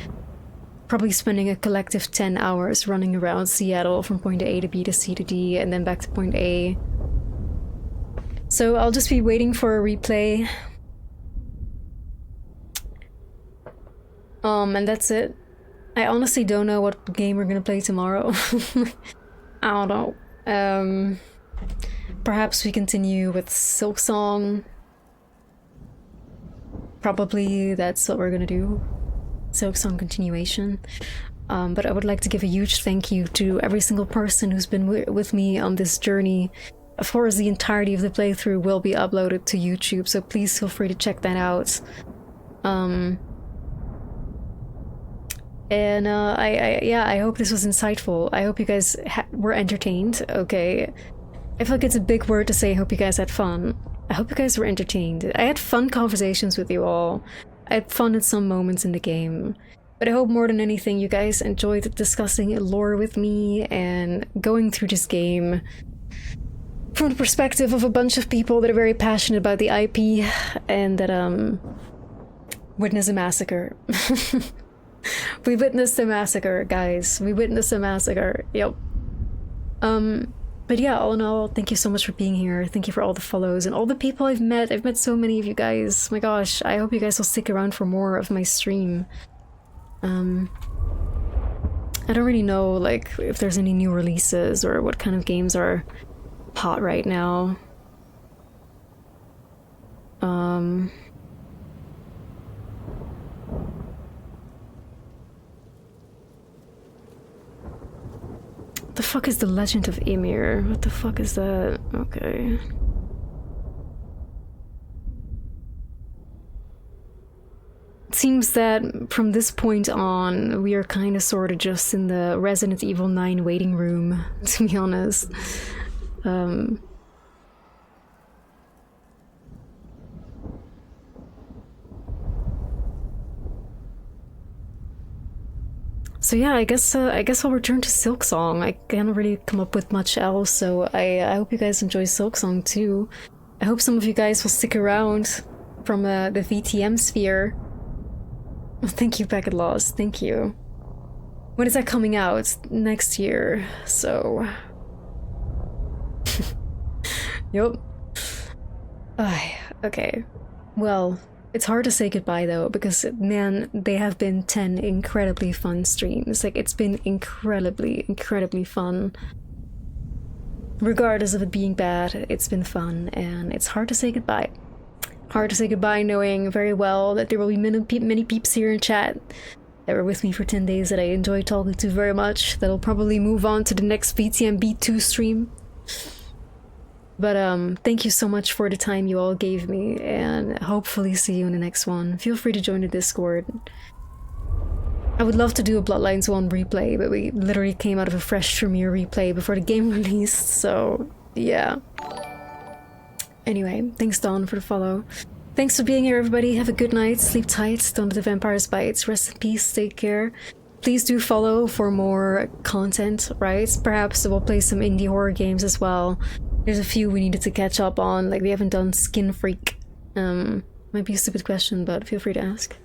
probably spending a collective 10 hours running around Seattle from point A to B to C to D and then back to point A. So I'll just be waiting for a replay. And that's it. I honestly don't know what game we're gonna play tomorrow. I don't know. Perhaps we continue with Silksong. Probably that's what we're gonna do. Silksong continuation. But I would like to give a huge thank you to every single person who's been with me on this journey. Of course, the entirety of the playthrough will be uploaded to YouTube, so please feel free to check that out. I hope this was insightful. I hope you guys were entertained. Okay, I feel like it's a big word to say. I hope you guys had fun. I hope you guys were entertained. I had fun conversations with you all. I had fun at some moments in the game. But I hope more than anything you guys enjoyed discussing lore with me and going through this game from the perspective of a bunch of people that are very passionate about the IP and that witness a massacre. We witnessed a massacre, guys. We witnessed a massacre. Yep. But yeah, all in all, thank you so much for being here. Thank you for all the follows and all the people I've met. I've met so many of you guys. My gosh, I hope you guys will stick around for more of my stream. I don't really know, like, if there's any new releases or what kind of games are hot right now. What the fuck is the Legend of Ymir? What the fuck is that? Okay. It seems that from this point on, we are kind of sort of just in the Resident Evil 9 waiting room, to be honest. So yeah, I guess I'll return to Silksong. I can't really come up with much else, so I hope you guys enjoy Silksong too. I hope some of you guys will stick around from the VTM sphere. Thank you, Packet Lost. Thank you. When is that coming out? Next year, so... Yup. Okay. Well, it's hard to say goodbye though, because man, they have been 10 incredibly fun streams. Like, it's been incredibly fun. Regardless of it being bad, it's been fun, and it's hard to say goodbye. Hard to say goodbye knowing very well that there will be many peeps here in chat that were with me for 10 days that I enjoyed talking to very much. That'll probably move on to the next VTM B2 stream. But thank you so much for the time you all gave me, and hopefully see you in the next one. Feel free to join the Discord. I would love to do a Bloodlines 1 replay, but we literally came out of a fresh premiere replay before the game released, so yeah. Anyway, thanks Dawn for the follow. Thanks for being here, everybody. Have a good night, sleep tight, don't let the vampires bite, rest in peace, take care. Please do follow for more content, right? Perhaps we'll play some indie horror games as well. There's a few we needed to catch up on, like we haven't done Skin Freak. Might be a stupid question, but feel free to ask.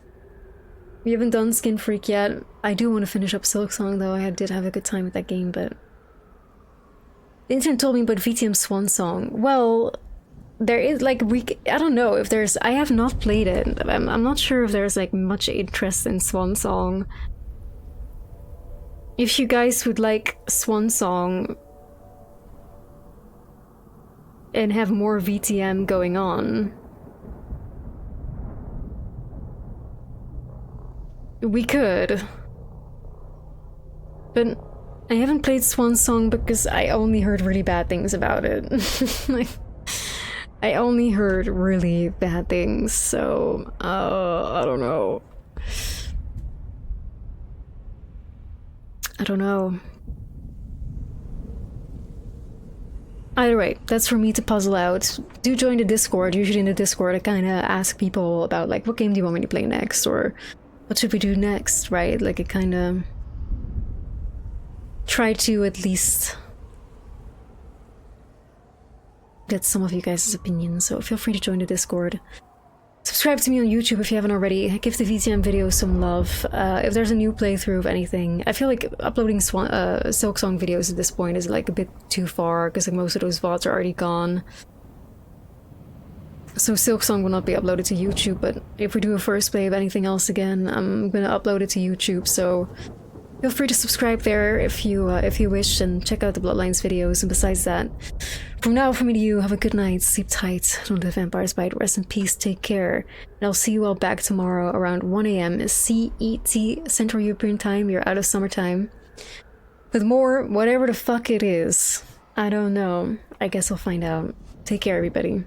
We haven't done Skin Freak yet. I do want to finish up Silksong though. I did have a good time with that game, but... The internet told me about VTM Swan Song. Well, there is like I don't know if there's... I have not played it. I'm not sure if there's like much interest in Swan Song. If you guys would like Swan Song and have more VTM going on, we could. But I haven't played Swan Song because I only heard really bad things about it. Like, I only heard really bad things, so I don't know. I don't know. Either way, that's for me to puzzle out. Do join the Discord. Usually in the Discord I kind of ask people about like, what game do you want me to play next, or what should we do next, right? Like, I kind of try to at least get some of you guys' opinions, so feel free to join the Discord. Subscribe subscribe to me on YouTube if you haven't already. Give the VTM video some love. If there's a new playthrough of anything, I feel like uploading Silksong videos at this point is like a bit too far because like most of those VODs are already gone. So Silksong will not be uploaded to YouTube, but if we do a first play of anything else again, I'm gonna upload it to YouTube, so feel free to subscribe there if you wish, and check out the Bloodlines videos. And besides that, from now from me to you, have a good night, sleep tight, don't let vampires bite, rest in peace, take care, and I'll see you all back tomorrow around 1 AM CET, Central European Time. You're out of summertime. With more, whatever the fuck it is. I don't know. I guess I'll find out. Take care, everybody.